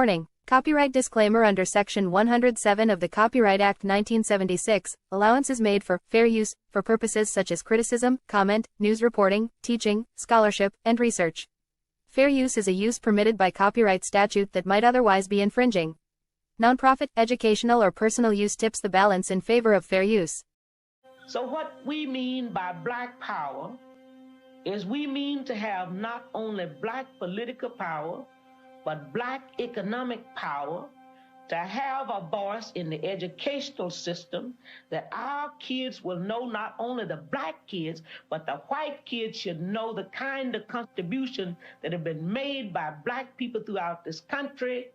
Warning: Copyright disclaimer under Section 107 of the Copyright Act 1976, allowance is made for fair use for purposes such as criticism, comment, news reporting, teaching, scholarship, and research. Fair use is a use permitted by copyright statute that might otherwise be infringing. Nonprofit, educational, or personal use tips the balance in favor of fair use. So what we mean by black power is we mean to have not only black political power, but black economic power, to have a voice in the educational system, that our kids will know, not only the black kids, but the white kids should know the kind of contribution that have been made by black people throughout this country.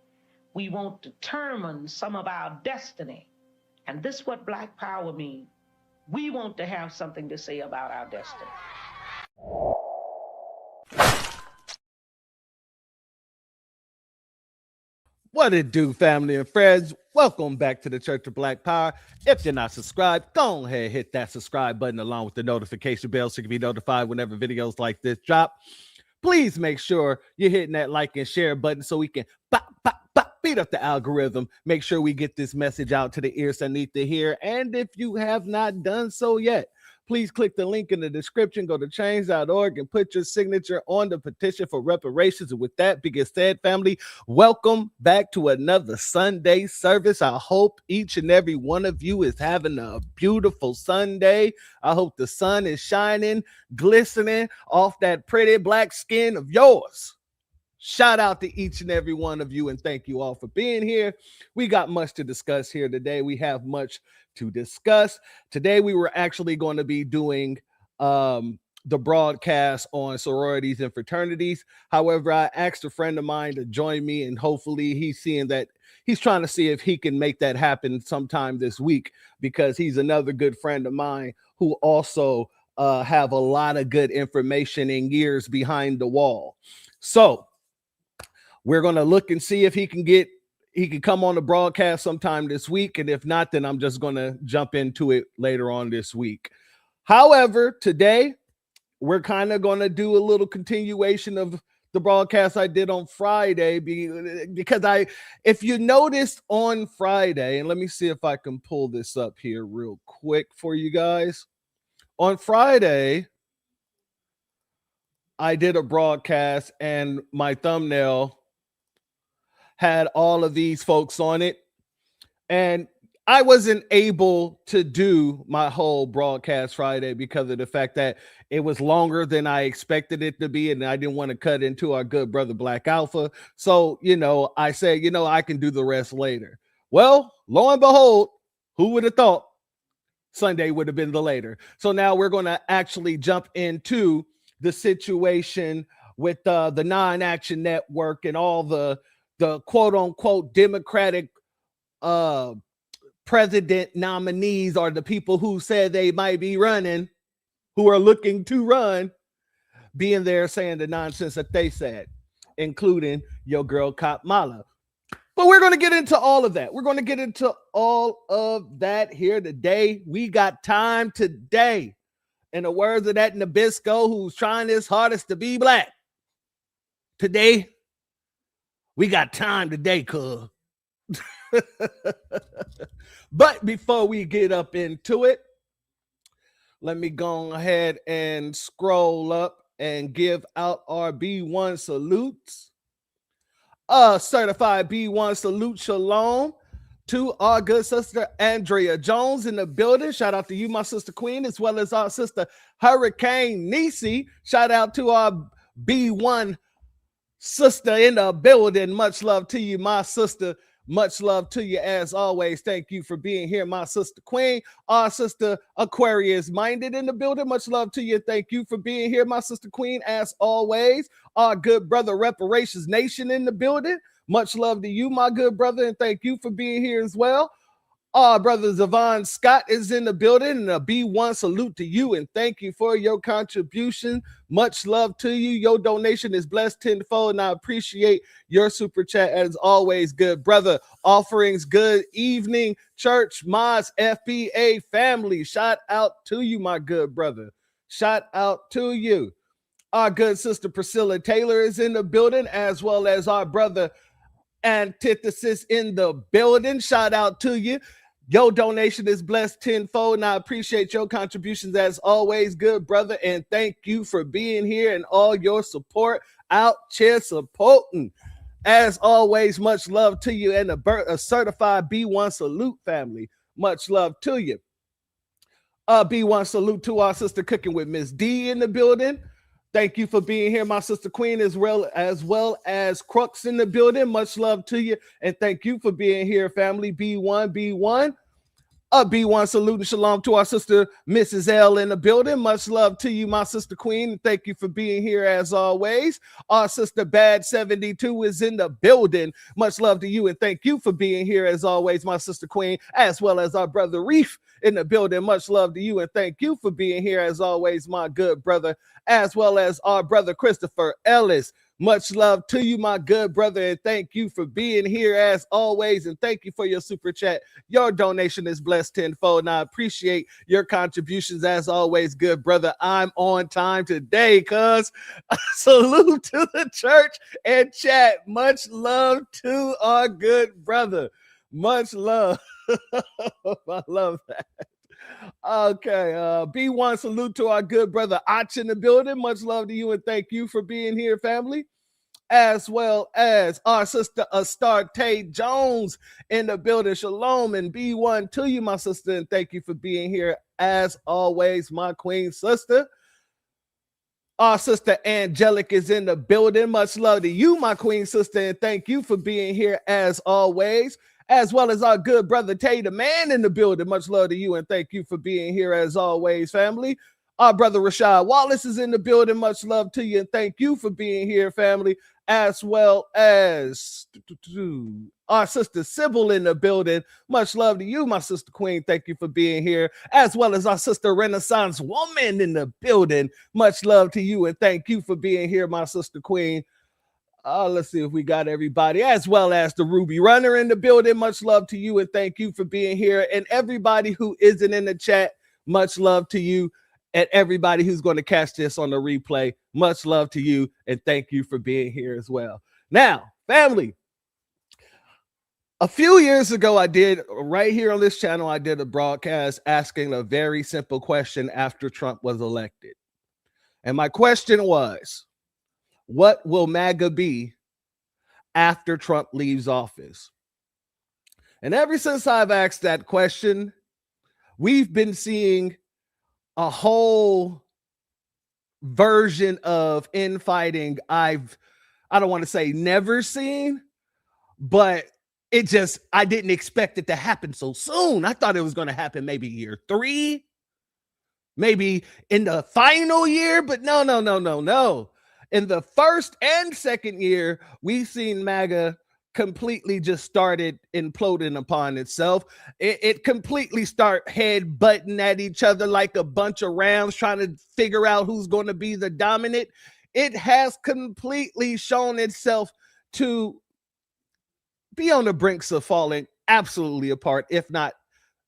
We want to determine some of our destiny. And this is what black power means. We want to have something to say about our destiny. What it do, family and friends? Welcome back to the Church of Black Power. If you're not subscribed, go ahead and hit that subscribe button along with the notification bell so you can be notified whenever videos like this drop. Please make sure you're hitting that like and share button so we can beat up the algorithm. Make sure we get this message out to the ears that need to hear. And if you have not done so yet, please click the link in the description, go to change.org and put your signature on the petition for reparations. And with that being said, family, welcome back to another Sunday service. I hope each and every one of you is having a beautiful Sunday. I hope the sun is shining, glistening off that pretty black skin of yours. Shout out to each and every one of you, and thank you all for being here. We got much to discuss here today. We have much to discuss. Today, we were actually going to be doing the broadcast on sororities and fraternities. However, I asked a friend of mine to join me, and hopefully he's trying to see if he can make that happen sometime this week, because he's another good friend of mine who also have a lot of good information and years behind the wall. So we're going to look and see if he can come on the broadcast sometime this week. And if not, then I'm just going to jump into it later on this week. However, today we're kind of going to do a little continuation of the broadcast I did on Friday, because if you noticed on Friday, and let me see if I can pull this up here real quick for you guys. On Friday, I did a broadcast and my thumbnail had all of these folks on it, and I wasn't able to do my whole broadcast Friday because of the fact that it was longer than I expected it to be, and I didn't want to cut into our good brother Black Alpha. So, I said, I can do the rest later. Well, lo and behold, who would have thought Sunday would have been the later? So now we're going to actually jump into the situation with the Non-Action Network and all the quote unquote Democratic president nominees, or the people who said they might be running, who are looking to run, being there saying the nonsense that they said, including your girl Kamala. But we're going to get into all of that. We're going to get into all of that here today. We got time today. In the words of that Nabisco, who's trying his hardest to be black, today we got time today, cuz. But before we get up into it, let me go ahead and scroll up and give out our B1 salutes. Certified B1 salute, shalom to our good sister Andrea Jones in the building. Shout out to you, my sister Queen, as well as our sister Hurricane Nisi. Shout out to our B1 sister in the building. Much love to you, my sister. Much love to you as always. Thank you for being here, my sister Queen. Our sister Aquarius Minded in the building. Much love to you. Thank you for being here, my sister Queen, as always. Our good brother Reparations Nation in the building. Much love to you, my good brother, and thank you for being here as well. Our brother Zavon Scott is in the building, and a B1 salute to you, and thank you for your contribution. Much love to you. Your donation is blessed tenfold, and I appreciate your super chat as always, good brother. Offerings, good evening, church, mods, FBA family. Shout out to you, my good brother. Shout out to you. Our good sister Priscilla Taylor is in the building, as well as our brother Antithesis in the building. Shout out to you. Your donation is blessed tenfold, and I appreciate your contributions as always, good brother. And thank you for being here and all your support out here supporting. As always, much love to you and a certified B1 salute family. Much love to you. B1 salute to our sister Cooking with Miss D in the building. Thank you for being here, my sister Queen, as well as Crux in the building. Much love to you, and thank you for being here, family. B1. B1 salute and shalom to our sister Mrs. L in the building. Much love to you, my sister Queen. Thank you for being here as always. Our sister Bad 72 is in the building. Much love to you, and thank you for being here as always, my sister Queen, as well as our brother Reef in the building. Much love to you, and thank you for being here as always, my good brother, as well as our brother Christopher Ellis. Much love to you, my good brother, and thank you for being here as always, and thank you for your super chat. Your donation is blessed tenfold, and I appreciate your contributions as always, good brother. I'm on time today, cuz. Salute to the church and chat. Much love to our good brother. Much love. I love that. Okay, B1 salute to our good brother Ach in the building. Much love to you, and thank you for being here, family. As well as our sister Astarte Jones in the building. Shalom and B1 to you, my sister, and thank you for being here as always, my queen sister. Our sister Angelic is in the building. Much love to you, my queen sister, and thank you for being here as always. As well as our good brother Tay the Man in the building. Much love to you, and thank you for being here as always, family. Our brother Rashad Wallace is in the building. Much love to you, and thank you for being here, family. As well as our sister Sybil in the building. Much love to you, my sister Queen. Thank you for being here. As well as our sister Renaissance Woman in the building. Much love to you, and thank you for being here, my sister Queen. Let's see if we got everybody, as well as the Ruby Runner in the building. Much love to you, and thank you for being here. And everybody who isn't in the chat, much love to you. And everybody who's going to catch this on the replay, much love to you, and thank you for being here as well. Now, family, a few years ago, I did right here on this channel, I did a broadcast asking a very simple question after Trump was elected. And my question was, what will MAGA be after Trump leaves office? And ever since I've asked that question, we've been seeing a whole version of infighting I don't want to say never seen, but I didn't expect it to happen so soon. I thought it was going to happen maybe year 3, maybe in the final year, but no. In the first and second year, we've seen MAGA completely just started imploding upon itself. It completely start head-butting at each other like a bunch of rams trying to figure out who's going to be the dominant. It has completely shown itself to be on the brinks of falling absolutely apart, if not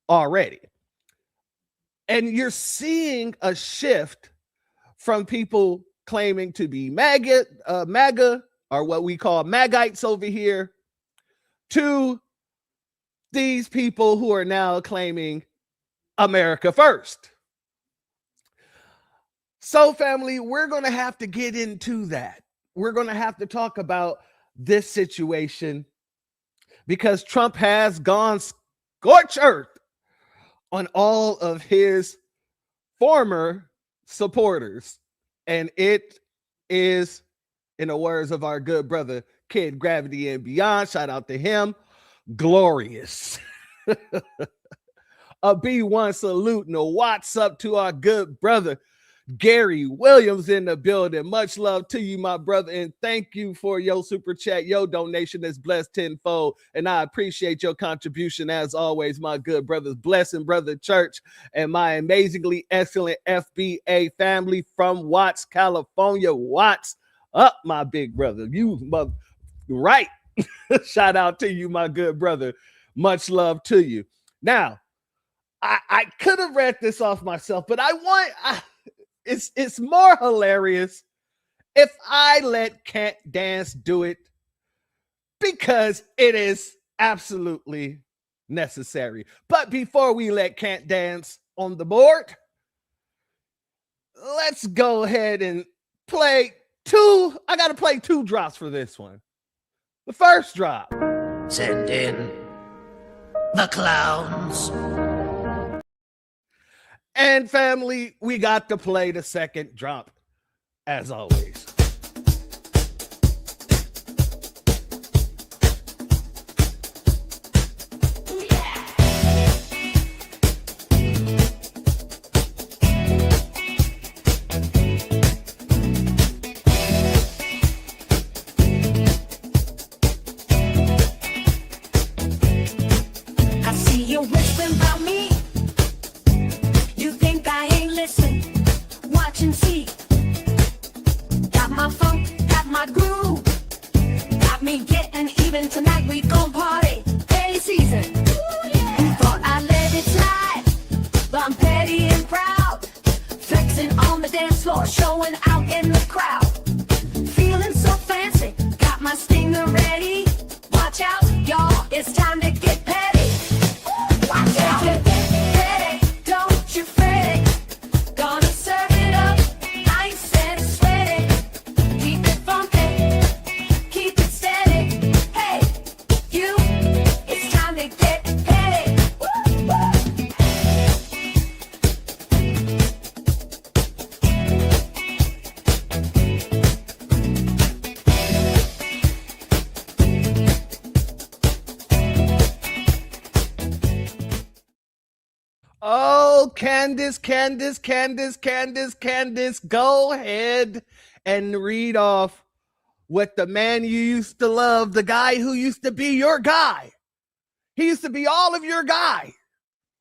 already. And you're seeing a shift from people claiming to be MAGA, or what we call MAGites over here, to these people who are now claiming America first. So, family, we're going to have to get into that. We're going to have to talk about this situation because Trump has gone scorched earth on all of his former supporters. And it is, in the words of our good brother, Kid Gravity and Beyond, shout out to him, glorious. A B1 salute and a what's up to our good brother, Gary Williams in the building. Much love to you, my brother, and thank you for your super chat. Your donation is blessed tenfold, and I appreciate your contribution as always, my good brothers. Blessing Brother Church and my amazingly excellent FBA family from Watts, California. Watts up, my big brother. You mother, right. Shout out to you, my good brother. Much love to you. Now, I could have read this off myself, but it's more hilarious if I let Can't Dance do it because it is absolutely necessary. But before we let Can't Dance on the board, let's go ahead and play two. I got to play two drops for this one. The first drop. Send in the clowns. And family, we got to play the second drop, as always. Oh, Candace, go ahead and read off what the man you used to love, the guy who used to be your guy. He used to be all of your guy.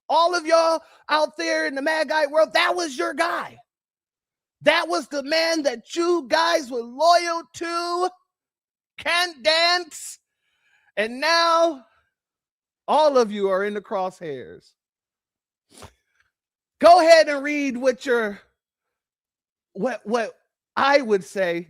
All of y'all out there in the MAGA world, that was your guy. That was the man that you guys were loyal to. Can't dance. And now all of you are in the crosshairs. Go ahead and read what I would say,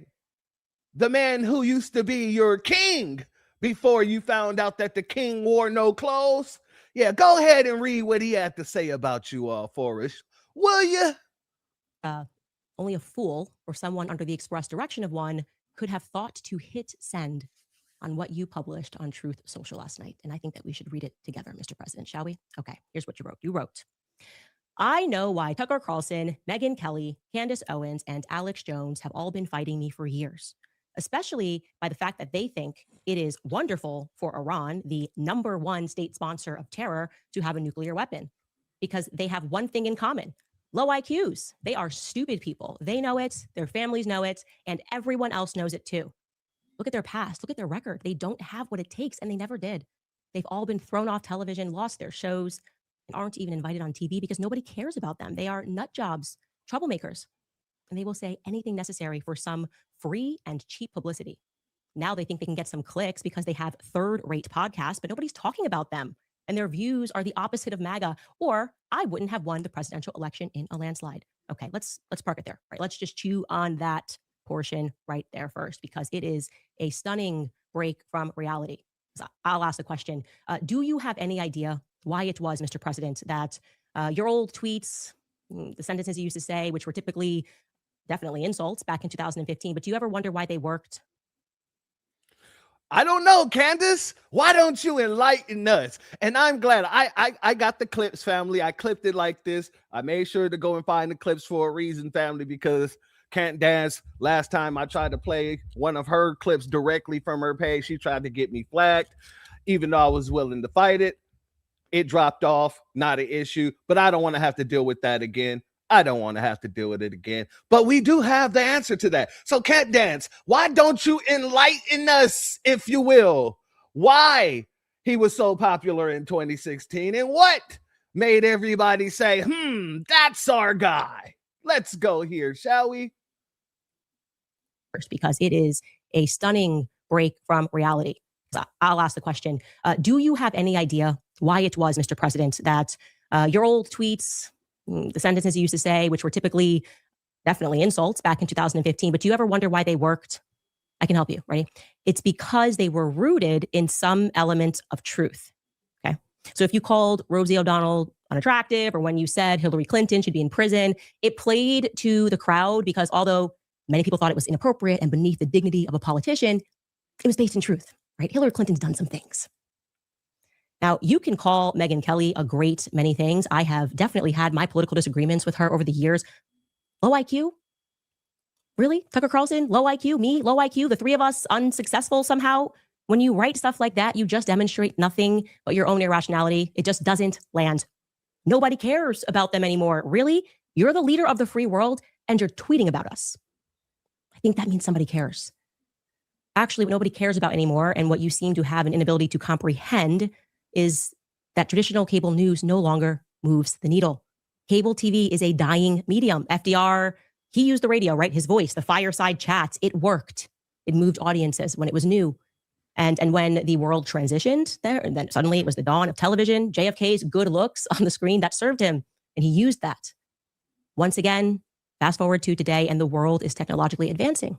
the man who used to be your king before you found out that the king wore no clothes. Yeah, go ahead and read what he had to say about you all, Forrest. Will you? Only a fool or someone under the express direction of one could have thought to hit send on what you published on Truth Social last night. And I think that we should read it together, Mr. President, shall we? Okay, here's what you wrote. You wrote, I know why Tucker Carlson, Megyn Kelly, Candace Owens, and Alex Jones have all been fighting me for years, especially by the fact that they think it is wonderful for Iran, the #1 state sponsor of terror, to have a nuclear weapon, because they have one thing in common: low IQs. They are stupid people. They know it, their families know it, and everyone else knows it too. Look at their past, look at their record. They don't have what it takes, and they never did. They've all been thrown off television, lost their shows, and aren't even invited on TV because nobody cares about them. They are nut jobs, troublemakers, and they will say anything necessary for some free and cheap publicity. Now they think they can get some clicks because they have third-rate podcasts, but nobody's talking about them, and their views are the opposite of MAGA, or I wouldn't have won the presidential election in a landslide. Okay, let's park it there. Right? Let's just chew on that portion right there first, because it is a stunning break from reality. So I'll ask the question, do you have any idea why it was, Mr. President, that your old tweets, the sentences you used to say, which were typically definitely insults back in 2015, but do you ever wonder why they worked? I don't know, Candace. Why don't you enlighten us? And I'm glad I got the clips, family. I clipped it like this. I made sure to go and find the clips for a reason, family, because Can't Dance, last time I tried to play one of her clips directly from her page, she tried to get me flagged, even though I was willing to fight it. It dropped off, not an issue, but I don't want to have to deal with that again. I don't want to have to deal with it again. But we do have the answer to that. So Can't Dance, why don't you enlighten us, if you will, why he was so popular in 2016 and what made everybody say, that's our guy. Let's go here, shall we? First, because it is a stunning break from reality. So I'll ask the question, do you have any idea why it was, Mr. President, that your old tweets, the sentences you used to say, which were typically definitely insults back in 2015, but do you ever wonder why they worked? I can help you. Ready? It's because they were rooted in some element of truth. Okay. So if you called Rosie O'Donnell unattractive, or when you said Hillary Clinton should be in prison, it played to the crowd because although many people thought it was inappropriate and beneath the dignity of a politician, it was based in truth, right? Hillary Clinton's done some things. Now, you can call Megyn Kelly a great many things. I have definitely had my political disagreements with her over the years. Low IQ? Really? Tucker Carlson, low IQ? Me, low IQ? The three of us unsuccessful somehow? When you write stuff like that, you just demonstrate nothing but your own irrationality. It just doesn't land. Nobody cares about them anymore. Really? You're the leader of the free world and you're tweeting about us. I think that means somebody cares. Actually, what nobody cares about anymore, and what you seem to have an inability to comprehend, is that traditional cable news no longer moves the needle. Cable TV is a dying medium. FDR, he used the radio, right? His voice, the fireside chats, it worked. It moved audiences when it was new. And when the world transitioned there, and then suddenly it was the dawn of television, JFK's good looks on the screen, that served him. And he used that. Once again, fast forward to today, and the world is technologically advancing.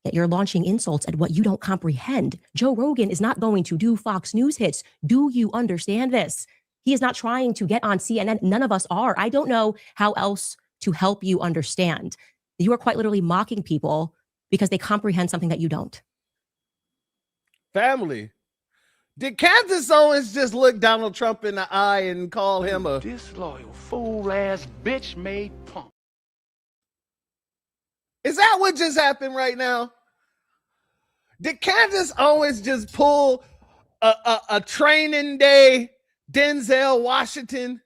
Yet you're launching insults at what you don't comprehend. Joe Rogan is not going to do Fox News hits. Do you understand this? He is not trying to get on CNN. None of us are. I don't know how else to help you understand. You are quite literally mocking people because they comprehend something that you don't. Family, did Candace Owens just look Donald Trump in the eye and call him a disloyal, fool-ass, bitch-made punk? Is that what just happened right now? Did Candace Owens just pull a training day Denzel Washington?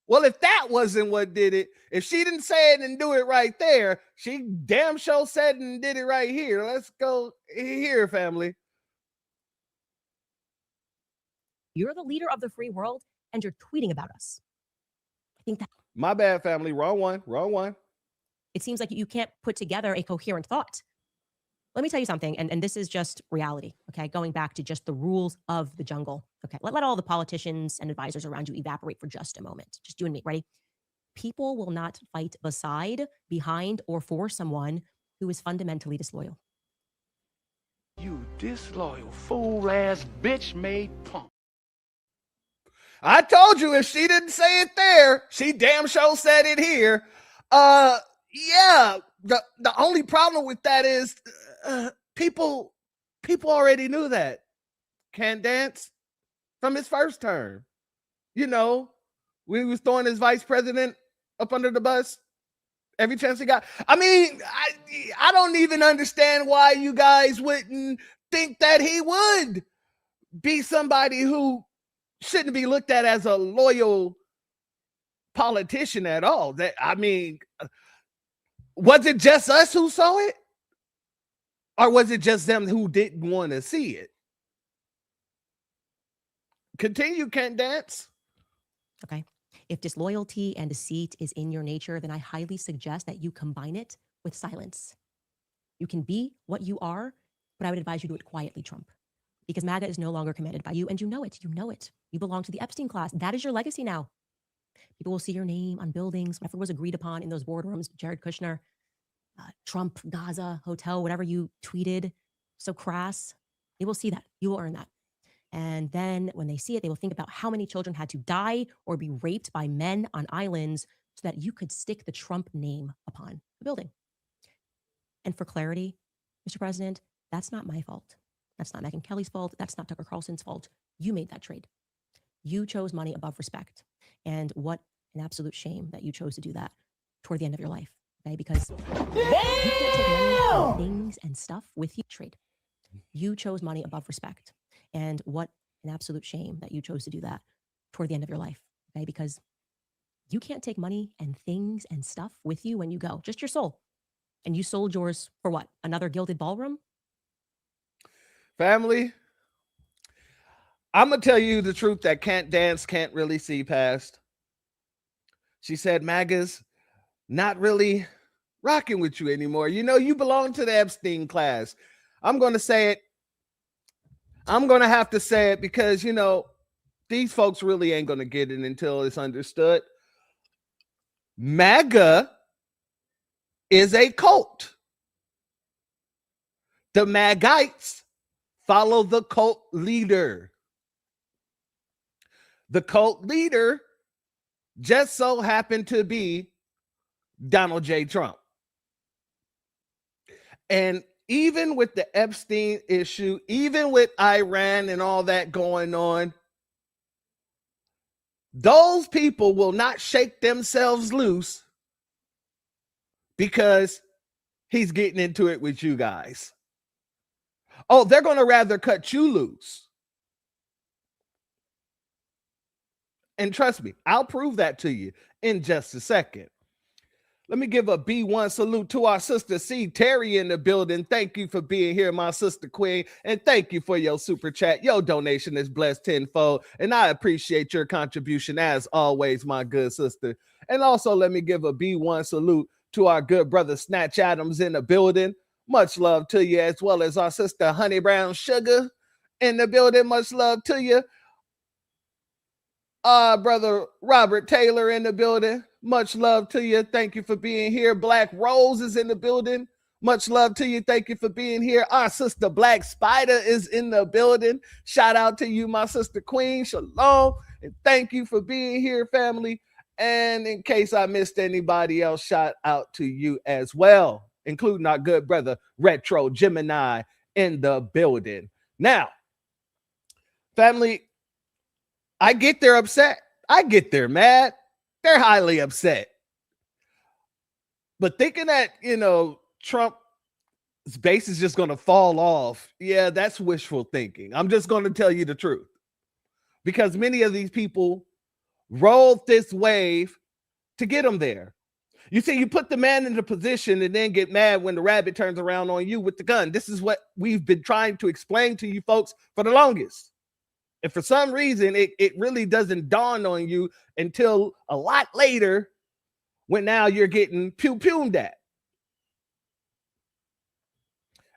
Well, if that wasn't what did it, if she didn't say it and do it right there, she damn sure said and did it right here. Let's go here, family. You're the leader of the free world and you're tweeting about us. I think that. My bad, family. Wrong one. It seems like you can't put together a coherent thought. Let me tell you something, and this is just reality, okay? Going back to just the rules of the jungle, okay? Let all the politicians and advisors around you evaporate for just a moment. Just you and me, ready? People will not fight beside, behind, or for someone who is fundamentally disloyal. You disloyal, fool-ass, bitch-made punk. I told you if she didn't say it there, she damn sure said it here. Yeah, the only problem with that is people already knew that. Candace from his first term. You know, we was throwing his vice president up under the bus every chance he got. I mean, I don't even understand why you guys wouldn't think that he would be somebody who shouldn't be looked at as a loyal politician at all. That, I mean, was it just us who saw it? Or was it just them who didn't want to see it? Continue, Candace. Okay. If disloyalty and deceit is in your nature, then I highly suggest that you combine it with silence. You can be what you are, but I would advise you do it quietly, Trump. Because MAGA is no longer commanded by you, and you know it. You know it. You belong to the Epstein class. That is your legacy now. People will see your name on buildings, whatever was agreed upon in those boardrooms, Jared Kushner, Trump, Gaza, hotel, whatever you tweeted, so crass. They will see that. You will earn that. And then when they see it, they will think about how many children had to die or be raped by men on islands so that you could stick the Trump name upon the building. And for clarity, Mr. President, that's not my fault. That's not Megyn Kelly's fault. That's not Tucker Carlson's fault. You made that trade. You chose money above respect. And what an absolute shame that you chose to do that toward the end of your life. Okay? Because you can't take money and things and stuff with you. Trade. You chose money above respect. And what an absolute shame that you chose to do that toward the end of your life. Okay? Because you can't take money and things and stuff with you when you go. Just your soul. And you sold yours for what? Another gilded ballroom? Family, I'm going to tell you the truth that Candace can't really see past. She said MAGA's not really rocking with you anymore. You know, you belong to the Epstein class. I'm going to say it. I'm going to have to say it because, you know, these folks really ain't going to get it until it's understood. MAGA is a cult. The MAGites follow the cult leader. The cult leader just so happened to be Donald J. Trump. And even with the Epstein issue, even with Iran and all that going on, those people will not shake themselves loose because he's getting into it with you guys. Oh, they're going to rather cut you loose. And trust me, I'll prove that to you in just a second. Let me give a B1 salute to our sister C. Terry in the building. Thank you for being here, my sister Queen. And thank you for your super chat. Your donation is blessed tenfold. And I appreciate your contribution as always, my good sister. And also let me give a B1 salute to our good brother Snatch Adams in the building. Much love to you, as well as our sister Honey Brown Sugar in the building. Much love to you. Brother Robert Taylor in the building. Much love to you. Thank you for being here. Black Rose is in the building. Much love to you. Thank you for being here. Our sister Black Spider is in the building. Shout out to you, my sister Queen. Shalom. And thank you for being here, family. And in case I missed anybody else, shout out to you as well, including our good brother Retro Gemini in the building. Now, family, I get they're upset. I get they're mad. They're highly upset. But thinking that, Trump's base is just going to fall off, yeah, that's wishful thinking. I'm just going to tell you the truth. Because many of these people rode this wave to get them there. You see, you put the man in the position and then get mad when the rabbit turns around on you with the gun. This is what we've been trying to explain to you folks for the longest. And for some reason, it really doesn't dawn on you until a lot later when now you're getting pew-pewed at.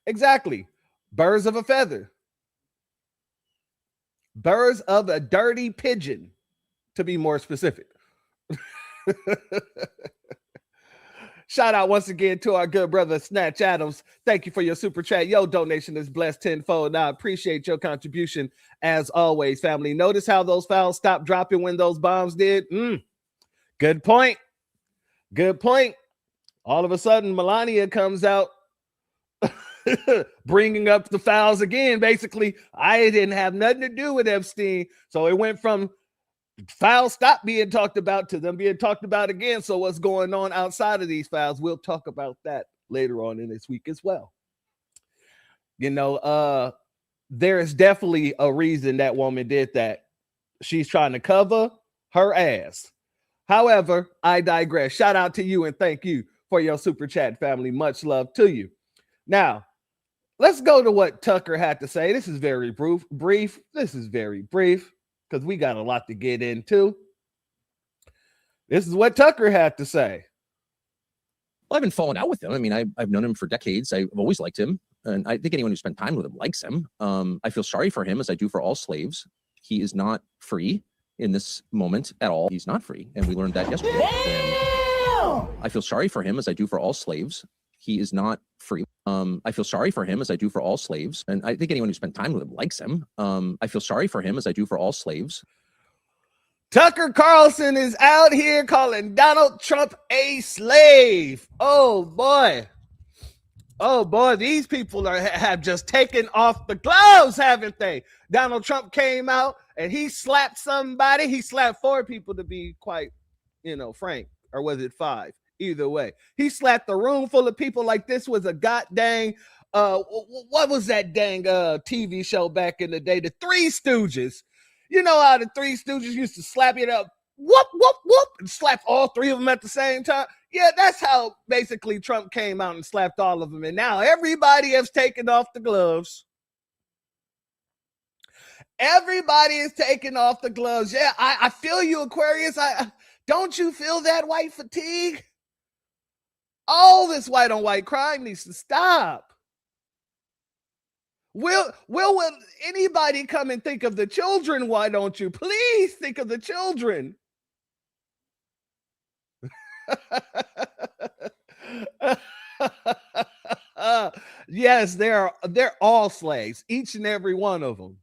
Exactly. Birds of a feather. Birds of a dirty pigeon, to be more specific. Shout out once again to our good brother Snatch Adams. Thank you for your super chat. Your donation is blessed tenfold. And I appreciate your contribution as always, family. Notice how those fouls stopped dropping when those bombs did. Good point. Good point. All of a sudden, Melania comes out bringing up the fouls again. Basically, I didn't have nothing to do with Epstein. So it went from fouls stopped being talked about to them being talked about again. So what's going on outside of these fouls? We'll talk about that later on in this week as well. There is definitely a reason that woman did that. She's trying to cover her ass. However, I digress. Shout out to you and thank you for your super chat, family. Much love to you. Now, let's go to what Tucker had to say. This is very brief. This is very brief because we got a lot to get into. This is what Tucker had to say. Well, I've been falling out with him. I mean, I've known him for decades. I've always liked him. And I think anyone who spent time with him likes him. I feel sorry for him, as I do for all slaves. He is not free in this moment at all. He's not free. And we learned that yesterday. I feel sorry for him, as I do for all slaves. He is not free. I feel sorry for him, as I do for all slaves. And I think anyone who spent time with him likes him. I feel sorry for him, as I do for all slaves. Tucker Carlson is out here calling Donald Trump a slave. Oh, boy. Oh, boy, these people have just taken off the gloves, haven't they? Donald Trump came out and he slapped somebody. He slapped 4 people, to be quite, frank. Or was it 5? Either way. He slapped a room full of people like this was a goddamn, what was that dang TV show back in the day? The Three Stooges. You know how the Three Stooges used to slap it up, whoop, whoop, whoop, and slap all 3 of them at the same time? Yeah, that's how basically Trump came out and slapped all of them. And now everybody has taken off the gloves. Everybody is taking off the gloves. Yeah, I feel you, Aquarius. Don't you feel that white fatigue? All this white on white crime needs to stop. Will anybody come and think of the children? Why don't you? Please think of the children. Yes, they're all slaves, each and every one of them.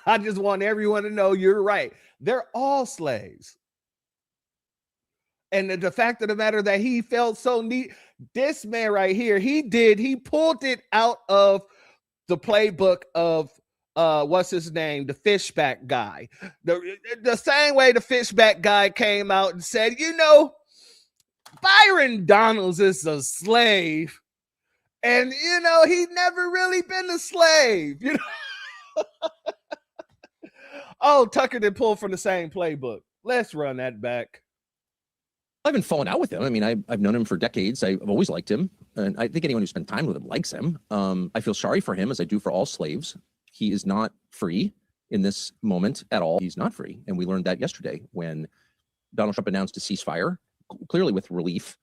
I just want everyone to know you're right. They're all slaves. And the fact of the matter that he felt so neat, this man right here, he pulled it out of the playbook of what's his name, the fishback guy. The same way the fishback guy came out and said, Byron Donalds is a slave. And he never really been a slave, Oh, Tucker did pull from the same playbook. Let's run that back. I haven't fallen out with him. I mean, I've known him for decades. I've always liked him. And I think anyone who spent time with him likes him. I feel sorry for him, as I do for all slaves. He is not free in this moment at all. He's not free. And we learned that yesterday when Donald Trump announced a ceasefire, clearly with relief,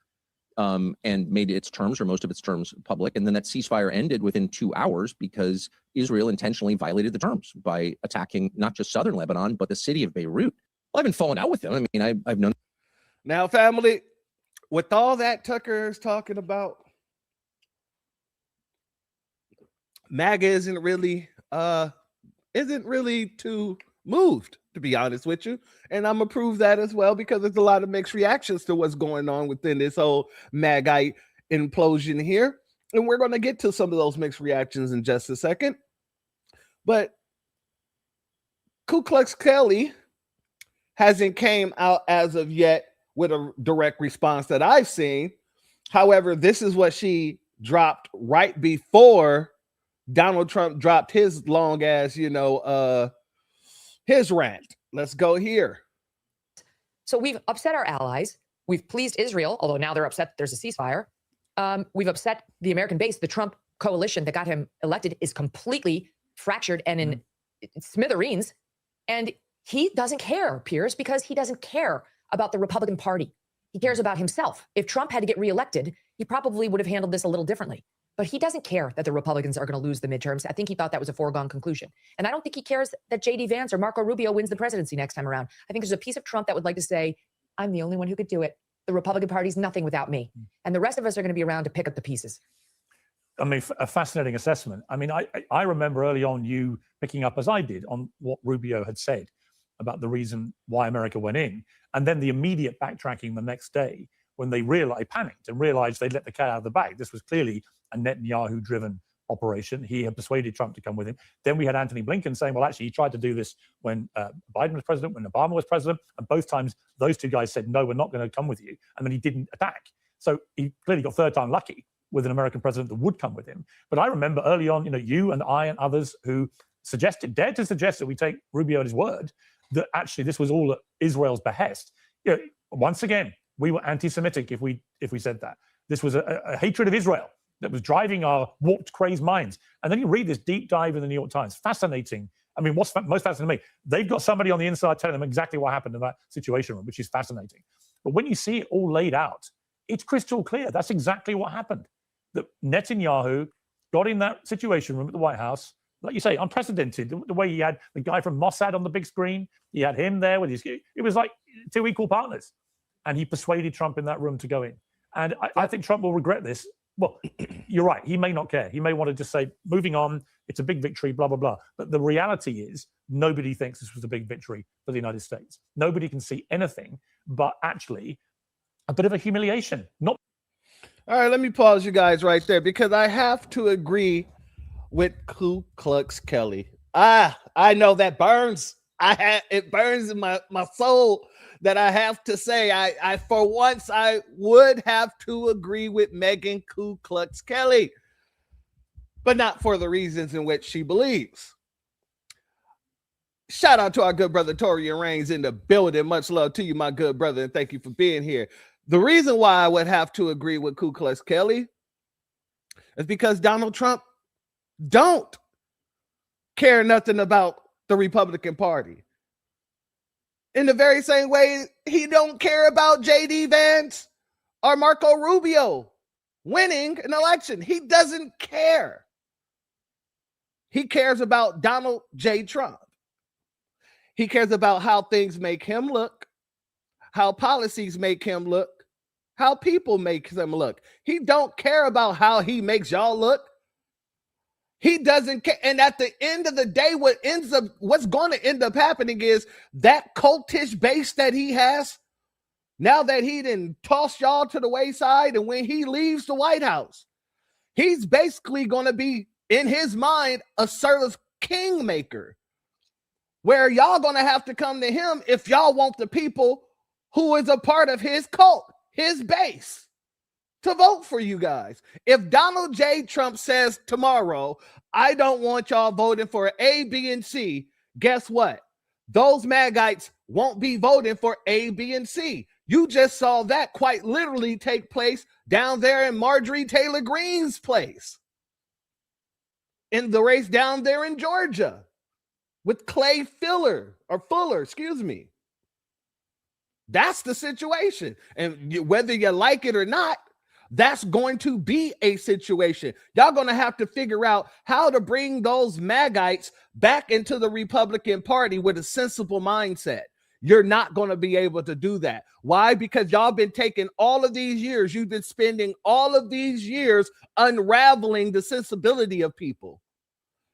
and made its terms, or most of its terms, public. And then that ceasefire ended within 2 hours because Israel intentionally violated the terms by attacking not just southern Lebanon, but the city of Beirut. Well, I haven't fallen out with him. I mean, I've known. Now, family, with all that Tucker is talking about, MAGA isn't really too moved, to be honest with you. And I'm gonna prove that as well, because there's a lot of mixed reactions to what's going on within this whole MAGA implosion here. And we're gonna get to some of those mixed reactions in just a second. But Ku Klux Kelly hasn't came out as of yet with a direct response that I've seen. However, this is what she dropped right before Donald Trump dropped his long ass, his rant. Let's go here. So we've upset our allies. We've pleased Israel, although now they're upset that there's a ceasefire. We've upset the American base. The Trump coalition that got him elected is completely fractured and in smithereens. And he doesn't care, Piers, because he doesn't care about the Republican Party. He cares about himself. If Trump had to get reelected, he probably would have handled this a little differently. But he doesn't care that the Republicans are going to lose the midterms. I think he thought that was a foregone conclusion. And I don't think he cares that J.D. Vance or Marco Rubio wins the presidency next time around. I think there's a piece of Trump that would like to say, I'm the only one who could do it. The Republican Party's nothing without me. And the rest of us are going to be around to pick up the pieces. I mean, a fascinating assessment. I mean, I remember early on you picking up, as I did, on what Rubio had said about the reason why America went in. And then the immediate backtracking the next day when they panicked and realized they'd let the cat out of the bag. This was clearly a Netanyahu-driven operation. He had persuaded Trump to come with him. Then we had Antony Blinken saying, well, actually, he tried to do this when Biden was president, when Obama was president. And both times, those two guys said, no, we're not going to come with you. And then he didn't attack. So he clearly got third time lucky with an American president that would come with him. But I remember early on, you and I and others who dared to suggest that we take Rubio at his word, that actually this was all at Israel's behest. Once again, we were anti-Semitic if we said that. This was a hatred of Israel that was driving our warped, crazed minds. And then you read this deep dive in the New York Times. Fascinating. I mean, what's most fascinating to me, they've got somebody on the inside telling them exactly what happened in that situation room, which is fascinating. But when you see it all laid out, it's crystal clear. That's exactly what happened. That Netanyahu got in that situation room at the White House, like you say, unprecedented. The way he had the guy from Mossad on the big screen, he had him there with it was like two equal partners. And he persuaded Trump in that room to go in. And I think Trump will regret this. Well, you're right. He may not care. He may want to just say, moving on, it's a big victory, blah, blah, blah. But the reality is nobody thinks this was a big victory for the United States. Nobody can see anything but actually a bit of a humiliation. All right, let me pause you guys right there, because I have to agree with Ku Klux Kelly. I know that burns. It burns in my soul that I have to say, I for once, I would have to agree with Megan Ku Klux Kelly, but not for the reasons in which she believes. Shout out to our good brother, Torian Reigns, in the building. Much love to you, my good brother, and thank you for being here. The reason why I would have to agree with Ku Klux Kelly is because Donald Trump don't care nothing about the Republican Party. In the very same way, he don't care about J.D. Vance or Marco Rubio winning an election. He doesn't care. He cares about Donald J. Trump. He cares about how things make him look, how policies make him look, how people make him look. He don't care about how he makes y'all look. He doesn't care. And at the end of the day, what's going to end up happening is that cultish base that he has, now that he didn't toss y'all to the wayside, and when he leaves the White House, he's basically going to be, in his mind, a sort of kingmaker, where y'all going to have to come to him if y'all want the people who is a part of his cult, his base, to vote for you guys. If Donald J. Trump says tomorrow, I don't want y'all voting for A, B, and C, guess what? Those MAGites won't be voting for A, B, and C. You just saw that quite literally take place down there in Marjorie Taylor Greene's place, in the race down there in Georgia with Clay Fuller. That's the situation. And whether you like it or not, that's going to be a situation. Y'all going to have to figure out how to bring those MAGites back into the Republican Party with a sensible mindset. You're not going to be able to do that. Why? Because y'all been taking all of these years. You've been spending all of these years unraveling the sensibility of people.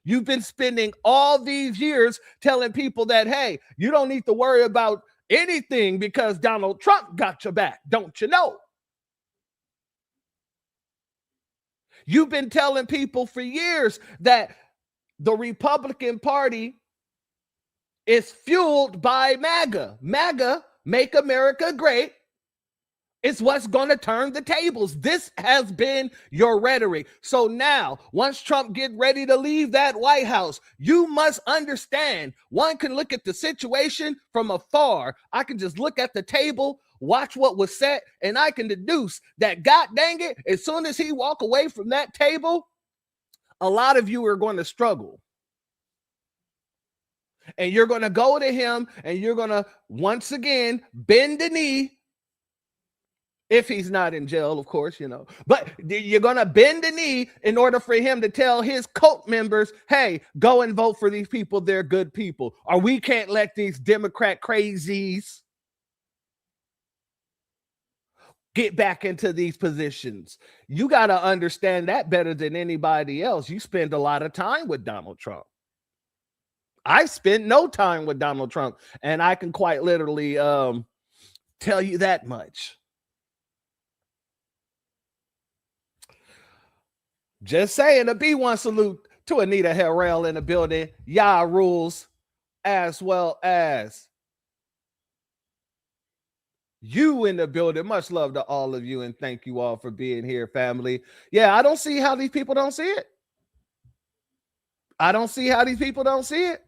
You've been spending all these years telling people that, hey, you don't need to worry about anything because Donald Trump got your back. Don't you know? You've been telling people for years that the Republican Party is fueled by MAGA. MAGA, Make America Great, is what's going to turn the tables. This has been your rhetoric. So now, once Trump get ready to leave that White House, you must understand, one can look at the situation from afar. I can just look at the table, watch what was set, and I can deduce that, God dang it, as soon as he walk away from that table, a lot of you are going to struggle. And you're going to go to him and you're going to once again bend the knee. If he's not in jail, of course, but you're going to bend the knee in order for him to tell his cult members, hey, go and vote for these people. They're good people. Or we can't let these Democrat crazies get back into these positions. You got to understand that better than anybody else. You spend a lot of time with Donald Trump. I spent no time with Donald Trump, and I can quite literally tell you that much. Just saying, a B1 salute to Anita Harrell in the building. Yah rules, as well as you in the building. Much love to all of you, and thank you all for being here, family. Yeah, I don't see how these people don't see it. I don't see how these people don't see it.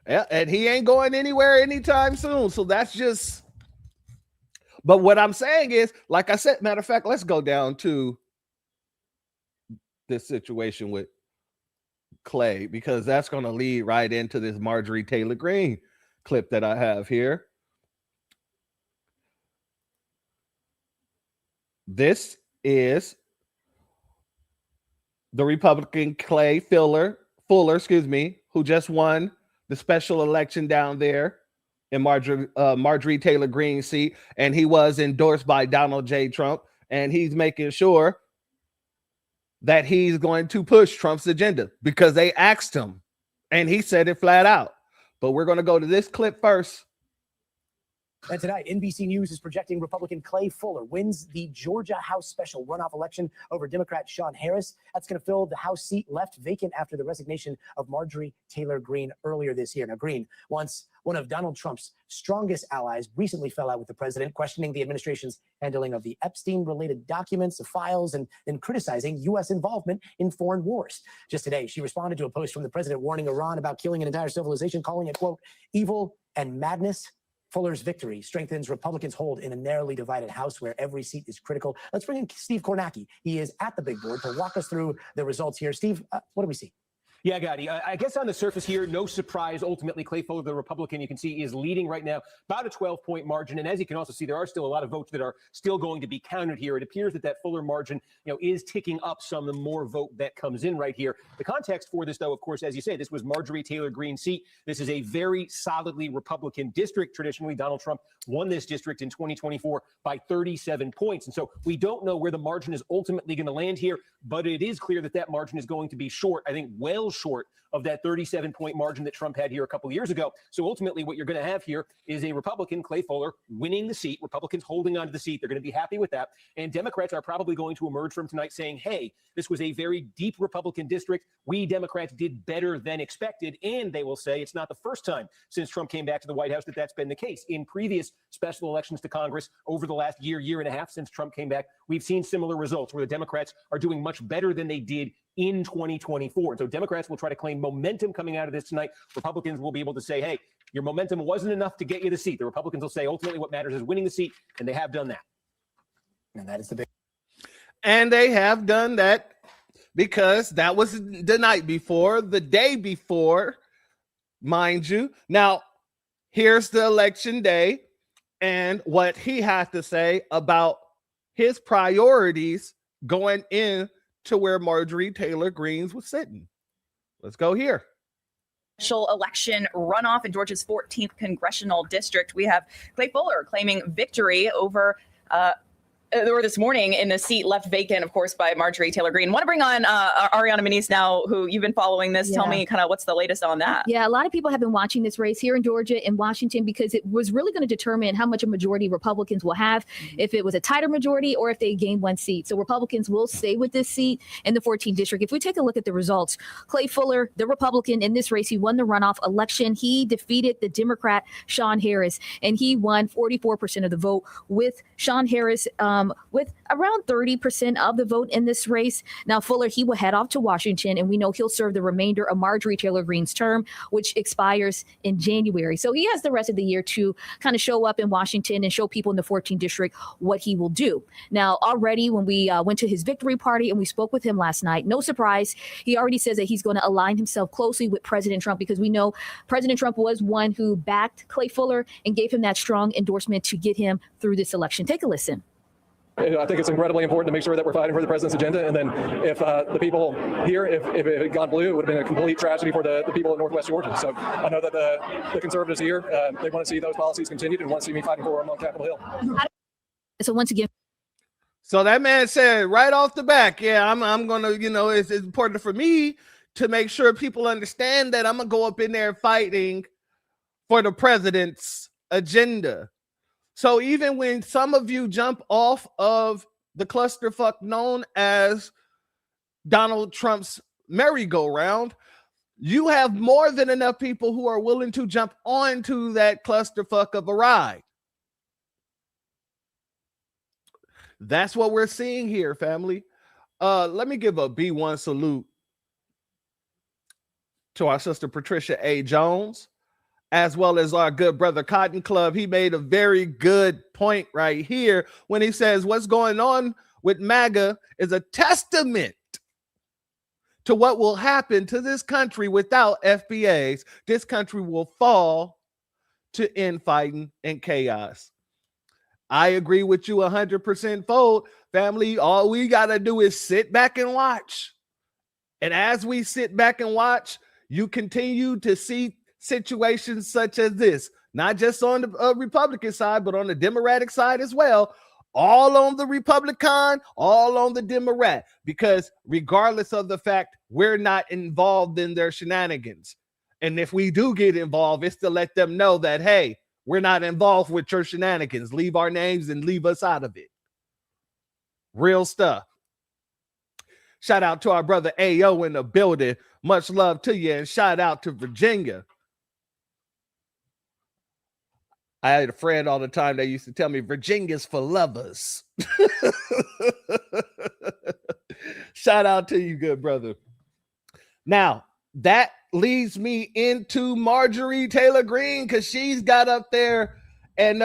Yeah, and he ain't going anywhere anytime soon. So that's just, but what I'm saying is, like I said, matter of fact, let's go down to this situation with Clay, because that's going to lead right into this Marjorie Taylor Greene clip that I have here. This is the Republican Clay Fuller, who just won the special election down there in Marjorie Taylor Greene's seat, and he was endorsed by Donald J. Trump, and he's making sure that he's going to push Trump's agenda because they asked him, and he said it flat out. But we're going to go to this clip first. And tonight, NBC News is projecting Republican Clay Fuller wins the Georgia House special runoff election over Democrat Sean Harris. That's going to fill the House seat left vacant after the resignation of Marjorie Taylor Greene earlier this year. Now, Greene, once one of Donald Trump's strongest allies, recently fell out with the president, questioning the administration's handling of the Epstein-related documents, the files, and criticizing U.S. involvement in foreign wars. Just today, she responded to a post from the president warning Iran about killing an entire civilization, calling it, quote, evil and madness. Fuller's victory strengthens Republicans' hold in a narrowly divided House where every seat is critical. Let's bring in Steve Kornacki. He is at the big board to walk us through the results here. Steve, what do we see? Yeah, Gotti. I guess on the surface here, no surprise. Ultimately, Clay Fuller, the Republican, you can see is leading right now, about a 12-point margin. And as you can also see, there are still a lot of votes that are still going to be counted here. It appears that that Fuller margin, is ticking up some the more vote that comes in right here. The context for this, though, of course, as you say, this was Marjorie Taylor Greene's seat. This is a very solidly Republican district. Traditionally, Donald Trump won this district in 2024 by 37 points. And so we don't know where the margin is ultimately going to land here, but it is clear that that margin is going to be short, I think well short of that 37-point margin that Trump had here a couple of years ago. So ultimately what you're going to have here is a Republican, Clay Fuller, winning the seat, Republicans holding on to the seat. They're going to be happy with that. And Democrats are probably going to emerge from tonight saying, hey, this was a very deep Republican district. We Democrats did better than expected. And they will say it's not the first time since Trump came back to the White House that that's been the case. In previous special elections to Congress over the last year and a half since Trump came back, we've seen similar results where the Democrats are doing much better than they did in 2024. So Democrats will try to claim momentum coming out of this tonight. Republicans will be able to say, hey, your momentum wasn't enough to get you the seat. The Republicans will say, ultimately, what matters is winning the seat, and they have done that. And that is the big. And they have done that because that was the night before, the day before, mind you. Now, here's the election day and what he had to say about his priorities going in to where Marjorie Taylor Greene was sitting. Let's go here. Special election runoff in Georgia's 14th congressional district. We have Clay Fuller claiming victory over this morning in the seat left vacant, of course, by Marjorie Taylor Greene. Want to bring on Ariana Manise now, who you've been following this. Tell me kind of what's the latest on that. Yeah, a lot of people have been watching this race here in Georgia and Washington because it was really going to determine how much a majority Republicans will have, if it was a tighter majority or if they gain one seat. So Republicans will stay with this seat in the 14th district. If we take a look at the results, Clay Fuller, the Republican in this race, he won the runoff election. He defeated the Democrat Sean Harris, and he won 44% of the vote, with Sean Harris with around 30% of the vote in this race. Now, Fuller, he will head off to Washington, and we know he'll serve the remainder of Marjorie Taylor Greene's term, which expires in January. So he has the rest of the year to kind of show up in Washington and show people in the 14th district what he will do. Now, already when we went to his victory party and we spoke with him last night, no surprise, he already says that he's going to align himself closely with President Trump, because we know President Trump was one who backed Clay Fuller and gave him that strong endorsement to get him through this election. Take a listen. I think it's incredibly important to make sure that we're fighting for the president's agenda. And then if the people here, if it had gone blue, it would have been a complete tragedy for the people in Northwest Georgia. So I know that the conservatives here, they want to see those policies continued and want to see me fighting for them on Capitol Hill. So once again. So that man said right off the back, yeah, I'm going to, it's important for me to make sure people understand that I'm going to go up in there fighting for the president's agenda. So even when some of you jump off of the clusterfuck known as Donald Trump's merry-go-round, you have more than enough people who are willing to jump onto that clusterfuck of a ride. That's what we're seeing here, family. Let me give a B1 salute to our sister Patricia A. Jones, as well as our good brother Cotton Club. He made a very good point right here when he says what's going on with MAGA is a testament to what will happen to this country without FBAs. This country will fall to infighting and chaos. I agree with you 100%, Fold. Family, all we got to do is sit back and watch. And as we sit back and watch, you continue to see situations such as this, not just on the Republican side, but on the Democratic side as well, all on the Republican, all on the Democrat, because regardless of the fact, we're not involved in their shenanigans. And if we do get involved, it's to let them know that, hey, we're not involved with your shenanigans. Leave our names and leave us out of it. Real stuff. Shout out to our brother AO in the building. Much love to you, and shout out to Virginia. I had a friend all the time that used to tell me Virginia's for lovers. Shout out to you, good brother. Now, that leads me into Marjorie Taylor Greene, because she's got up there and,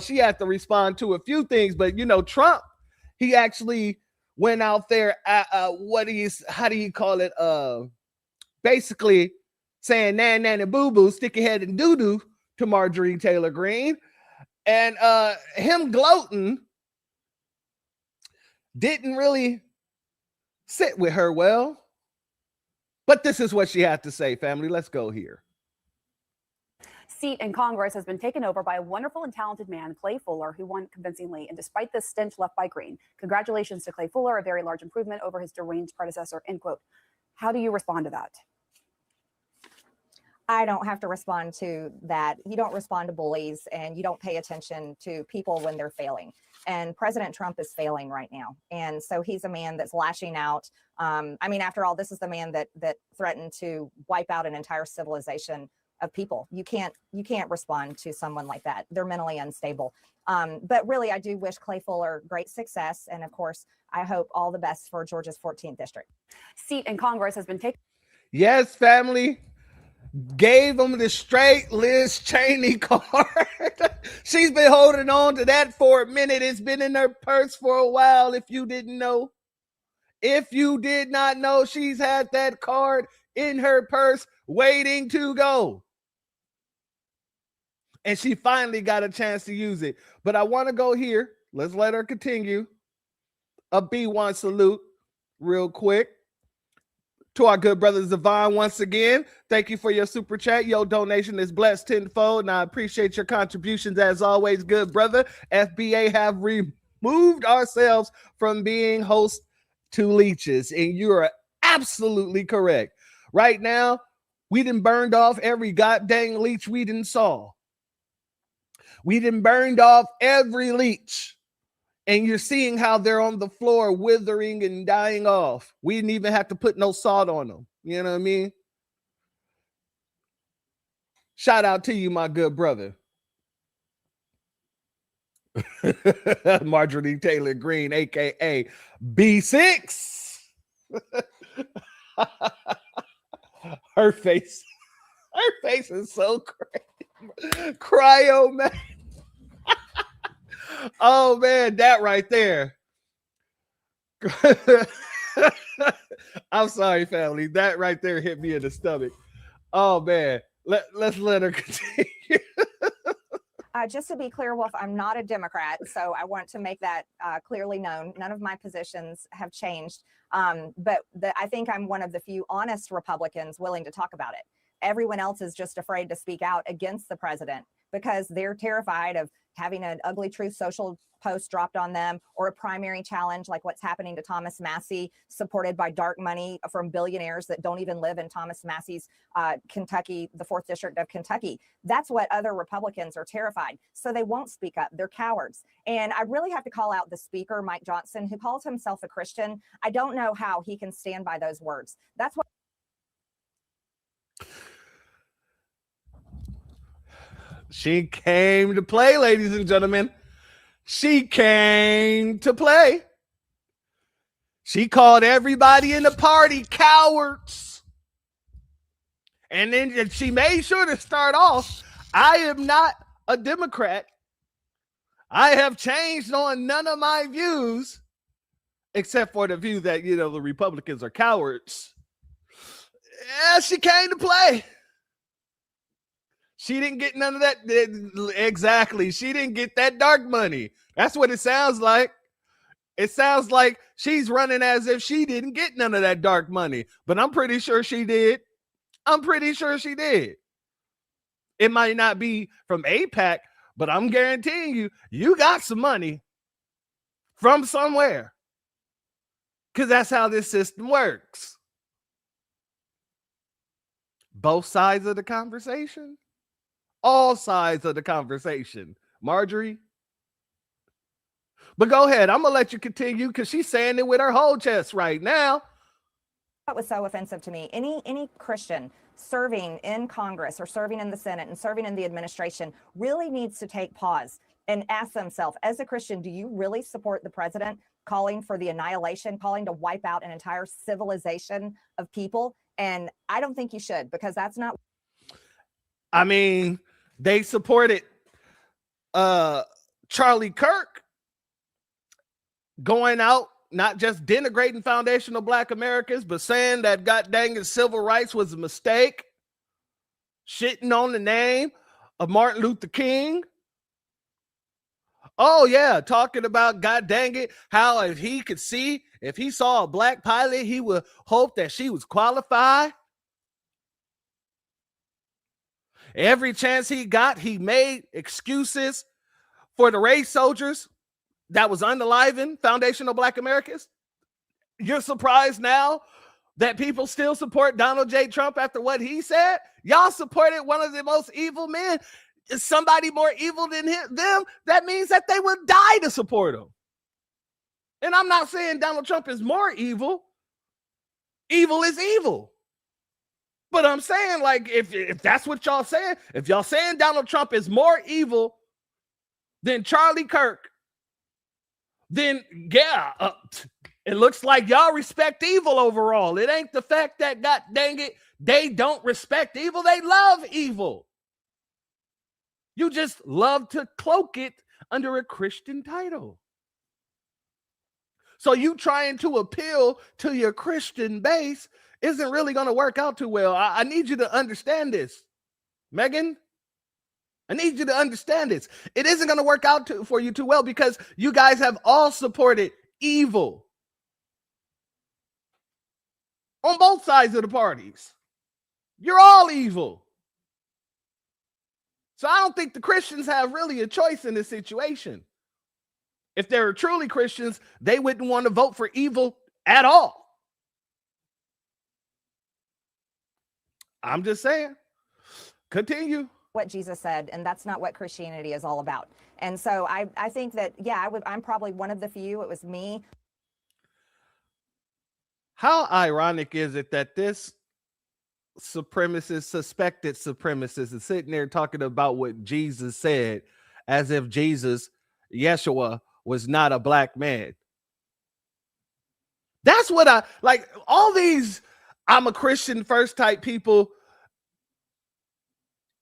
she had to respond to a few things. But, Trump, he actually went out there, how do you call it? basically saying nan nan and boo boo, sticky head and doo doo to Marjorie Taylor Greene, and him gloating didn't really sit with her well. But this is what she had to say, family. Let's go here. Seat in Congress has been taken over by a wonderful and talented man, Clay Fuller, who won convincingly. And despite the stench left by Greene, congratulations to Clay Fuller, a very large improvement over his deranged predecessor, end quote. How do you respond to that? I don't have to respond to that. You don't respond to bullies, and you don't pay attention to people when they're failing. And President Trump is failing right now. And so he's a man that's lashing out. I mean, after all, this is the man that threatened to wipe out an entire civilization of people. You can't respond to someone like that. They're mentally unstable. But really, I do wish Clay Fuller great success. And of course, I hope all the best for Georgia's 14th district. Seat in Congress has been taken. Yes, family. Gave him the straight Liz Cheney card. She's been holding on to that for a minute. It's been in her purse for a while. If you didn't know, if you did not know, she's had that card in her purse waiting to go. And she finally got a chance to use it. But I want to go here. Let's let her continue. A B1 salute real quick. To our good brother Zavon, once again, thank you for your super chat. Your donation is blessed tenfold, and I appreciate your contributions as always, good brother. FBA have removed ourselves from being host to leeches, and you are absolutely correct. Right now, we done burned off every goddamn leech we done saw. We done burned off every leech. And you're seeing how they're on the floor withering and dying off. We didn't even have to put no salt on them. You know what I mean? Shout out to you, my good brother. Marjorie Taylor Greene, a.k.a. B6. Her face is so crazy. Cryo, man. Oh man, that right there. I'm sorry, family. That right there hit me in the stomach. Oh man, let's let her continue. Just to be clear, Wolf, I'm not a Democrat, so I want to make that clearly known. None of my positions have changed, but I think I'm one of the few honest Republicans willing to talk about it. Everyone else is just afraid to speak out against the president because they're terrified of having an ugly truth social post dropped on them or a primary challenge like what's happening to Thomas Massie, supported by dark money from billionaires that don't even live in Thomas Massie's Kentucky, the 4th District of Kentucky. That's what other Republicans are terrified. So they won't speak up. They're cowards. And I really have to call out the speaker, Mike Johnson, who calls himself a Christian. I don't know how he can stand by those words. That's what. She came to play, ladies and gentlemen. She came to play. She called everybody in the party cowards. And then she made sure to start off, I am not a Democrat. I have changed on none of my views, except for the view that, the Republicans are cowards. Yeah, she came to play. She didn't get none of that. Exactly. She didn't get that dark money. That's what it sounds like. It sounds like she's running as if she didn't get none of that dark money. But I'm pretty sure she did. I'm pretty sure she did. It might not be from AIPAC, but I'm guaranteeing you got some money from somewhere. Because that's how this system works. Both sides of the conversation. All sides of the conversation, Marjorie. But go ahead. I'm going to let you continue because she's saying it with her whole chest right now. What was so offensive to me? Any Christian serving in Congress or serving in the Senate and serving in the administration really needs to take pause and ask themselves, as a Christian, do you really support the president calling for the annihilation, calling to wipe out an entire civilization of people? And I don't think you should, because that's not. I mean, they supported Charlie Kirk going out not just denigrating foundational Black Americans, but saying that god dang it, civil rights was a mistake, shitting on the name of Martin Luther King. Oh yeah, talking about god dang it, how if he saw a Black pilot, he would hope that she was qualified. Every chance he got, he made excuses for the race soldiers that was unaliving foundational Black Americans. You're surprised now that people still support Donald J. Trump after what he said? Y'all supported one of the most evil men. Is somebody more evil than them? That means that they would die to support him. And I'm not saying Donald Trump is more evil. Evil is evil. But I'm saying, like, if that's what y'all saying, if y'all saying Donald Trump is more evil than Charlie Kirk, then yeah, it looks like y'all respect evil overall. It ain't the fact that, god dang it, they don't respect evil. They love evil. You just love to cloak it under a Christian title. So you trying to appeal to your Christian base isn't really going to work out too well. I need you to understand this, Megan. I need you to understand this. It isn't going to work out for you too well because you guys have all supported evil on both sides of the parties. You're all evil. So I don't think the Christians have really a choice in this situation. If they were truly Christians, they wouldn't want to vote for evil at all. I'm just saying. Continue. What Jesus said, and that's not what Christianity is all about. And so I think that, yeah, I'm probably one of the few. It was me. How ironic is it that this supremacist, suspected supremacist, is sitting there talking about what Jesus said as if Jesus, Yeshua, was not a Black man? That's what I like. All these I'm a Christian first type people,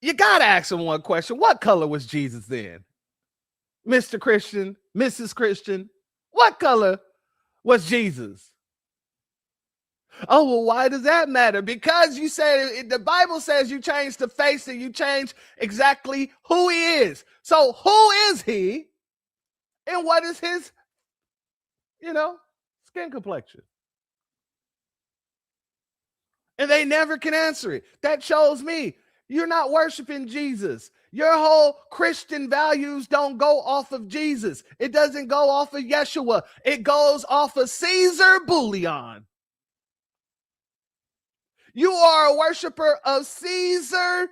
you gotta ask them one question. What color was Jesus then? Mr. Christian, Mrs. Christian, what color was Jesus? Oh, well, why does that matter? Because you said the Bible says you change the face and you change exactly who he is. So who is he? And what is his, skin complexion? And they never can answer it. That shows me you're not worshiping Jesus. Your whole Christian values don't go off of Jesus. It doesn't go off of Yeshua. It goes off of Caesar bullion. You are a worshiper of Caesar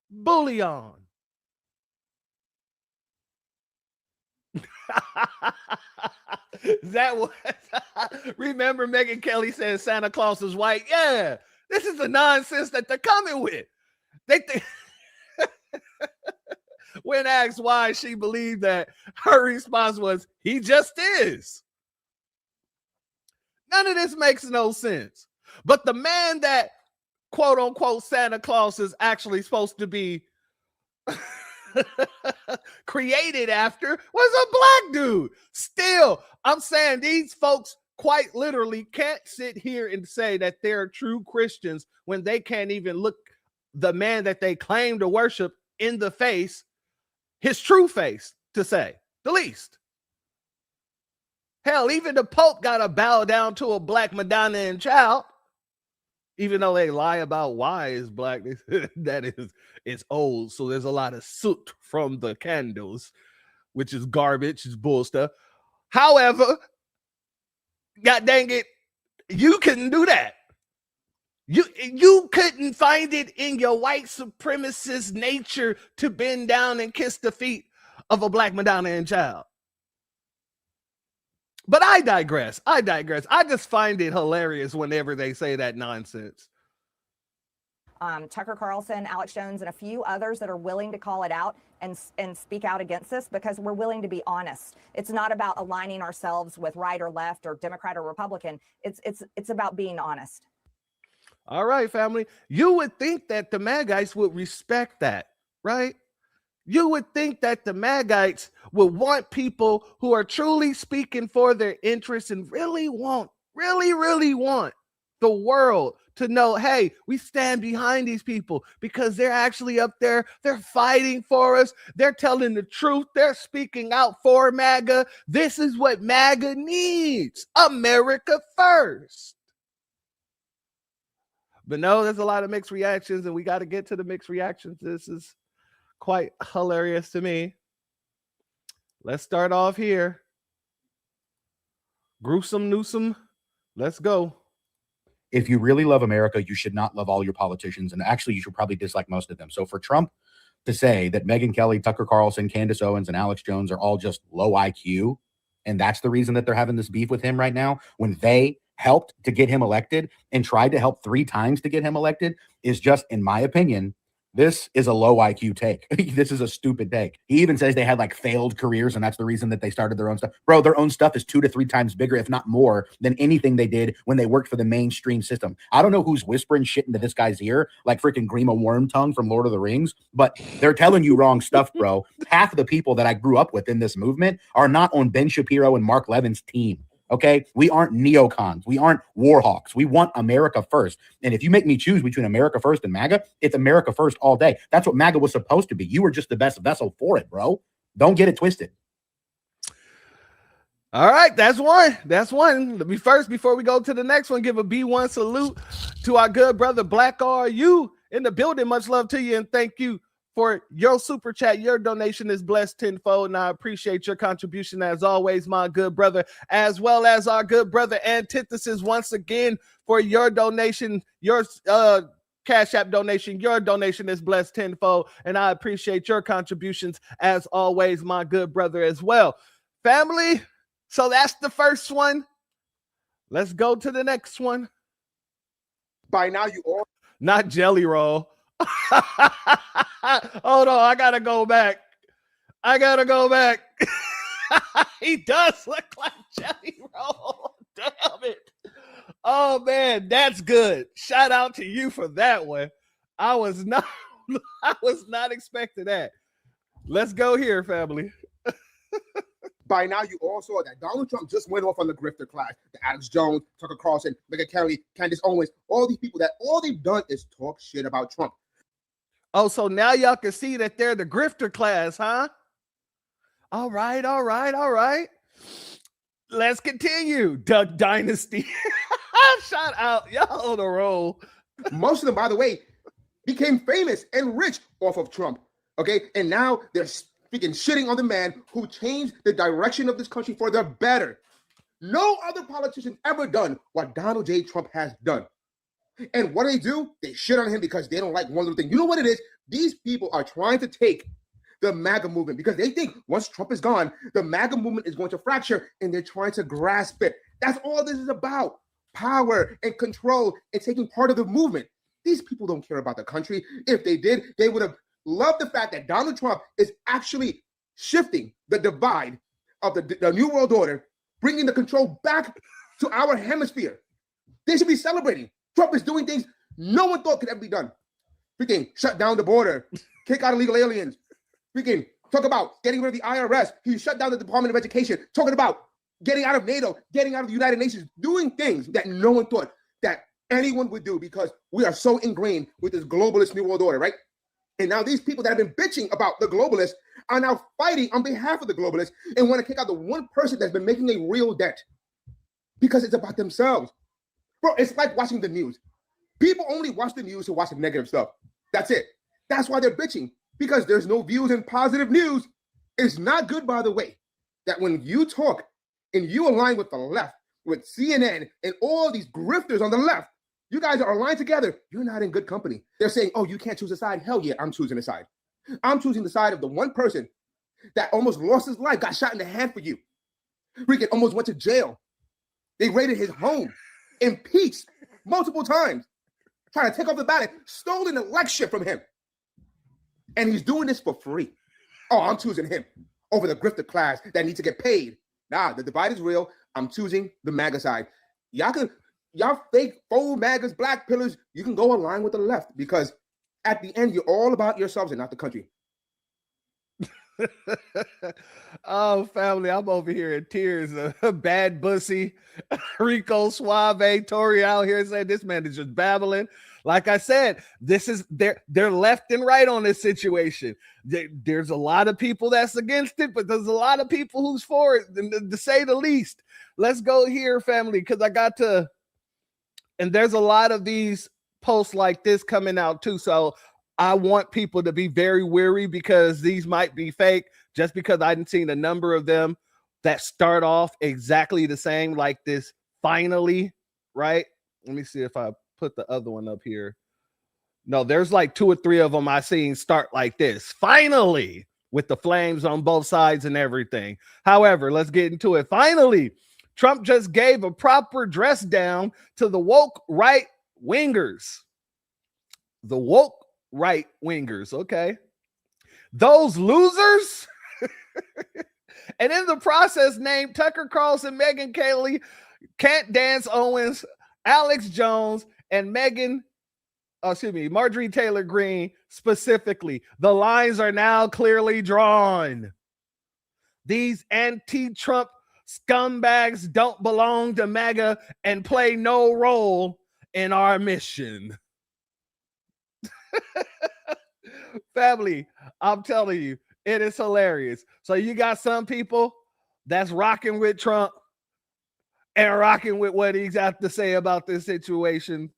bullion. That was remember Megyn Kelly said Santa Claus is white. Yeah, this is the nonsense that they're coming with. They think when asked why she believed that, her response was, he just is. None of this makes no sense. But the man that quote unquote Santa Claus is actually supposed to be created after was a Black dude. Still, I'm saying these folks quite literally can't sit here and say that they're true Christians when they can't even look the man that they claim to worship in the face, his true face, to say the least. Hell, even the Pope got to bow down to a Black Madonna and child. Even though they lie about why it's Black, it's old. So there's a lot of soot from the candles, which is garbage, is bull stuff. However, god dang it, you couldn't do that. You couldn't find it in your white supremacist nature to bend down and kiss the feet of a Black Madonna and child. But I digress. I just find it hilarious whenever they say that nonsense. Tucker Carlson, Alex Jones, and a few others that are willing to call it out and speak out against this because we're willing to be honest. It's not about aligning ourselves with right or left or Democrat or Republican. It's about being honest. All right, family. You would think that the MAGAs would respect that, right? You would think that the MAGites would want people who are truly speaking for their interests and really want the world to know, hey, we stand behind these people because they're actually up there. They're fighting for us. They're telling the truth. They're speaking out for MAGA. This is what MAGA needs. America first. But no, there's a lot of mixed reactions, and we got to get to the mixed reactions. This is quite hilarious to me. Let's start off here. Gruesome Newsom, let's go. If you really love America, you should not love all your politicians. And actually, you should probably dislike most of them. So for Trump to say that Megyn Kelly, Tucker Carlson, Candace Owens, and Alex Jones are all just low IQ, and that's the reason that they're having this beef with him right now, when they helped to get him elected and tried to help 3 times to get him elected, is just, in my opinion, this is a low IQ take. This is a stupid take. He even says they had like failed careers, and that's the reason that they started their own stuff. Bro, their own stuff is 2 to 3 times bigger, if not more, than anything they did when they worked for the mainstream system. I don't know who's whispering shit into this guy's ear, like freaking Grima Wormtongue from Lord of the Rings, but they're telling you wrong stuff, bro. Half of the people that I grew up with in this movement are not on Ben Shapiro and Mark Levin's team. Okay, we aren't neocons. We aren't war hawks. We want America first. And if you make me choose between America first and MAGA, it's America first all day. That's what MAGA was supposed to be. You were just the best vessel for it, bro. Don't get it twisted. All right, that's one. That's one. Let me first, before we go to the next one, give a B1 salute to our good brother Black RU in the building. Much love to you, and thank you for your super chat. Your donation is blessed tenfold, and I appreciate your contribution as always, my good brother, as well as our good brother Antithesis once again for your donation, your Cash App donation. Your donation is blessed tenfold, and I appreciate your contributions as always, my good brother, as well. Family, so that's the first one. Let's go to the next one. By now, you all not Jelly Roll. Hold on, I gotta go back. He does look like Jelly Roll. Damn it. Oh man, that's good. Shout out to you for that one. I was not expecting that. Let's go here, family. By now, you all saw that Donald Trump just went off on the grifter class. The Alex Jones, Tucker Carlson, Megyn Kelly, Candace Owens, all these people that all they've done is talk shit about Trump. Oh, so now y'all can see that they're the grifter class, huh? All right. Let's continue. Duck Dynasty. Shout out. Y'all on the roll. Most of them, by the way, became famous and rich off of Trump. Okay. And now they're speaking shitting on the man who changed the direction of this country for the better. No other politician ever done what Donald J. Trump has done. And what do? They shit on him because they don't like one little thing. You know what it is? These people are trying to take the MAGA movement because they think once Trump is gone, the MAGA movement is going to fracture, and they're trying to grasp it. That's all this is about. Power and control and taking part of the movement. These people don't care about the country. If they did, they would have loved the fact that Donald Trump is actually shifting the divide of the New World Order, bringing the control back to our hemisphere. They should be celebrating. Trump is doing things no one thought could ever be done. Freaking shut down the border, kick out illegal aliens. Freaking talk about getting rid of the IRS. He shut down the Department of Education, talking about getting out of NATO, getting out of the United Nations, doing things that no one thought that anyone would do because we are so ingrained with this globalist New World Order, right? And now these people that have been bitching about the globalists are now fighting on behalf of the globalists and want to kick out the one person that's been making a real dent because it's about themselves. Bro, it's like watching the news. People only watch the news to watch the negative stuff. That's it. That's why they're bitching, because there's no views in positive news. It's not good, by the way, that when you talk and you align with the left, with CNN and all these grifters on the left, you guys are aligned together. You're not in good company. They're saying, oh, you can't choose a side. Hell yeah, I'm choosing a side. I'm choosing the side of the one person that almost lost his life, got shot in the hand for you. Freaking almost went to jail. They raided his home, impeached multiple times, trying to take off the ballot, stole an election from him. And he's doing this for free. Oh, I'm choosing him over the grifter class that needs to get paid. Nah, the divide is real. I'm choosing the MAGA side. Y'all fake faux MAGAs, black pillars, you can go align with the left because at the end, you're all about yourselves and not the country. Oh, family, I'm over here in tears. Bad Bussy, Rico Suave, Tori out here saying this man is just babbling. Like I said, this is they're left and right on this situation. There's a lot of people that's against it, but there's a lot of people who's for it, to say the least. Let's go here, family, because I got to, and there's a lot of these posts like this coming out too. So I want people to be very wary because these might be fake, just because I didn't seen a number of them that start off exactly the same, like this finally, right? Let me see if I put the other one up here. No, there's like 2 or 3 of them I seen start like this, finally, with the flames on both sides and everything. However, let's get into it. Finally, Trump just gave a proper dress down to the woke right wingers. The woke right wingers, okay? Those losers. And in the process, named Tucker Carlson, Megyn Kelly, Candace Owens, Alex Jones, and Marjorie Taylor Greene specifically. The lines are now clearly drawn. These anti-Trump scumbags don't belong to MAGA and play no role in our mission. Family, I'm telling you, it is hilarious. So you got some people that's rocking with Trump and rocking with what he's got to say about this situation.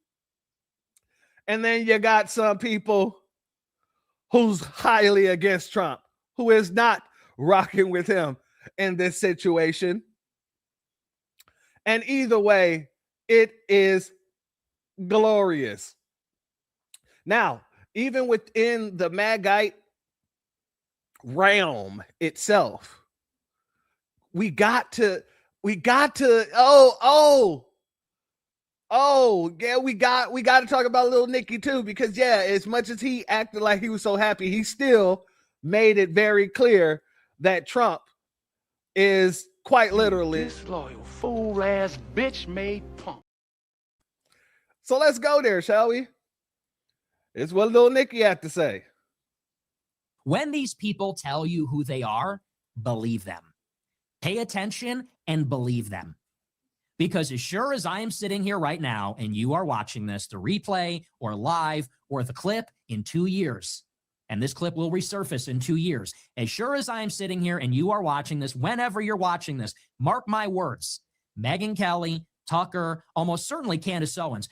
And then you got some people who's highly against Trump, who is not rocking with him in this situation. And either way, it is glorious. Now, even within the MAGite realm itself, we got to we got to talk about little Nicky too, because as much as he acted like he was so happy, he still made it very clear that Trump is quite literally disloyal, fool ass, bitch made punk. So let's go there, shall we? It's what little Nicky had to say. When these people tell you who they are, believe them. Pay attention and believe them. Because as sure as I am sitting here right now and you are watching this, the replay or live or the clip in 2 years, and this clip will resurface in 2 years, as sure as I am sitting here and you are watching this, whenever you're watching this, mark my words, Megyn Kelly, Tucker, almost certainly Candace Owens,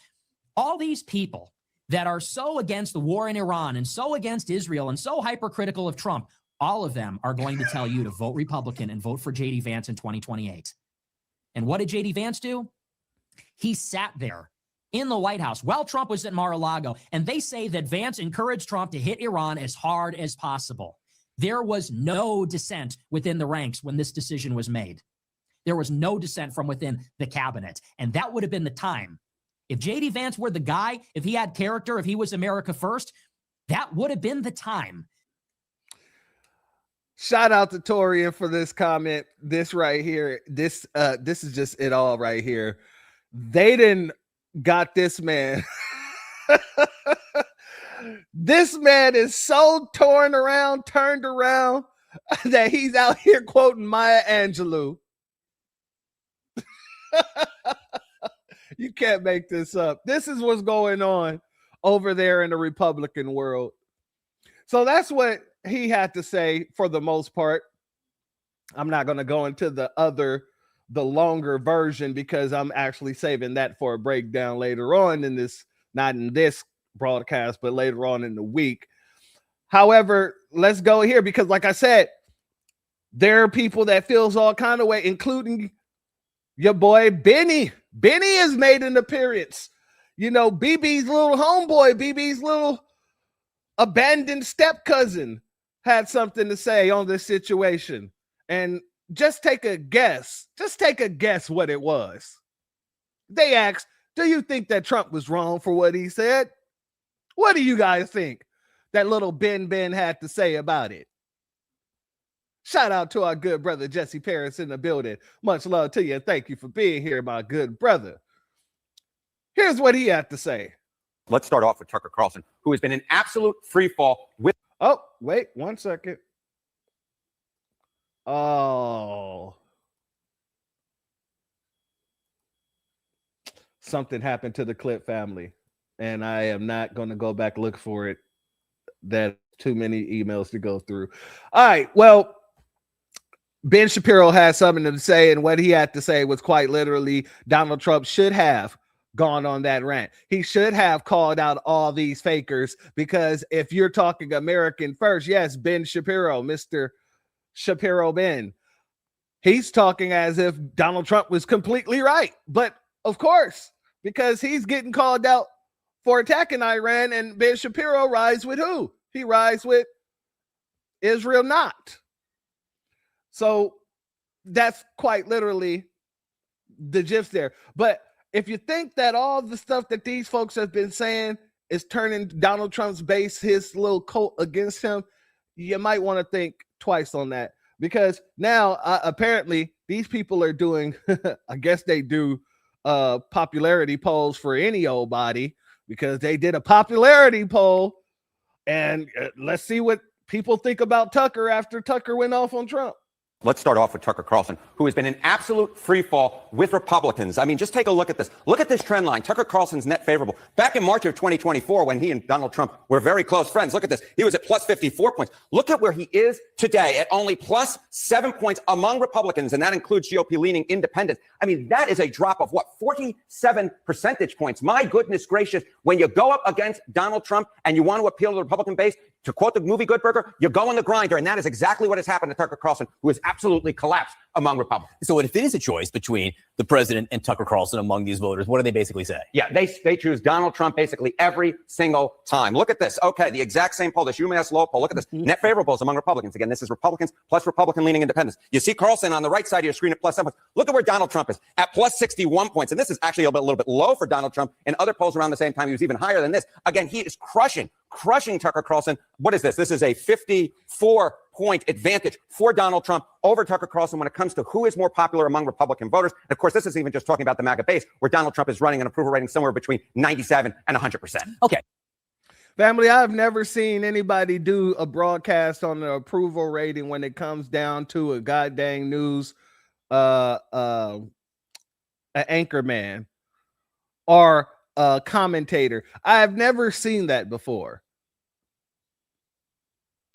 all these people that are so against the war in Iran and so against Israel and so hypercritical of Trump, all of them are going to tell you to vote Republican and vote for J.D. Vance in 2028. And what did J.D. Vance do? He sat there in the White House while Trump was at Mar-a-Lago, and they say that Vance encouraged Trump to hit Iran as hard as possible. There was no dissent within the ranks when this decision was made. There was no dissent from within the cabinet, and that would have been the time. If J.D. Vance were the guy, if he had character, if he was America first, that would have been the time. Shout out to Torian for this comment. This right here, this is just it all right here. They didn't got this man. This man is so turned around that he's out here quoting Maya Angelou. You can't make this up. This is what's going on over there in the Republican world. So that's what he had to say for the most part. I'm not going to go into the longer version because I'm actually saving that for a breakdown later on in this, not in this broadcast, but later on in the week. However, let's go here because like I said, there are people that feels all kind of way, including your boy Benny. Benny has made an appearance. You know, BB's little homeboy, BB's little abandoned step cousin had something to say on this situation. And just take a guess. Just take a guess what it was. They asked, do you think that Trump was wrong for what he said? What do you guys think that little Ben had to say about it? Shout out to our good brother Jesse Paris in the building. Much love to you and thank you for being here, my good brother. Here's what he had to say. Let's start off with Tucker Carlson, who has been an absolute free fall with. Oh, wait 1 second. Oh. Something happened to the clip, family, and I am not going to go back look for it. That too many emails to go through. All right, well, Ben Shapiro had something to say, and what he had to say was quite literally Donald Trump should have gone on that rant. He should have called out all these fakers, because if you're talking American first, yes, Ben Shapiro, Mr. Shapiro Ben, he's talking as if Donald Trump was completely right. But of course, because he's getting called out for attacking Iran, and Ben Shapiro rides with who? He rides with Israel not. So that's quite literally the gist there. But if you think that all the stuff that these folks have been saying is turning Donald Trump's base, his little cult against him, you might want to think twice on that. Because now apparently these people are doing, I guess they do popularity polls for any old body, because they did a popularity poll, and let's see what people think about Tucker after Tucker went off on Trump. Let's start off with Tucker Carlson, who has been in absolute freefall with Republicans. I mean, just take a look at this. Look at this trend line. Tucker Carlson's net favorable. Back in March of 2024, when he and Donald Trump were very close friends, look at this. He was at plus 54 points. Look at where he is today, at only plus 7 points among Republicans, and that includes GOP-leaning independents. I mean, that is a drop of, 47 percentage points. My goodness gracious, when you go up against Donald Trump and you want to appeal to the Republican base, to quote the movie Good Burger, you go on the grinder, and that is exactly what has happened to Tucker Carlson, who has absolutely collapsed among Republicans. So if it is a choice between the president and Tucker Carlson among these voters, what do they basically say? Yeah, they choose Donald Trump basically every single time. Look at this. Okay, the exact same poll, this UMass Lowell poll. Look at this. Net favorables among Republicans. Again, this is Republicans plus Republican-leaning independents. You see Carlson on the right side of your screen at plus 7 points. Look at where Donald Trump is, at plus 61 points. And this is actually a little bit low for Donald Trump. In other polls around the same time, he was even higher than this. Again, he is crushing Tucker Carlson. What is this? This is a 54-point advantage for Donald Trump over Tucker Carlson when it comes to who is more popular among Republican voters. And of course, this is even just talking about the MAGA base, where Donald Trump is running an approval rating somewhere between 97 and 100%. Okay. Family, I've never seen anybody do a broadcast on the approval rating when it comes down to a goddamn news an anchor man or a commentator. I have never seen that before.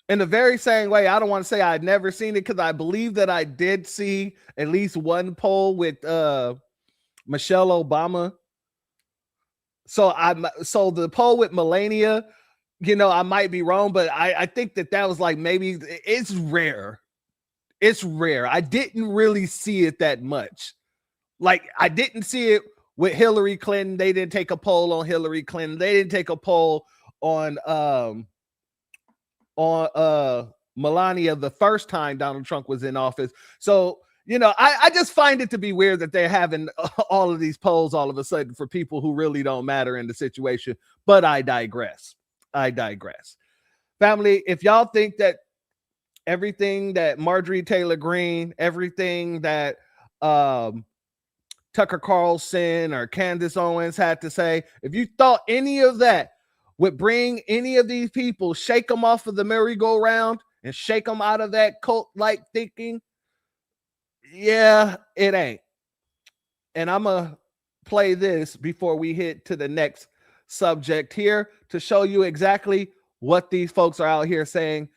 In the very same way, I don't want to say I'd never seen it, because I believe that I did see at least one poll with Michelle Obama. So the poll with Melania, I might be wrong, but I think that was like, maybe it's rare. It's rare. I didn't really see it that much. Like, I didn't see it with Hillary Clinton. They didn't take a poll on Hillary Clinton. They didn't take a poll on Melania the first time Donald Trump was in office. So, I just find it to be weird that they're having all of these polls all of a sudden for people who really don't matter in the situation. But I digress. Family, if y'all think that everything that Marjorie Taylor Greene, everything that Tucker Carlson or Candace Owens had to say, if you thought any of that would bring any of these people, shake them off of the merry-go-round and shake them out of that cult-like thinking, yeah, it ain't. And I'm going to play this before we hit to the next subject here to show you exactly what these folks are out here saying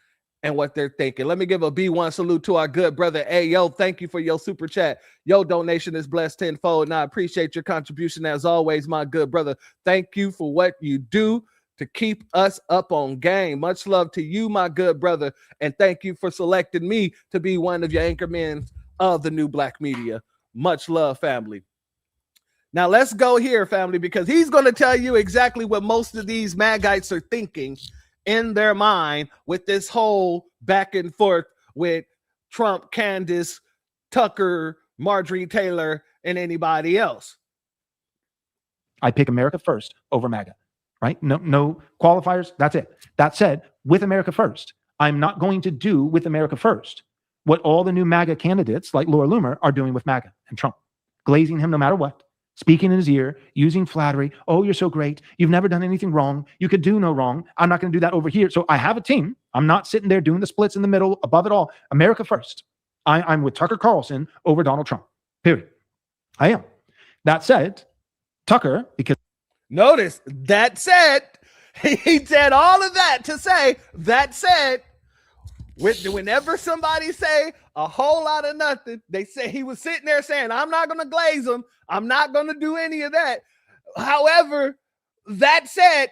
and what they're thinking. Let me give a B1 salute to our good brother. Hey, yo, thank you for your super chat. Your donation is blessed tenfold, and I appreciate your contribution as always, my good brother. Thank you for what you do to keep us up on game. Much love to you, my good brother, and thank you for selecting me to be one of your anchormen of the new black media. Much love, family. Now let's go here, family, because he's going to tell you exactly what most of these Magites are thinking in their mind with this whole back and forth with Trump, Candace, Tucker, Marjorie Taylor, and anybody else. I pick America first over MAGA, right? No qualifiers. That's it. That said, with America first, I'm not going to do with America first what all the new MAGA candidates like Laura Loomer are doing with MAGA and Trump, glazing him no matter what, speaking in his ear, using flattery. Oh, you're so great. You've never done anything wrong. You could do no wrong. I'm not going to do that over here. So I have a team. I'm not sitting there doing the splits in the middle, above it all. America first. I'm with Tucker Carlson over Donald Trump. Period. I am. That said, Tucker, because notice that said, he said all of that to say that said, whenever somebody say a whole lot of nothing, they say he was sitting there saying, I'm not going to glaze them. I'm not going to do any of that. However, that said,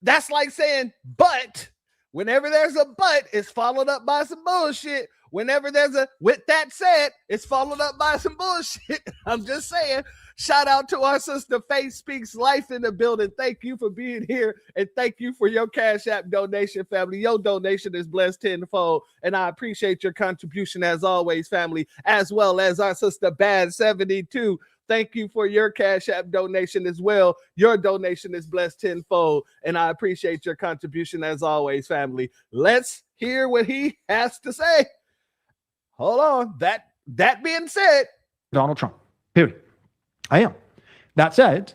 that's like saying, but whenever there's a but, it's followed up by some bullshit. Whenever there's a with that said, it's followed up by some bullshit. I'm just saying, shout out to our sister Faith Speaks Life in the building. Thank you for being here, and thank you for your Cash App donation, family. Your donation is blessed tenfold, and I appreciate your contribution as always, family, as well as our sister Bad 72. Thank you for your Cash App donation as well. Your donation is blessed tenfold, and I appreciate your contribution as always, family. Let's hear what he has to say. Hold on. That being said, Donald Trump. Period. I am. That said,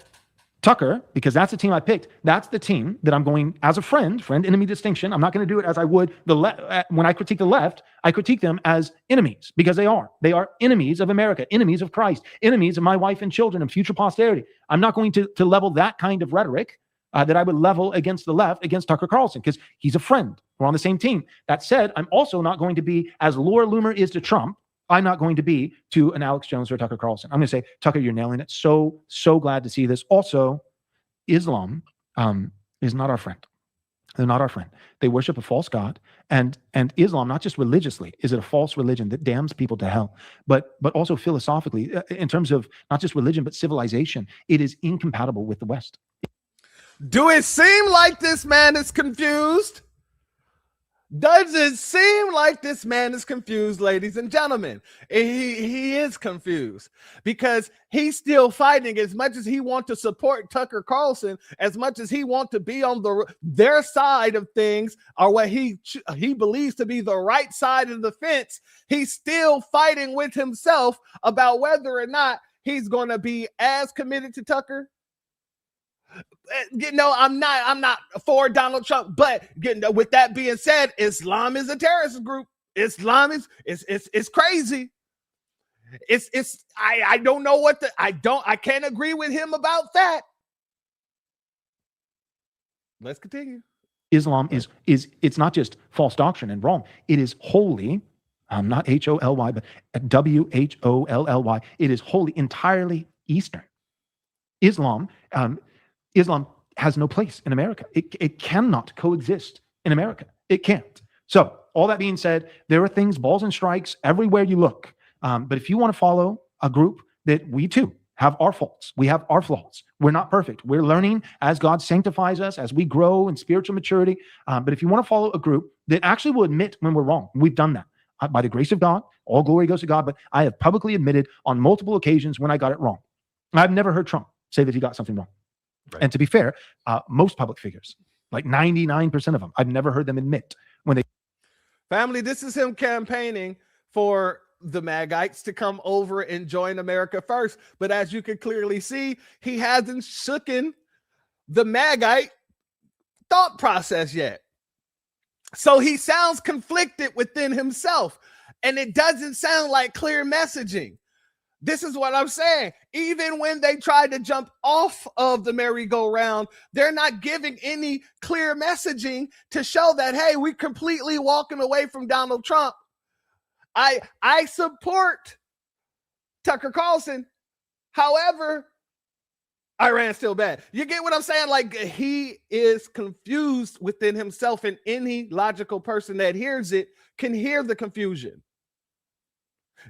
Tucker, because that's the team I picked, that's the team that I'm going as a friend-enemy distinction. I'm not going to do it as I would when I critique the left. I critique them as enemies because they are. They are enemies of America, enemies of Christ, enemies of my wife and children and future posterity. I'm not going to level that kind of rhetoric that I would level against the left, against Tucker Carlson, because he's a friend. We're on the same team. That said, I'm also not going to be, as Laura Loomer is to Trump, I'm not going to be to an Alex Jones or Tucker Carlson. I'm going to say, Tucker, you're nailing it. So glad to see this. Also, Islam is not our friend. They're not our friend. They worship a false god. And Islam, not just religiously, is it a false religion that damns people to hell, but also philosophically, in terms of not just religion, but civilization, it is incompatible with the West. Do it seem like this man is confused? Does it seem like this man is confused, ladies and gentlemen? He is confused because he's still fighting. As much as he wants to support Tucker Carlson, as much as he wants to be on their side of things, or what he believes to be the right side of the fence, he's still fighting with himself about whether or not he's going to be as committed to Tucker. I'm not for Donald Trump, but with that being said, Islam is a terrorist group. Islam is crazy. I don't know I can't agree with him about that. Let's continue. Islam is it's not just false doctrine and wrong. It is holy. Not H-O-L-Y, but W-H-O-L-L-Y. It is wholly, entirely Eastern. Islam has no place in America. It cannot coexist in America. It can't. So all that being said, there are things, balls and strikes everywhere you look. But if you want to follow a group that we too have our faults, we have our flaws. We're not perfect. We're learning as God sanctifies us, as we grow in spiritual maturity. But if you want to follow a group that actually will admit when we're wrong, we've done that. By the grace of God, all glory goes to God. But I have publicly admitted on multiple occasions when I got it wrong. I've never heard Trump say that he got something wrong. Right. And to be fair, most public figures, like 99% of them, I've never heard them admit when they. Family, this is him campaigning for the MAGites to come over and join America First. But as you can clearly see, he hasn't shooken the MAGite thought process yet. So he sounds conflicted within himself, and it doesn't sound like clear messaging. This is what I'm saying. Even when they tried to jump off of the merry-go-round, they're not giving any clear messaging to show that, hey, we're completely walking away from Donald Trump. I support Tucker Carlson. However, Iran's still bad. You get what I'm saying? Like, he is confused within himself, and any logical person that hears it can hear the confusion.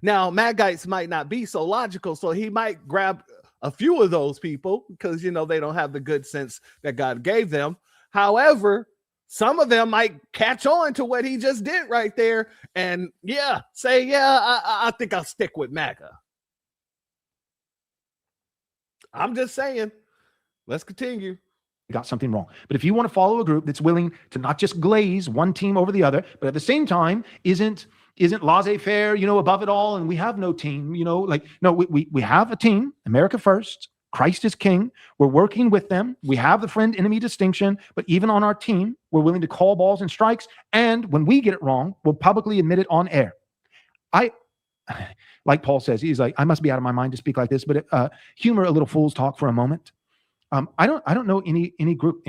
Now, MAGites might not be so logical, so he might grab a few of those people because, they don't have the good sense that God gave them. However, some of them might catch on to what he just did right there and, I think I'll stick with MAGA. I'm just saying, let's continue. Got something wrong. But if you want to follow a group that's willing to not just glaze one team over the other, but at the same time isn't laissez-faire, above it all, and we have no team, no, we have a team, America First, Christ is King. We're working with them. We have the friend-enemy distinction, but even on our team, we're willing to call balls and strikes, and when we get it wrong, we'll publicly admit it on air. like Paul says, he's like, I must be out of my mind to speak like this, but humor a little fool's talk for a moment. I don't know any group,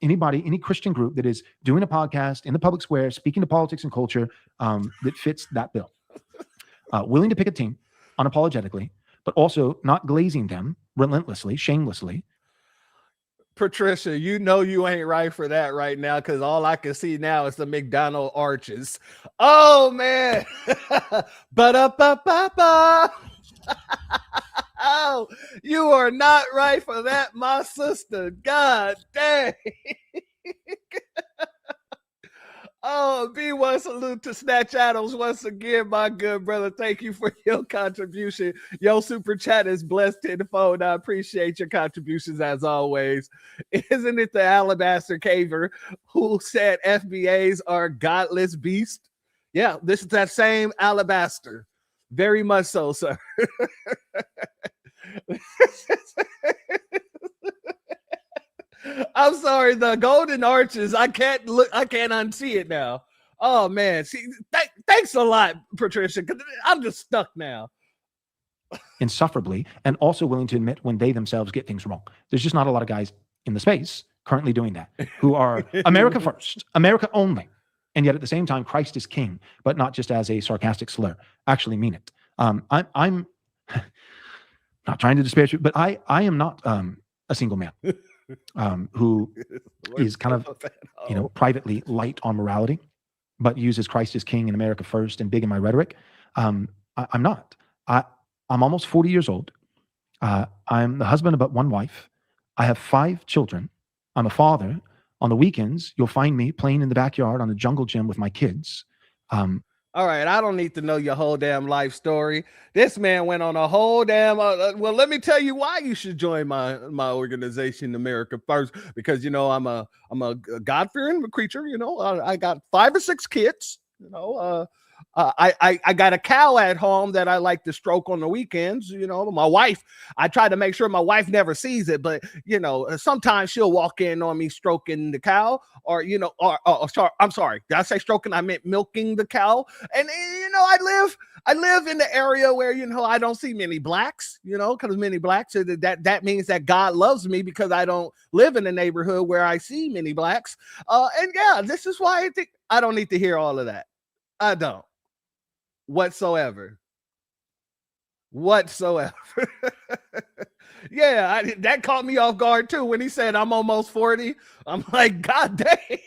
anybody, any Christian group that is doing a podcast in the public square, speaking to politics and culture that fits that bill. Willing to pick a team unapologetically, but also not glazing them relentlessly, shamelessly. Patricia, you know you ain't right for that right now, because all I can see now is the McDonald arches. Oh man. Ba-da-ba-ba-ba. Oh, you are not right for that, my sister. God dang. Oh, B1 salute to Snatch Adams once again, my good brother. Thank you for your contribution. Your super chat is blessed tenfold. I appreciate your contributions as always. Isn't it the Alabaster Caver who said FBAs are godless beasts? Yeah, this is that same Alabaster. Very much so, sir. I'm sorry, the golden arches. I can't unsee it now. Oh man, see, thanks a lot, Patricia. I'm just stuck now. Insufferably, and also willing to admit when they themselves get things wrong. There's just not a lot of guys in the space currently doing that who are America first, America only, and yet at the same time, Christ is king, but not just as a sarcastic slur. Actually mean it. I'm not trying to disparage you, but I am not a single man. Who is kind of, privately light on morality, but uses Christ as king and America first and big in my rhetoric. I'm not. I'm almost 40 years old. I'm the husband of but one wife. I have 5 children. I'm a father. On the weekends, you'll find me playing in the backyard on the jungle gym with my kids. All right, I don't need to know your whole damn life story. This man went on a whole damn. Well, let me tell you why you should join my organization, America First, because I'm a God-fearing creature. I got 5 or 6 kids. I got a cow at home that I like to stroke on the weekends. My wife, I try to make sure my wife never sees it, but sometimes she'll walk in on me stroking the cow, or sorry, I'm sorry, did I say stroking? I meant milking the cow. And I live in the area where I don't see many blacks, because many blacks, that means that God loves me, because I don't live in a neighborhood where I see many blacks. And yeah, this is why I think I don't need to hear all of that. I don't. Whatsoever. Yeah, that caught me off guard too when he said I'm almost 40. I'm like, God dang.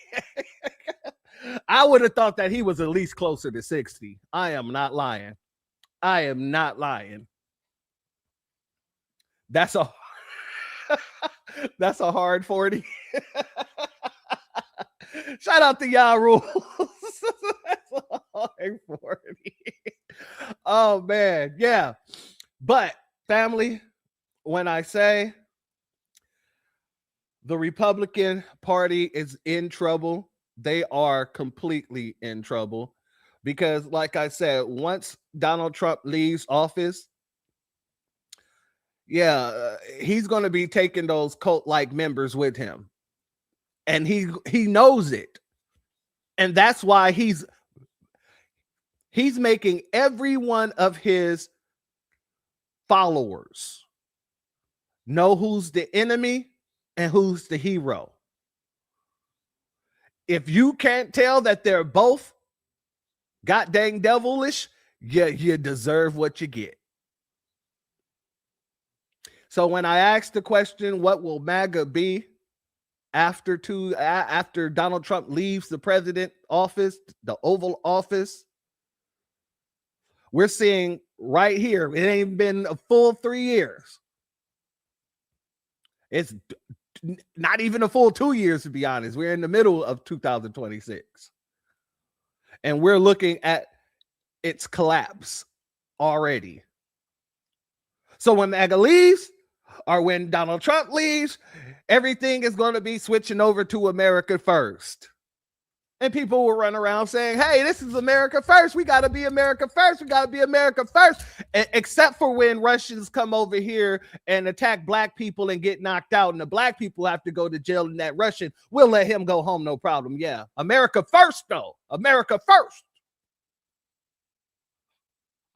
I would have thought that he was at least closer to 60. I am not lying. That's a hard 40. Shout out to y'all rules. That's a hard 40. Oh man, yeah. But family, when I say the Republican Party is in trouble, they are completely in trouble, because like I said, once Donald Trump leaves office, he's going to be taking those cult-like members with him. And he knows it. And that's why he's making every one of his followers know who's the enemy and who's the hero. If you can't tell that they're both god dang devilish, you deserve what you get. So when I asked the question, what will MAGA be after Donald Trump leaves the president office, the Oval Office, we're seeing right here, it ain't been a full 3 years. It's not even a full 2 years, to be honest. We're in the middle of 2026. And we're looking at its collapse already. So when MAGA leaves, or when Donald Trump leaves, everything is going to be switching over to America First. And people will run around saying, hey, this is America First. We got to be America First. We got to be America First. Except for when Russians come over here and attack black people and get knocked out, and the black people have to go to jail, and that Russian, we'll let him go home, no problem. Yeah, America First, though. America First.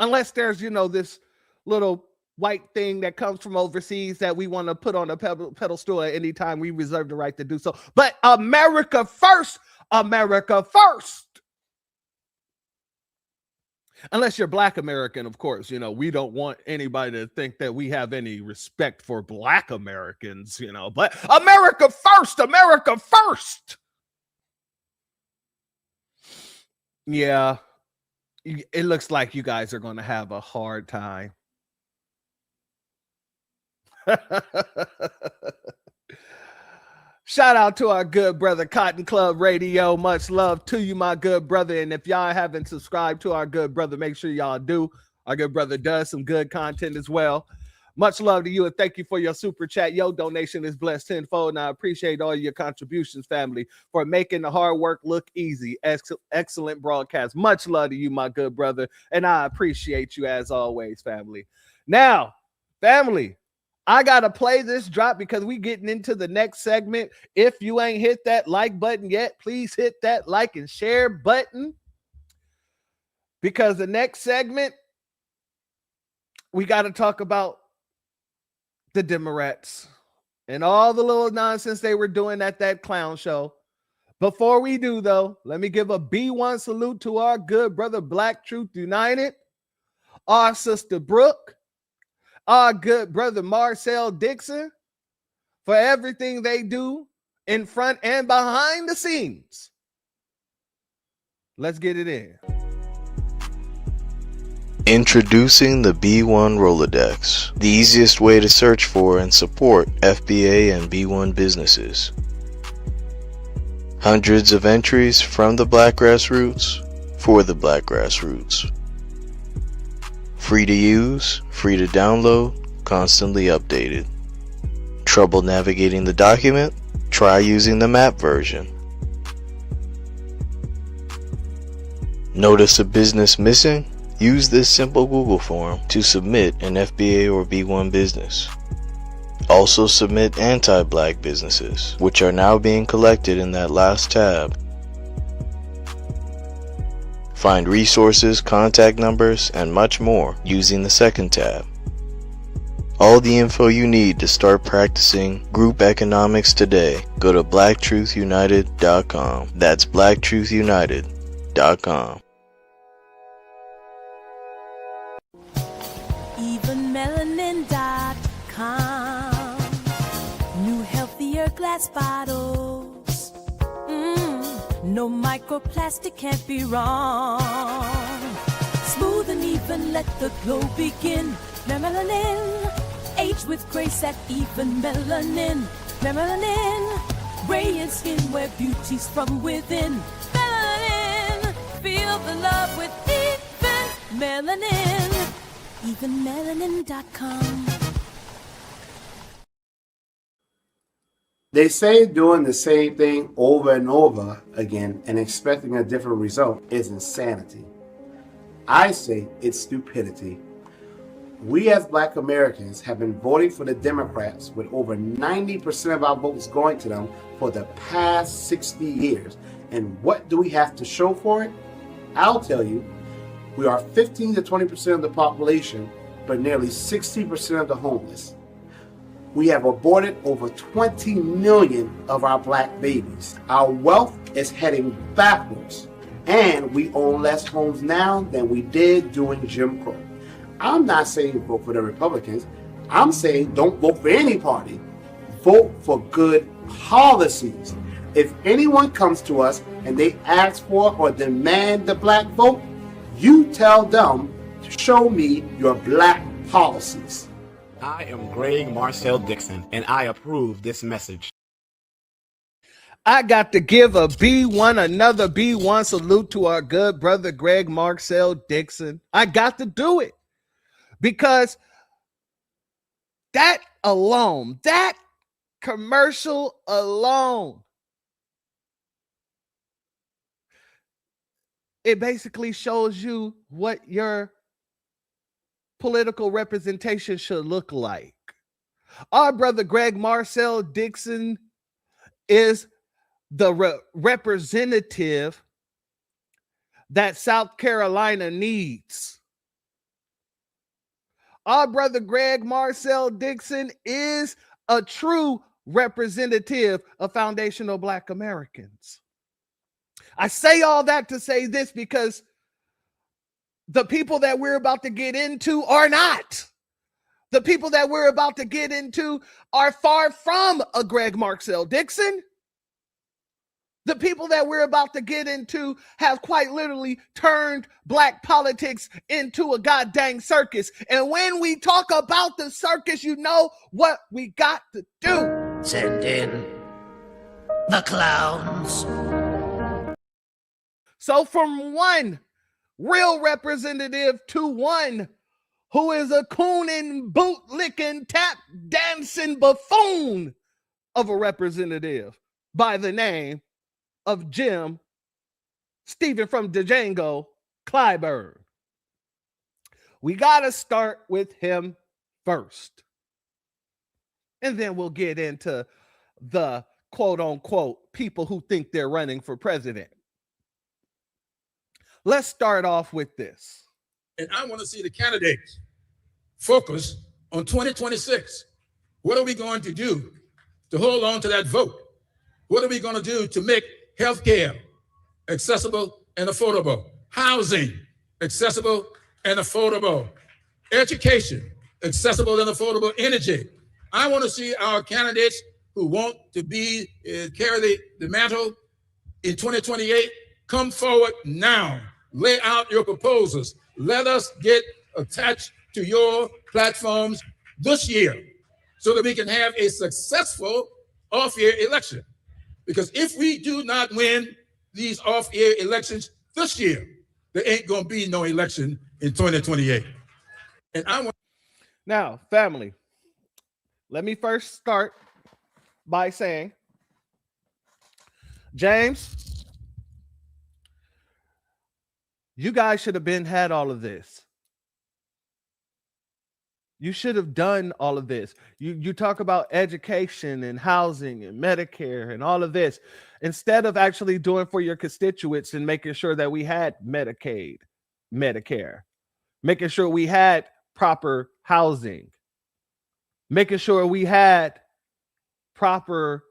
Unless there's, this little white thing that comes from overseas that we want to put on a pedestal at any time, we reserve the right to do so. But America first, America first. Unless you're Black American, of course, we don't want anybody to think that we have any respect for Black Americans, but America first, America first. Yeah, it looks like you guys are going to have a hard time. Shout out to our good brother Cotton Club Radio. Much love to you, my good brother. And if y'all haven't subscribed to our good brother, make sure y'all do. Our good brother does some good content as well. Much love to you, and thank you for your super chat. Your donation is blessed tenfold, and I appreciate all your contributions, family, for making the hard work look easy. Excellent broadcast. Much love to you, my good brother, and I appreciate you as always, family. Now, family, I got to play this drop because we getting into the next segment. If you ain't hit that like button yet, please hit that like and share button, because the next segment, we got to talk about the Democrats and all the little nonsense they were doing at that clown show. Before we do, though, let me give a B1 salute to our good brother Black Truth United, our sister Brooke, our good brother Marcel Dixon, for everything they do in front and behind the scenes. Let's get it in. Introducing the B1 Rolodex, the easiest way to search for and support FBA and B1 businesses. Hundreds of entries from the Black grassroots for the Black grassroots. Free to use, free to download, constantly updated. Trouble navigating the document? Try using the map version. Notice a business missing? Use this simple Google form to submit an FBA or B1 business. Also submit anti-Black businesses, which are now being collected in that last tab. Find resources, contact numbers, and much more using the second tab. All the info you need to start practicing group economics today. Go to blacktruthunited.com. That's blacktruthunited.com. Evenmelanin.com. New healthier glass bottles. No microplastic, can't be wrong. Smooth and even, let the glow begin. Melanin, age with grace at Even Melanin. Melanin, radiant skin where beauty's from within. Melanin, feel the love with Even Melanin. Evenmelanin.com. They say doing the same thing over and over again and expecting a different result is insanity. I say it's stupidity. We as Black Americans have been voting for the Democrats with over 90% of our votes going to them for the past 60 years. And what do we have to show for it? I'll tell you, we are 15 to 20% of the population, but nearly 60% of the homeless. We have aborted over 20 million of our Black babies. Our wealth is heading backwards, and we own less homes now than we did during Jim Crow. I'm not saying vote for the Republicans. I'm saying don't vote for any party. Vote for good policies. If anyone comes to us and they ask for or demand the Black vote, you tell them to show me your Black policies. I am Greg Marcel Dixon, and I approve this message. I got to give a B1, another B1 salute to our good brother Greg Marcel Dixon. I got to do it because that alone, that commercial alone, it basically shows you what your political representation should look like. Our brother Greg Marcel Dixon is the representative that South Carolina needs. our brother Greg Marcel Dixon is a true representative of foundational Black Americans. I say all that to say this because the people that we're about to get into are not. The people that we're about to get into are far from a Greg Marcel Dixon. The people that we're about to get into have quite literally turned Black politics into a goddamn circus. And when we talk about the circus, you know what we got to do. Send in the clowns. So from one real representative to one who is a cooning, boot-licking, tap-dancing buffoon of a representative by the name of Jim Stephen from Django Clyburn. We got to start with him first. And then we'll get into the quote-unquote people who think they're running for president. Let's start off with this. And I want to see the candidates focus on 2026. What are we going to do to hold on to that vote? What are we going to do to make healthcare accessible and affordable? Housing accessible and affordable. Education accessible and affordable. Energy. I want to see our candidates who want to be carry the mantle in 2028 come forward now. Lay out your proposals. Let us get attached to your platforms this year so that we can have a successful off-year election. Because if we do not win these off-year elections this year, there ain't going to be no election in 2028. And I want. Now, family, let me first start by saying, James, you guys should have had all of this. You should have done all of this. You talk about education and housing and Medicare and all of this, instead of actually doing for your constituents and making sure that we had Medicaid, Medicare, making sure we had proper housing, making sure we had proper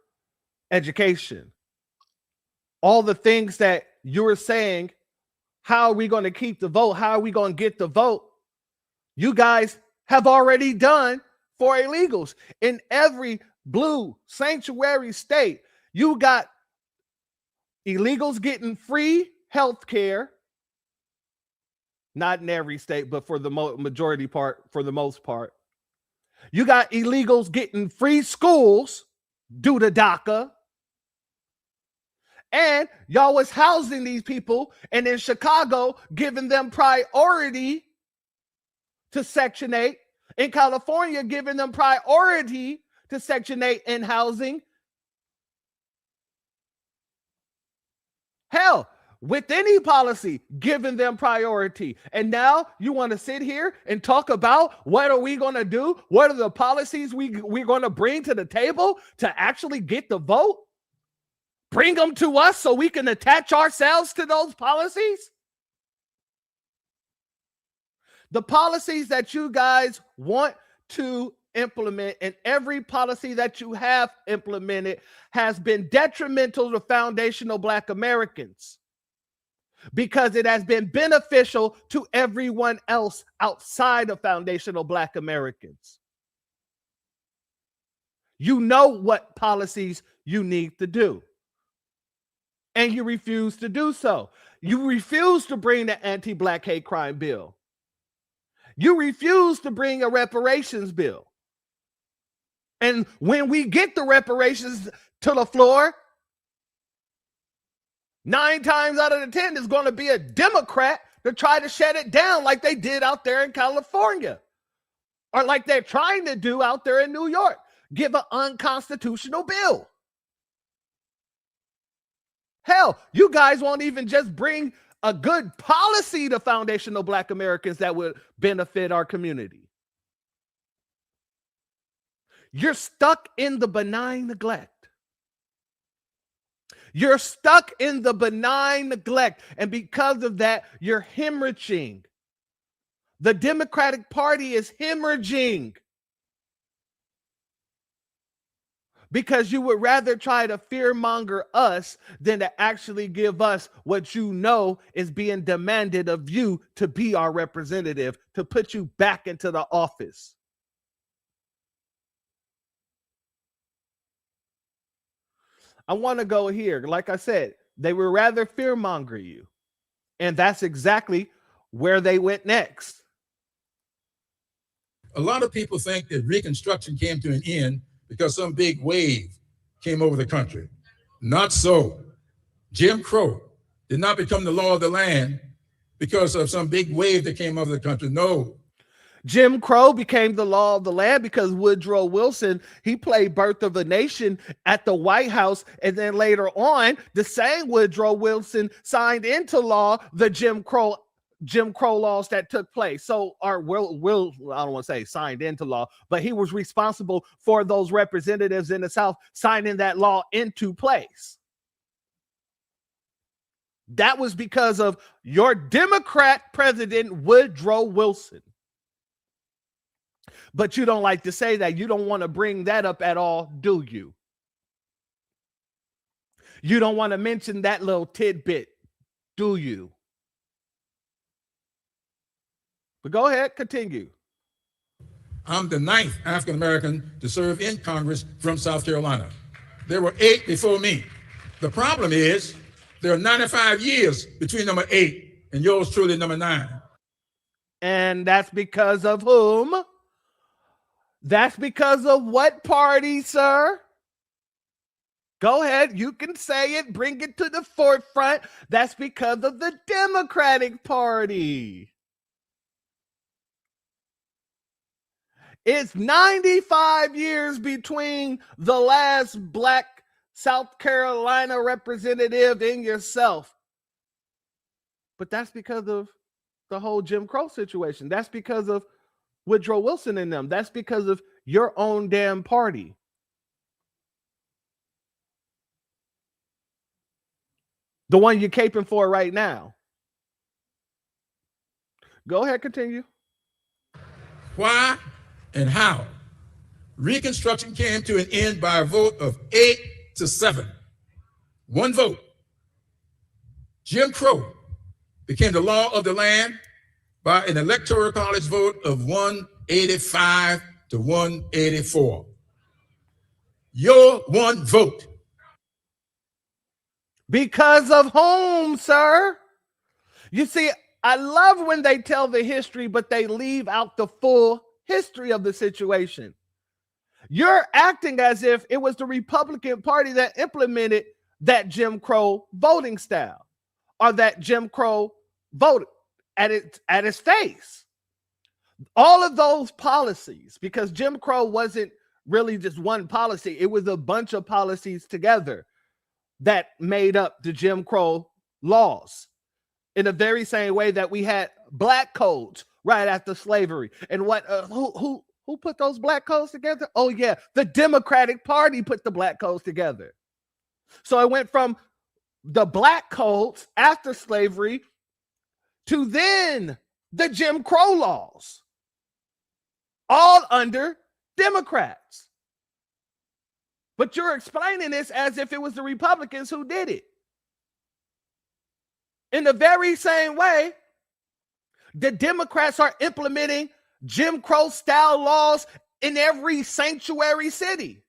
education. All the things that you were saying, how are we going to keep the vote? How are we going to get the vote? You guys have already done for illegals. In every blue sanctuary state, you got illegals getting free health care. Not in every state, but for the majority part, for the most part. You got illegals getting free schools due to DACA. And y'all was housing these people, and in Chicago, giving them priority to Section 8. In California, giving them priority to Section 8 in housing. Hell, with any policy, giving them priority. And now you want to sit here and talk about what are we going to do? What are the policies we're going to bring to the table to actually get the vote? Bring them to us so we can attach ourselves to those policies? The policies that you guys want to implement and every policy that you have implemented has been detrimental to foundational Black Americans because it has been beneficial to everyone else outside of foundational Black Americans. You know what policies you need to do. And you refuse to do so. You refuse to bring the anti-Black hate crime bill. You refuse to bring a reparations bill. And when we get the reparations to the floor, 9 times out of the 10 is going to be a Democrat to try to shut it down like they did out there in California. Or like they're trying to do out there in New York. Give an unconstitutional bill. Hell, you guys won't even just bring a good policy to foundational Black Americans that would benefit our community. You're stuck in the benign neglect. You're stuck in the benign neglect. And because of that, you're hemorrhaging The Democratic Party is hemorrhaging because you would rather try to fearmonger us than to actually give us what you know is being demanded of you to be our representative, to put you back into the office. I want to go here. Like I said, they would rather fearmonger you. And that's exactly where they went next. A lot of people think that Reconstruction came to an end because some big wave came over the country. Not so. Jim Crow did not become the law of the land because of some big wave that came over the country. No. Jim Crow became the law of the land because Woodrow Wilson, he played Birth of a Nation at the White House. And then later on, the same Woodrow Wilson signed into law the Jim Crow laws that took place. So, or will I don't want to say signed into law, but he was responsible for those representatives in the South signing that law into place. That was because of your Democrat president, Woodrow Wilson. But you don't like to say that. You don't want to bring that up at all, do you? You don't want to mention that little tidbit, do you? But go ahead, continue. I'm the 9th African American to serve in Congress from South Carolina. There were 8 before me. The problem is there are 95 years between number 8 and yours truly, number 9. And that's because of whom? That's because of what party, sir? Go ahead. You can say it. Bring it to the forefront. That's because of the Democratic Party. It's 95 years between the last black South Carolina representative and yourself. But that's because of the whole Jim Crow situation. That's because of Woodrow Wilson and them. That's because of your own damn party. The one you're caping for right now. Go ahead, continue. Why and how? Reconstruction came to an end by a vote of 8-7. One vote. Jim Crow became the law of the land by an electoral college vote of 185 to 184. Your one vote. Because of whom, sir? You see, I love when they tell the history, but they leave out the full history of the situation. You're acting as if it was the Republican Party that implemented that Jim Crow voting style, or that Jim Crow vote at its face. All of those policies, because Jim Crow wasn't really just one policy, it was a bunch of policies together that made up the Jim Crow laws. In the very same way that we had black codes right after slavery. And what who put those black codes together? Oh yeah, the Democratic Party put the black codes together. So it went from the black codes after slavery to then the Jim Crow laws, all under Democrats. But you're explaining this as if it was the Republicans who did it. In the very same way, the Democrats are implementing Jim Crow style laws in every sanctuary city.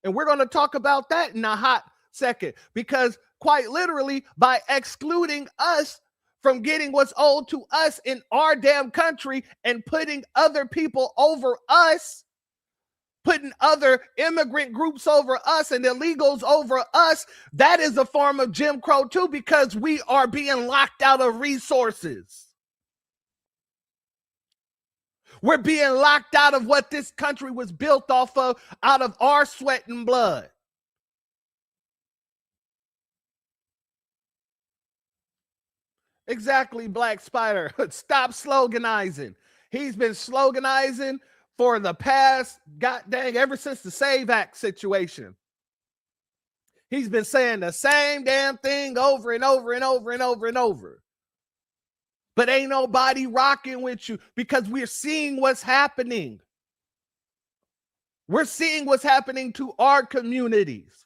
And we're going to talk about that in a hot second, because quite literally, by excluding us from getting what's owed to us in our damn country and putting other people over us, putting other immigrant groups over us and illegals over us, that is a form of Jim Crow too, because we are being locked out of resources. We're being locked out of what this country was built off of, out of our sweat and blood. Exactly, Black Spider. Stop sloganizing. He's been sloganizing for the past, god dang, ever since the Save Act situation. He's been saying the same damn thing over and over and over and over and over. But ain't nobody rocking with you because we're seeing what's happening. We're seeing what's happening to our communities.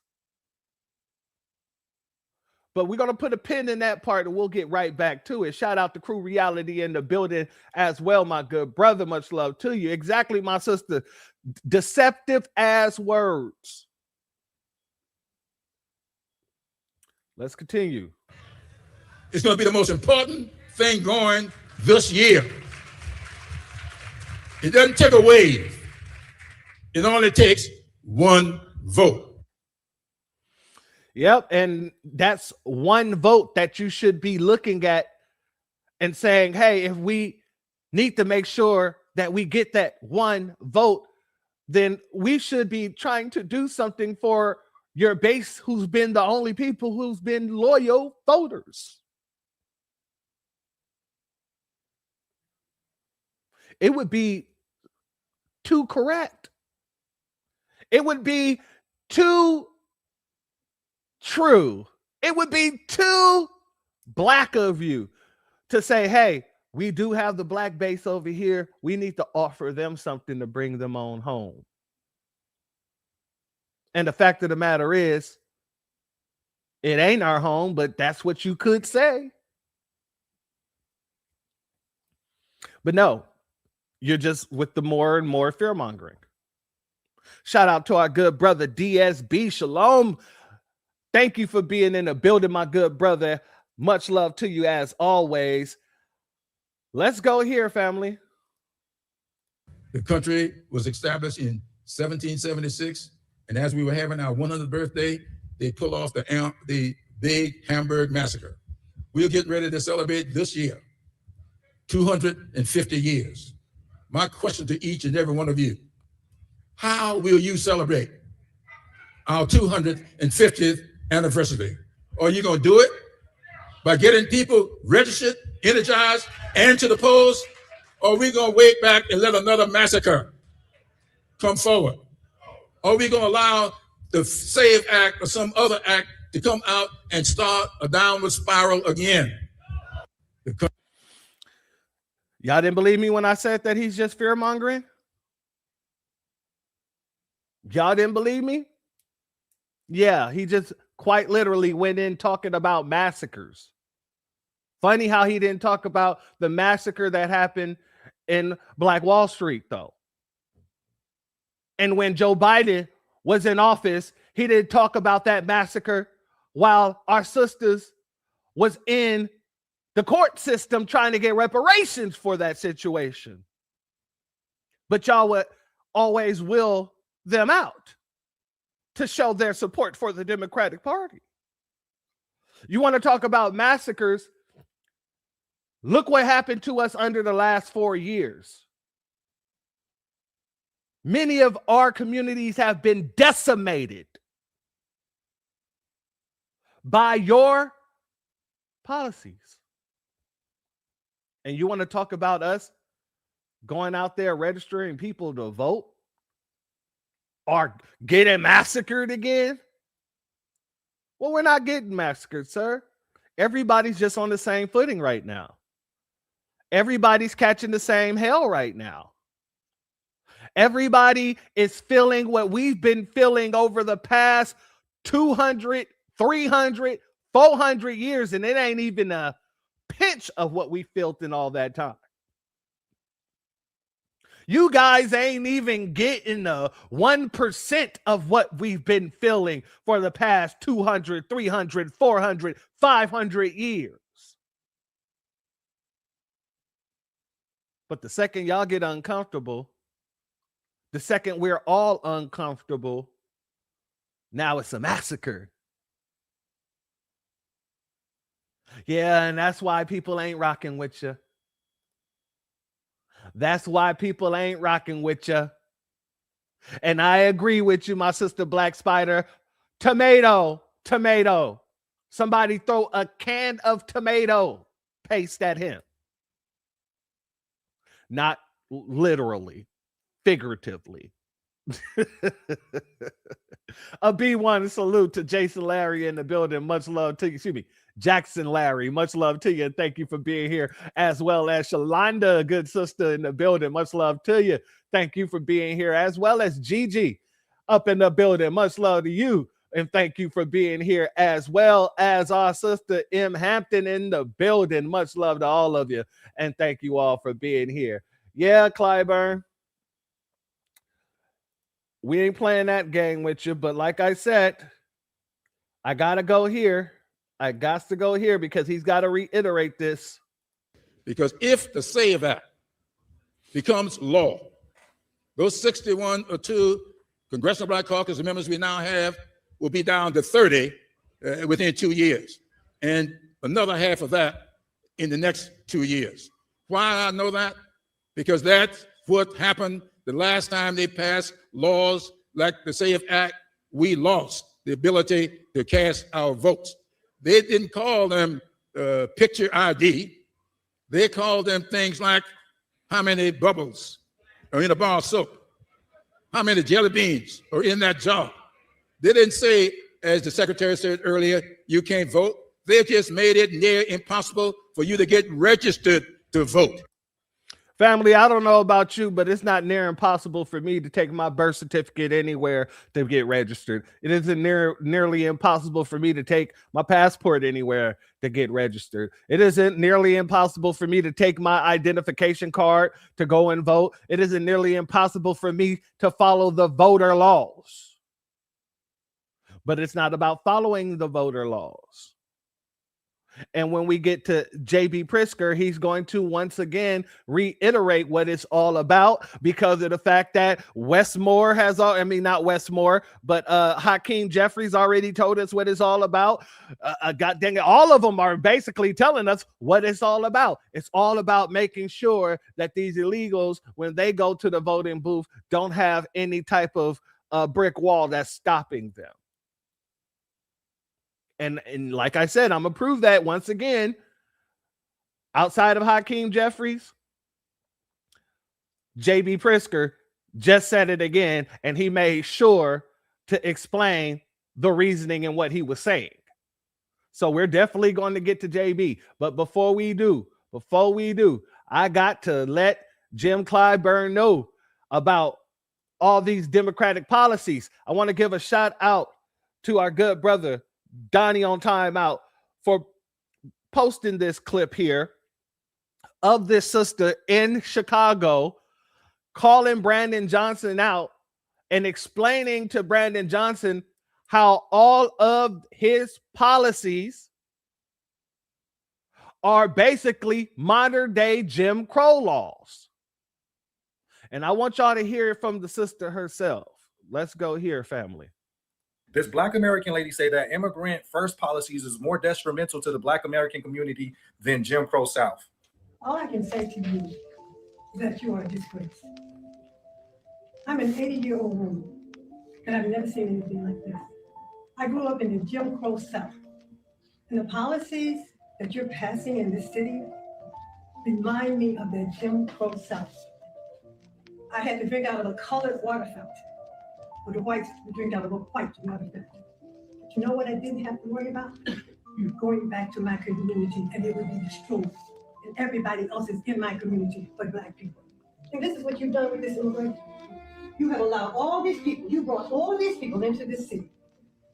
But we're going to put a pin in that part and we'll get right back to it. Shout out to Crew Reality in the building as well, my good brother. Much love to you. Exactly, my sister. Deceptive as words. Let's continue. It's going to be the most important thing going this year. It doesn't take a wave. It only takes one vote. Yep, and that's one vote that you should be looking at and saying, hey, if we need to make sure that we get that one vote, then we should be trying to do something for your base who's been the only people who's been loyal voters. It would be too correct. It would be too true. It would be too black of you to say, hey, we do have the black base over here. We need to offer them something to bring them on home. And the fact of the matter is, it ain't our home, but that's what you could say. But no, you're just with the more and more fear mongering. Shout out to our good brother DSB. Shalom. Thank you for being in the building, my good brother. Much love to you as always. Let's go here, family. The country was established in 1776, and as we were having our 100th birthday, they pulled off the big Hamburg massacre. We'll get ready to celebrate this year, 250 years. My question to each and every one of you, how will you celebrate our 250th anniversary? Are you going to do it by getting people registered, energized, and to the polls? Or are we going to wait back and let another massacre come forward? Or are we going to allow the SAVE Act or some other act to come out and start a downward spiral again? Y'all didn't believe me when I said that he's just fear mongering? Y'all didn't believe me? Yeah, he just quite literally went in talking about massacres. Funny how he didn't talk about the massacre that happened in Black Wall Street, though. And when Joe Biden was in office, he didn't talk about that massacre while our sisters was in the court system trying to get reparations for that situation. But y'all would always will them out to show their support for the Democratic Party. You want to talk about massacres? Look what happened to us under the last 4 years. Many of our communities have been decimated by your policies. And you want to talk about us going out there registering people to vote or getting massacred again? Well, we're not getting massacred, sir. Everybody's just on the same footing right now. Everybody's catching the same hell right now. Everybody is feeling what we've been feeling over the past 200, 300, 400 years, and it ain't even a pinch of what we felt in all that time. You guys ain't even getting the 1% of what we've been feeling for the past 200, 300, 400, 500 years. But the second y'all get uncomfortable, the second we're all uncomfortable, now it's a massacre. Yeah, and that's why people ain't rocking with you. That's why people ain't rocking with you. And I agree with you, my sister Black Spider. Tomato, tomato. Somebody throw a can of tomato paste at him. Not literally, figuratively. A B1 salute to Jason Larry in the building. Much love to you. Excuse me, Jackson Larry. Much love to you. And thank you for being here, as well as Shalonda, a good sister in the building. Much love to you. Thank you for being here, as well as Gigi up in the building. Much love to you. And thank you for being here, as well as our sister M. Hampton in the building. Much love to all of you. And thank you all for being here. Yeah, Clyburn. We ain't playing that game with you, but like I said, I got to go here. I got to go here because he's got to reiterate this. Because if the SAVE Act becomes law, those 61 or 2 Congressional Black Caucus members we now have will be down to 30 within 2 years, and another half of that in the next 2 years. Why I know that? Because that's what happened the last time they passed laws like the SAVE Act. We lost the ability to cast our votes. They didn't call them picture ID. They called them things like how many bubbles are in a bar of soap, how many jelly beans are in that jar. They didn't say, as the secretary said earlier, you can't vote. They just made it near impossible for you to get registered to vote. Family, I don't know about you, but it's not near impossible for me to take my birth certificate anywhere to get registered. It isn't nearly impossible for me to take my passport anywhere to get registered. It isn't nearly impossible for me to take my identification card to go and vote. It isn't nearly impossible for me to follow the voter laws. But it's not about following the voter laws. And when we get to J.B. Pritzker, he's going to once again reiterate what it's all about, because of the fact that Wes Moore has all, I mean, not Wes Moore, but Hakeem Jeffries already told us what it's all about. God dang it, all of them are basically telling us what it's all about. It's all about making sure that these illegals, when they go to the voting booth, don't have any type of brick wall that's stopping them. And like I said, I'm going to prove that once again. Outside of Hakeem Jeffries, J.B. Pritzker just said it again, and he made sure to explain the reasoning and what he was saying. So we're definitely going to get to J.B. But before we do, I got to let Jim Clyburn know about all these Democratic policies. I want to give a shout out to our good brother, Donnie on Timeout, for posting this clip here of this sister in Chicago calling Brandon Johnson out and explaining to Brandon Johnson how all of his policies are basically modern day Jim Crow laws. And I want y'all to hear it from the sister herself. Let's go here, family. This Black American lady say that immigrant first policies is more detrimental to the Black American community than Jim Crow South. All I can say to you is that you are a disgrace. I'm an 80-year-old woman, and I've never seen anything like this. I grew up in the Jim Crow South, and the policies that you're passing in this city remind me of the Jim Crow South. I had to drink out of a colored water fountain, but the whites would drink out of a white water fountain. But you know what I didn't have to worry about? Going back to my community, and it would be destroyed. And everybody else is in my community but Black people. And this is what you've done with this immigration. You have allowed all these people, you brought all these people into this city.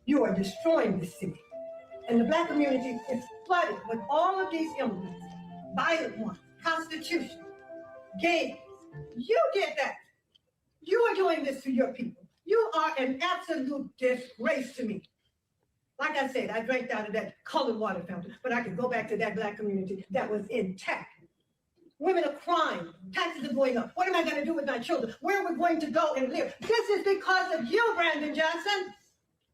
You are destroying this city. And the Black community is flooded with all of these immigrants, violent ones, prostitution, gangs. You did that. You are doing this to your people. You are an absolute disgrace to me. Like I said, I drank out of that colored water fountain, but I could go back to that Black community that was intact. Women are crying. Taxes are going up. What am I going to do with my children? Where are we going to go and live? This is because of you, Brandon Johnson.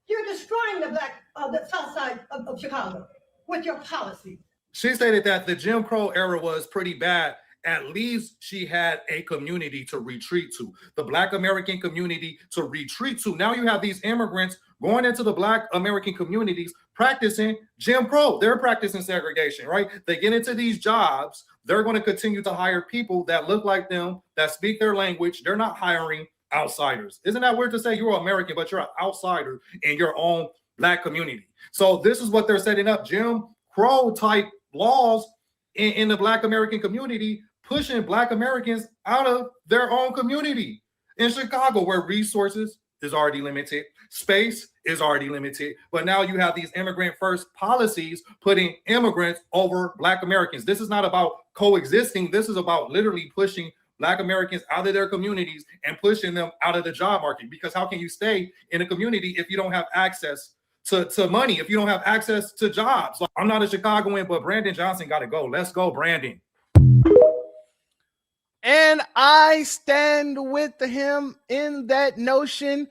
You're destroying the South Side of Chicago with your policy. She stated that the Jim Crow era was pretty bad. At least she had a community to retreat to, the Black American community to retreat to. Now you have these immigrants going into the Black American communities practicing Jim Crow. They're practicing segregation, right? They get into these jobs. They're going to continue to hire people that look like them, that speak their language. They're not hiring outsiders. Isn't that weird to say you're American, but you're an outsider in your own Black community? So this is what they're setting up, Jim Crow type laws in the Black American community, pushing Black Americans out of their own community. In Chicago, where resources is already limited, space is already limited, but now you have these immigrant first policies putting immigrants over Black Americans. This is not about coexisting. This is about literally pushing Black Americans out of their communities and pushing them out of the job market. Because how can you stay in a community if you don't have access to money, if you don't have access to jobs? Like, I'm not a Chicagoan, but Brandon Johnson got to go. Let's go, Brandon. And I stand with him in that notion.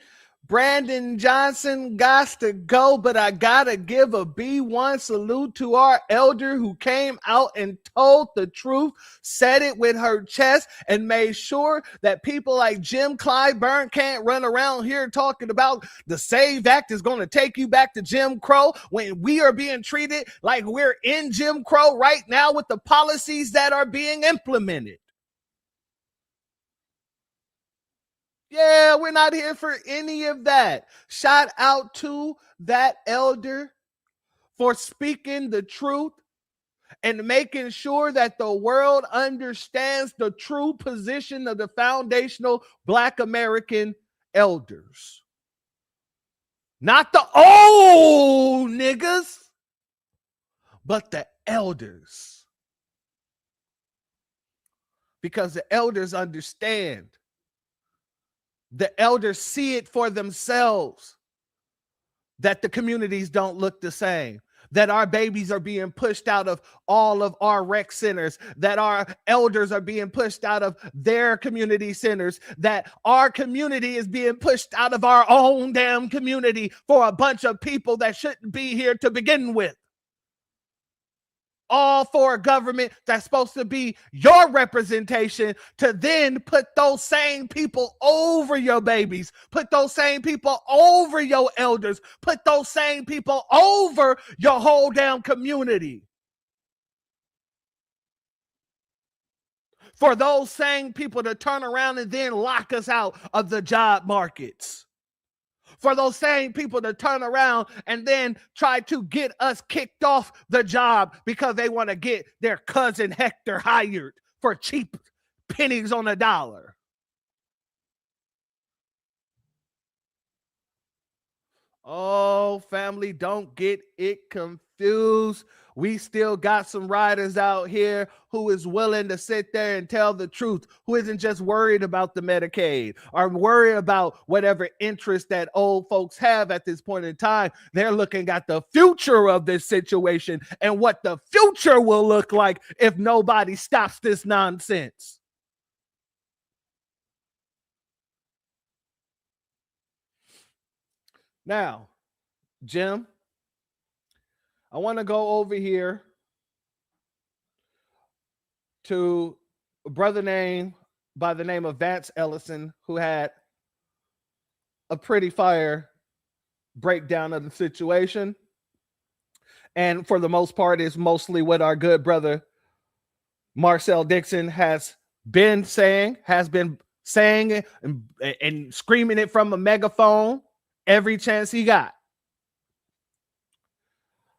Brandon Johnson got to go, but I gotta give a B1 salute to our elder who came out and told the truth, said it with her chest, and made sure that people like Jim Clyburn can't run around here talking about the SAVE Act is going to take you back to Jim Crow when we are being treated like we're in Jim Crow right now with the policies that are being implemented. Yeah, we're not here for any of that. Shout out to that elder for speaking the truth and making sure that the world understands the true position of the foundational Black American elders. Not the old niggas, but the elders. Because the elders understand. The elders see it for themselves that the communities don't look the same, that our babies are being pushed out of all of our rec centers, that our elders are being pushed out of their community centers, that our community is being pushed out of our own damn community for a bunch of people that shouldn't be here to begin with. All for a government that's supposed to be your representation to then put those same people over your babies, put those same people over your elders, put those same people over your whole damn community. For those same people to turn around and then lock us out of the job markets. For those same people to turn around and then try to get us kicked off the job because they want to get their cousin Hector hired for cheap pennies on a dollar. Oh, family, don't get it confused. We still got some riders out here who is willing to sit there and tell the truth, who isn't just worried about the Medicaid or worried about whatever interest that old folks have at this point in time. They're looking at the future of this situation and what the future will look like if nobody stops this nonsense. Now, Jim, I want to go over here to a brother by the name of Vance Ellison, who had a pretty fire breakdown of the situation. And for the most part, is mostly what our good brother Marcel Dixon has been saying and screaming it from a megaphone every chance he got.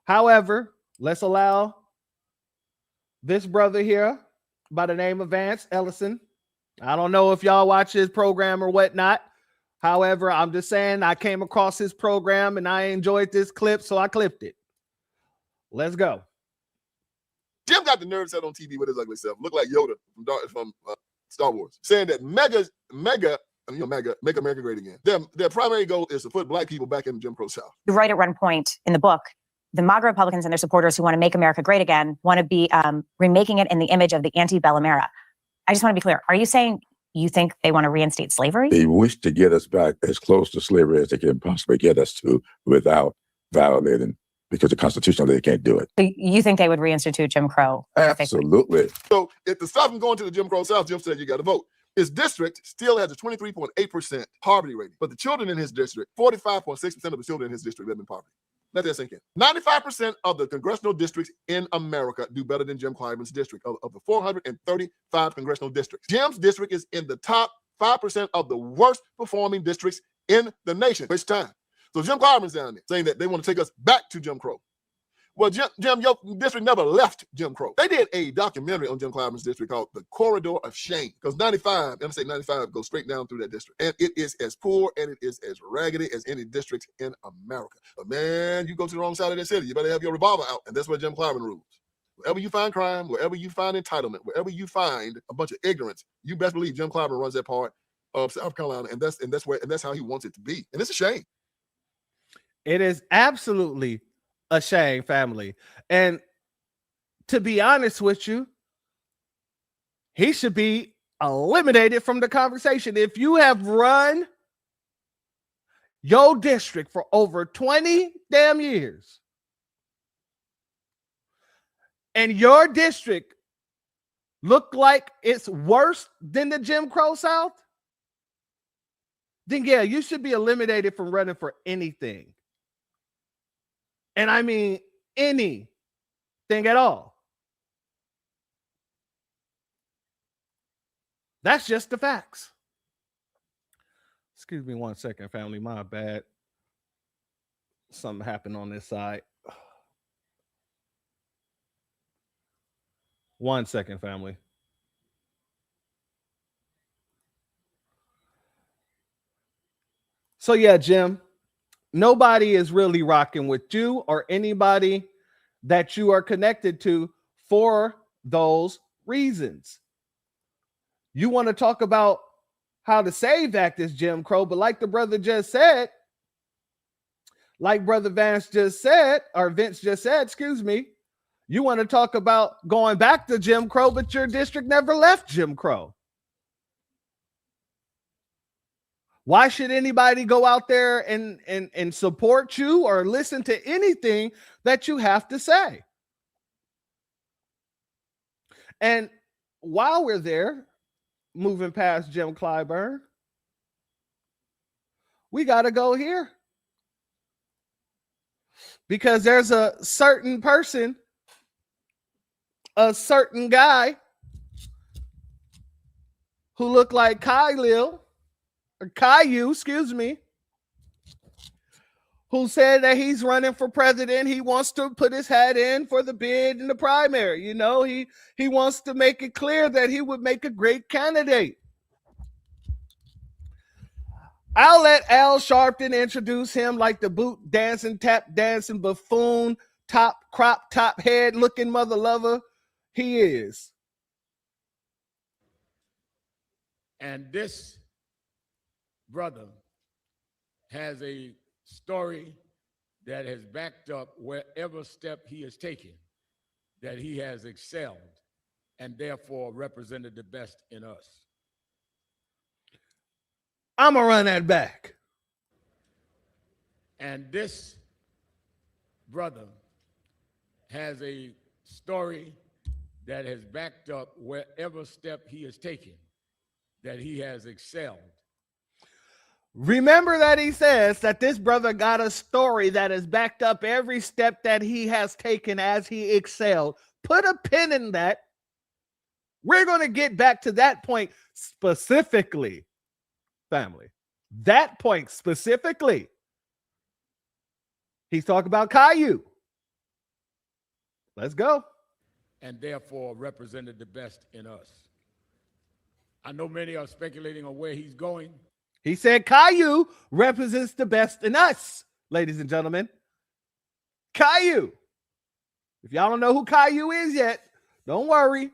However, let's allow this brother here by the name of Vance Ellison. I don't know if y'all watch his program or whatnot. However, I'm just saying I came across his program and I enjoyed this clip, so I clipped it. Let's go. Jim got the nerve set on TV with his ugly self. Look like Yoda from Star Wars, saying that MAGA, make America great again. Their primary goal is to put Black people back in the Jim Crow South. You write at one point in the book, the MAGA Republicans and their supporters who want to make America great again want to be remaking it in the image of the antebellum era. I just want to be clear. Are you saying you think they want to reinstate slavery? They wish to get us back as close to slavery as they can possibly get us to without violating, because the Constitution, they can't do it. So you think they would reinstitute Jim Crow? Absolutely. So if to stop them going to the Jim Crow South, Jim said you got to vote. His district still has a 23.8% poverty rating, but the children in his district, 45.6% of the children in his district live in poverty. Let that sink in. 95% of the congressional districts in America do better than Jim Clyburn's district. Of the 435 congressional districts, Jim's district is in the top 5% of the worst performing districts in the nation. Which time? So Jim Clyburn down there saying that they want to take us back to Jim Crow. Well, Jim, your district never left Jim Crow. They did a documentary on Jim Clyburn's district called The Corridor of Shame, because 95, Interstate 95 goes straight down through that district. And it is as poor and it is as raggedy as any district in America. But man, you go to the wrong side of that city, you better have your revolver out. And that's where Jim Clyburn rules. Wherever you find crime, wherever you find entitlement, wherever you find a bunch of ignorance, you best believe Jim Clyburn runs that part of South Carolina, and that's how he wants it to be. And it's a shame. It is absolutely a shame, family. And to be honest with you, he should be eliminated from the conversation. If you have run your district for over 20 damn years, and your district look like it's worse than the Jim Crow South, then yeah, you should be eliminated from running for anything. And I mean anything at all. That's just the facts. Excuse me 1 second, family. My bad. Something happened on this side. 1 second, family. So yeah, Jim, nobody is really rocking with you or anybody that you are connected to for those reasons. You want to talk about how to save back this Jim Crow, but like the brother just said, like brother Vince just said, excuse me, you want to talk about going back to Jim Crow, but your district never left Jim Crow. Why should anybody go out there and support you or listen to anything that you have to say? And while we're there, moving past Jim Clyburn, we got to go here. Because there's a certain person, a certain guy who looked like Caillou, excuse me, who said that he's running for president. He wants to put his hat in for the bid in the primary. You know, he wants to make it clear that he would make a great candidate. I'll let Al Sharpton introduce him like the boot dancing, tap dancing, buffoon, crop top head looking mother lover he is. And this brother has a story that has backed up wherever step he has taken, that he has excelled and therefore represented the best in us. I'm going to run that back. And this brother has a story that has backed up wherever step he has taken, that he has excelled. Remember that he says that this brother got a story that has backed up every step that he has taken as he excelled. Put a pin in that. We're going to get back to that point specifically, family. That point specifically. He's talking about Caillou. Let's go. And therefore represented the best in us. I know many are speculating on where he's going. He said Caillou represents the best in us, ladies and gentlemen. Caillou. If y'all don't know who Caillou is yet, don't worry.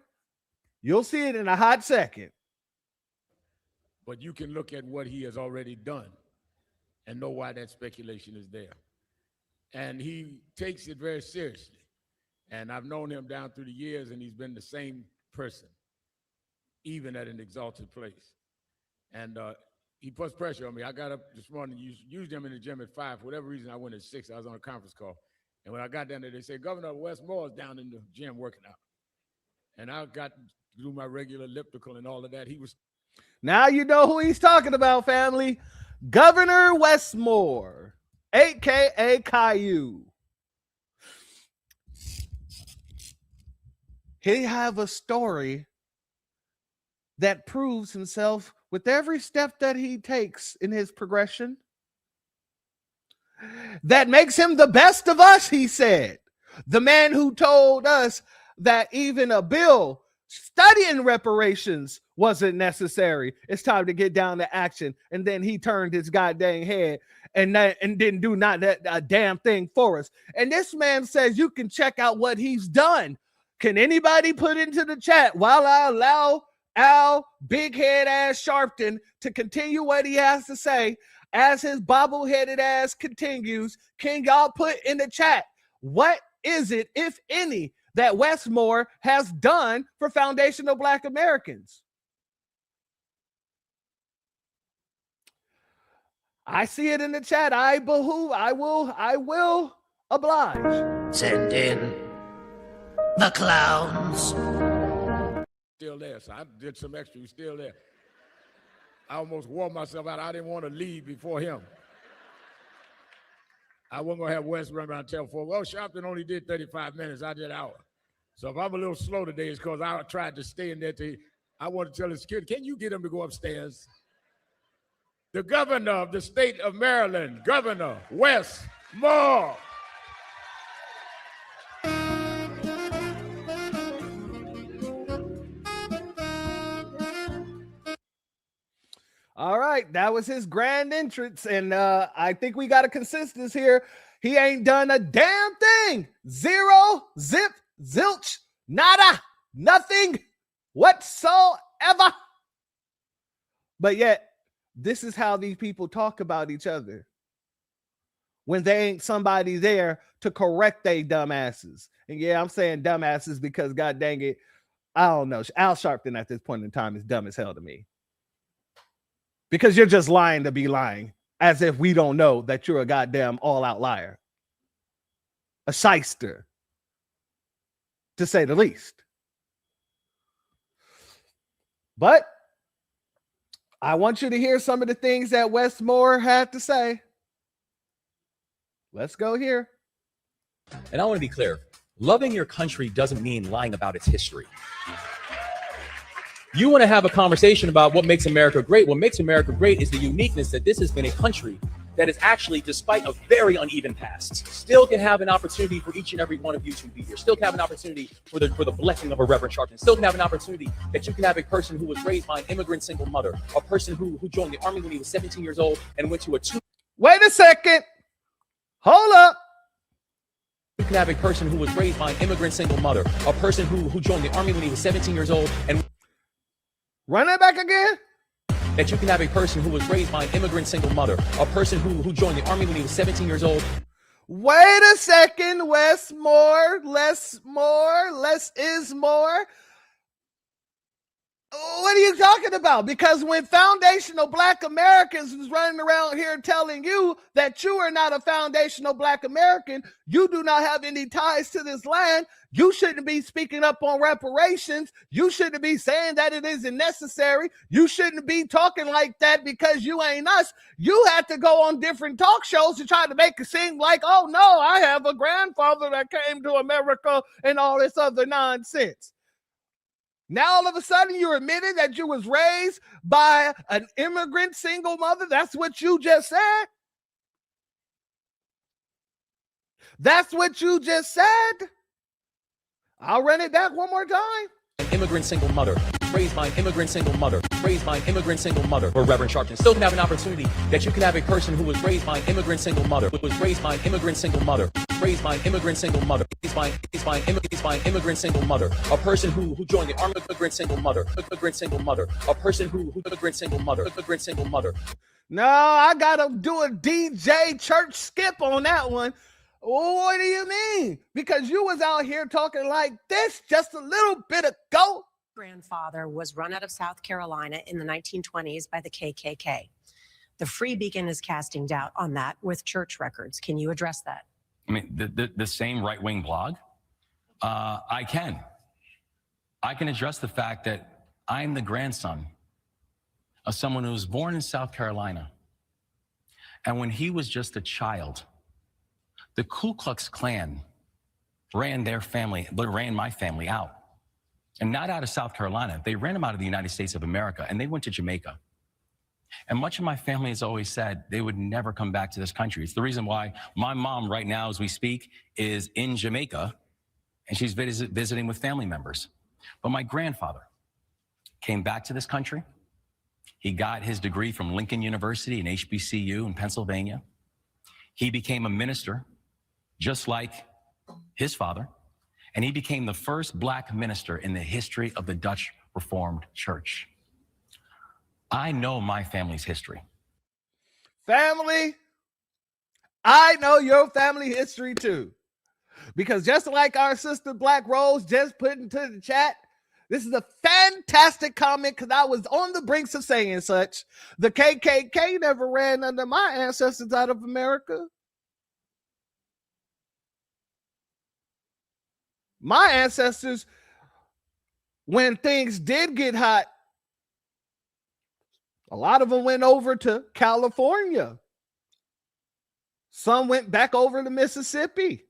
You'll see it in a hot second. But you can look at what he has already done and know why that speculation is there. And he takes it very seriously. And I've known him down through the years, and he's been the same person, even at an exalted place. And he puts pressure on me. I got up this morning, used him in the gym at 5. For whatever reason, I went at 6. I was on a conference call. And when I got down there, they said, Governor Wes Moore is down in the gym working out. And I got to do my regular elliptical and all of that. He was. Now you know who he's talking about, family. Governor Wes Moore, a.k.a. Caillou. He have a story that proves himself with every step that he takes in his progression, that makes him the best of us, he said. The man who told us that even a bill studying reparations wasn't necessary. It's time to get down to action. And then he turned his goddamn head and didn't do not a damn thing for us. And this man says you can check out what he's done. Can anybody put into the chat while I allow Al big head ass Sharpton to continue what he has to say as his bobble-headed ass continues? Can y'all put in the chat what is it, if any, that Wes Moore has done for foundational Black Americans? I see it in the chat. I will oblige. Send in the clowns. Still there, so I did some extra. He's still there. I almost wore myself out. I didn't want to leave before him. I wasn't going to have Wes run around and tell folks, oh, Sharpton only did 35 minutes. I did an hour. So if I'm a little slow today, it's because I tried to stay in there. I want to tell his kid, can you get him to go upstairs? The governor of the state of Maryland, Governor Wes Moore. All right, that was his grand entrance, and I think we got a consensus here. He ain't done a damn thing. Zero, zip, zilch, nada, nothing whatsoever. But yet, this is how these people talk about each other when they ain't somebody there to correct they dumbasses. And yeah, I'm saying dumbasses because, god dang it, I don't know. Al Sharpton at this point in time is dumb as hell to me. Because you're just lying to be lying, as if we don't know that you're a goddamn all-out liar. A shyster, to say the least. But I want you to hear some of the things that Wes Moore had to say. Let's go here. And I want to be clear. Loving your country doesn't mean lying about its history. You want to have a conversation about what makes America great. What makes America great is the uniqueness that this has been a country that is actually, despite a very uneven past, still can have an opportunity for each and every one of you to be here. Still can have an opportunity for the blessing of a Reverend Sharpton. Still can have an opportunity that you can have a person who was raised by an immigrant single mother, a person who joined the army when he was 17 years old and went to a Wait a second. Hold up. You can have a person who was raised by an immigrant single mother, a person who joined the army when he was 17 years old and run that back again. That you can have a person who was raised by an immigrant single mother, a person who joined the army when he was 17 years old. Wait a second, Wes Moore, less is more. What are you talking about? Because when foundational Black Americans is running around here telling you that you are not a foundational Black American, you do not have any ties to this land, you shouldn't be speaking up on reparations. You shouldn't be saying that it isn't necessary. You shouldn't be talking like that because you ain't us. You had to go on different talk shows to try to make it seem like, oh no, I have a grandfather that came to America and all this other nonsense. Now, all of a sudden, you're admitting that you was raised by an immigrant single mother. That's what you just said. That's what you just said. I'll run it back one more time. An immigrant single mother, raised by an immigrant single mother, raised by an immigrant single mother, or Reverend Sharpton. Still can have an opportunity that you can have a person who was raised by an immigrant single mother, was raised by an immigrant single mother, raised by an immigrant single mother, raised by an immigrant single mother, a person who joined the army, immigrant single mother, a person who immigrant single mother. No, I gotta do a DJ church skip on that one. What do you mean? Because you was out here talking like this just a little bit ago. Grandfather was run out of South Carolina in the 1920s by the KKK. The Free Beacon is casting doubt on that with church records. Can you address that? I mean, the same right-wing blog? I can address the fact that I'm the grandson of someone who was born in South Carolina. And when he was just a child, the Ku Klux Klan ran my family out. And not out of South Carolina. They ran them out of the United States of America, and they went to Jamaica. And much of my family has always said they would never come back to this country. It's the reason why my mom right now, as we speak, is in Jamaica, and she's visiting with family members. But my grandfather came back to this country. He got his degree from Lincoln University and HBCU in Pennsylvania. He became a minister, just like his father, and he became the first Black minister in the history of the Dutch Reformed Church. I know my family's history. Family, I know your family history too. Because just like our sister Black Rose just put into the chat, this is a fantastic comment because I was on the brinks of saying such. The KKK never ran under my ancestors out of America. My ancestors, when things did get hot, a lot of them went over to California. Some went back over to Mississippi.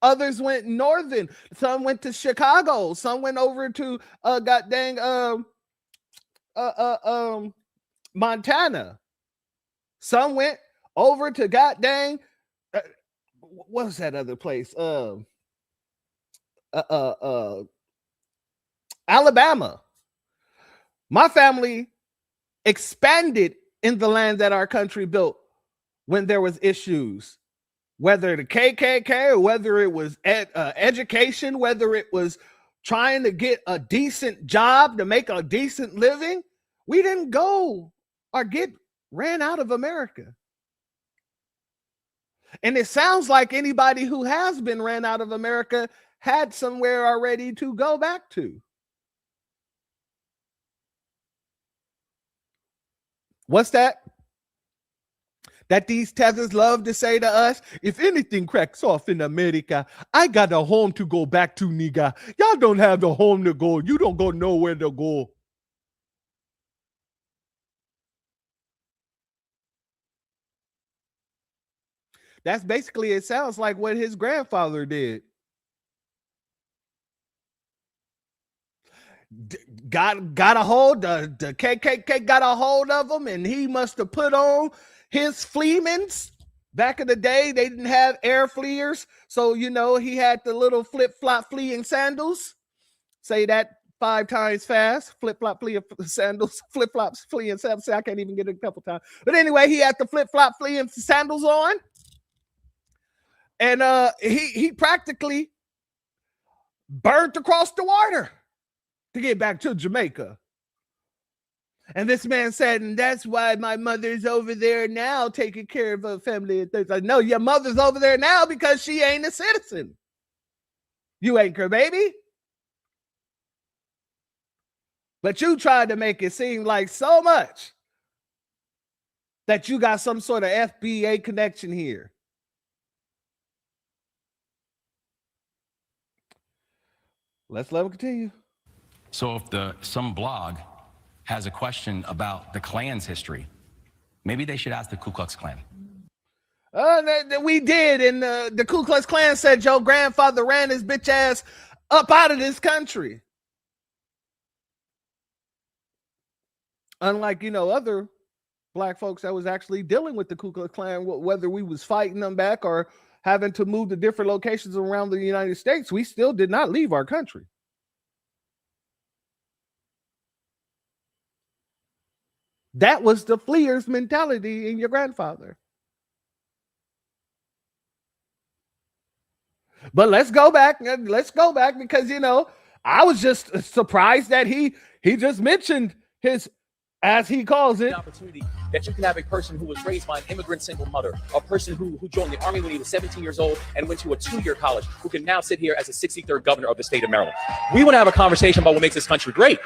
Others went northern. Some went to Chicago. Some went over to Montana. Some went over to what was that other place? Alabama. My family expanded in the land that our country built when there was issues, whether the KKK or whether it was education, whether it was trying to get a decent job to make a decent living. We didn't go or get ran out of America. And it sounds like anybody who has been ran out of America had somewhere already to go back to. What's that? That these tethers love to say to us, if anything cracks off in America, I got a home to go back to, nigga. Y'all don't have the home to go. You don't go nowhere to go. That's basically, it sounds like what his grandfather did. Got a hold, the KKK got a hold of him, and he must have put on his fleemans. Back in the day, they didn't have air fleers, so you know he had the little flip-flop fleeing sandals. Say that 5 times fast. Flip-flop fleeing sandals, flip-flops fleeing sandals. See, I can't even get it a couple times. But anyway, he had the flip-flop fleeing sandals on, and he practically burnt across the water to get back to Jamaica. And this man said, and that's why my mother's over there now taking care of her family and things. Like, no, your mother's over there now because she ain't a citizen. You ain't her baby. But you tried to make it seem like so much that you got some sort of FBA connection here. Let's let him continue. So if some blog has a question about the Klan's history, maybe they should ask the Ku Klux Klan. We did, and the Ku Klux Klan said your grandfather ran his bitch ass up out of this country. Unlike, other black folks that was actually dealing with the Ku Klux Klan, whether we was fighting them back or having to move to different locations around the United States, we still did not leave our country. That was the fleer's mentality in your grandfather. But let's go back because, I was just surprised that he just mentioned his, as he calls it, opportunity that you can have a person who was raised by an immigrant single mother, a person who joined the army when he was 17 years old and went to a 2-year college, who can now sit here as the 63rd governor of the state of Maryland. We want to have a conversation about what makes this country great.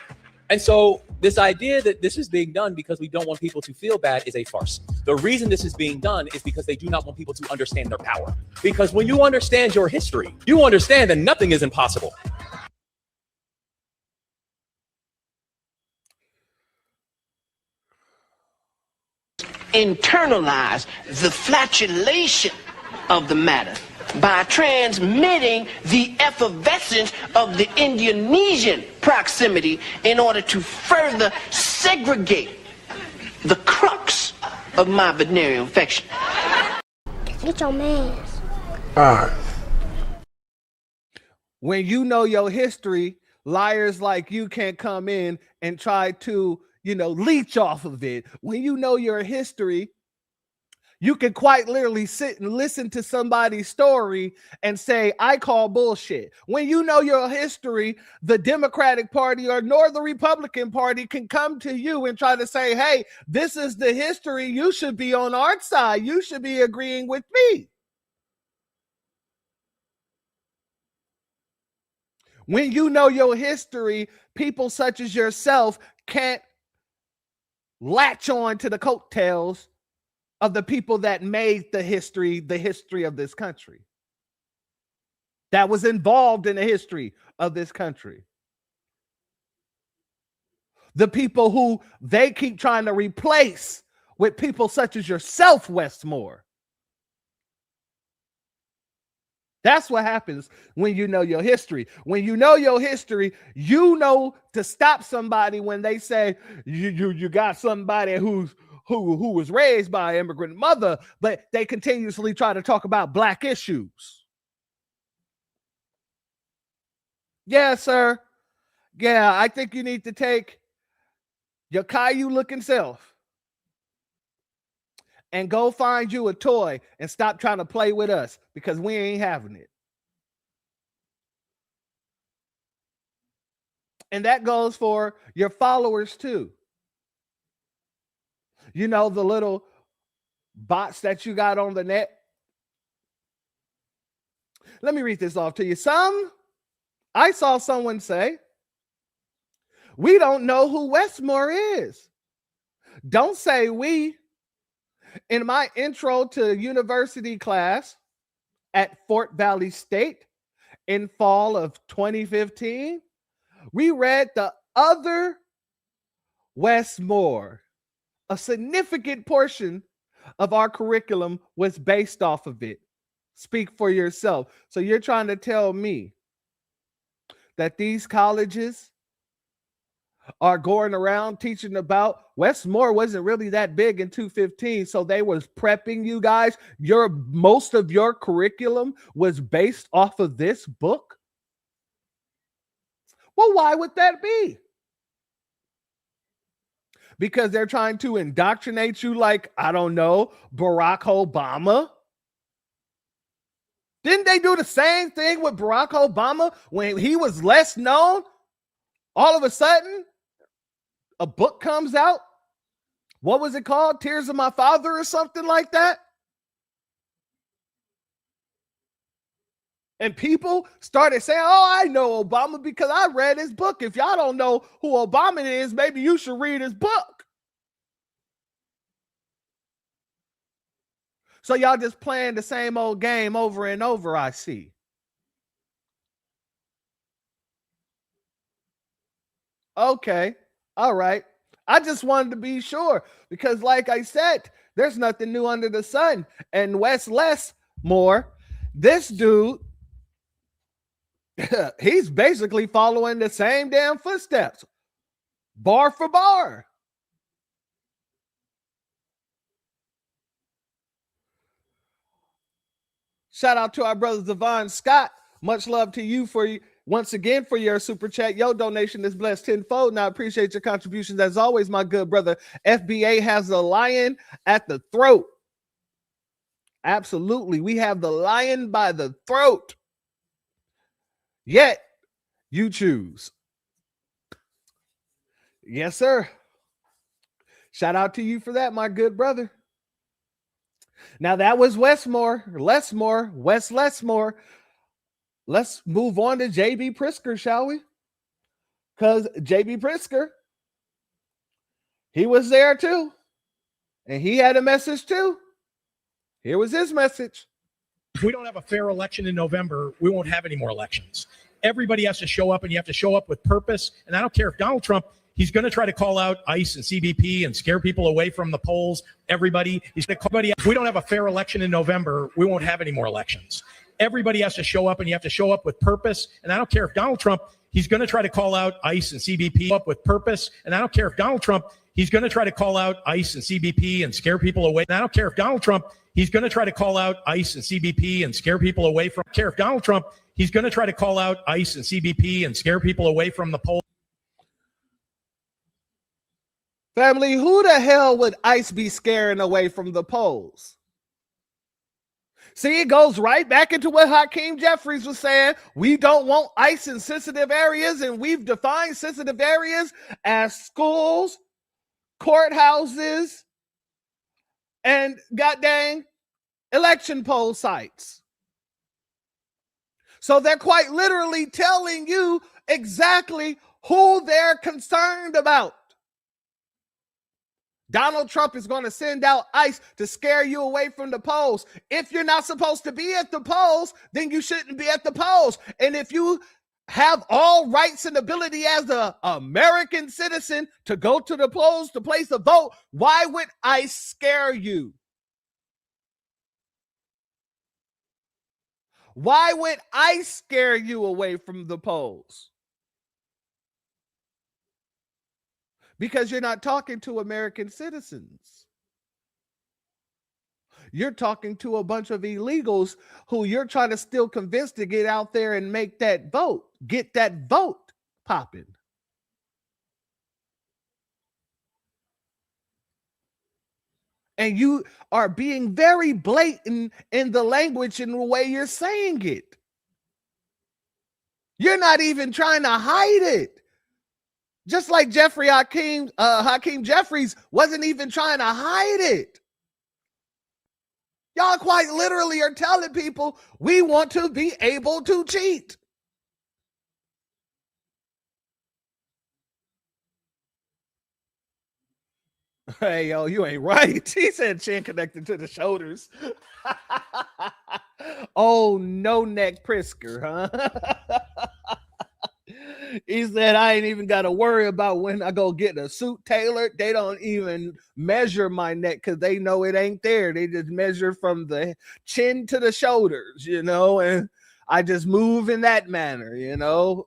And so this idea that this is being done because we don't want people to feel bad is a farce. The reason this is being done is because they do not want people to understand their power. Because when you understand your history, you understand that nothing is impossible. Internalize the flatulation of the matter by transmitting the effervescence of the Indonesian proximity in order to further segregate the crux of my venereal infection. Get your mask. All right. When you know your history, liars like you can't come in and try to, leech off of it. When you know your history, you can quite literally sit and listen to somebody's story and say, I call bullshit. When you know your history, the Democratic Party nor the Republican Party can come to you and try to say, hey, this is the history. You should be on our side. You should be agreeing with me. When you know your history, people such as yourself can't latch on to the coattails of the people that made the history of this country, that was involved in the history of this country. The people who they keep trying to replace with people such as yourself, Wes Moore. That's what happens when you know your history. When you know your history, you know to stop somebody when they say you got somebody who was raised by an immigrant mother, but they continuously try to talk about black issues. Yeah, sir. Yeah, I think you need to take your Caillou looking self and go find you a toy and stop trying to play with us, because we ain't having it. And that goes for your followers too. The little bots that you got on the net. Let me read this off to you. I saw someone say, we don't know who Wes Moore is. Don't say we. In my intro to university class at Fort Valley State in fall of 2015, we read the other Wes Moore. A significant portion of our curriculum was based off of it. Speak for yourself. So you're trying to tell me that these colleges are going around teaching about Wes Moore wasn't really that big in 2015, so they was prepping you guys. Most of your curriculum was based off of this book? Well, why would that be? Because they're trying to indoctrinate you like, I don't know, Barack Obama? Didn't they do the same thing with Barack Obama when he was less known? All of a sudden, a book comes out. What was it called? Tears of My Father or something like that? And people started saying, oh, I know Obama because I read his book. If y'all don't know who Obama is, maybe you should read his book. So y'all just playing the same old game over and over, I see. Okay. All right. I just wanted to be sure because, like I said, there's nothing new under the sun. And Wes Moore, this dude, he's basically following the same damn footsteps, bar for bar. Shout out to our brother Devon Scott. Much love to you once again for your super chat. Your donation is blessed tenfold, and I appreciate your contributions as always, my good brother. FBA has the lion at the throat. Absolutely. We have the lion by the throat. Yet, you choose. Yes, sir. Shout out to you for that, my good brother. Now, that was Wes Moore. Wes Moore. Let's move on to J.B. Pritzker, shall we? Because J.B. Pritzker, he was there too. And he had a message too. Here was his message. If we don't have a fair election in November, we won't have any more elections. Everybody has to show up, and you have to show up with purpose. And I don't care if Donald Trump, he's going to try to call out ICE and CBP and scare people away from the polls. Everybody, he's going to call. If we don't have a fair election in November, we won't have any more elections. Everybody has to show up, and you have to show up with purpose. And I don't care if Donald Trump, he's going to try to call out ICE and CBP up with purpose. And I don't care if Donald Trump, he's going to try to call out ICE and CBP and scare people away. And I don't care if Donald Trump, he's going to try to call out ICE and CBP and scare people away from. I don't care if Donald Trump, he's going to try to call out ICE and CBP and scare people away from the polls. Family, who the hell would ICE be scaring away from the polls? See, it goes right back into what Hakeem Jeffries was saying. We don't want ICE in sensitive areas, and we've defined sensitive areas as schools, courthouses, and goddamn election poll sites. So they're quite literally telling you exactly who they're concerned about. Donald Trump is going to send out ICE to scare you away from the polls. If you're not supposed to be at the polls, then you shouldn't be at the polls. And if you have all rights and ability as an American citizen to go to the polls to place a vote, why would ICE scare you? Why would ICE scare you away from the polls? Because you're not talking to American citizens. You're talking to a bunch of illegals who you're trying to still convince to get out there and make that vote, get that vote popping. And you are being very blatant in the language and the way you're saying it. You're not even trying to hide it. Just like Hakeem Jeffries wasn't even trying to hide it. Y'all quite literally are telling people we want to be able to cheat. Hey, yo, you ain't right. He said chin connected to the shoulders. Oh, no neck Pritzker, huh? He said, I ain't even got to worry about when I go get a suit tailored. They don't even measure my neck because they know it ain't there. They just measure from the chin to the shoulders, you know, and I just move in that manner, you know.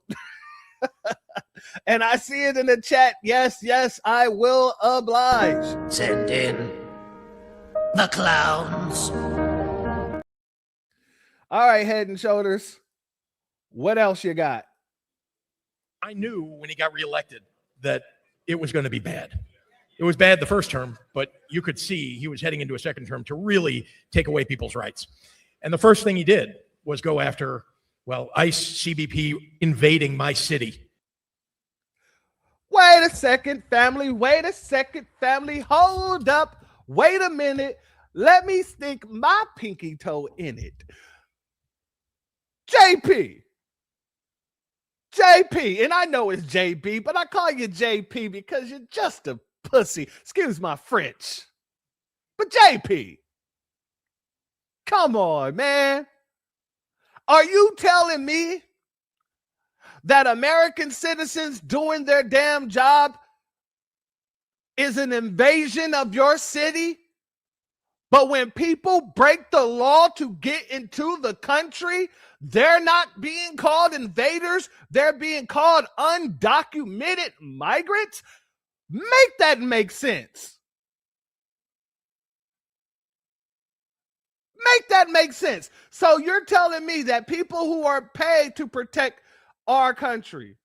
And I see it in the chat. Yes, yes, I will oblige. Send in the clowns. All right, Head and Shoulders. What else you got? I knew when he got reelected that it was going to be bad. It was bad the first term, but you could see he was heading into a second term to really take away people's rights. And the first thing he did was go after, well, ICE, CBP invading my city. Wait a second, family. Wait a second, family. Hold up. Wait a minute. Let me stick my pinky toe in it. JP, and I know it's JB, but I call you JP because you're just a pussy. Excuse my French. But JP, come on, man. Are you telling me that American citizens doing their damn job is an invasion of your city? But when people break the law to get into the country, they're not being called invaders. They're being called undocumented migrants. Make that make sense. Make that make sense. So you're telling me that people who are paid to protect our country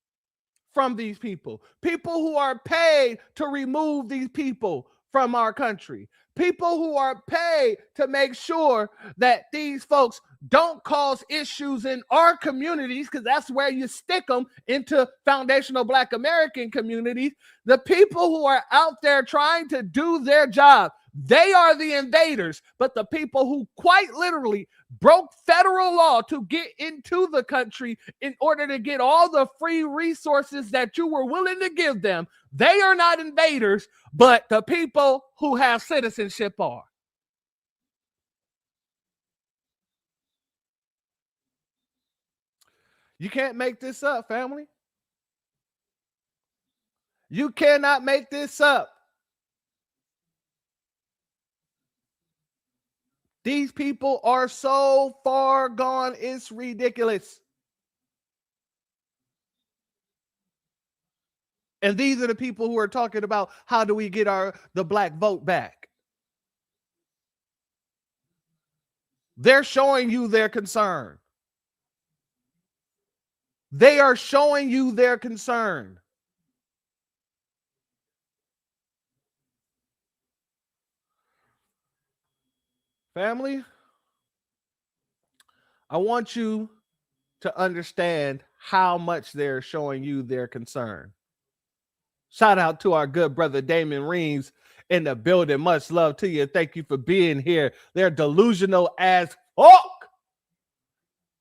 from these people who are paid to remove these people from our country, people who are paid to make sure that these folks don't cause issues in our communities, because that's where you stick them into foundational Black American communities. The people who are out there trying to do their job, they are the invaders. But the people who quite literally broke federal law to get into the country in order to get all the free resources that you were willing to give them, they are not invaders, but the people who have citizenship are. You can't make this up, family. You cannot make this up. These people are so far gone, it's ridiculous. And these are the people who are talking about how do we get the black vote back. They're showing you their concern. They are showing you their concern. Family, I want you to understand how much they're showing you their concern. Shout out to our good brother Damon Reeves in the building. Much love to you. Thank you for being here. They're delusional as fuck.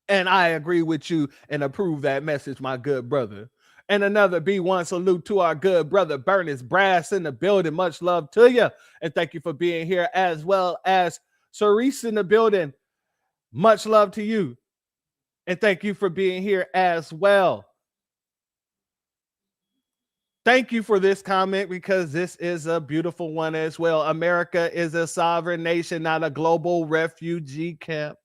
And I agree with you and approve that message, my good brother. And another B1 salute to our good brother Bernice Brass in the building. Much love to you. And thank you for being here, as well as Cerise in the building. Much love to you. And thank you for being here as well. Thank you for this comment, because this is a beautiful one as well. America is a sovereign nation, not a global refugee camp.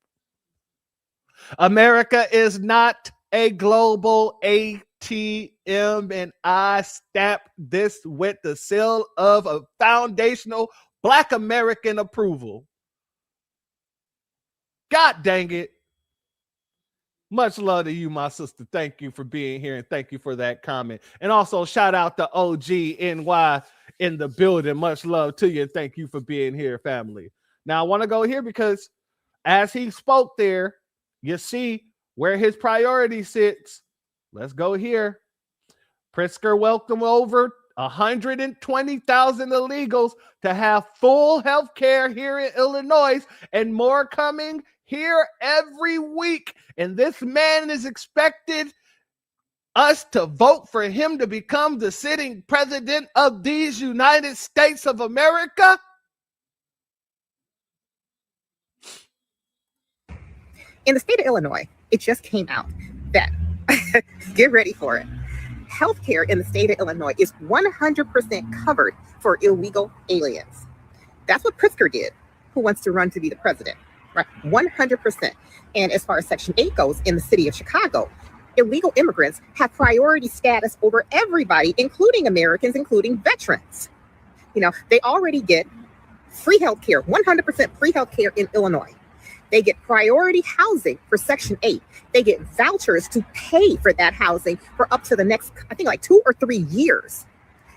America is not a global ATM, and I stamp this with the seal of a foundational Black American approval. God dang it. Much love to you, my sister. Thank you for being here, and thank you for that comment. And also shout out to OGNY in the building. Much love to you, and thank you for being here, family. Now I want to go here because as he spoke there, you see where his priority sits. Let's go here. Pritzker welcomed over 120,000 illegals to have full health care here in Illinois, and more coming here every week. And this man is expected us to vote for him to become the sitting president of these United States of America. In the state of Illinois, it just came out that, get ready for it, healthcare in the state of Illinois is 100% covered for illegal aliens. That's what Pritzker did, who wants to run to be the president, right? 100%. And as far as Section 8 goes, in the city of Chicago, illegal immigrants have priority status over everybody, including Americans, including veterans. You know, they already get free healthcare, 100% free healthcare in Illinois. They get priority housing for Section 8. They get vouchers to pay for that housing for up to the next, I think, like 2 or 3 years.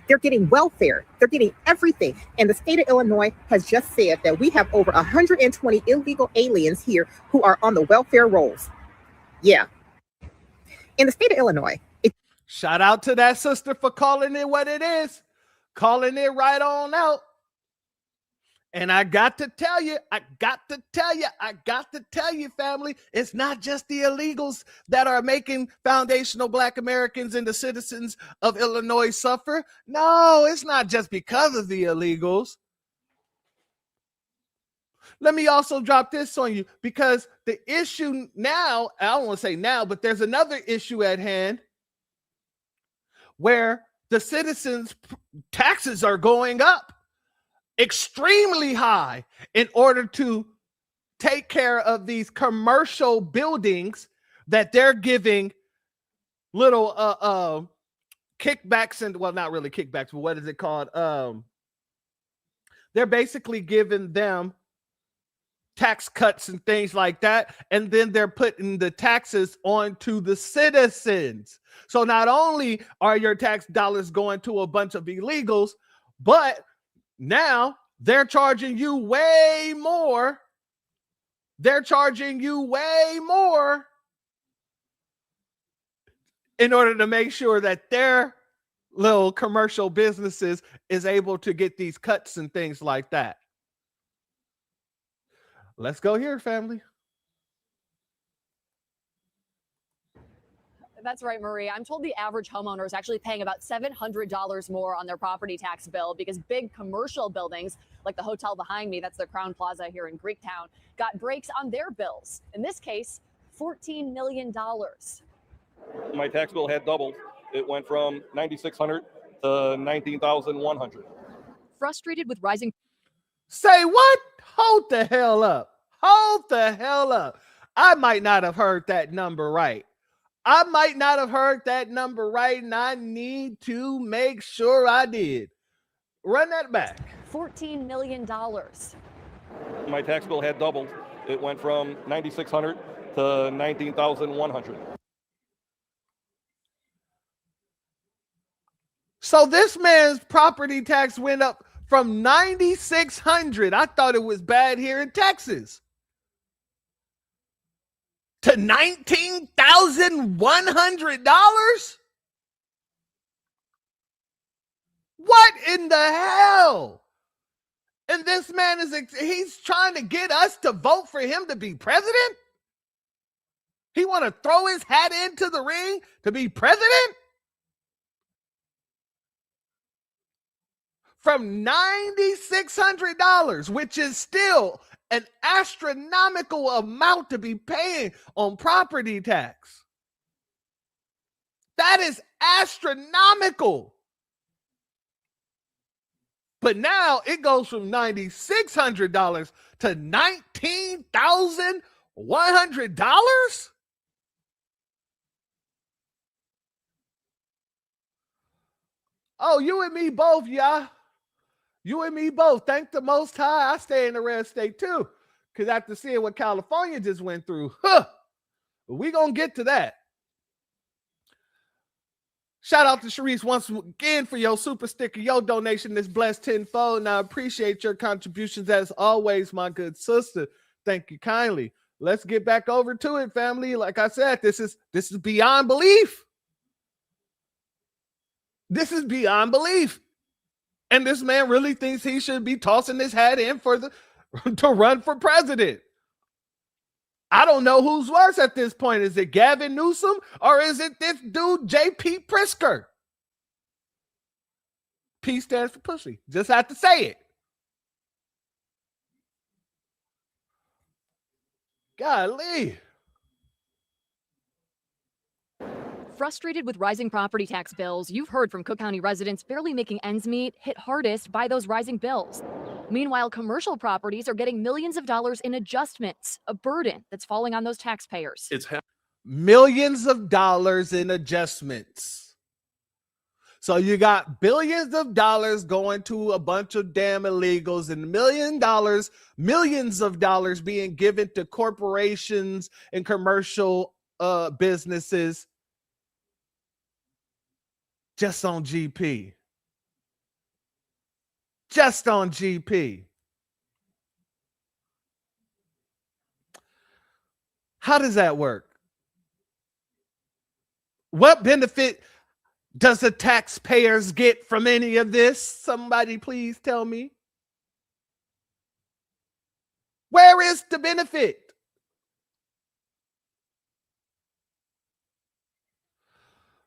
They're getting welfare. They're getting everything. And the state of Illinois has just said that we have over 120 illegal aliens here who are on the welfare rolls. Yeah. In the state of Illinois. Shout out to that sister for calling it what it is. Calling it right on out. And I got to tell you, family, it's not just the illegals that are making foundational Black Americans and the citizens of Illinois suffer. No, it's not just because of the illegals. Let me also drop this on you, because the issue now, I don't want to say now, but there's another issue at hand where the citizens' taxes are going up extremely high in order to take care of these commercial buildings that they're giving little kickbacks, and well, not really kickbacks, but what is it called? They're basically giving them tax cuts and things like that, and then they're putting the taxes onto the citizens. So not only are your tax dollars going to a bunch of illegals, but now they're charging you way more. They're charging you way more in order to make sure that their little commercial businesses is able to get these cuts and things like that. Let's go here, family. That's right, Marie. I'm told the average homeowner is actually paying about $700 more on their property tax bill because big commercial buildings, like the hotel behind me, that's the Crown Plaza here in Greektown, got breaks on their bills. In this case, $14 million. My tax bill had doubled. It went from $9,600 to $19,100. Frustrated with rising. Say what? Hold the hell up. Hold the hell up. I might not have heard that number right. I might not have heard that number right, and I need to make sure I did. Run that back. $14 million. My tax bill had doubled. It went from $9,600 to $19,100. So this man's property tax went up from $9,600. I thought it was bad here in Texas. To $19,100? What in the hell? And this man he's trying to get us to vote for him to be president? He want to throw his hat into the ring to be president? From $9,600, which is still an astronomical amount to be paying on property tax. That is astronomical. But now it goes from $9,600 to $19,100? Oh, you and me both, yeah. You and me both. Thank the Most High. I stay in the red state too. Because after seeing what California just went through, we going to get to that. Shout out to Sharice once again for your super sticker. Your donation is blessed tenfold. And I appreciate your contributions as always, my good sister. Thank you kindly. Let's get back over to it, family. Like I said, this is beyond belief. This is beyond belief. And this man really thinks he should be tossing his hat in to run for president. I don't know who's worse at this point. Is it Gavin Newsom or is it this dude, J.P. Pritzker? P stands for pussy. Just have to say it. Golly. Frustrated with rising property tax bills, you've heard from Cook County residents barely making ends meet, hit hardest by those rising bills. Meanwhile, commercial properties are getting millions of dollars in adjustments, a burden that's falling on those taxpayers. It's millions of dollars in adjustments. So you got billions of dollars going to a bunch of damn illegals and millions of dollars being given to corporations and commercial businesses. Just on GP. Just on GP. How does that work? What benefit does the taxpayers get from any of this? Somebody please tell me. Where is the benefit?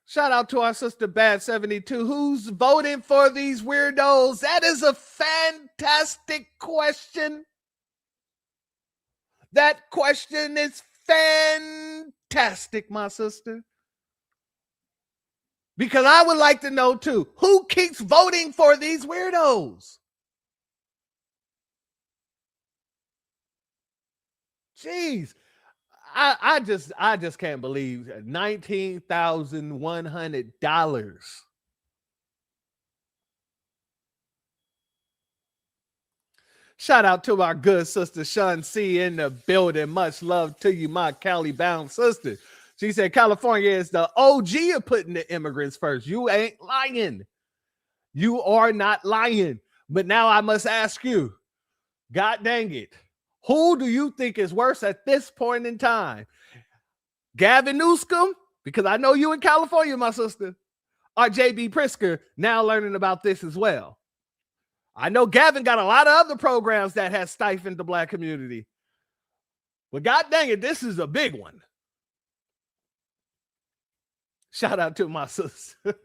Shout out to our sister Bad72, who's voting for these weirdos. That is a fantastic question. That question is fantastic, my sister. Because I would like to know too, who keeps voting for these weirdos? Jeez. I just can't believe $19,100. Shout out to our good sister Sean C in the building. Much love to you, my Cali bound sister. She said California is the OG of putting the immigrants first. You ain't lying. You are not lying. But now I must ask you, God dang it. Who do you think is worse at this point in time? Gavin Newsom, because I know you in California, my sister, or J.B. Pritzker, now learning about this as well. I know Gavin got a lot of other programs that has stifled the black community. But God dang it, this is a big one. Shout out to my sister.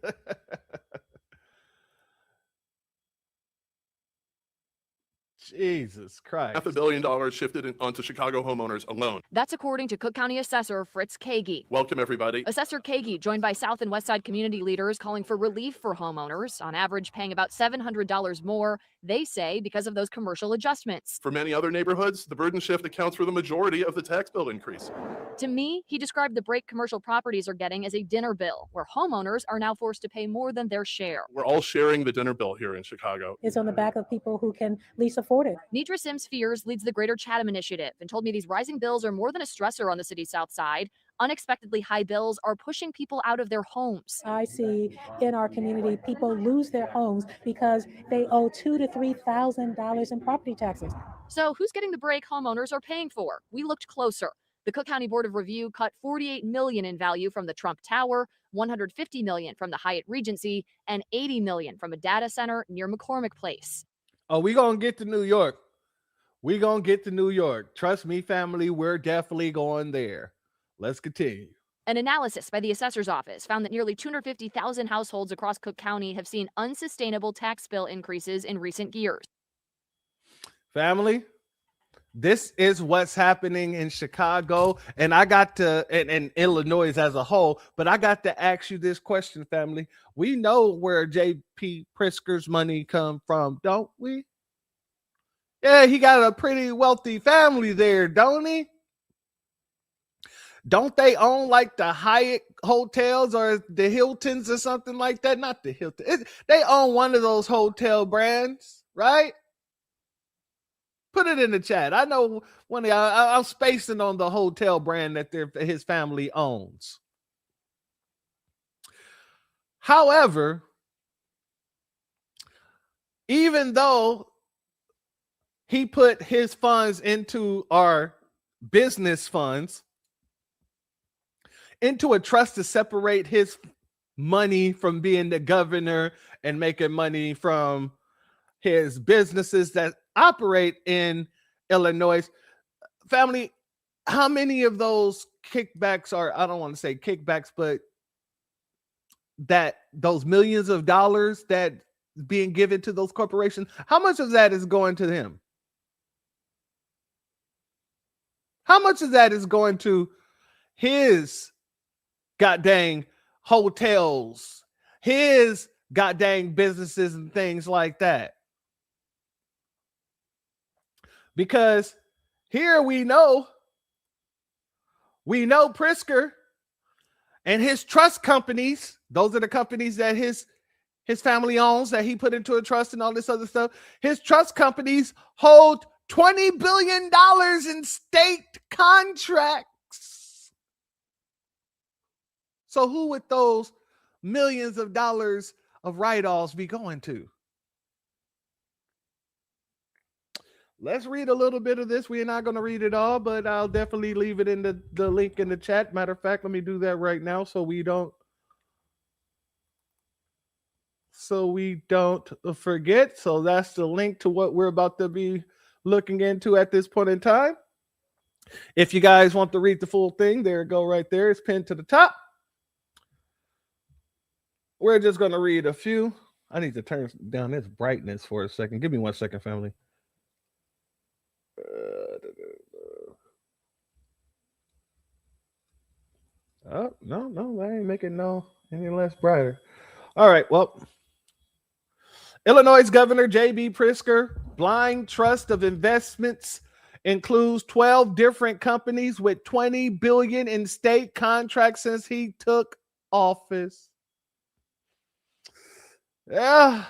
Jesus Christ. $500 million shifted onto Chicago homeowners alone. That's according to Cook County Assessor Fritz Kagi. Welcome, everybody. Assessor Kagi joined by South and West Side community leaders calling for relief for homeowners, on average paying about $700 more, they say, because of those commercial adjustments. For many other neighborhoods, the burden shift accounts for the majority of the tax bill increase. To me, he described the break commercial properties are getting as a dinner bill, where homeowners are now forced to pay more than their share. We're all sharing the dinner bill here in Chicago. It's on the back of people who can least afford it. Nidra Sims Fears leads the Greater Chatham Initiative and told me these rising bills are more than a stressor on the city's south side. Unexpectedly high bills are pushing people out of their homes. I see in our community people lose their homes because they owe $2,000 to $3,000 in property taxes. So who's getting the break homeowners are paying for? We looked closer. The Cook County Board of Review cut $48 million in value from the Trump Tower, $150 million from the Hyatt Regency, and $80 million from a data center near McCormick Place. Oh, we gonna get to New York. We gonna get to New York. Trust me, family, we're definitely going there. Let's continue. An analysis by the assessor's office found that nearly 250,000 households across Cook County have seen unsustainable tax bill increases in recent years. Family, this is what's happening in Chicago, and I got to, and Illinois as a whole, but I got to ask you this question, family. We know where J.P. Pritzker's money come from, don't we? Yeah, he got a pretty wealthy family there, don't he? Don't they own like the Hyatt hotels or the Hiltons or something like that? Not the Hilton. They own one of those hotel brands, right? Put it in the chat. I know when I'm spacing on the hotel brand that his family owns. However, even though he put his funds into our business funds, into a trust to separate his money from being the governor and making money from his businesses that operate in Illinois. Family, how many of those kickbacks are, I don't want to say kickbacks, but that those millions of dollars that being given to those corporations, how much of that is going to him? How much of that is going to his goddamn hotels, his goddamn businesses and things like that? Because here we know Pritzker and his trust companies, those are the companies that his family owns, that he put into a trust and all this other stuff. His trust companies hold $20 billion in state contracts. So who would those millions of dollars of write-offs be going to? Let's read a little bit of this. We're not going to read it all, but I'll definitely leave it in the link in the chat. Matter of fact, let me do that right now so we don't forget. So that's the link to what we're about to be looking into at this point in time. If you guys want to read the full thing, there you go right there. It's pinned to the top. We're just going to read a few. I need to turn down this brightness for a second. Give me 1 second, family. Oh, no, I ain't making any less brighter. All right, well, Illinois Governor J.B. Pritzker blind trust of investments includes 12 different companies with $20 billion in state contracts since he took office. Yeah.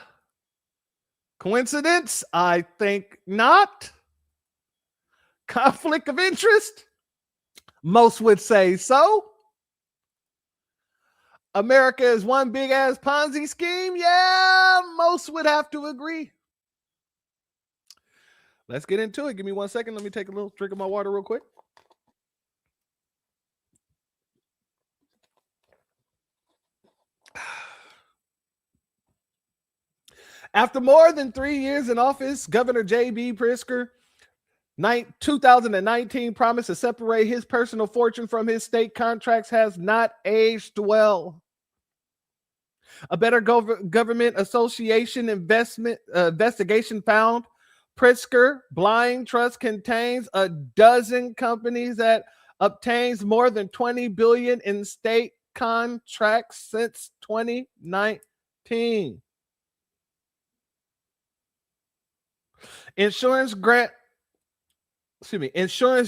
Coincidence? I think not. Conflict of interest? Most would say so. America is one big ass Ponzi scheme? Yeah, most would have to agree. Let's get into it. Give me 1 second. Let me take a little drink of my water real quick. After more than 3 years in office, Governor J.B. Pritzker 2019 promise to separate his personal fortune from his state contracts has not aged well. A Better Government Association investigation found Pritzker Blind Trust contains a dozen companies that obtains more than $20 billion in state contracts since 2019. Insurance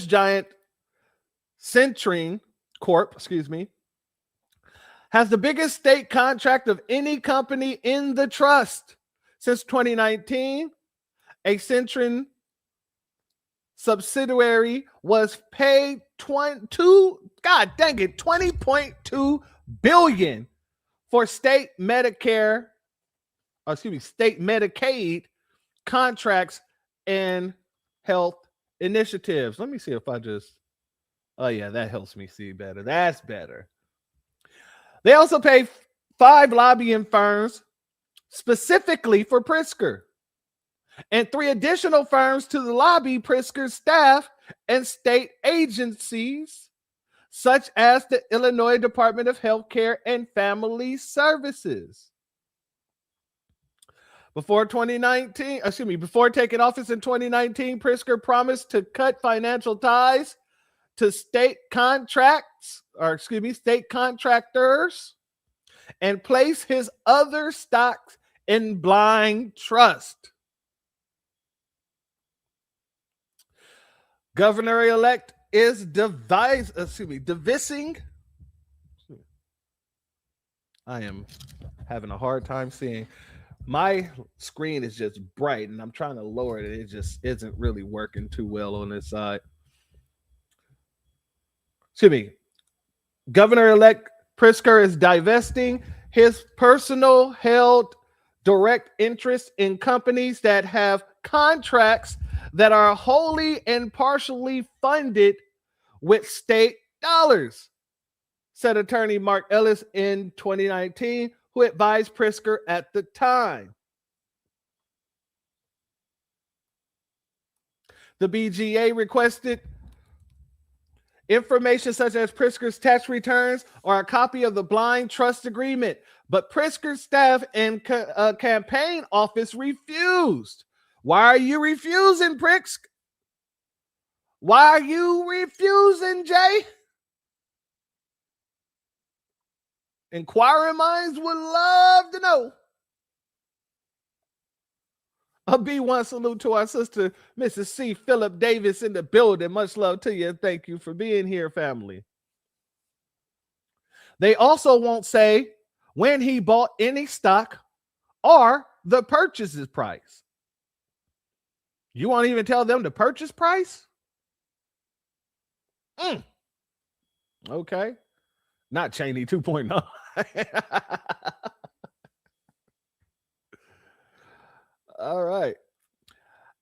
giant Centrine Corp, has the biggest state contract of any company in the trust. Since 2019, a Centrine subsidiary was paid $20.2 billion for state Medicaid contracts and health initiatives. Let me see if oh yeah, that helps me see better. That's better. They also pay 5 lobbying firms specifically for Pritzker, and 3 additional firms to the lobby Pritzker's staff and state agencies, such as the Illinois Department of Healthcare and Family Services. Before taking office in 2019, Pritzker promised to cut financial ties to state contractors and place his other stocks in blind trust. Governor-elect is devising. I am having a hard time seeing. My screen is just bright, and I'm trying to lower it. It just isn't really working too well on this side. Governor-elect Pritzker is divesting his personal held direct interest in companies that have contracts that are wholly and partially funded with state dollars, said attorney Mark Ellis in 2019, who advised Pritzker at the time. The BGA requested information such as Pritzker's tax returns or a copy of the blind trust agreement, but Pritzker's staff and campaign office refused. Why are you refusing, Pritzker? Why are you refusing, Jay? Inquiring minds would love to know. A B1 salute to our sister, Mrs. C. Phillip Davis in the building. Much love to you and thank you for being here, family. They also won't say when he bought any stock or the purchases price. You won't even tell them the purchase price? Okay. Not Cheney 2.0. All right.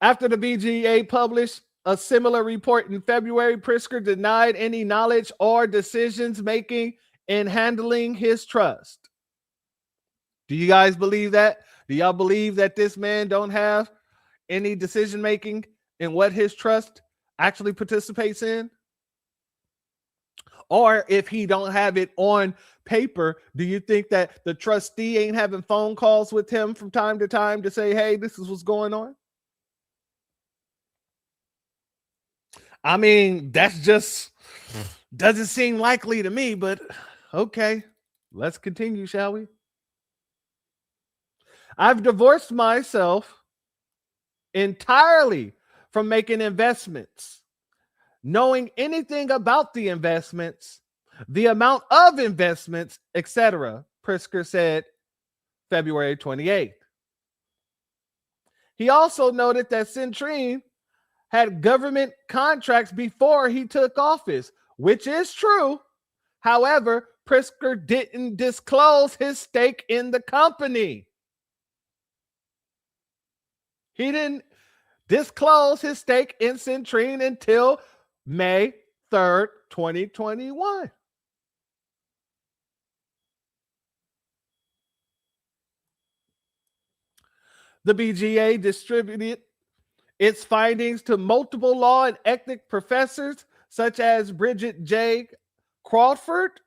After the BGA published a similar report in February, Pritzker denied any knowledge or decisions making in handling his trust. Do you guys believe that? Do y'all believe that this man don't have any decision making in what his trust actually participates in? Or if he don't have it on paper, do you think that the trustee ain't having phone calls with him from time to time to say, hey, this is what's going on? I mean, that's just doesn't seem likely to me, but okay, let's continue, shall we? I've divorced myself entirely from making investments, knowing anything about the investments, the amount of investments, etc., Pritzker said February 28th. He also noted that Centrine had government contracts before he took office, which is true. However, Pritzker didn't disclose his stake in the company. He didn't disclose his stake in Centrine until May 3rd, 2021. The BGA distributed its findings to multiple law and ethics professors, such as Bridget J. Crawford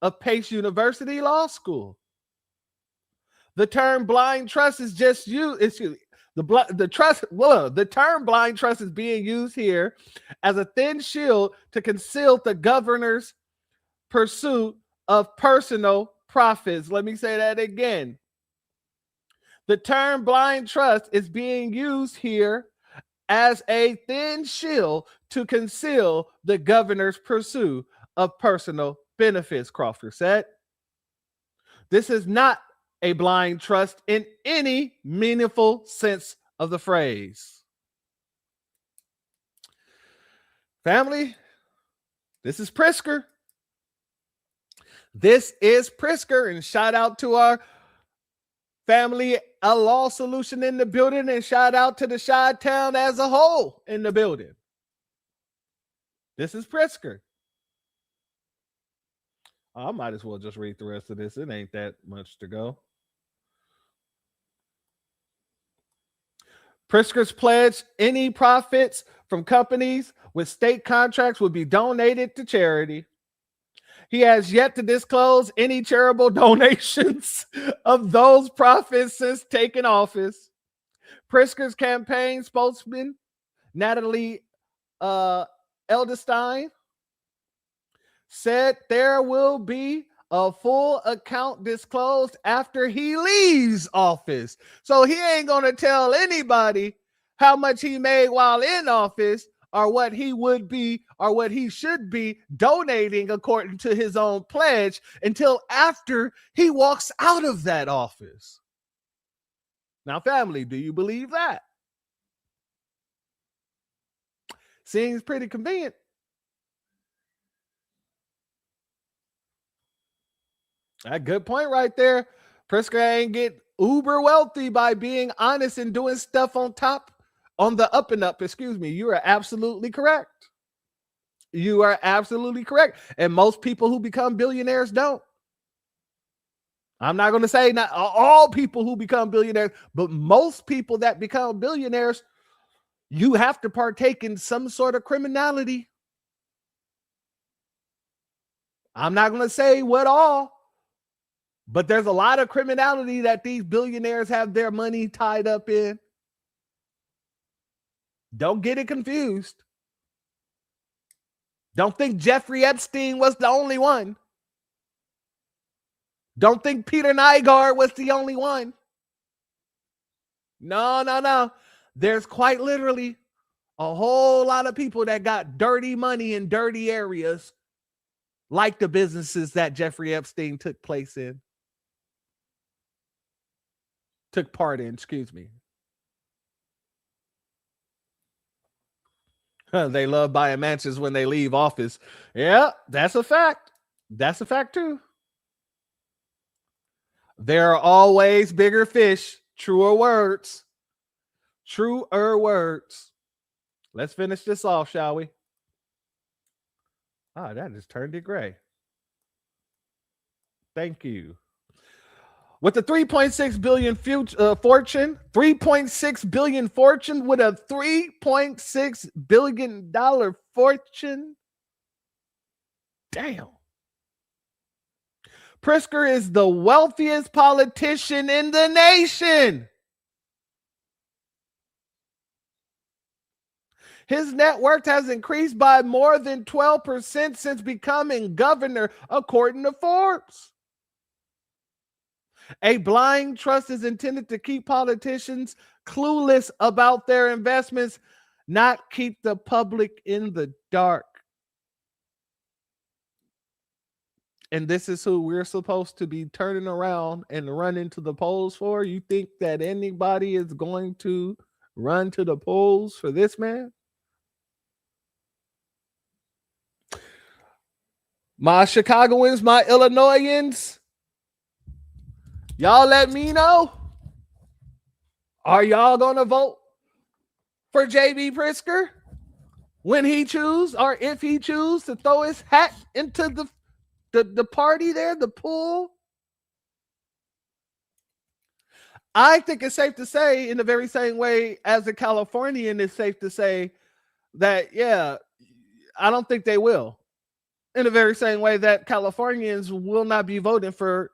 of Pace University Law School. The term blind trust is just used. The term blind trust is being used here as a thin shield to conceal the governor's pursuit of personal profits. Let me say that again. The term blind trust is being used here as a thin shield to conceal the governor's pursuit of personal benefits, Crawford said. This is not a blind trust in any meaningful sense of the phrase. Family, this is Pritzker. This is Pritzker, and shout out to our family, a law solution in the building, and shout out to the Chi-Town as a whole in the building. This is Pritzker. I might as well just read the rest of this. It ain't that much to go. Pritzker's pledge any profits from companies with state contracts will be donated to charity. He has yet to disclose any charitable donations of those profits since taking office. Pritzker's campaign spokesman, Natalie Edelstein, said there will be a full account disclosed after he leaves office. So he ain't going to tell anybody how much he made while in office or what he would be or what he should be donating according to his own pledge until after he walks out of that office. Now, family, do you believe that? Seems pretty convenient. A good point right there. Pritzker ain't get uber wealthy by being honest and doing stuff on the up and up. Excuse me. You are absolutely correct. You are absolutely correct. And most people who become billionaires don't. I'm not going to say not all people who become billionaires, but most people that become billionaires, you have to partake in some sort of criminality. I'm not going to say what all. But there's a lot of criminality that these billionaires have their money tied up in. Don't get it confused. Don't think Jeffrey Epstein was the only one. Don't think Peter Nygaard was the only one. No. There's quite literally a whole lot of people that got dirty money in dirty areas, like the businesses that Jeffrey Epstein took part in, excuse me. They love buying mansions when they leave office. Yeah, that's a fact. That's a fact too. There are always bigger fish. Truer words. Truer words. Let's finish this off, shall we? Ah, that just turned it gray. Thank you. With the 3.6 billion fortune, 3.6 billion fortune with a $3.6 billion fortune. Damn. Pritzker is the wealthiest politician in the nation. His net worth has increased by more than 12% since becoming governor, according to Forbes. A blind trust is intended to keep politicians clueless about their investments, not keep the public in the dark. And this is who we're supposed to be turning around and running to the polls for? You think that anybody is going to run to the polls for this man? My Chicagoans, my Illinoisans, y'all let me know. Are y'all going to vote for J.B. Pritzker when he choose or if he choose to throw his hat into the party there, the pool? I think it's safe to say, in the very same way as a Californian, it's safe to say that, yeah, I don't think they will. In the very same way that Californians will not be voting for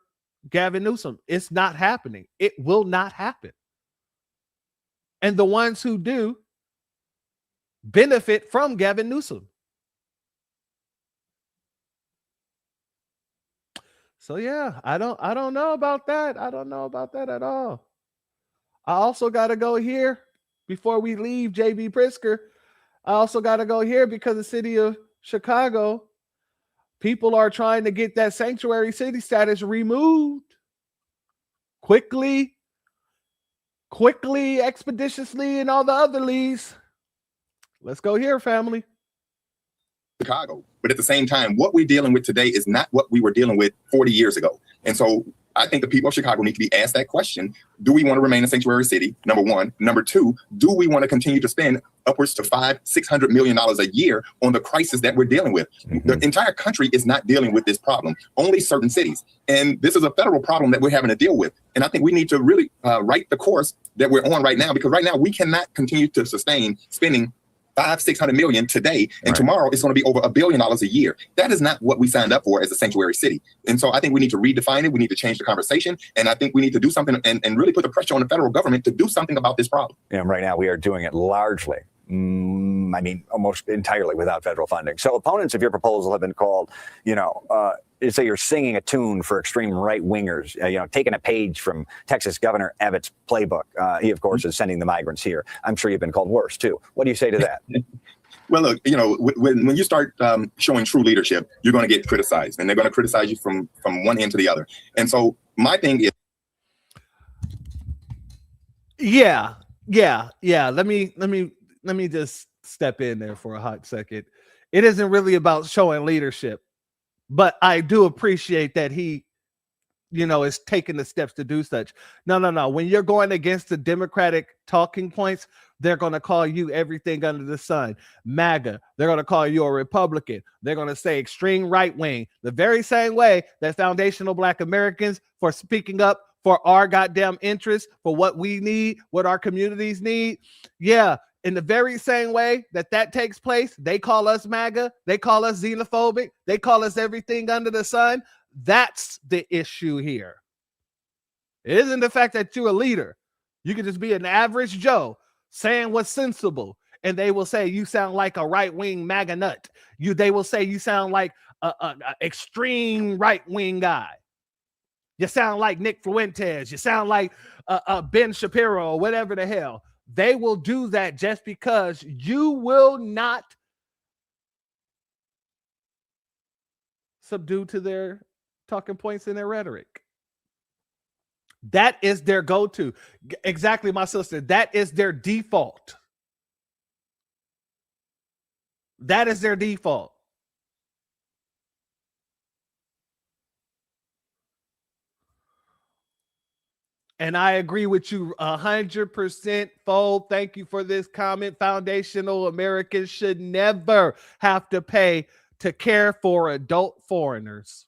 Gavin Newsom. It's not happening. It will not happen. And the ones who do benefit from Gavin Newsom. So yeah, I don't know about that. I don't know about that at all. I also got to go here before we leave JB Pritzker. I also got to go here because the city of Chicago, people are trying to get that sanctuary city status removed quickly, expeditiously, and all the other leads. Let's go here, family. Chicago. But at the same time, what we're dealing with today is not what we were dealing with 40 years ago. And so I think the people of Chicago need to be asked that question. Do we want to remain a sanctuary city? Number one. Number two, do we want to continue to spend upwards to $500-600 million a year on the crisis that we're dealing with? The entire country is not dealing with this problem, only certain cities. And this is a federal problem that we're having to deal with. And I think we need to really right the course that we're on right now, because right now we cannot continue to sustain spending $500-600 million today, and tomorrow it's going to be over $1 billion a year. That is not what we signed up for as a sanctuary city. And so I think we need to redefine it. We need to change the conversation. And I think we need to do something and really put the pressure on the federal government to do something about this problem. And right now we are doing it largely, almost entirely without federal funding. So opponents of your proposal have been called, say you're singing a tune for extreme right wingers, taking a page from Texas Governor Abbott's playbook. He, of course, is sending the migrants here. I'm sure you've been called worse, too. What do you say to that? Well, look, when you start showing true leadership, you're going to get criticized, and they're going to criticize you from one end to the other. And so my thing is. Yeah. Let me just step in there for a hot second. It isn't really about showing leadership. But I do appreciate that he, is taking the steps to do such. No. When you're going against the Democratic talking points, they're going to call you everything under the sun. MAGA, they're going to call you a Republican. They're going to say extreme right wing, the very same way that foundational Black Americans for speaking up for our goddamn interests, for what we need, what our communities need. Yeah. In the very same way that takes place, they call us MAGA, they call us xenophobic, they call us everything under the sun. That's the issue here. It isn't the fact that you're a leader. You can just be an average Joe saying what's sensible, and they will say you sound like a right-wing MAGA nut. They will say you sound like a extreme right-wing guy. You sound like Nick Fuentes. You sound like Ben Shapiro or whatever the hell. They will do that just because you will not subdue to their talking points and their rhetoric. That is their go-to. Exactly, my sister. That is their default. That is their default. And I agree with you 100%, Fold. Thank you for this comment. Foundational Americans should never have to pay to care for adult foreigners.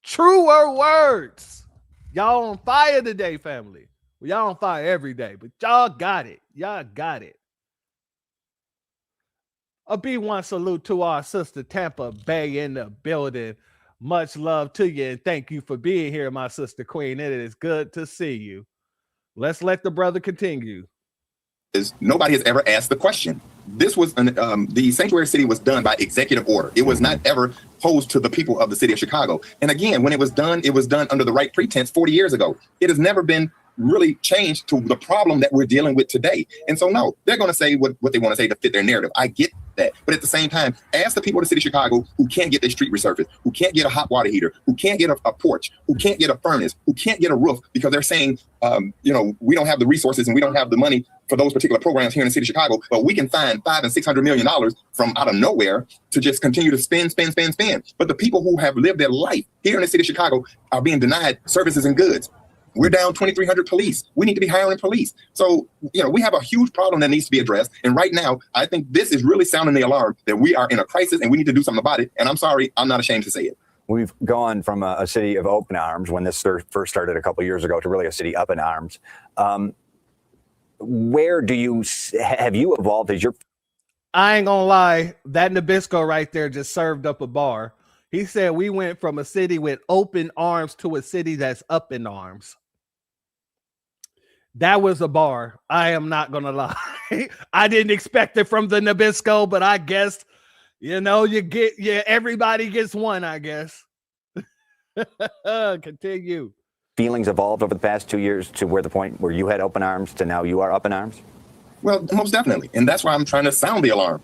Truer words. Y'all on fire today, family. Well, y'all on fire every day, but y'all got it. Y'all got it. A B1 salute to our sister Tampa Bay in the building. Much love to you, and thank you for being here, my sister Queen. It is good to see you. Let's let the brother continue. Nobody has ever asked the question. This was the sanctuary city was done by executive order. It was not ever posed to the people of the city of Chicago. And again, when it was done under the right pretense 40 years ago. It has never been really changed to the problem that we're dealing with today. And so, no, they're going to say what they want to say to fit their narrative. I get that. But at the same time, ask the people of the city of Chicago who can't get their street resurfaced, who can't get a hot water heater, who can't get a porch, who can't get a furnace, who can't get a roof because they're saying, we don't have the resources and we don't have the money for those particular programs here in the city of Chicago, but we can find $500 and $600 million from out of nowhere to just continue to spend. But the people who have lived their life here in the city of Chicago are being denied services and goods. We're down 2,300 police. We need to be hiring police. So, we have a huge problem that needs to be addressed. And right now, I think this is really sounding the alarm that we are in a crisis and we need to do something about it. And I'm sorry, I'm not ashamed to say it. We've gone from a city of open arms when this first started a couple of years ago to really a city up in arms. Where have you evolved as your... I ain't gonna lie, that Nabisco right there just served up a bar. He said we went from a city with open arms to a city that's up in arms. That was a bar. I am not going to lie. I didn't expect it from the Nabisco, but I guess, everybody gets one, I guess. Continue. Feelings evolved over the past 2 years to where the point where you had open arms to now you are up in arms? Well, most definitely. And that's why I'm trying to sound the alarm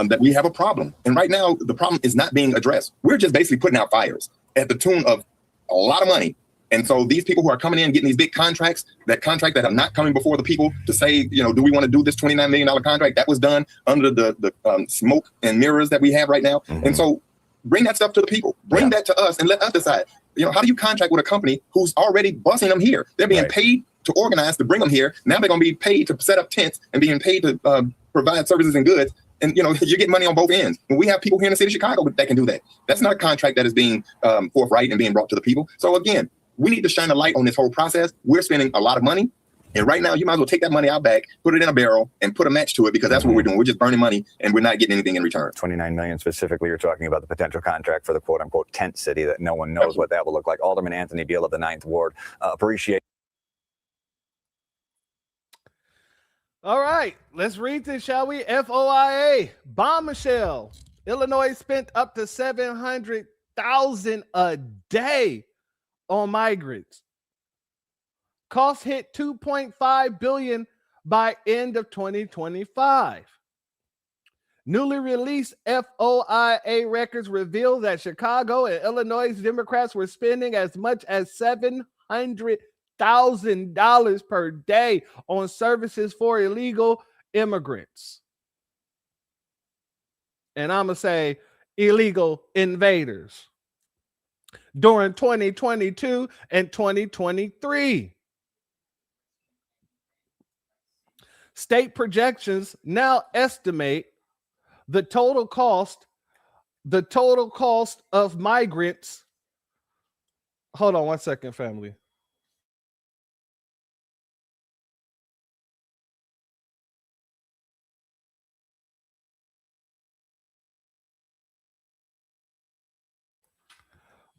that we have a problem. And right now, the problem is not being addressed. We're just basically putting out fires at the tune of a lot of money. And so these people who are coming in, getting these big contracts, that are not coming before the people to say, do we want to do this $29 million contract? That was done under the smoke and mirrors that we have right now. And so bring that stuff to the people. Bring that to us and let us decide. How do you contract with a company who's already busing them here? They're being paid to organize to bring them here. Now they're going to be paid to set up tents and being paid to provide services and goods. And, you get money on both ends. And we have people here in the city of Chicago that can do that. That's not a contract that is being forthright and being brought to the people. So again, we need to shine a light on this whole process. We're spending a lot of money. And right now, you might as well take that money out back, put it in a barrel, and put a match to it, because that's what we're doing. We're just burning money, and we're not getting anything in return. 29 million specifically. You're talking about the potential contract for the quote-unquote tent city that no one knows what that will look like. Alderman Anthony Beale of the 9th Ward. Appreciate. All right, let's read this, shall we? FOIA, bombshell. Illinois spent up to $700,000 a day on migrants. Cost hit $2.5 billion by end of 2025. Newly released FOIA records reveal that Chicago and Illinois Democrats were spending as much as $700,000 per day on services for illegal immigrants. And I'm going to say illegal invaders during 2022 and 2023. State projections now estimate the total cost of migrants. Hold on 1 second, family.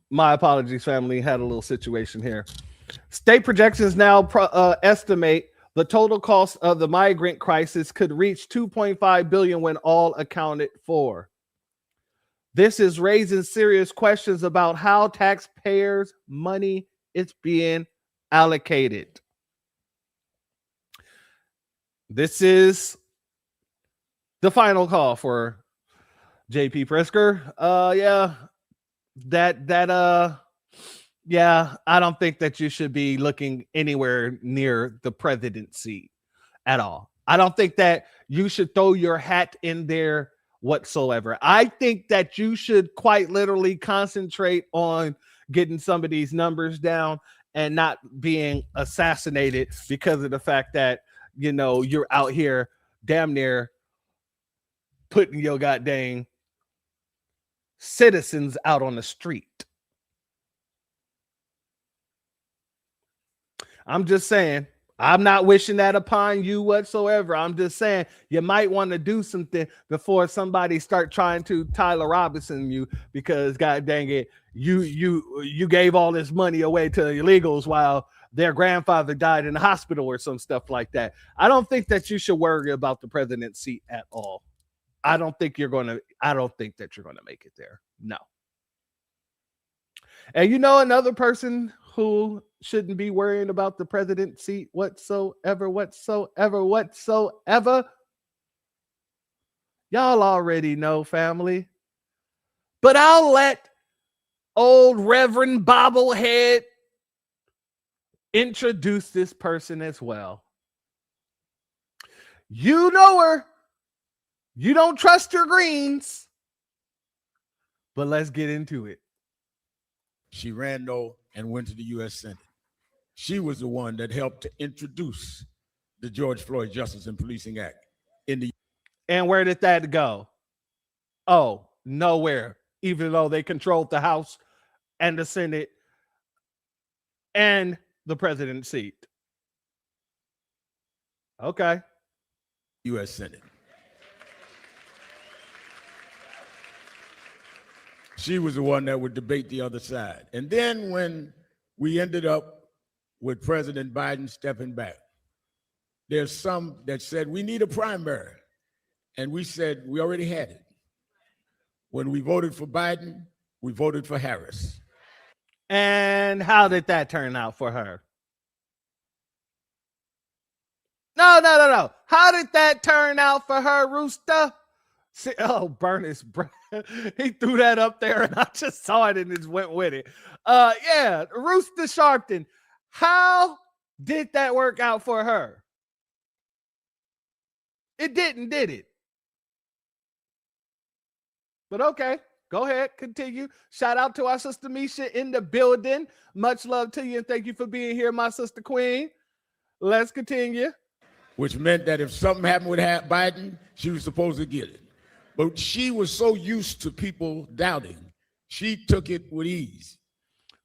My apologies, family. Had a little situation here. State projections now estimate the total cost of the migrant crisis could reach $2.5 billion when all accounted for. This is raising serious questions about how taxpayers' money is being allocated. This is the final call for JP Pritzker. I don't think that you should be looking anywhere near the presidency at all. I don't think that you should throw your hat in there whatsoever. I think that you should quite literally concentrate on getting some of these numbers down and not being assassinated because of the fact that, you're out here damn near putting your goddamn citizens out on the street. I'm just saying, I'm not wishing that upon you whatsoever. I'm just saying you might want to do something before somebody start trying to Tyler Robinson you, because god dang it, you gave all this money away to illegals while their grandfather died in the hospital or some stuff like that. I don't think that you should worry about the president's seat at all. I don't think that you're going to make it there. No. And another person who shouldn't be worrying about the president's seat whatsoever. Y'all already know, family. But I'll let old Reverend Bobblehead introduce this person as well. You know her. You don't trust your greens. But let's get into it. She ran though and went to the U.S. Senate. She was the one that helped to introduce the George Floyd Justice and Policing Act in the. And where did that go? Oh, nowhere. Even though they controlled the House and the Senate and the president's seat. Okay. U.S. Senate. she was the one that would debate the other side. And then when we ended up with President Biden stepping back, there's some that said we need a primary. And we said we already had it. When we voted for Biden, we voted for Harris. And how did that turn out for her? No. How did that turn out for her, Rooster? See, oh, Bernice, he threw that up there and I just saw it and just went with it. Yeah, Rooster Sharpton. How did that work out for her? It didn't, did it? But okay, go ahead, continue. Shout out to our sister Misha in the building. Much love to you and thank you for being here, my sister Queen. Let's continue. Which meant that if something happened with Biden, she was supposed to get it. But she was so used to people doubting, she took it with ease.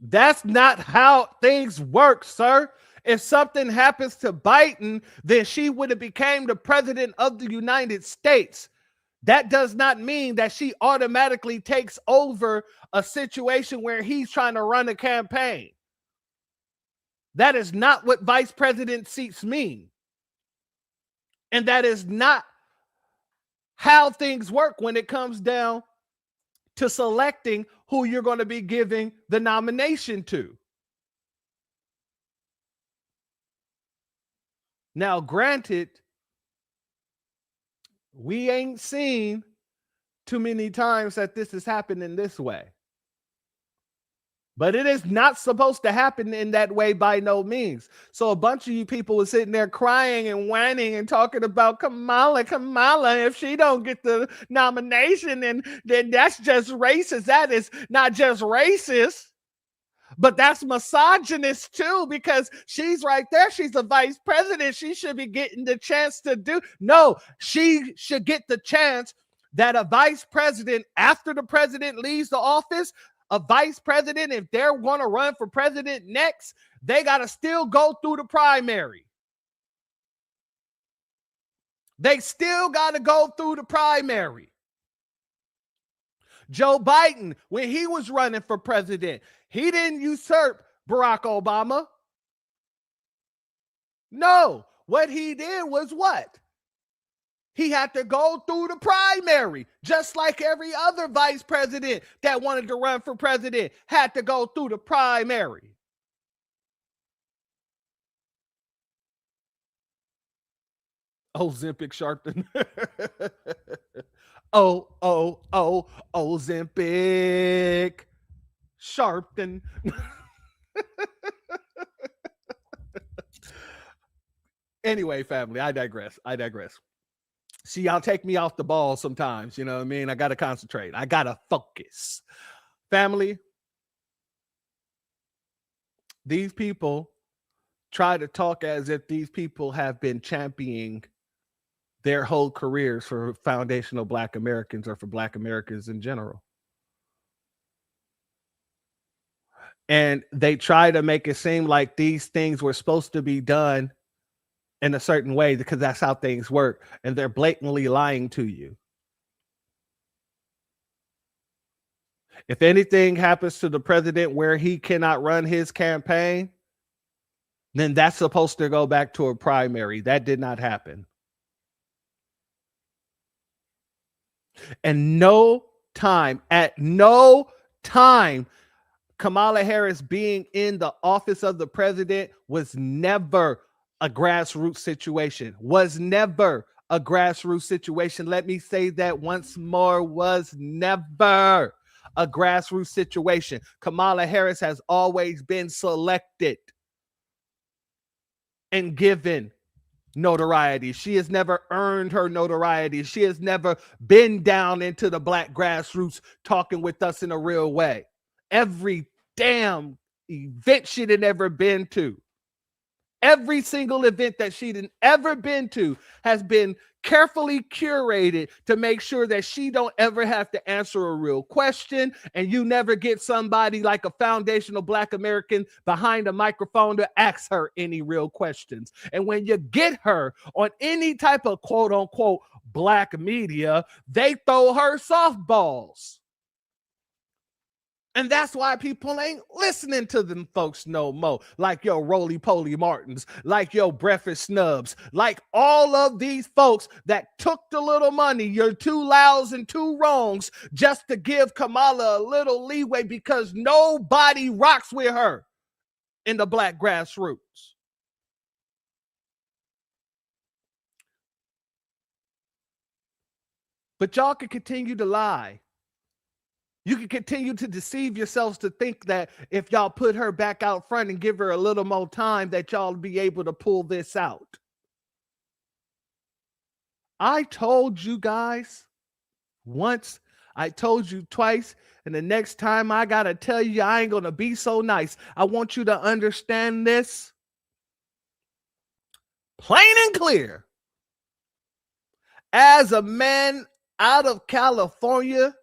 That's not how things work, sir. If something happens to Biden, then she would have became the president of the United States. That does not mean that she automatically takes over a situation where he's trying to run a campaign. That is not what vice president seats mean. And that is not how things work when it comes down to selecting who you're going to be giving the nomination to. Now, granted, we ain't seen too many times that this has happened in this way. But it is not supposed to happen in that way by no means. So a bunch of you people were sitting there crying and whining and talking about Kamala, if she don't get the nomination, then that's just racist. That is not just racist, but that's misogynist too, because she's right there. She's the vice president. She should be getting the chance to do. No, she should get the chance that a vice president, after the president leaves the office, a vice president, if they're going to run for president next, they got to still go through the primary. They still got to go through the primary. Joe Biden, when he was running for president, he didn't usurp Barack Obama. No, what he did was what? He had to go through the primary, just like every other vice president that wanted to run for president had to go through the primary. Ozempic Sharpton. Ozempic Sharpton. Anyway, family, I digress. See, y'all take me off the ball sometimes, you know what I mean? I got to concentrate. I got to focus. Family, these people try to talk as if these people have been championing their whole careers for foundational Black Americans or for Black Americans in general. And they try to make it seem like these things were supposed to be done in a certain way because that's how things work. And they're blatantly lying to you. If anything happens to the president where he cannot run his campaign, then that's supposed to go back to a primary. That did not happen. And at no time, Kamala Harris being in the office of the president was never a grassroots situation. Was never a grassroots situation. Let me say that once more, was never a grassroots situation. Kamala Harris has always been selected and given notoriety. She has never earned her notoriety. She has never been down into the Black grassroots talking with us in a real way. Every damn event she'd ever been to, every single event that she'd ever been to has been carefully curated to make sure that she don't ever have to answer a real question, and you never get somebody like a foundational Black American behind a microphone to ask her any real questions. And when you get her on any type of quote unquote Black media, they throw her softballs. And that's why people ain't listening to them folks no more. Like your roly-poly Martins, like your breakfast snubs, like all of these folks that took the little money, your 2 lows and 2 wrongs, just to give Kamala a little leeway because nobody rocks with her in the black grassroots. But y'all can continue to lie. You can continue to deceive yourselves to think that if y'all put her back out front and give her a little more time, that y'all be able to pull this out. I told you guys once, I told you twice, and the next time I gotta tell you, I ain't gonna be so nice. I want you to understand this plain and clear. As a man out of California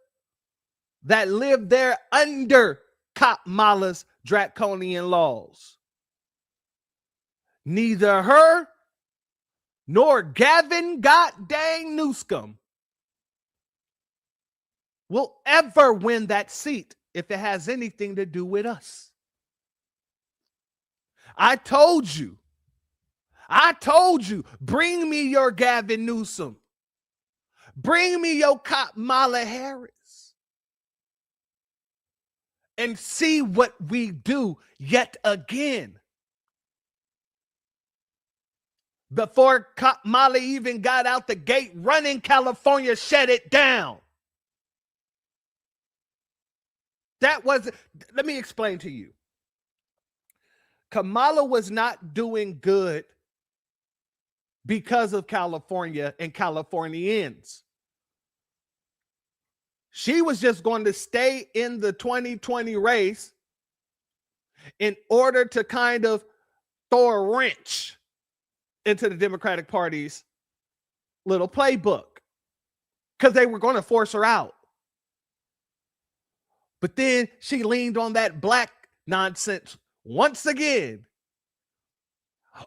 that lived there under Kamala's draconian laws, neither her nor Gavin goddamn Newsom will ever win that seat if it has anything to do with us. I told you, bring me your Gavin Newsom. Bring me your Kamala Harris. And see what we do yet again. Before Kamala even got out the gate running, California shut it down. Let me explain to you. Kamala was not doing good because of California and Californians. She was just going to stay in the 2020 race in order to kind of throw a wrench into the Democratic Party's little playbook because they were going to force her out. But then she leaned on that black nonsense once again.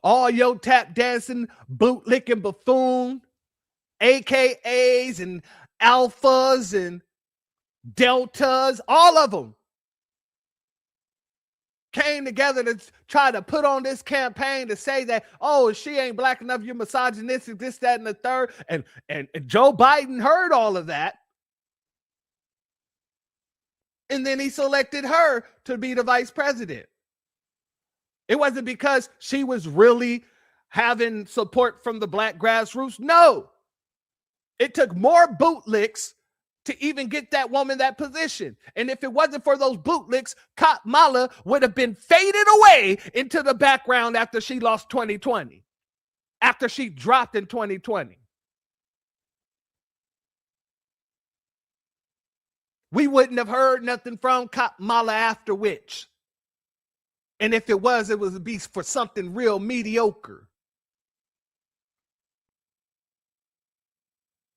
All your tap dancing, boot licking buffoon, AKAs and alphas and deltas, all of them came together to try to put on this campaign to say that, oh, she ain't black enough, you're misogynistic, this, that, and the third. And Joe Biden heard all of that. And then he selected her to be the vice president. It wasn't because she was really having support from the black grassroots. No. It took more bootlicks to even get that woman that position. And if it wasn't for those bootlicks, Kamala would have been faded away into the background after she lost 2020, after she dropped in 2020. We wouldn't have heard nothing from Kamala after which. And if it would be for something real mediocre.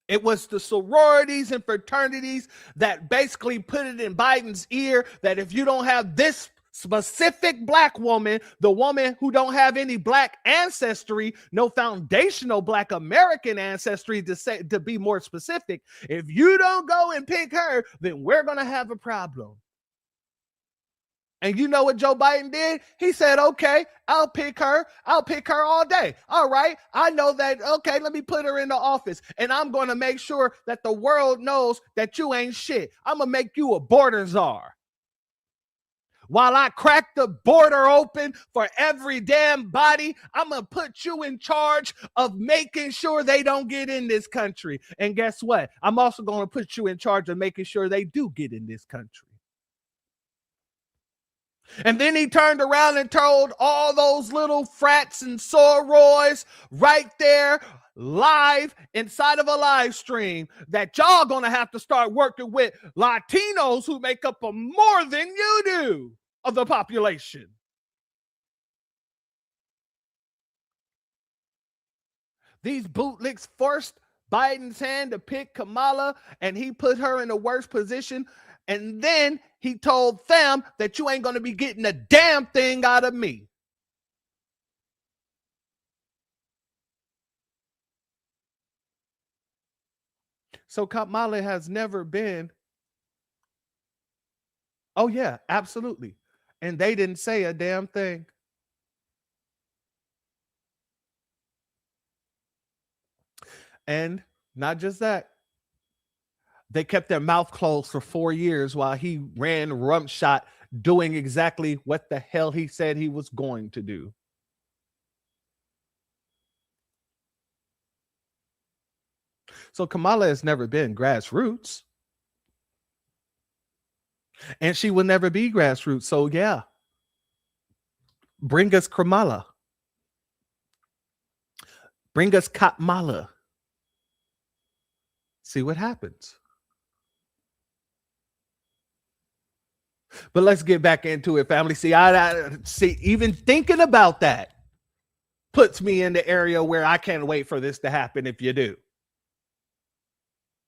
It was the sororities and fraternities that basically put it in Biden's ear that if you don't have this specific black woman, the woman who don't have any black ancestry, no foundational black American ancestry to be more specific, if you don't go and pick her, then we're going to have a problem. And you know what Joe Biden did? He said, okay, I'll pick her. I'll pick her all day. All right. I know that. Okay, let me put her in the office. And I'm going to make sure that the world knows that you ain't shit. I'm going to make you a border czar. While I crack the border open for every damn body, I'm going to put you in charge of making sure they don't get in this country. And guess what? I'm also going to put you in charge of making sure they do get in this country. And then he turned around and told all those little frats and sorors right there live inside of a live stream that y'all gonna have to start working with Latinos who make up a more than you do of the population. These bootlicks forced Biden's hand to pick Kamala, and he put her in the worst position. And then he told them that you ain't going to be getting a damn thing out of me. So Kamala has never been Oh, yeah, absolutely. And they didn't say a damn thing. And not just that, they kept their mouth closed for 4 years while he ran rump shot doing exactly what the hell he said he was going to do. So Kamala has never been grassroots. And she will never be grassroots. So yeah, bring us Kamala. Bring us Kamala. See what happens. But let's get back into it, family. See, I see, even thinking about that puts me in the area where I can't wait for this to happen if you do.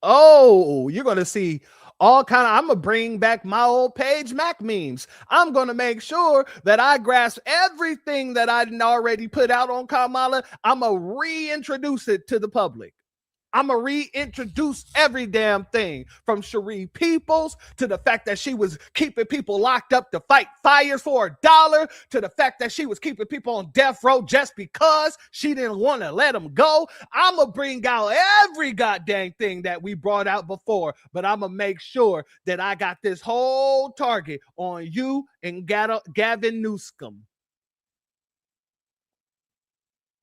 Oh, you're going to see all kind of, I'm going to bring back my old Page Mac memes. I'm going to make sure that I grasp everything that I didn't already put out on Kamala. I'm going to reintroduce it to the public. I'm going to reintroduce every damn thing from Cherie Peoples to the fact that she was keeping people locked up to fight fires for $1 to the fact that she was keeping people on death row just because she didn't want to let them go. I'm going to bring out every goddamn thing that we brought out before, but I'm going to make sure that I got this whole target on you and Gavin Newsom.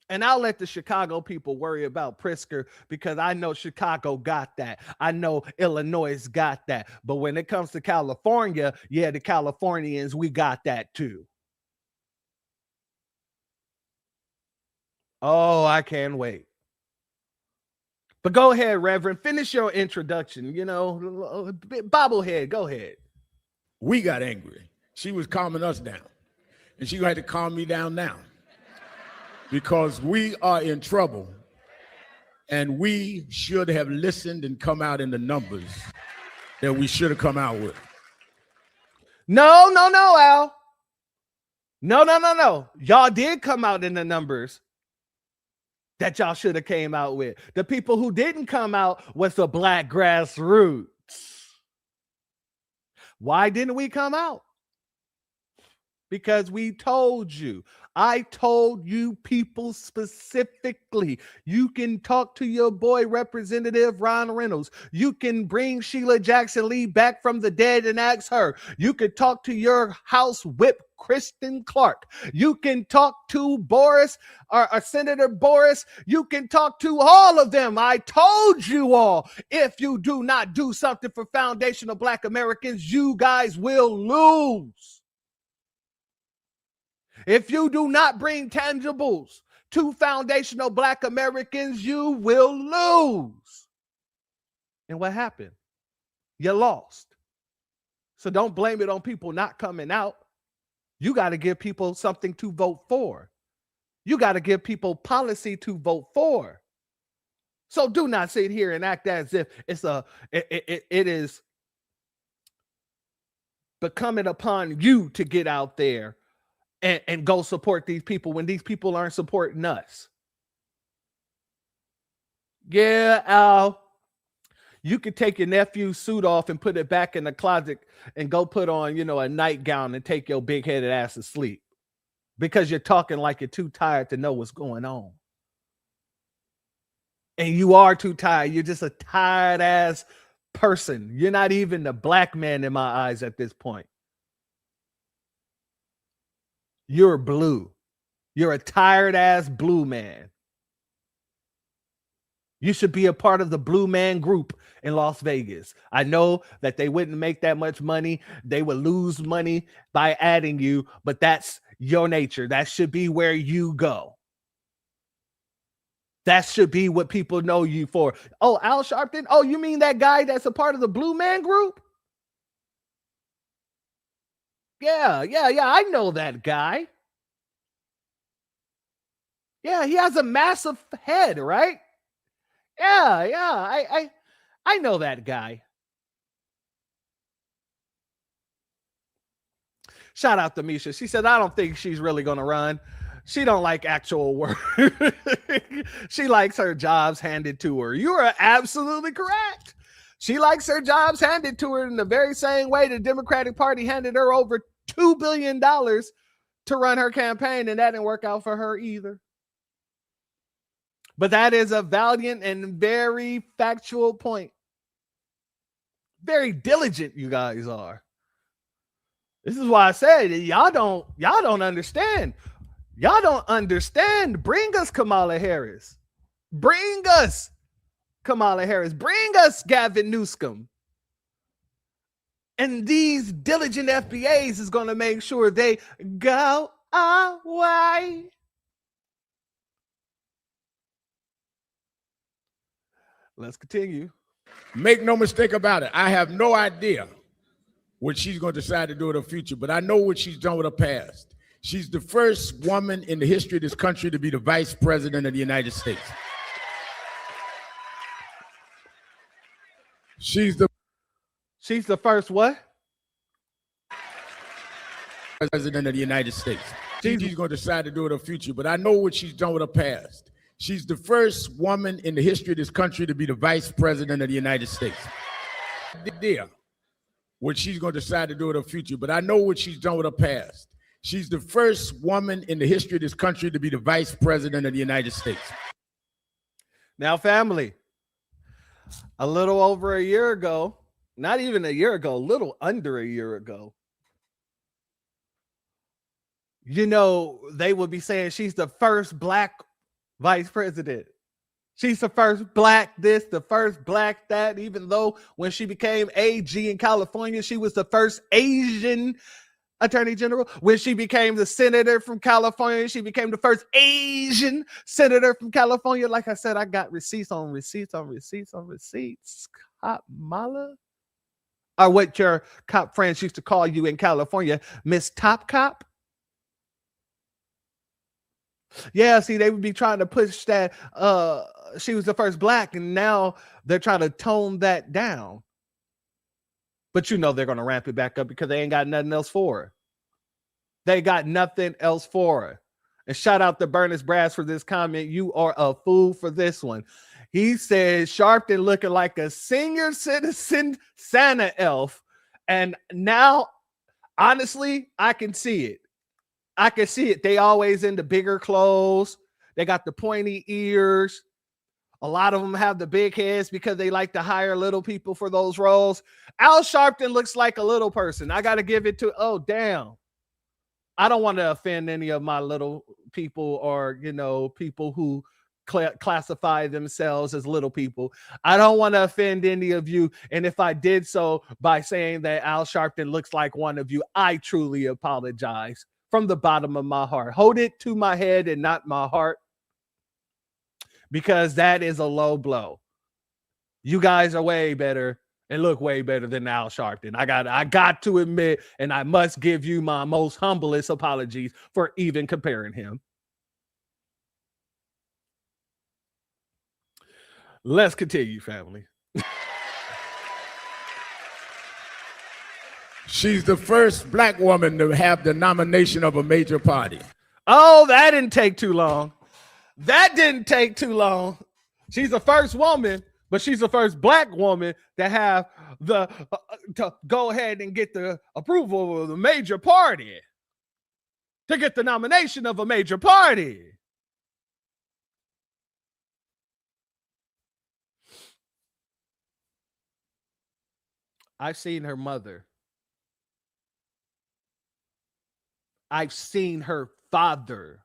And I'll let the Chicago people worry about Pritzker because I know Chicago got that. I know Illinois got that. But when it comes to California, yeah, the Californians, we got that too. Oh, I can't wait. But go ahead, Reverend. Finish your introduction. You know, bobblehead, go ahead. We got angry. She was calming us down. And she had to calm me down now. Because we are in trouble, and we should have listened and come out in the numbers that we should have come out with. No, Al. No. Y'all did come out in the numbers that y'all should have came out with. The people who didn't come out was the black grassroots. Why didn't we come out? Because we told you. I told you people specifically. You can talk to your boy Representative Ron Reynolds. You can bring Sheila Jackson Lee back from the dead and ask her. You could talk to your House Whip Kristen Clark. You can talk to Boris or Senator Boris. You can talk to all of them. I told you all, if you do not do something for foundational Black Americans, you guys will lose. If you do not bring tangibles to foundational Black Americans, you will lose. And what happened? You lost. So don't blame it on people not coming out. You got to give people something to vote for. You got to give people policy to vote for. So do not sit here and act as if it is becoming upon you to get out there and go support these people when these people aren't supporting us. Yeah, Al, you could take your nephew's suit off and put it back in the closet and go put on, a nightgown and take your big-headed ass to sleep because you're talking like you're too tired to know what's going on. And you are too tired. You're just a tired-ass person. You're not even the black man in my eyes at this point. You're blue. You're a tired ass blue man. You should be a part of the Blue Man Group in Las Vegas. I know that they wouldn't make that much money. They would lose money by adding you, but that's your nature. That should be where you go. That should be what people know you for. Oh, Al Sharpton? Oh, you mean that guy that's a part of the Blue Man Group? Yeah, I know that guy. Yeah, he has a massive head, right? Yeah, I know that guy. Shout out to Misha. She said, I don't think she's really going to run. She don't like actual work. She likes her jobs handed to her. You are absolutely correct. She likes her jobs handed to her in the very same way the Democratic Party handed her over $2 billion to run her campaign, and that didn't work out for her either. But that is a valiant and very factual point. Very diligent you guys are. This is why I said y'all don't understand. Y'all don't understand. Bring us Kamala Harris. Bring us Kamala Harris. Bring us Gavin Newsom. And these diligent FBAs is going to make sure they go away. Let's continue. Make no mistake about it. I have no idea what she's going to decide to do in her future, but I know what she's done with her past. She's the first woman in the history of this country to be the vice president of the United States. She's the first what? President of the United States. She's going to decide to do in her future, but I know what she's done with her past. She's the first woman in the history of this country to be the vice president of the United States. Idea what she's going to decide to do in her future, but I know what she's done with her past. She's the first woman in the history of this country to be the vice president of the United States. Now, family, a little over a year ago, not even a year ago, a little under a year ago, you know, they would be saying she's the first black vice president. She's the first black this, the first black that, even though when she became AG in California, she was the first Asian attorney general. When she became the senator from California, she became the first Asian senator from California. Like I said, I got receipts on receipts on receipts on receipts. Kamala? Or what your cop friends used to call you in California, Miss Top Cop? Yeah, see, they would be trying to push that she was the first black, and now they're trying to tone that down. But you know they're going to ramp it back up because they ain't got nothing else for her. They got nothing else for her. And shout out to Bernice Brass for this comment. You are a fool for this one. He says Sharpton looking like a senior citizen Santa elf. And now, honestly, I can see it. I can see it. They always in the bigger clothes. They got the pointy ears. A lot of them have the big heads because they like to hire little people for those roles. Al Sharpton looks like a little person. I got to give it to, oh, damn. I don't want to offend any of my little people or, you know, people who classify themselves as little people. I don't want to offend any of you. And if I did so by saying that Al Sharpton looks like one of you, I truly apologize. From the bottom of my heart. Hold it to my head and not my heart, because that is a low blow. You guys are way better and look way better than Al Sharpton. I got to admit, and I must give you my most humblest apologies for even comparing him. Let's continue, family. She's the first black woman to have the nomination of a major party. Oh, that didn't take too long. That didn't take too long. She's the first woman, but she's the first black woman to have the to go ahead and get the approval of the major party, to get the nomination of a major party. I've seen her mother. I've seen her father.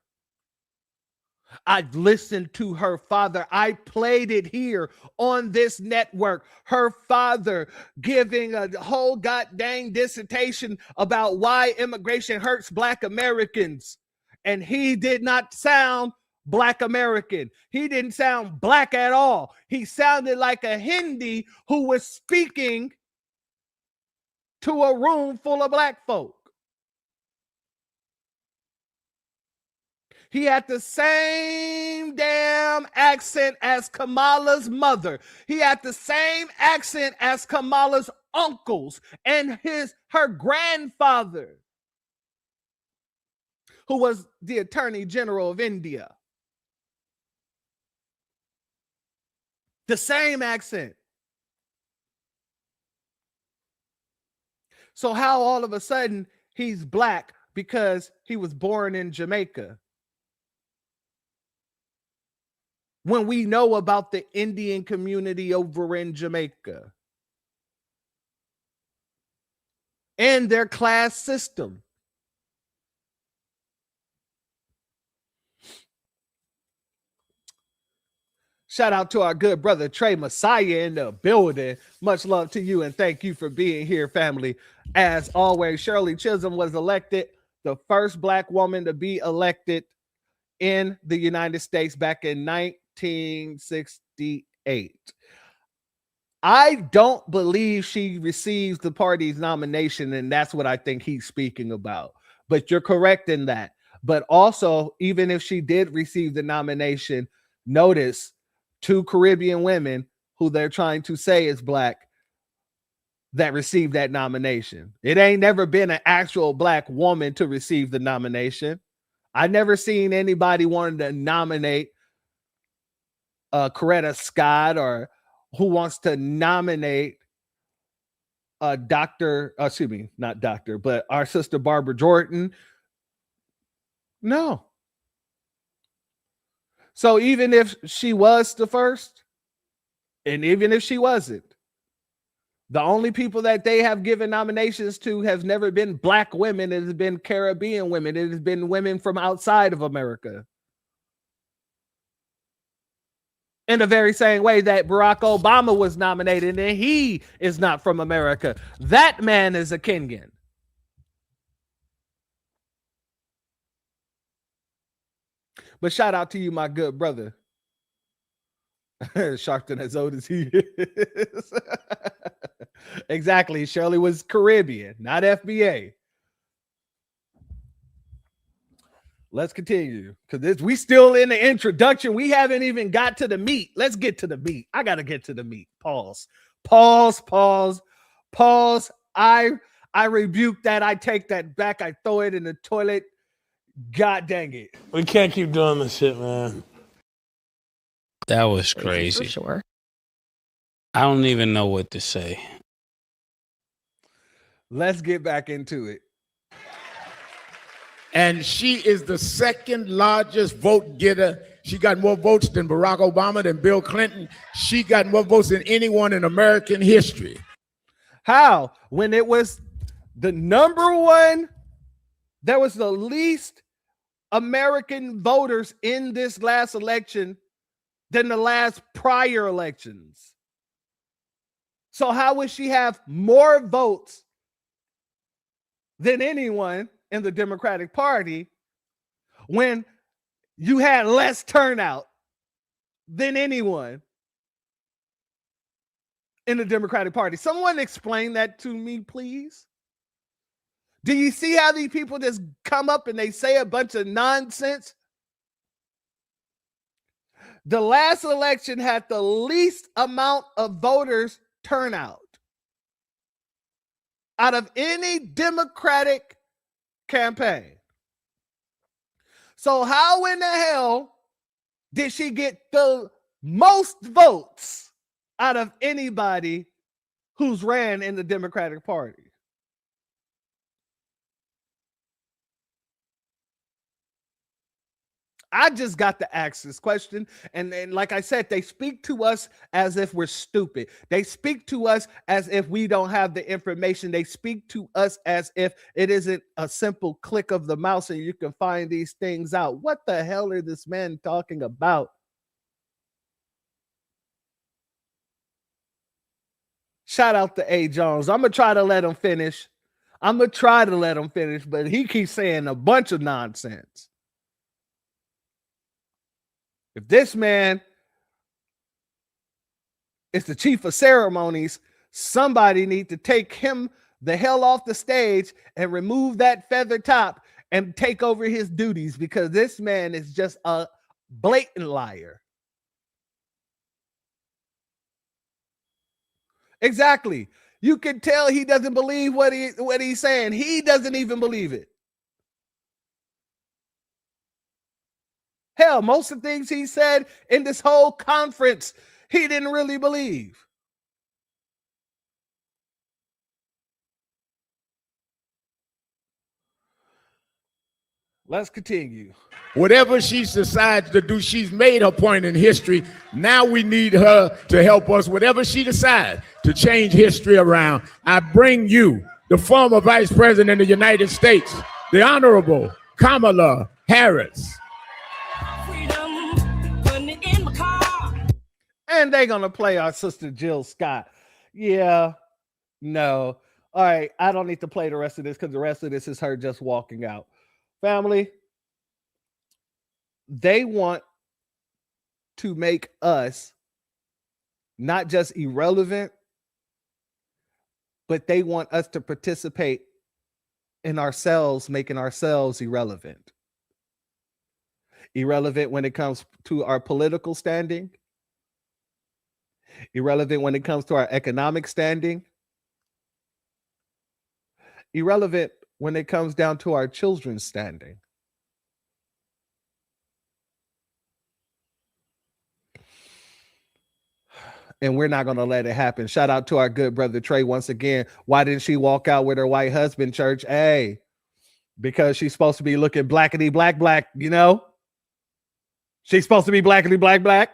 I've listened to her father. I played it here on this network. Her father giving a whole goddamn dissertation about why immigration hurts Black Americans. And he did not sound Black American. He didn't sound black at all. He sounded like a Hindi who was speaking to a room full of black folk. He had the same damn accent as Kamala's mother. He had the same accent as Kamala's uncles and her grandfather, who was the Attorney General of India. The same accent. So how all of a sudden he's black because he was born in Jamaica? When we know about the Indian community over in Jamaica and their class system. Shout out to our good brother Trey Messiah in the building. Much love to you and thank you for being here, family. As always, Shirley Chisholm was elected the first black woman to be elected in the United States back in 1968. I don't believe she receives the party's nomination, and that's what I think he's speaking about. But you're correct in that. But also, even if she did receive the nomination, notice 2 Caribbean women who they're trying to say is black that received that nomination. It ain't never been an actual black woman to receive the nomination. I never seen anybody wanting to nominate Coretta Scott or who wants to nominate not doctor, but our sister Barbara Jordan. No. So even if she was the first, and even if she wasn't, the only people that they have given nominations to has never been black women. It has been Caribbean women. It has been women from outside of America. In the very same way that Barack Obama was nominated and he is not from America. That man is a Kenyan. But shout out to you, my good brother. Sharpton as old as he is. Exactly. Shirley was Caribbean, not FBA. Let's continue because we still in the introduction. We haven't even got to the meat. Let's get to the meat. I got to get to the meat. Pause. I rebuke that. I take that back. I throw it in the toilet. God dang it. We can't keep doing this shit, man. That was crazy. For sure. I don't even know what to say. Let's get back into it. And she is the second largest vote getter. She got more votes than Barack Obama, than Bill Clinton. She got more votes than anyone in American history. How? When it was the number one, there was the least American voters in this last election than the last prior elections. So how would she have more votes than anyone in the Democratic Party when you had less turnout than anyone in the Democratic Party? Someone explain that to me, please. Do you see how these people just come up and they say a bunch of nonsense? The last election had the least amount of voters turnout out of any Democratic campaign. So how in the hell did she get the most votes out of anybody who's ran in the Democratic Party? I just got to ask this question. And like I said, they speak to us as if we're stupid. They speak to us as if we don't have the information. They speak to us as if it isn't a simple click of the mouse and you can find these things out. What the hell are this man talking about? Shout out to A. Jones. I'm going to try to let him finish. But he keeps saying a bunch of nonsense. If this man is the chief of ceremonies, somebody need to take him the hell off the stage and remove that feather top and take over his duties, because this man is just a blatant liar. Exactly. You can tell he doesn't believe what he's saying. He doesn't even believe it. Hell, most of the things he said in this whole conference, he didn't really believe. Let's continue. Whatever she decides to do, she's made her point in history. Now we need her to help us, whatever she decides, to change history around. I bring you the former Vice President of the United States, the Honorable Kamala Harris. And they're going to play our sister Jill Scott. Yeah, no. All right, I don't need to play the rest of this because the rest of this is her just walking out. Family, they want to make us not just irrelevant, but they want us to participate in ourselves, making ourselves irrelevant. Irrelevant when it comes to our political standing. Irrelevant when it comes to our economic standing. Irrelevant when it comes down to our children's standing. And we're not going to let it happen. Shout out to our good brother Trey once again. Why didn't she walk out with her white husband, church? Hey, because she's supposed to be looking blackety black, you know? She's supposed to be blackety black.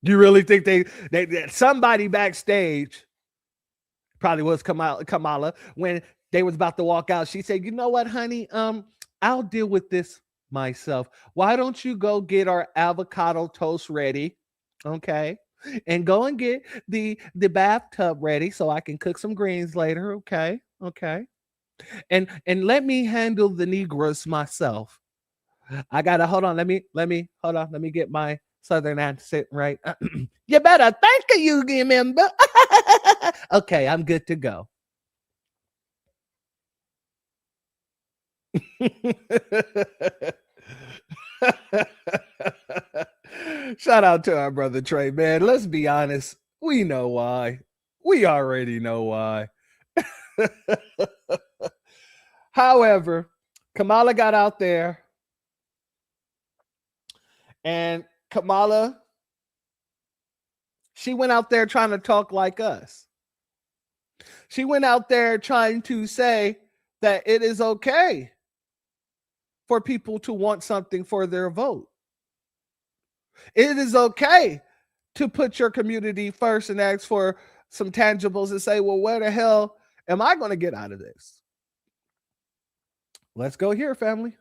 You really think they somebody backstage, probably was Kamala, when they was about to walk out, she said, you know what, honey, I'll deal with this myself. Why don't you go get our avocado toast ready, okay? And go and get the bathtub ready so I can cook some greens later, okay? And let me handle the Negroes myself. I gotta hold on. Let me get my Southern accent right. You better thank you, remember. Okay, I'm good to go. Shout out to our brother Trey, man. Let's be honest. We know why. We already know why. However, Kamala got out there, and Kamala, she went out there trying to talk like us. She went out there trying to say that it is okay for people to want something for their vote. It is okay to put your community first and ask for some tangibles and say, well, where the hell am I going to get out of this? Let's go here, family.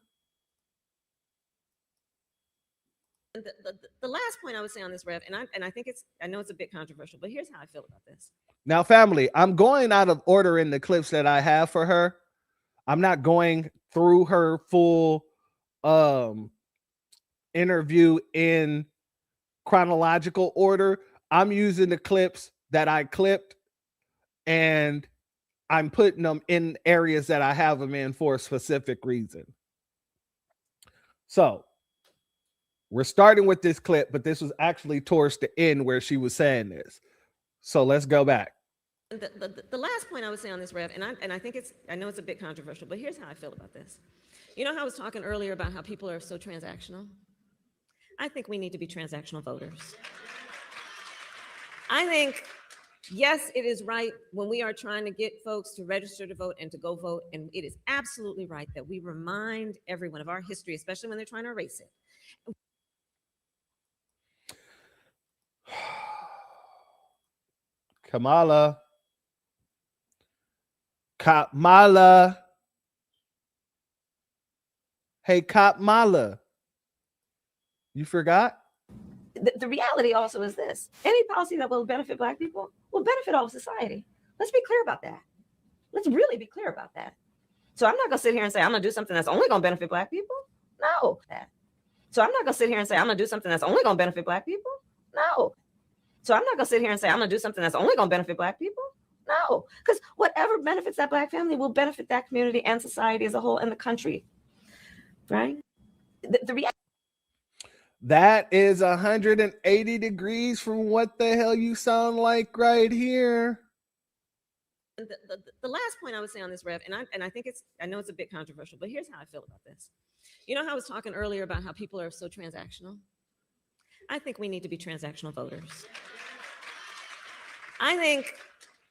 The last point I would say on this, Rev, and I know it's a bit controversial, but here's how I feel about this. Now, family, I'm going out of order in the clips that I have for her. I'm not going through her full interview in chronological order. I'm using the clips that I clipped, and I'm putting them in areas that I have them in for a specific reason. So we're starting with this clip, but this was actually towards the end where she was saying this. So let's go back. The last point I would say on this, Rev, and I know it's a bit controversial, but here's how I feel about this. You know how I was talking earlier about how people are so transactional? I think we need to be transactional voters. I think, yes, it is right when we are trying to get folks to register to vote and to go vote, and it is absolutely right that we remind everyone of our history, especially when they're trying to erase it. Kamala. Hey, Kamala. You forgot? The reality also is this. Any policy that will benefit Black people will benefit all of society. Let's be clear about that. Let's really be clear about that. So I'm not going to sit here and say I'm going to do something that's only going to benefit Black people. No. So I'm not going to sit here and say I'm going to do something that's only going to benefit Black people. No. So I'm not going to sit here and say I'm going to do something that's only going to benefit Black people. No. Because whatever benefits that Black family will benefit that community and society as a whole and the country. Right? The reality. That is 180 degrees from what the hell you sound like right here. The last point I would say on this, Rev, and I know it's a bit controversial, but here's how I feel about this. You know how I was talking earlier about how people are so transactional? I think we need to be transactional voters. I think,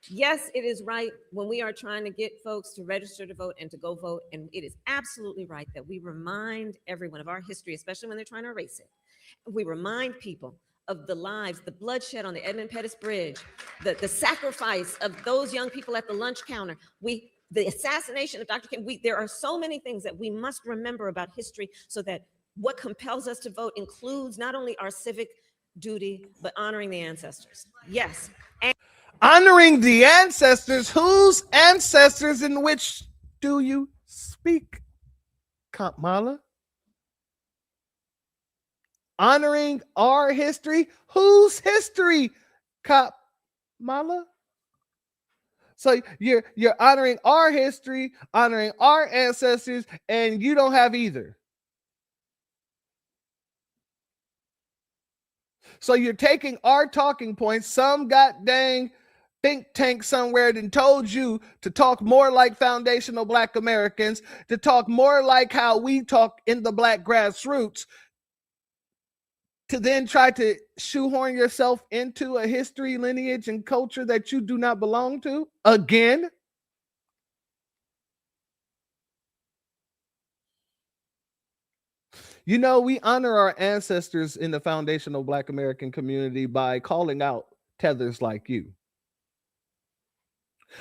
Yes, it is right when we are trying to get folks to register to vote and to go vote. And it is absolutely right that we remind everyone of our history, especially when they're trying to erase it. We remind people of the lives, the bloodshed on the Edmund Pettus Bridge, the sacrifice of those young people at the lunch counter. The assassination of Dr. King. There are so many things that we must remember about history so that what compels us to vote includes not only our civic duty, but honoring the ancestors. Yes. Honoring the ancestors. Whose ancestors in which do you speak, Kamala? Honoring our history. Whose history, Kamala? So you're honoring our history, honoring our ancestors, and you don't have either. So you're taking our talking points, some goddamn think tank somewhere that told you to talk more like foundational Black Americans, to talk more like how we talk in the Black grassroots, to then try to shoehorn yourself into a history, lineage, and culture that you do not belong to again. You know, we honor our ancestors in the foundational Black American community by calling out tethers like you.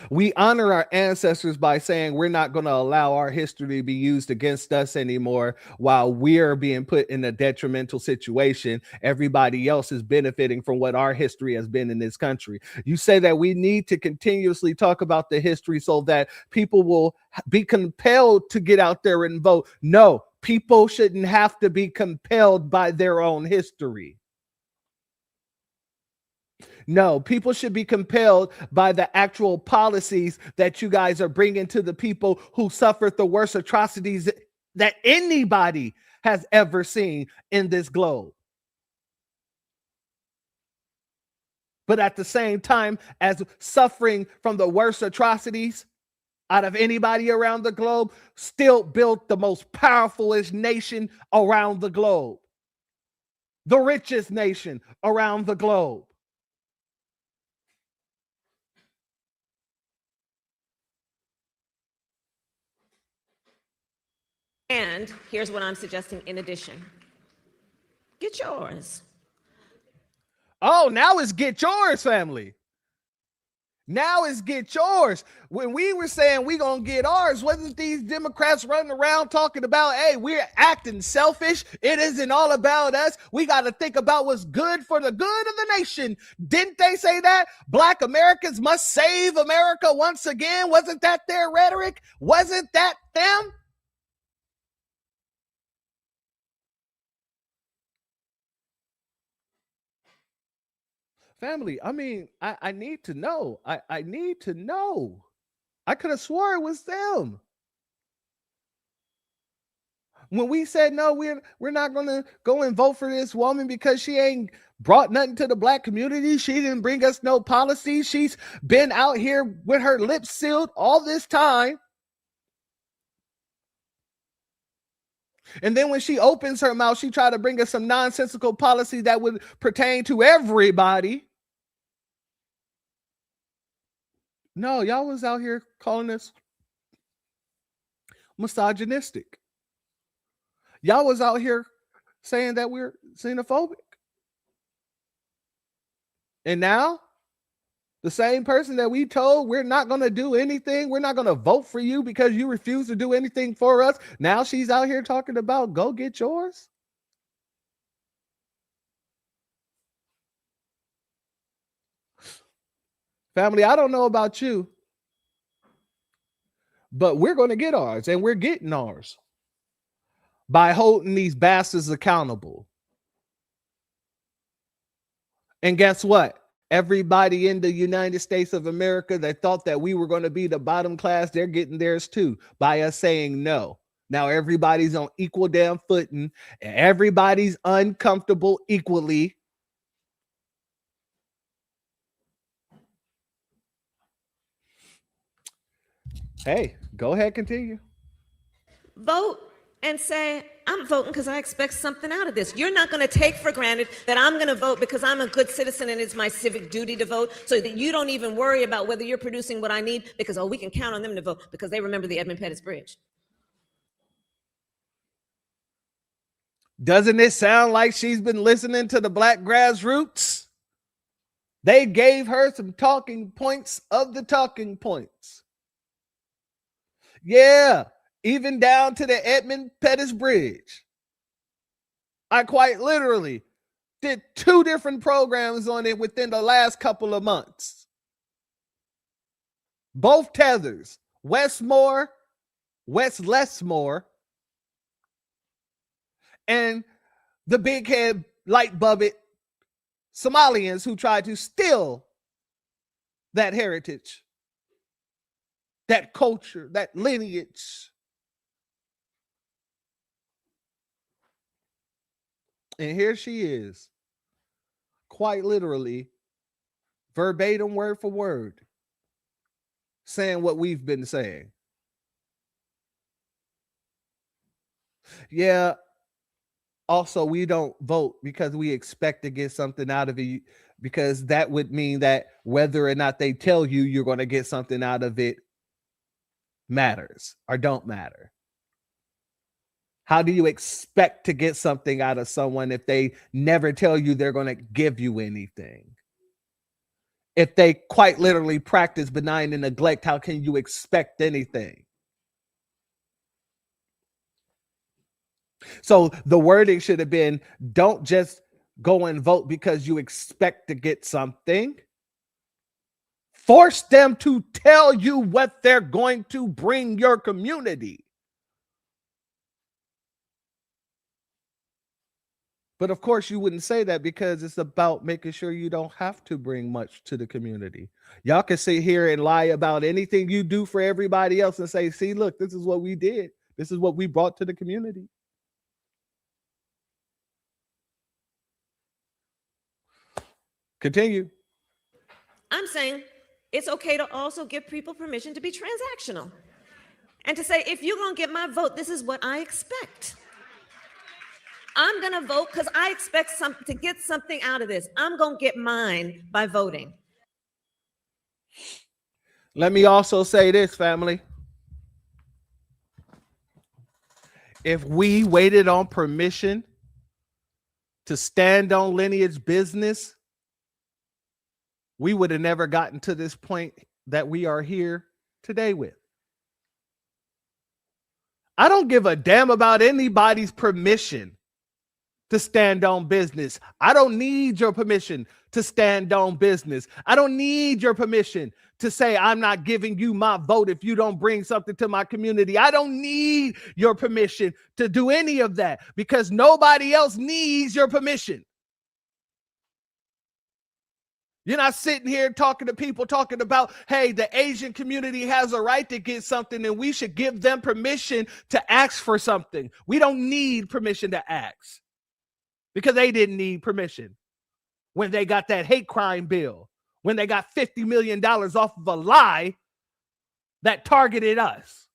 We honor our ancestors by saying we're not going to allow our history to be used against us anymore while we're being put in a detrimental situation. Everybody else is benefiting from what our history has been in this country. You say that we need to continuously talk about the history so that people will be compelled to get out there and vote. No, people shouldn't have to be compelled by their own history. No, people should be compelled by the actual policies that you guys are bringing to the people who suffered the worst atrocities that anybody has ever seen in this globe. But at the same time, as suffering from the worst atrocities out of anybody around the globe, still built the most powerfulest nation around the globe, the richest nation around the globe. And here's what I'm suggesting in addition. Get yours. Oh, now it's get yours, family. Now it's get yours. When we were saying we gonna get ours, wasn't these Democrats running around talking about, hey, we're acting selfish. It isn't all about us. We got to think about what's good for the good of the nation. Didn't they say that? Black Americans must save America once again. Wasn't that their rhetoric? Wasn't that them? Family, I mean, I need to know. I need to know. I could have swore it was them. When we said, no, we're not going to go and vote for this woman because she ain't brought nothing to the Black community. She didn't bring us no policy. She's been out here with her lips sealed all this time. And then when she opens her mouth, she tried to bring us some nonsensical policy that would pertain to everybody. No, y'all was out here calling us misogynistic. Y'all was out here saying that we're xenophobic. And now, the same person that we told we're not going to do anything, we're not going to vote for you because you refuse to do anything for us, now she's out here talking about go get yours. Family, I don't know about you, but we're going to get ours, and we're getting ours by holding these bastards accountable. And guess what? Everybody in the United States of America that thought that we were going to be the bottom class, they're getting theirs too by us saying no. Now everybody's on equal damn footing, and everybody's uncomfortable equally. Hey, go ahead, continue. Vote and say, I'm voting because I expect something out of this. You're not going to take for granted that I'm going to vote because I'm a good citizen and it's my civic duty to vote, so that you don't even worry about whether you're producing what I need because, oh, we can count on them to vote because they remember the Edmund Pettus Bridge. Doesn't it sound like she's been listening to the black grassroots? They gave her some talking points of the talking points. Yeah, even down to the Edmund Pettus Bridge. I quite literally did 2 different programs on it within the last couple of months. Both tethers, Wes Moore, and the big head light bubbit Somalians who tried to steal that heritage, that culture, that lineage. And here she is, quite literally, verbatim, word for word, saying what we've been saying. Yeah. Also, we don't vote because we expect to get something out of it, because that would mean that whether or not they tell you you're going to get something out of it matters or don't matter. How do you expect to get something out of someone if they never tell you they're going to give you anything? If they quite literally practice benign and neglect, how can you expect anything? So the wording should have been, don't just go and vote because you expect to get something. Force them to tell you what they're going to bring your community. But of course, you wouldn't say that because it's about making sure you don't have to bring much to the community. Y'all can sit here and lie about anything you do for everybody else and say, see, look, this is what we did. This is what we brought to the community. Continue. I'm saying it's okay to also give people permission to be transactional and to say, if you're going to get my vote, this is what I expect. I'm going to vote because I expect to get something out of this. I'm going to get mine by voting. Let me also say this, family. If we waited on permission to stand on lineage business, we would have never gotten to this point that we are here today with. I don't give a damn about anybody's permission to stand on business. I don't need your permission to stand on business. I don't need your permission to say I'm not giving you my vote if you don't bring something to my community. I don't need your permission to do any of that because nobody else needs your permission. You're not sitting here talking to people talking about, hey, the Asian community has a right to get something and we should give them permission to ask for something. We don't need permission to ask because they didn't need permission when they got that hate crime bill, when they got $50 million off of a lie that targeted us.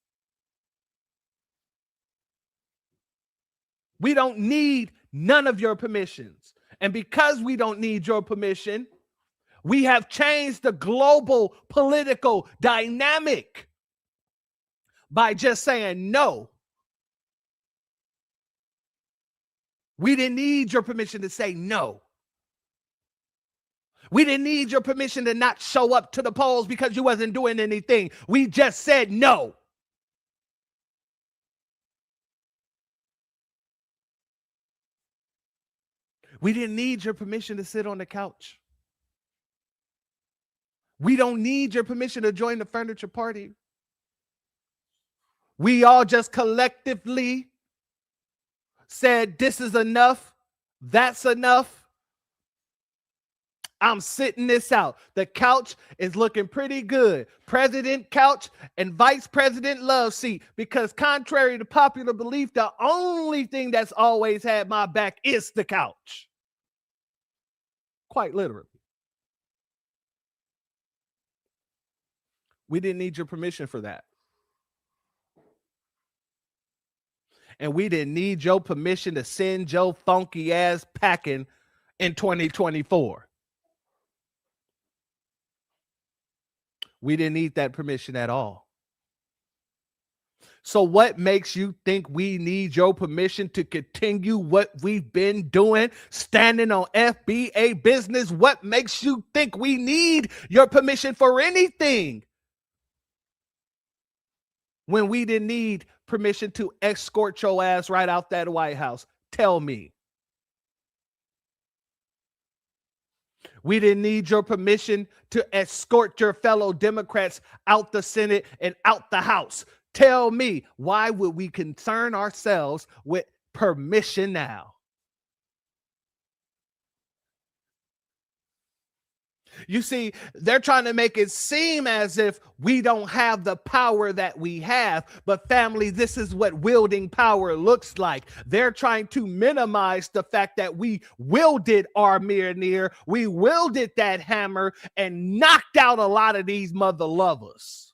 We don't need none of your permissions. And because we don't need your permission, we have changed the global political dynamic by just saying no. We didn't need your permission to say no. We didn't need your permission to not show up to the polls because you wasn't doing anything. We just said no. We didn't need your permission to sit on the couch. We don't need your permission to join the furniture party. We all just collectively said, this is enough. That's enough. I'm sitting this out. The couch is looking pretty good. President couch and vice president love seat, because contrary to popular belief, the only thing that's always had my back is the couch. Quite literally. We didn't need your permission for that. And we didn't need your permission to send your funky ass packing in 2024. We didn't need that permission at all. So what makes you think we need your permission to continue what we've been doing, standing on FBA business? What makes you think we need your permission for anything when we didn't need permission to escort your ass right out that White House? Tell me. We didn't need your permission to escort your fellow Democrats out the Senate and out the House. Tell me, why would we concern ourselves with permission now? You see, they're trying to make it seem as if we don't have the power that we have. But family, this is what wielding power looks like. They're trying to minimize the fact that we wielded our Mjolnir, we wielded that hammer and knocked out a lot of these mother lovers.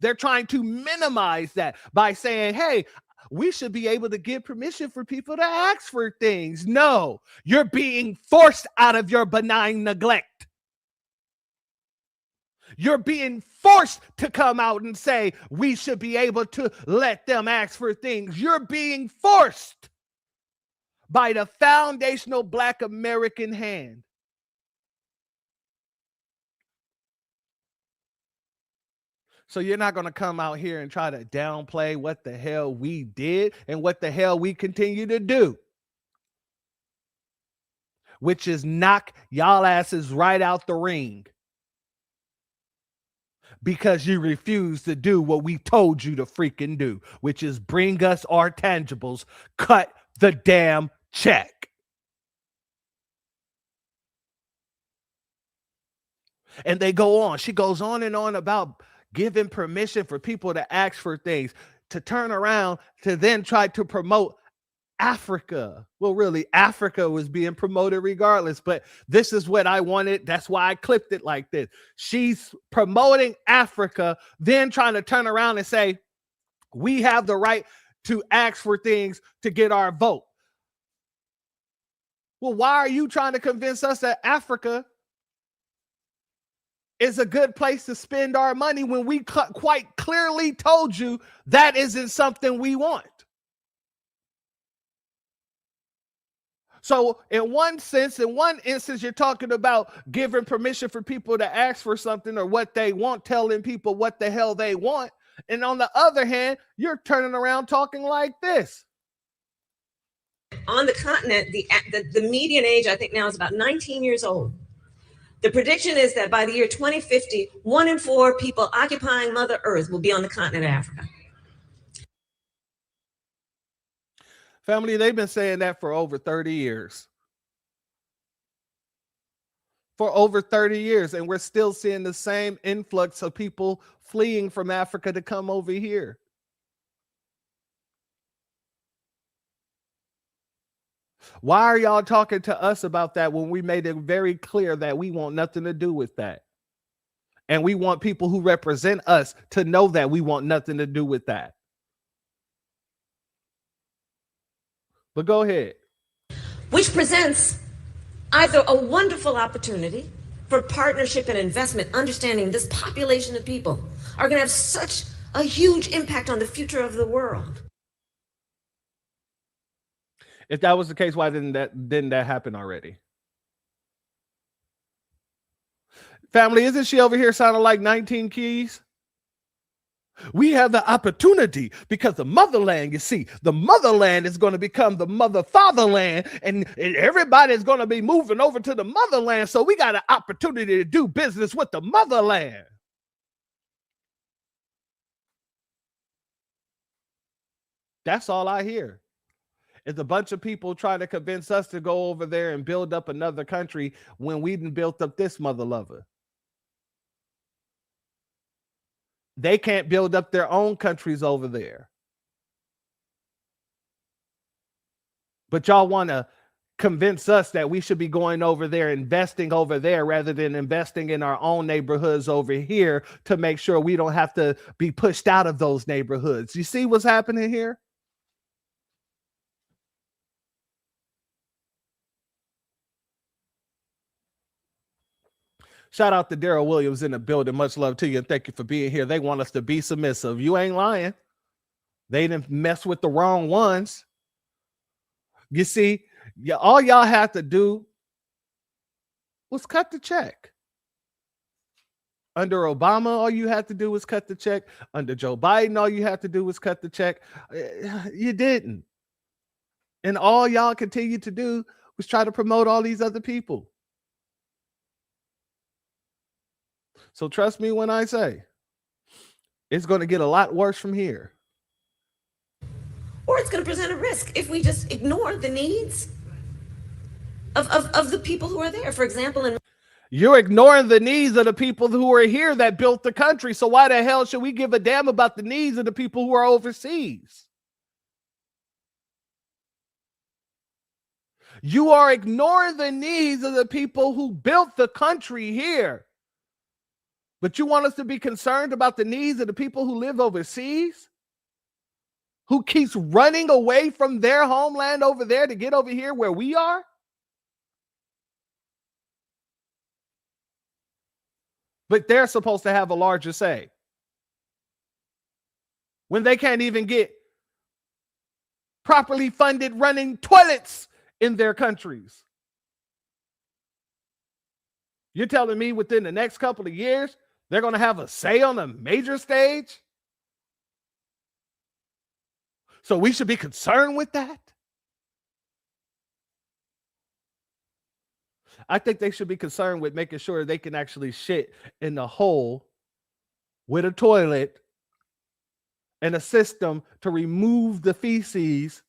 They're trying to minimize that by saying, hey, we should be able to give permission for people to ask for things. No, you're being forced out of your benign neglect. You're being forced to come out and say, we should be able to let them ask for things. You're being forced by the foundational Black American hand. So you're not going to come out here and try to downplay what the hell we did and what the hell we continue to do, which is knock y'all asses right out the ring because you refuse to do what we told you to freaking do, which is bring us our tangibles, cut the damn check. And they go on. She goes on and on about giving permission for people to ask for things, to turn around to then try to promote Africa. Well, really, Africa was being promoted regardless, but this is what I wanted. That's why I clipped it like this. She's promoting Africa, then trying to turn around and say, we have the right to ask for things to get our vote. Well, why are you trying to convince us that Africa is a good place to spend our money when we quite clearly told you that isn't something we want? So in one sense, in one instance, you're talking about giving permission for people to ask for something or what they want, telling people what the hell they want. And on the other hand, you're turning around talking like this. On the continent, the median age, I think now, is about 19 years old. The prediction is that by the year 2050, 1 in 4 people occupying Mother Earth will be on the continent of Africa. Family, they've been saying that for over 30 years. For over 30 years, and we're still seeing the same influx of people fleeing from Africa to come over here. Why are y'all talking to us about that when we made it very clear that we want nothing to do with that? And we want people who represent us to know that we want nothing to do with that. But go ahead. Which presents either a wonderful opportunity for partnership and investment, understanding this population of people are going to have such a huge impact on the future of the world. If that was the case, why didn't that happen already? Family, isn't she over here sounding like 19 Keys? We have the opportunity because the motherland, you see, the motherland is going to become the mother fatherland, and everybody is going to be moving over to the motherland. So we got an opportunity to do business with the motherland. That's all I hear. It's a bunch of people trying to convince us to go over there and build up another country when we done built up this mother lover. They can't build up their own countries over there. But y'all want to convince us that we should be going over there, investing over there rather than investing in our own neighborhoods over here to make sure we don't have to be pushed out of those neighborhoods. You see what's happening here? Shout out to Daryl Williams in the building. Much love to you, and thank you for being here. They want us to be submissive. You ain't lying. They didn't mess with the wrong ones. You see, all y'all have to do was cut the check. Under Obama, all you had to do was cut the check. Under Joe Biden, all you had to do was cut the check. You didn't. And all y'all continued to do was try to promote all these other people. So trust me when I say it's going to get a lot worse from here. Or it's going to present a risk if we just ignore the needs of the people who are there. For example, you're ignoring the needs of the people who are here that built the country. So why the hell should we give a damn about the needs of the people who are overseas? You are ignoring the needs of the people who built the country here. But you want us to be concerned about the needs of the people who live overseas? Who keeps running away from their homeland over there to get over here where we are? But they're supposed to have a larger say. When they can't even get properly funded running toilets in their countries. You're telling me within the next couple of years, they're going to have a say on a major stage? So we should be concerned with that? I think they should be concerned with making sure they can actually shit in the hole with a toilet and a system to remove the feces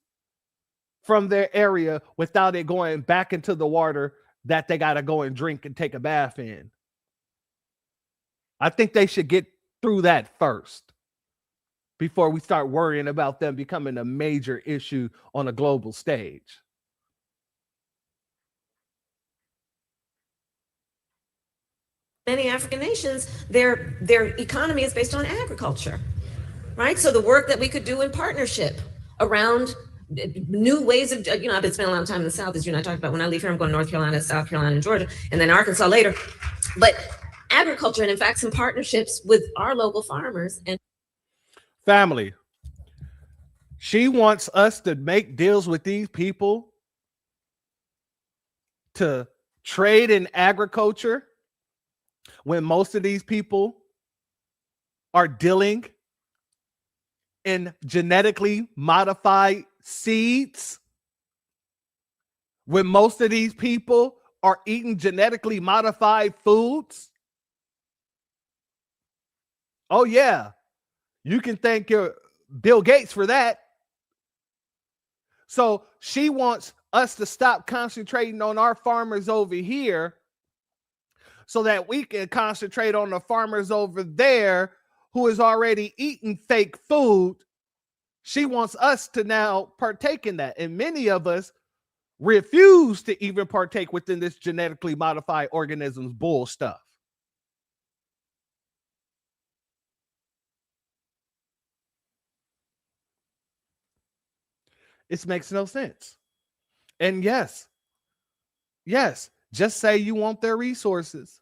from their area without it going back into the water that they got to go and drink and take a bath in. I think they should get through that first before we start worrying about them becoming a major issue on a global stage. Many African nations, their economy is based on agriculture, right? So the work that we could do in partnership around new ways of, I've been spending a lot of time in the South, as you and I talked about. When I leave here, I'm going to North Carolina, South Carolina, and Georgia, and then Arkansas later. But agriculture, and in fact, some partnerships with our local farmers and family. She wants us to make deals with these people to trade in agriculture when most of these people are dealing in genetically modified seeds, when most of these people are eating genetically modified foods. Oh yeah, you can thank your Bill Gates for that. So she wants us to stop concentrating on our farmers over here so that we can concentrate on the farmers over there who is already eating fake food. She wants us to now partake in that. And many of us refuse to even partake within this genetically modified organisms bull stuff. It makes no sense. And yes, just say you want their resources.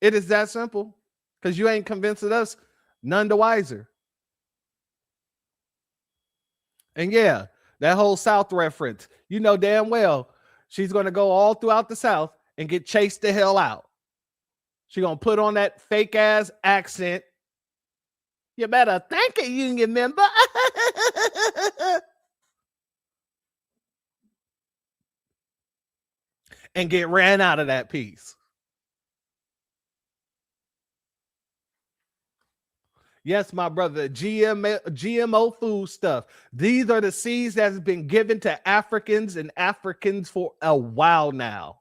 It is that simple, because you ain't convincing us none the wiser. And yeah, that whole South reference, you know damn well she's going to go all throughout the South and get chased the hell out. She's going to put on that fake ass accent. You better thank a union member. And get ran out of that piece. Yes, my brother, GMO food stuff. These are the seeds that has been given to Africans and Africans for a while now.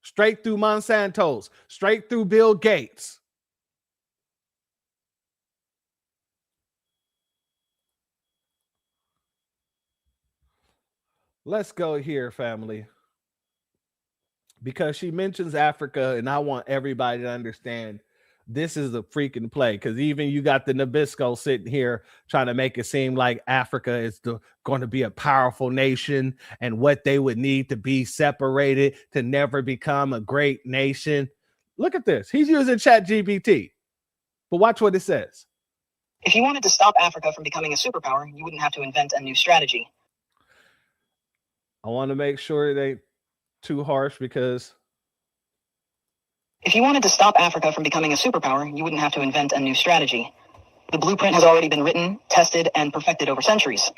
Straight through Monsanto's, straight through Bill Gates. Let's go here, family. Because she mentions Africa, and I want everybody to understand this is a freaking play, because even you got the Nabisco sitting here trying to make it seem like Africa is going to be a powerful nation and what they would need to be separated to never become a great nation. Look at this. He's using ChatGPT. But watch what it says. If you wanted to stop Africa from becoming a superpower, you wouldn't have to invent a new strategy. I want to make sure it ain't too harsh, because if you wanted to stop Africa from becoming a superpower, you wouldn't have to invent a new strategy. The blueprint has already been written, tested, and perfected over centuries.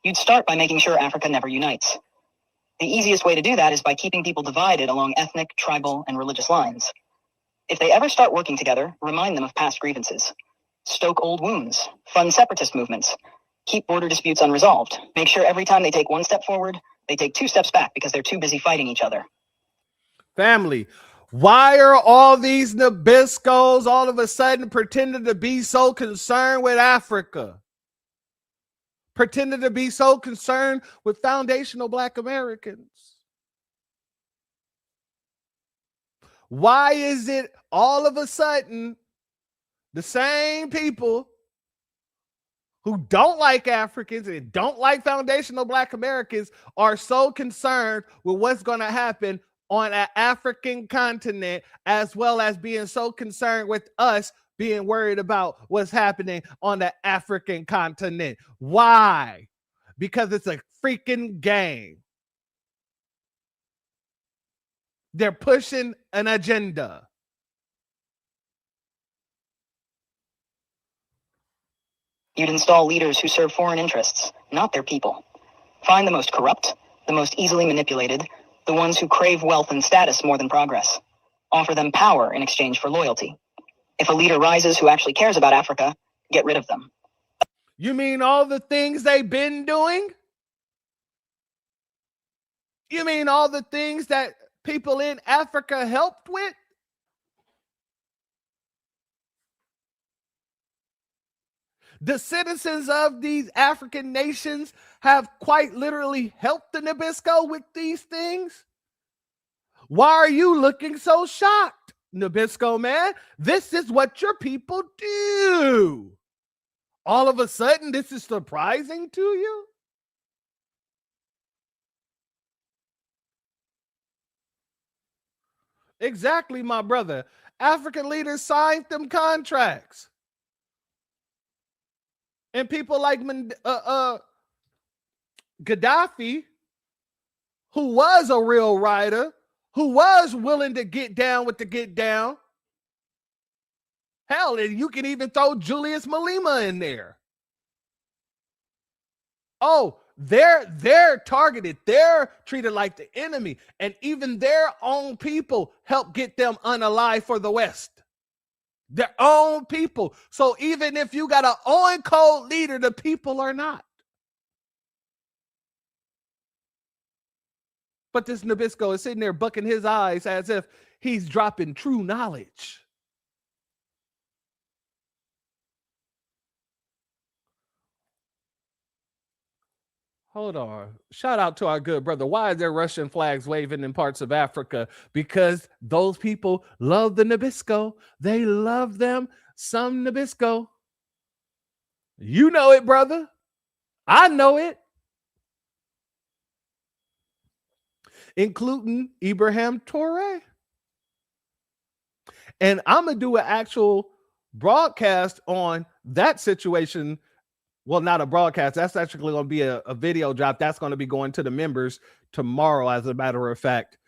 You'd start by making sure Africa never unites. The easiest way to do that is by keeping people divided along ethnic, tribal, and religious lines. If they ever start working together, remind them of past grievances. Stoke old wounds, fund separatist movements, keep border disputes unresolved. Make sure every time they take one step forward, they take 2 steps back because they're too busy fighting each other. Family, why are all these Nabiscos all of a sudden pretending to be so concerned with Africa? Pretending to be so concerned with foundational Black Americans? Why is it all of a sudden the same people who don't like Africans and don't like foundational Black Americans are so concerned with what's going to happen on an African continent, as well as being so concerned with us being worried about what's happening on the African continent? Why? Because it's a freaking game. They're pushing an agenda. You'd install leaders who serve foreign interests, not their people. Find the most corrupt, the most easily manipulated, the ones who crave wealth and status more than progress. Offer them power in exchange for loyalty. If a leader rises who actually cares about Africa, get rid of them. You mean all the things they've been doing? You mean all the things that people in Africa helped with? The citizens of these African nations have quite literally helped the Nabisco with these things. Why are you looking so shocked, Nabisco man? This is what your people do. All of a sudden, this is surprising to you? Exactly, my brother. African leaders signed them contracts. And people like Gaddafi, who was a real writer, who was willing to get down with the get down. Hell, and you can even throw Julius Malema in there. Oh, they're targeted. They're treated like the enemy. And even their own people help get them unalive for the West. Their own people. So even if you got an on code leader, the people are not. But this Nabisco is sitting there bucking his eyes as if he's dropping true knowledge. Hold on. Shout out to our good brother. Why are there Russian flags waving in parts of Africa? Because those people love the Nabisco. They love them some Nabisco. You know it, brother. I know it. Including Ibrahim Traoré. And I'm going to do an actual broadcast on that situation. Well, not a broadcast. That's actually going to be a video drop. That's going to be going to the members tomorrow, as a matter of fact.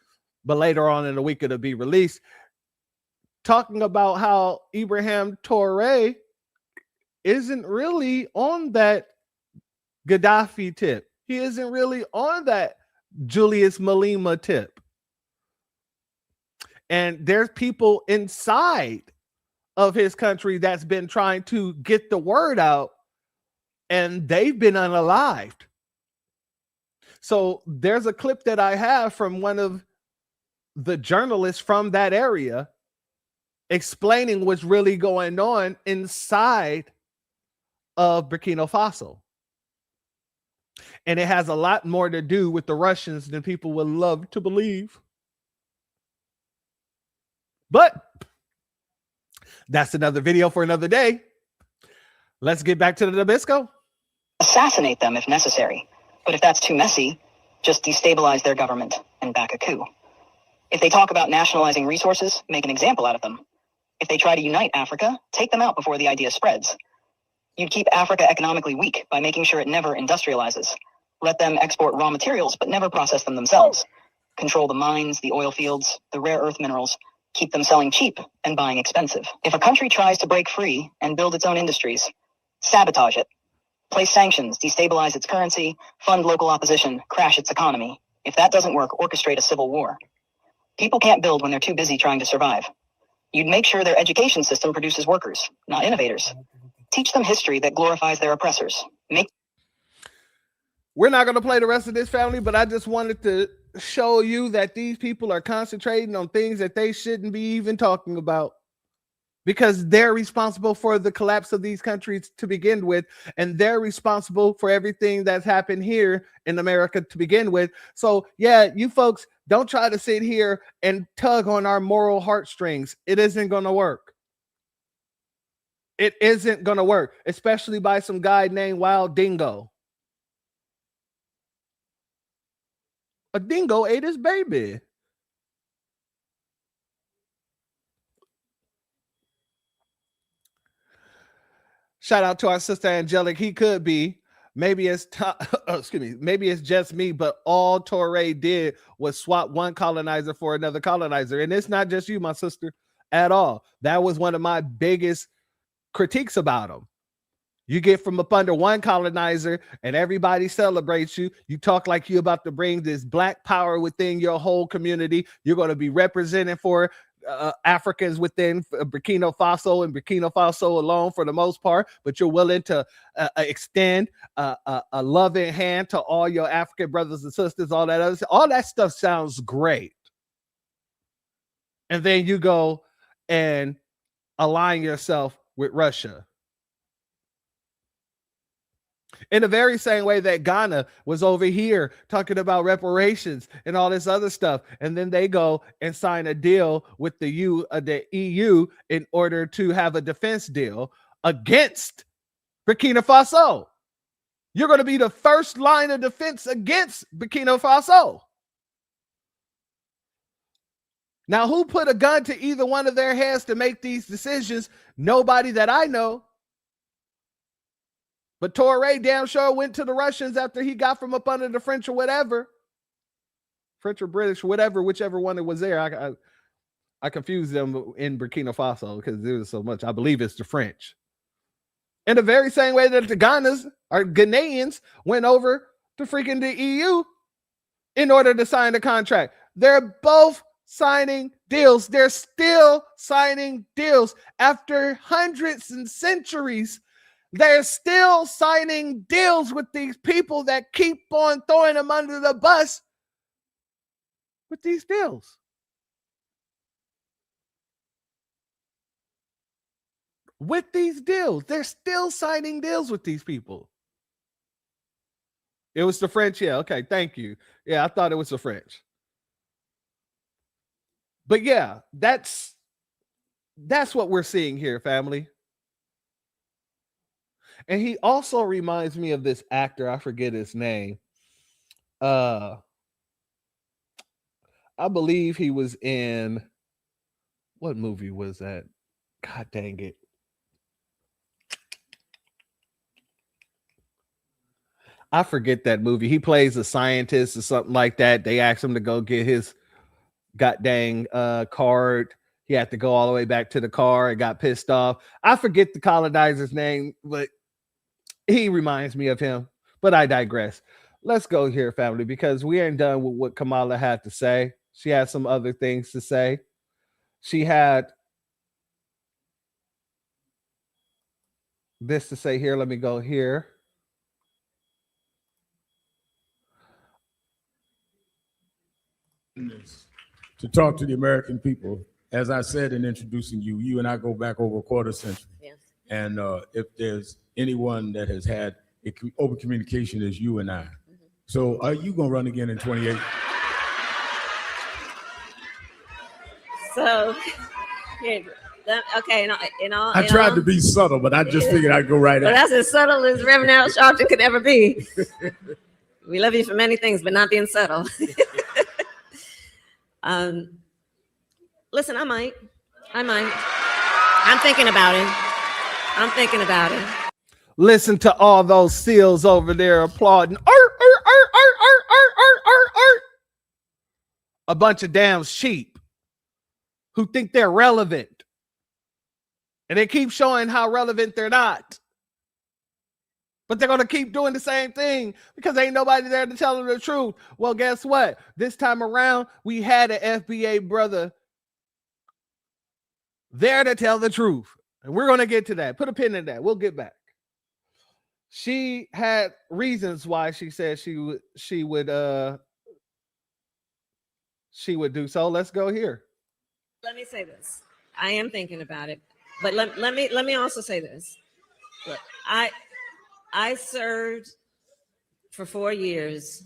But later on in the week, it'll be released. Talking about how Ibrahim Traoré isn't really on that Gaddafi tip. He isn't really on that Julius Malema tip. And there's people inside of his country that's been trying to get the word out, and they've been unalived. So there's a clip that I have from one of the journalists from that area explaining what's really going on inside of Burkina Faso. And it has a lot more to do with the Russians than people would love to believe. But That's another video for another day. Let's get back to the Nabisco. Assassinate them if necessary. But if that's too messy, just destabilize their government and back a coup. If they talk about nationalizing resources, make an example out of them. If they try to unite Africa, take them out before the idea spreads. You'd keep Africa economically weak by making sure it never industrializes. Let them export raw materials, but never process them themselves. Control the mines, the oil fields, the rare earth minerals. Keep them selling cheap and buying expensive. If a country tries to break free and build its own industries, sabotage it. Place sanctions, destabilize its currency, fund local opposition, crash its economy. If that doesn't work, orchestrate a civil war. People can't build when they're too busy trying to survive. You'd make sure their education system produces workers, not innovators. Teach them history that glorifies their oppressors. We're not going to play the rest of this, family, but I just wanted to show you that these people are concentrating on things that they shouldn't be even talking about, because they're responsible for the collapse of these countries to begin with, and they're responsible for everything that's happened here in America to begin with. So yeah, you folks, don't try to sit here and tug on our moral heartstrings. It isn't going to work. It isn't going to work, especially by some guy named Wild Dingo. A dingo ate his baby. Shout out to our sister Angelic. He could be. Maybe it's maybe it's just me, but all Toure did was swap one colonizer for another colonizer. And it's not just you, my sister, at all. That was one of my biggest critiques about him. You get from up under one colonizer and everybody celebrates you. You talk like you're about to bring this black power within your whole community. You're going to be representing for Africans within Burkina Faso and Burkina Faso alone for the most part, but you're willing to extend a loving hand to all your African brothers and sisters, all that stuff sounds great. And then you go and align yourself with Russia. In the very same way that Ghana was over here talking about reparations and all this other stuff. And then they go and sign a deal with the EU in order to have a defense deal against Burkina Faso. You're going to be the first line of defense against Burkina Faso. Now, who put a gun to either one of their heads to make these decisions? Nobody that I know. But Toure damn sure went to the Russians after he got from up under the French or whatever. French or British, whatever, whichever one it was there. I confused them in Burkina Faso because there was so much. I believe it's the French. In the very same way that the Ghanaians went over to freaking the EU in order to sign the contract. They're both signing deals. They're still signing deals after hundreds and centuries. They're still signing deals with these people that keep on throwing them under the bus with these deals. With these deals, they're still signing deals with these people. It was the French, yeah. Okay, thank you. Yeah, I thought it was the French. But yeah, that's what we're seeing here, family. And he also reminds me of this actor. I forget his name. I believe he was in, what movie was that? God dang it. I forget that movie. He plays a scientist or something like that. They asked him to go get his god dang card. He had to go all the way back to the car and got pissed off. I forget the colonizer's name, but he reminds me of him. But I digress. Let's go here, family, because we ain't done with what Kamala had to say. She had some other things to say. She had this to say here. Let me go here. To talk to the American people, as I said in introducing you, you and I go back over a quarter century. Yes. And if there's anyone that has had open communication, is you and I. Mm-hmm. So are you going to run again in 28? So Okay, I tried to be subtle, but I just figured I'd go right Well, at that's as subtle as Reverend Al Sharpton could ever be. We love you for many things, but not being subtle. Listen, I might. I'm thinking about it. Listen to all those seals over there applauding. A bunch of damn sheep who think they're relevant. And they keep showing how relevant they're not. But they're going to keep doing the same thing because ain't nobody there to tell them the truth. Well, guess what? This time around, we had an FBA brother there to tell the truth. And we're going to get to that. Put a pin in that. We'll get back. She had reasons why she said she would do so. Let's go here. Let me say this. I am thinking about it. But let me also say this. Look, I served for 4 years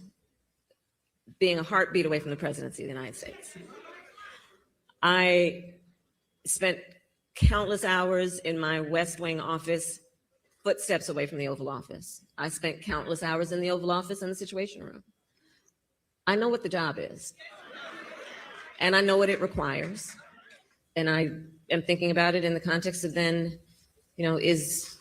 being a heartbeat away from the presidency of the United States. I spent countless hours in my West Wing office, footsteps away from the Oval Office. I spent countless hours in the Oval Office and the Situation Room. I know what the job is. And I know what it requires. And I am thinking about it in the context of then, is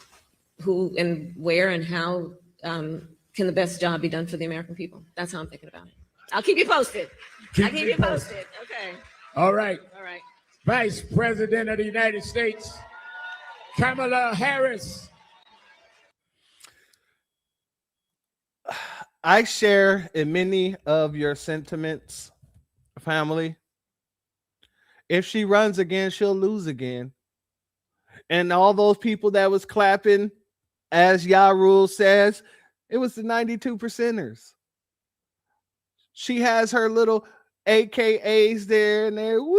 who and where and how can the best job be done for the American people? That's how I'm thinking about it. I'll keep you posted. I'll keep you posted. Okay. All right. All right. Vice President of the United States, Kamala Harris. I share in many of your sentiments, family. If she runs again, she'll lose again. And all those people that was clapping, as Yarul says, it was the 92%ers. She has her little AKAs there and there. Woo!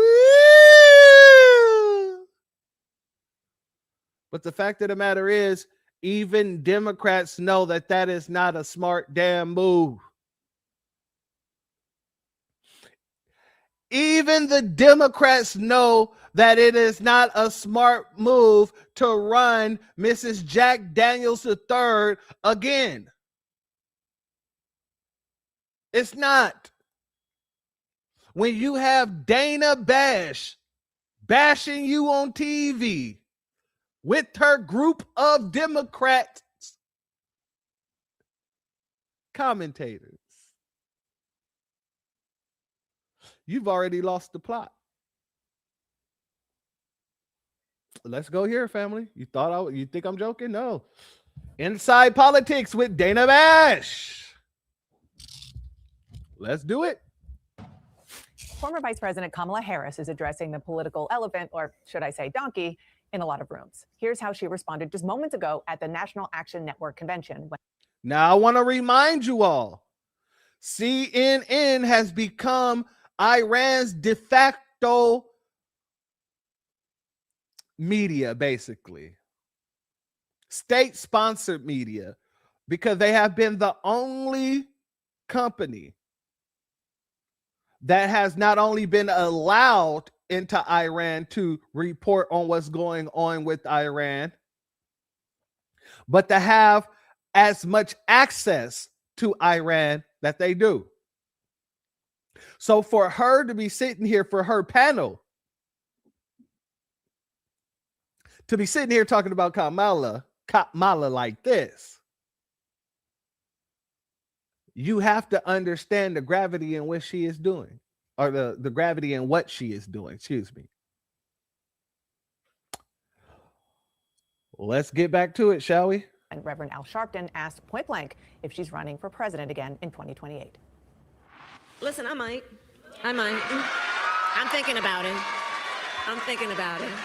But the fact of the matter is, even Democrats know that that is not a smart damn move. Even the Democrats know that it is not a smart move to run Mrs. Jack Daniels III again. It's not. When you have Dana Bash bashing you on TV with her group of Democrats commentators, you've already lost the plot. Let's go here, family. You think I'm joking? No. Inside politics with Dana Bash. Let's do it. Former Vice President Kamala Harris is addressing the political elephant, or should I say donkey, in a lot of rooms. Here's how she responded just moments ago at the National Action Network convention. Now, I want to remind you all, CNN has become Iran's de facto media, basically. State-sponsored media, because they have been the only company that has not only been allowed into Iran to report on what's going on with Iran, but to have as much access to Iran that they do. So for her to be sitting here for her panel, to be sitting here talking about Kamala like this, you have to understand the gravity in what she is doing, or the gravity in what she is doing, excuse me. Let's get back to it, shall we? And Reverend Al Sharpton asked point blank if she's running for president again in 2028. Listen, I might. I'm thinking about it.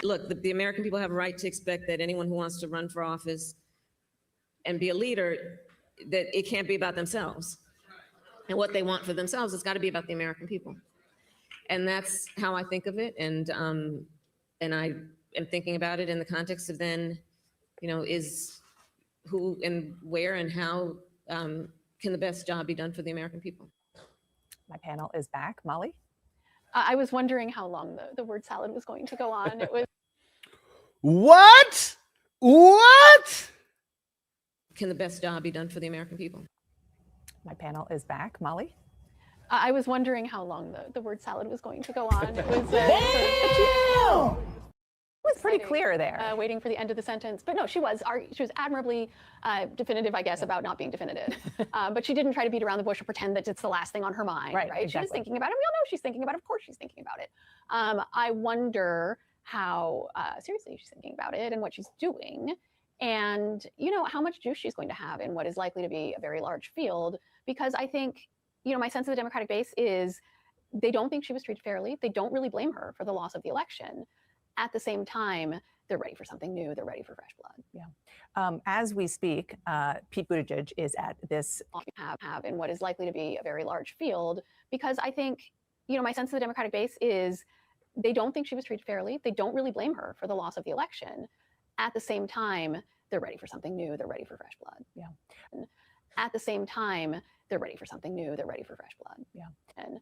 Look, the American people have a right to expect that anyone who wants to run for office and be a leader, that it can't be about themselves. And what they want for themselves, it's got to be about the American people. And that's how I think of it. And I am thinking about it in the context of then, is who and where and how can the best job be done for the American people. My panel is back. Molly? I was wondering how long the word salad was going to go on. It was. What? Can the best job be done for the American people? My panel is back. Molly? I was wondering how long the word salad was going to go on. It was It was pretty clear there. Waiting for the end of the sentence, but no, she was admirably definitive, I guess, about not being definitive. But she didn't try to beat around the bush or pretend that it's the last thing on her mind. Right. She was Exactly. thinking about it. We all know she's thinking about it. Of course, she's thinking about it. I wonder how seriously she's thinking about it and what she's doing, and how much juice she's going to have in what is likely to be a very large field. Because I think my sense of the Democratic base is they don't think she was treated fairly. They don't really blame her for the loss of the election. At the same time, they're ready for something new. They're ready for fresh blood. Yeah. As we speak, Pete Buttigieg is at this have in what is likely to be a very large field, because I think, my sense of the Democratic base is they don't think she was treated fairly. They don't really blame her for the loss of the election. At the same time, they're ready for something new. They're ready for fresh blood. Yeah. At the same time, they're ready for something new. They're ready for fresh blood. Yeah. And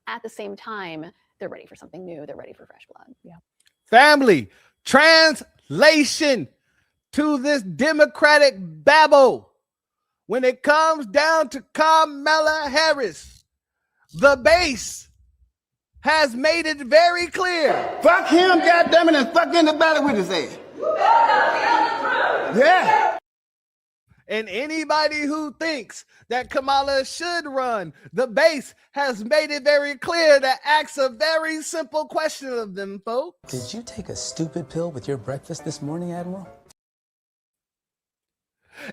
at the same time, they're ready for something new. They're ready for fresh blood. Yeah. Family, translation to this Democratic babble. When it comes down to Kamala Harris, the base has made it very clear. Fuck him, goddammit, and fuck anybody with his ass. Yeah. And anybody who thinks that Kamala should run, the base has made it very clear to ask a very simple question of them, folks. Did you take a stupid pill with your breakfast this morning, Admiral?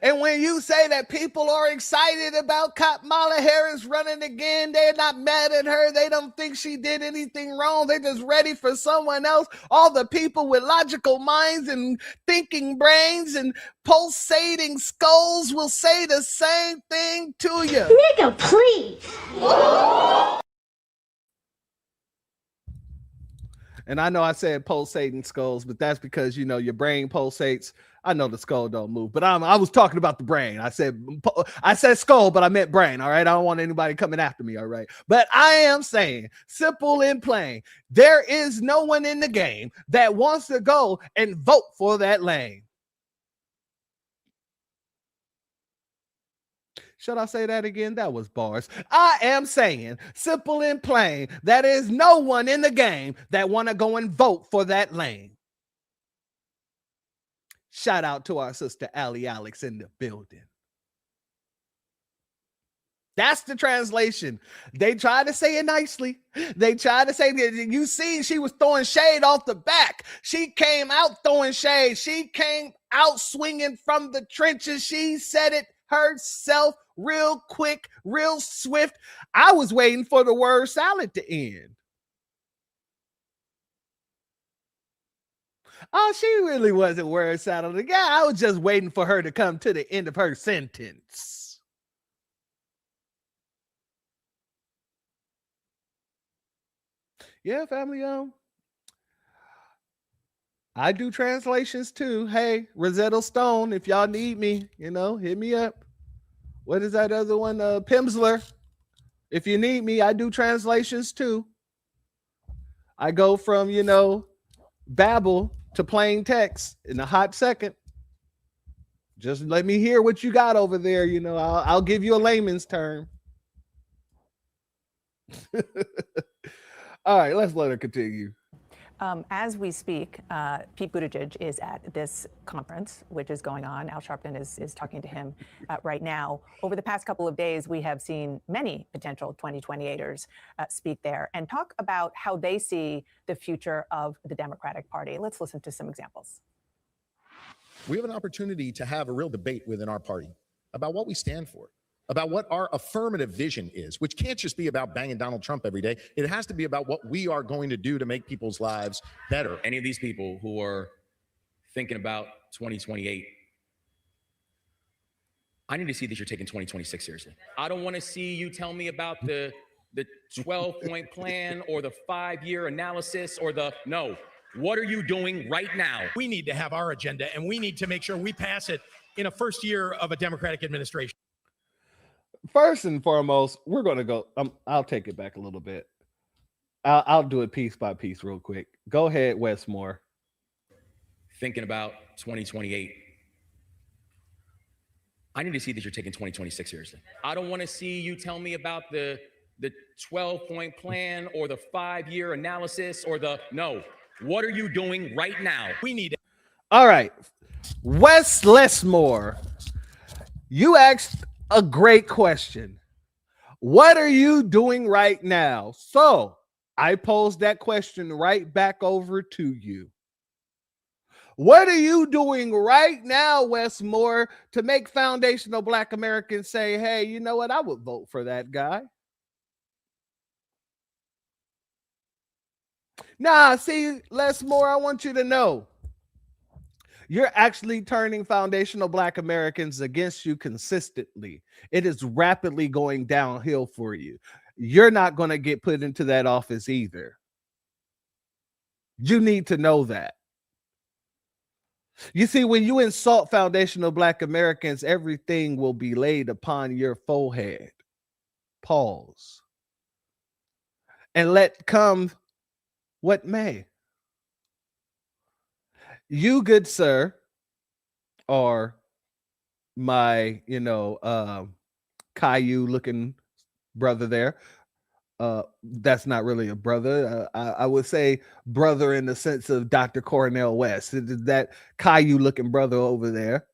And when you say that people are excited about Kamala Harris running again, they're not mad at her. They don't think she did anything wrong. They're just ready for someone else. All the people with logical minds and thinking brains and pulsating skulls will say the same thing to you. Nigga, please. And I know I said pulsating skulls, but that's because, your brain pulsates. I know the skull don't move, but I was talking about the brain. I said skull, but I meant brain. All right. I don't want anybody coming after me. All right. But I am saying, simple and plain, there is no one in the game that wants to go and vote for that lane. Should I say that again? That was bars. I am saying, simple and plain, that is no one in the game that want to go and vote for that lane. Shout out to our sister Allie Alex in the building. That's the translation. They try to say it nicely. They try to say that you see she was throwing shade off the back. She came out throwing shade. She came out swinging from the trenches. She said it herself real quick, real swift. I was waiting for the word salad to end. Oh, she really wasn't word salad again. I was just waiting for her to come to the end of her sentence. Yeah, family. I do translations too. Hey, Rosetta Stone, if y'all need me, hit me up. What is that other one? Pimsleur. If you need me, I do translations too. I go from, babble to plain text in a hot second. Just let me hear what you got over there. I'll give you a layman's term. All right, let's let her continue. As we speak, Pete Buttigieg is at this conference, which is going on. Al Sharpton is talking to him right now. Over the past couple of days, we have seen many potential 2028ers speak there and talk about how they see the future of the Democratic Party. Let's listen to some examples. We have an opportunity to have a real debate within our party about what we stand for, about what our affirmative vision is, which can't just be about banging Donald Trump every day. It has to be about what we are going to do to make people's lives better. Any of these people who are thinking about 2028, I need to see that you're taking 2026 seriously. I don't want to see you tell me about the 12-point plan or the 5-year analysis or no. What are you doing right now? We need to have our agenda, and we need to make sure we pass it in a first year of a Democratic administration. First and foremost, we're going to go. I'll take it back a little bit. I'll do it piece by piece real quick. Go ahead, Wes Moore. thinking about 2028, I need to see that you're taking 2026 seriously. I don't want to see you tell me about the 12-point plan or the 5-year analysis or no. What are you doing right now? We need it. All right. Wes Moore, you asked a great question. What are you doing right now? So I posed that question right back over to you. What are you doing right now, Wes Moore, to make foundational Black Americans say, hey, you know what? I would vote for that guy. Nah, see, Les Moore, I want you to know you're actually turning foundational Black Americans against you consistently. It is rapidly going downhill for you. You're not going to get put into that office either. You need to know that. You see, when you insult foundational Black Americans, everything will be laid upon your forehead. Pause. And let come what may. You, good sir, are my, Caillou looking brother there. That's not really a brother. I would say brother in the sense of Dr. Cornel West. That Caillou looking brother over there.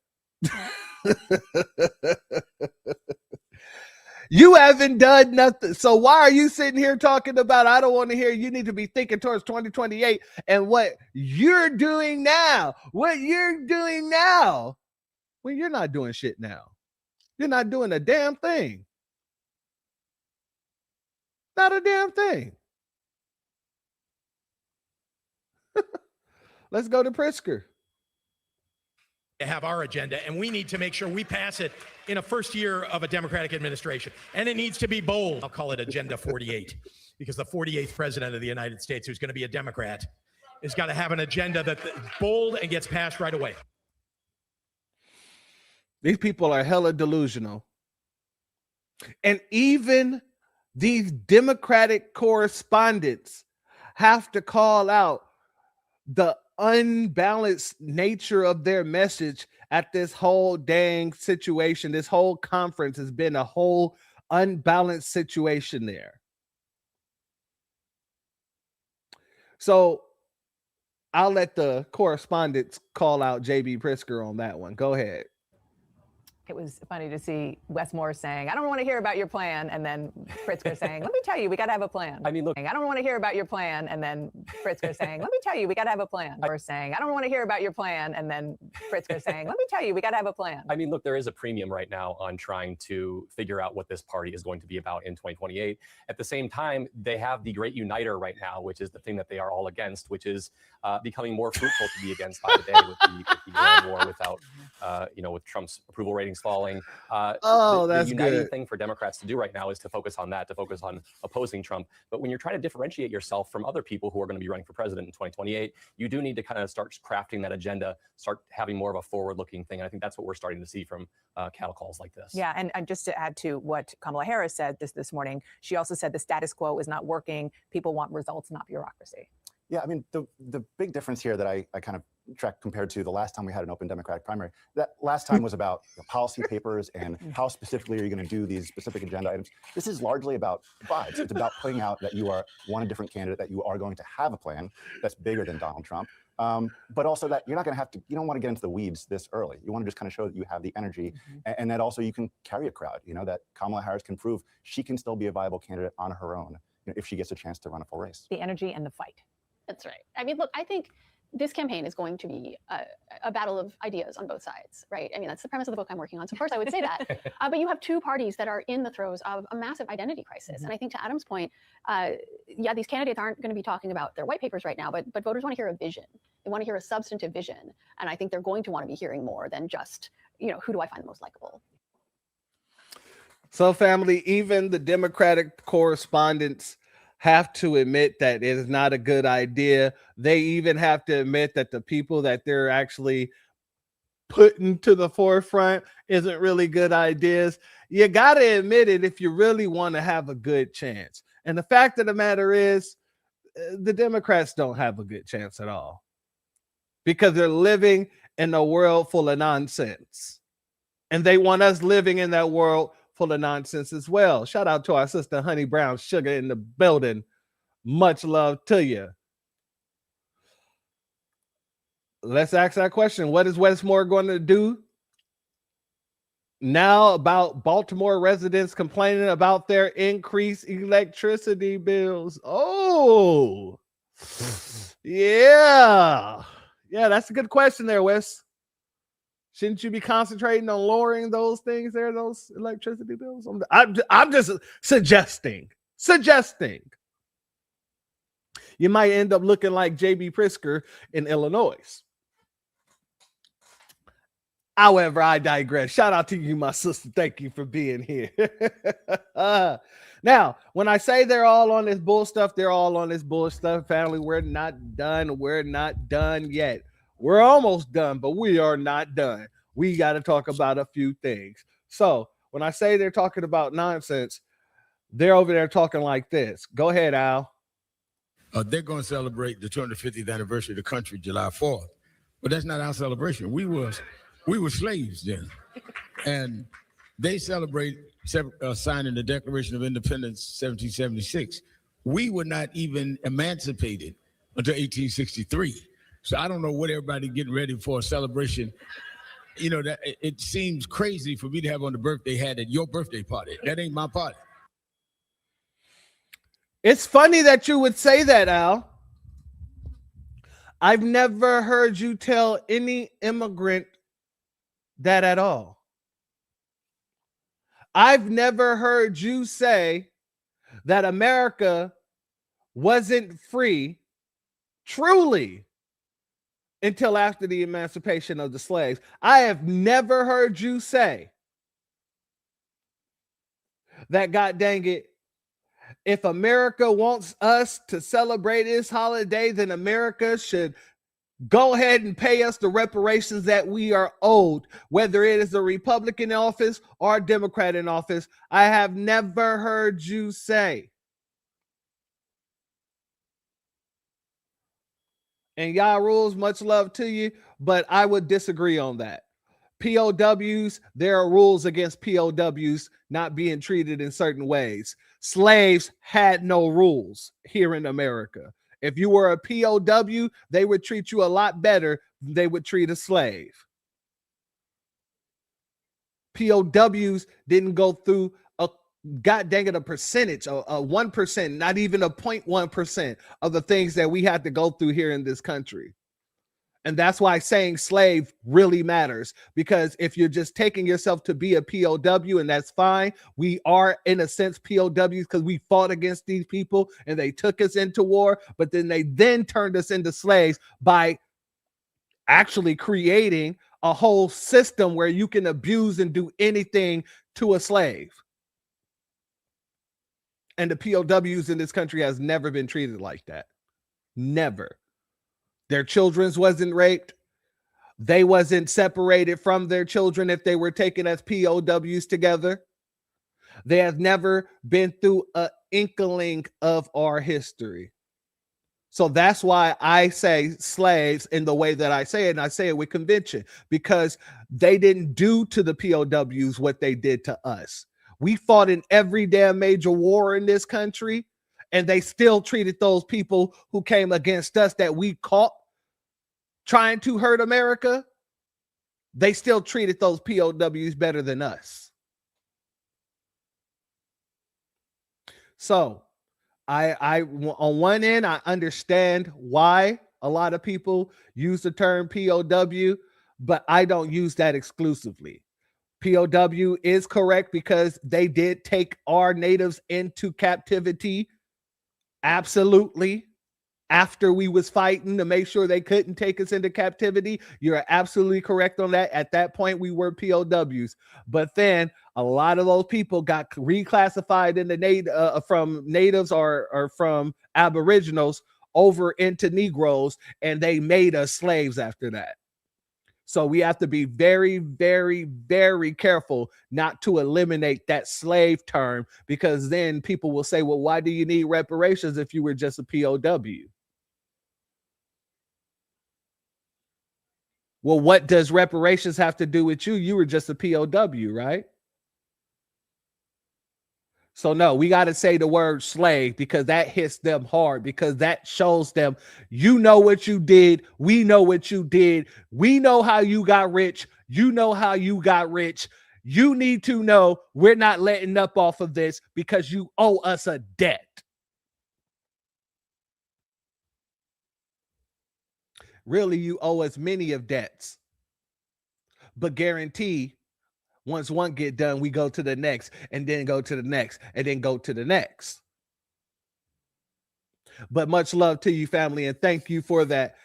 You haven't done nothing. So why are you sitting here talking about, I don't want to hear, you need to be thinking towards 2028 and what you're doing now? What you're doing now? Well, you're not doing shit now. You're not doing a damn thing. Not a damn thing. Let's go to Pritzker. Have our agenda, and we need to make sure we pass it in a first year of a Democratic administration. And it needs to be bold. I'll call it Agenda 48, because the 48th president of the United States, who's going to be a Democrat, is got to have an agenda that's bold and gets passed right away. These people are hella delusional. And even these Democratic correspondents have to call out the unbalanced nature of their message at this whole dang situation. This whole conference has been a whole unbalanced situation there. So I'll let the correspondents call out JB Pritzker on that one. Go ahead. It was funny to see Wes Moore saying, I don't want to hear about your plan. And then Pritzker saying, let me tell you, we got to have a plan. I mean, look, I don't want to hear about your plan. And then Pritzker saying, let me tell you, we got to have a plan. Or saying, I don't want to hear about your plan. And then Pritzker saying, let me tell you, we got to have a plan. I mean, look, there is a premium right now on trying to figure out what this party is going to be about in 2028. At the same time, they have the great uniter right now, which is the thing that they are all against, which is becoming more fruitful to be against by the day with the Iran war, without, with Trump's approval ratings falling. The uniting good. Thing for Democrats to do right now is to focus on that, to focus on opposing Trump. But when you're trying to differentiate yourself from other people who are going to be running for president in 2028, you do need to kind of start crafting that agenda, start having more of a forward-looking thing. And I think that's what we're starting to see from cattle calls like this. Yeah, and just to add to what Kamala Harris said this morning, she also said the status quo is not working. People want results, not bureaucracy. Yeah, I mean, the big difference here that I kind of track compared to the last time we had an open Democratic primary, that last time was about the policy papers and how specifically are you going to do these specific agenda items. This is largely about vibes. It's about putting out that you want a different candidate, that you are going to have a plan that's bigger than Donald Trump, but also that you're not going to have to, you don't want to get into the weeds this early. You want to just kind of show that you have the energy and that also you can carry a crowd, that Kamala Harris can prove she can still be a viable candidate on her own if she gets a chance to run a full race. The energy and the fight. That's right. I mean, look, I think this campaign is going to be a battle of ideas on both sides, right? I mean, that's the premise of the book I'm working on. So of course I would say that. But you have two parties that are in the throes of a massive identity crisis. And I think to Adam's point, yeah, these candidates aren't going to be talking about their white papers right now, but voters want to hear a vision. They want to hear a substantive vision. And I think they're going to want to be hearing more than just, who do I find the most likable? So family, even the Democratic correspondents have to admit that it is not a good idea. They even have to admit that the people that they're actually putting to the forefront isn't really good ideas. You got to admit it if you really want to have a good chance. And the fact of the matter is, the Democrats don't have a good chance at all. because they're living in a world full of nonsense. And they want us living in that world full of nonsense as well. Shout out to our sister Honey Brown Sugar in the building. Much love to you. Let's ask that question. What is Wes Moore going to do now about Baltimore residents complaining about their increased electricity bills? Oh, yeah. Yeah, that's a good question there, Wes. Shouldn't you be concentrating on lowering those things there, those electricity bills? I'm just suggesting. You might end up looking like J.B. Pritzker in Illinois. However, I digress. Shout out to you, my sister. Thank you for being here. Now, when I say they're all on this bull stuff, they're all on this bull stuff. Family, we're not done. We're not done yet. We're almost done, but we are not done. We got to talk about a few things. So when I say they're talking about nonsense, they're over there talking like this. Go ahead, Al. They're going to celebrate the 250th anniversary of the country July 4th, but that's not our celebration. We were slaves then, and they celebrate signing the Declaration of Independence 1776. We were not even emancipated until 1863. So I don't know what everybody getting ready for a celebration. You know, that it seems crazy for me to have on the birthday hat at your birthday party. That ain't my party. It's funny that you would say that, Al. I've never heard you tell any immigrant that at all. I've never heard you say that America wasn't free truly until after the emancipation of the slaves. I have never heard you say that, God dang it, if America wants us to celebrate this holiday, then America should go ahead and pay us the reparations that we are owed, whether it is a Republican in office or a Democrat in office. I have never heard you say. And y'all rules, much love to you, but I would disagree on that. POWs, there are rules against POWs not being treated in certain ways. Slaves had no rules here in America. If you were a POW, they would treat you a lot better than they would treat a slave. POWs didn't go through a god dang it a percentage, a 1%, not even a 0.1% of the things that we had to go through here in this country. And that's why saying slave really matters, because if you're just taking yourself to be a POW, and that's fine, we are in a sense POWs because we fought against these people and they took us into war, but then they turned us into slaves by actually creating a whole system where you can abuse and do anything to a slave. And the POWs in this country has never been treated like that. Never. Their children wasn't raped. They wasn't separated from their children if they were taken as POWs together. They have never been through an inkling of our history. So that's why I say slaves in the way that I say it, and I say it with conviction, because they didn't do to the POWs what they did to us. We fought in every damn major war in this country, and they still treated those people who came against us that we caught trying to hurt America. They still treated those POWs better than us. So I on one end, I understand why a lot of people use the term POW, but I don't use that exclusively. POW is correct because they did take our natives into captivity. Absolutely. After we was fighting to make sure they couldn't take us into captivity. You're absolutely correct on that. At that point, we were POWs. But then a lot of those people got reclassified in the from natives or from aboriginals over into Negroes, and they made us slaves after that. So we have to be very, very, very careful not to eliminate that slave term, because then people will say, well, why do you need reparations if you were just a POW? Well, what does reparations have to do with you? You were just a POW, right? So no, we got to say the word slave because that hits them hard, because that shows them, you know what you did. We know what you did. We know how you got rich. You know how you got rich. You need to know we're not letting up off of this because you owe us a debt. Really, you owe us many of debts, but guarantee once one get done, we go to the next and then go to the next and then go to the next. But much love to you, family, and thank you for that.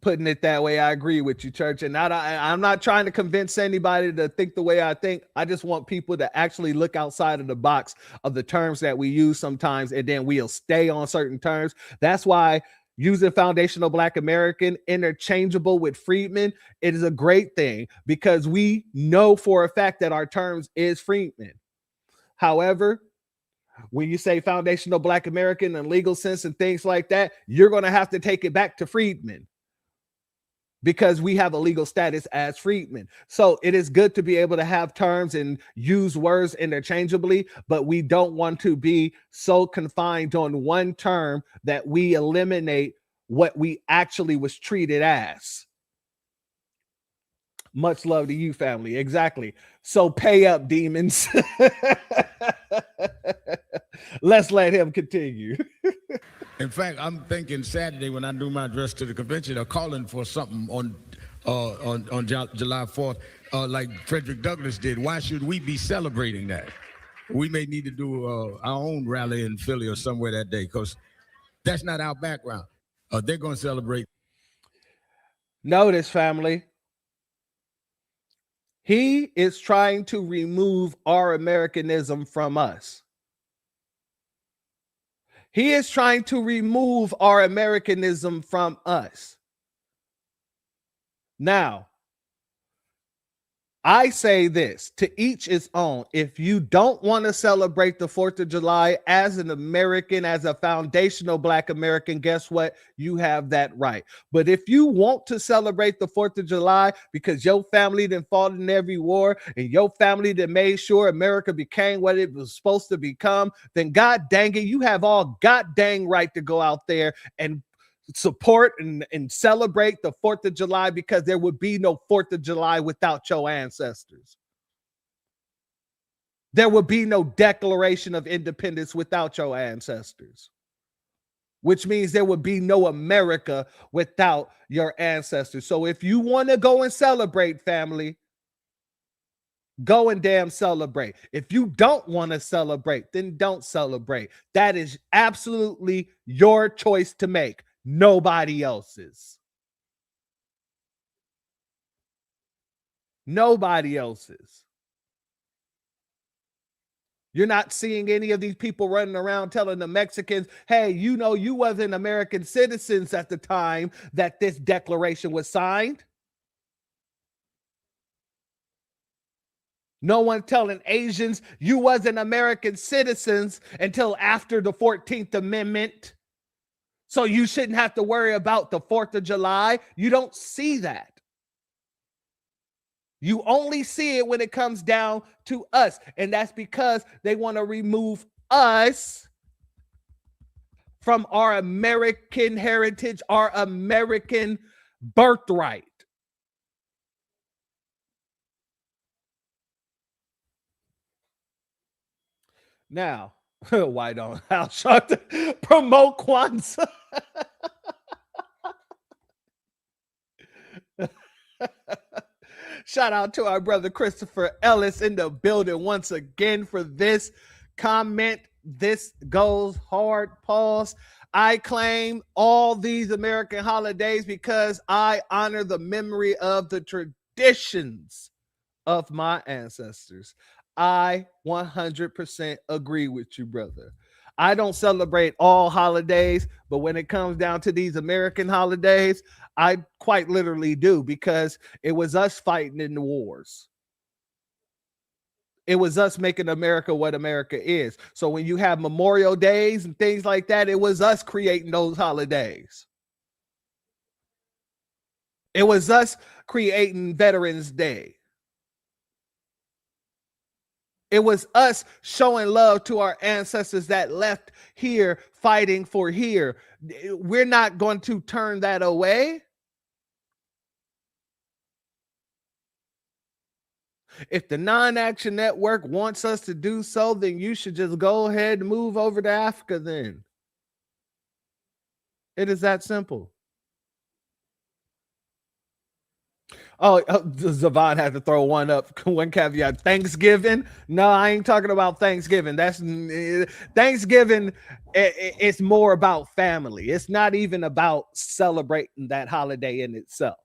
Putting it that way, I agree with you, Church. And I'm not trying to convince anybody to think the way I think. I just want people to actually look outside of the box of the terms that we use sometimes, and then we'll stay on certain terms. That's why using foundational Black American interchangeable with Freedmen, it is a great thing because we know for a fact that our terms is Freedmen. However, when you say foundational Black American and legal sense and things like that, you're going to have to take it back to Freedmen, because we have a legal status as freedmen. So it is good to be able to have terms and use words interchangeably, but we don't want to be so confined on one term that we eliminate what we actually was treated as. Much love to you, family. Exactly. So pay up, demons. Let's let him continue. In fact, I'm thinking Saturday when I do my address to the convention, they're calling for something on July 4th, like Frederick Douglass did. Why should we be celebrating that? We may need to do our own rally in Philly or somewhere that day, because that's not our background. They're going to celebrate. Notice, family, he is trying to remove our Americanism from us. He is trying to remove our Americanism from us. Now, I say this, to each its own. If you don't want to celebrate the 4th of July as an American, as a foundational Black American, guess what? You have that right. But if you want to celebrate the 4th of July because your family done fought in every war and your family that made sure America became what it was supposed to become, then God dang it, you have all god dang right to go out there and support and celebrate the 4th of July, because there would be no 4th of July without your ancestors. There would be no Declaration of Independence without your ancestors, which means there would be no America without your ancestors. So if you want to go and celebrate, family, go and damn celebrate. If you don't want to celebrate, then don't celebrate. That is absolutely your choice to make. Nobody else's. Nobody else's. You're not seeing any of these people running around telling the Mexicans, hey, you know, you wasn't American citizens at the time that this declaration was signed. No one telling Asians you wasn't American citizens until after the 14th Amendment. So you shouldn't have to worry about the 4th of July. You don't see that. You only see it when it comes down to us. And that's because they want to remove us from our American heritage, our American birthright. Now, why don't Al Sharpton promote Kwanzaa? Shout out to our brother Christopher Ellis in the building once again for this comment. This goes hard. Pause. I claim all these American holidays because I honor the memory of the traditions of my ancestors. I 100% agree with you, brother. I don't celebrate all holidays, but when it comes down to these American holidays, I quite literally do, because it was us fighting in the wars. It was us making America what America is. So when you have Memorial Days and things like that, it was us creating those holidays. It was us creating Veterans Day. It was us showing love to our ancestors that left here fighting for here. We're not going to turn that away. If the Non-Action Network wants us to do so, then you should just go ahead and move over to Africa then. It is that simple. Oh, Zavon had to throw one up. One caveat. Thanksgiving? No, I ain't talking about Thanksgiving. That's Thanksgiving. It's more about family. It's not even about celebrating that holiday in itself,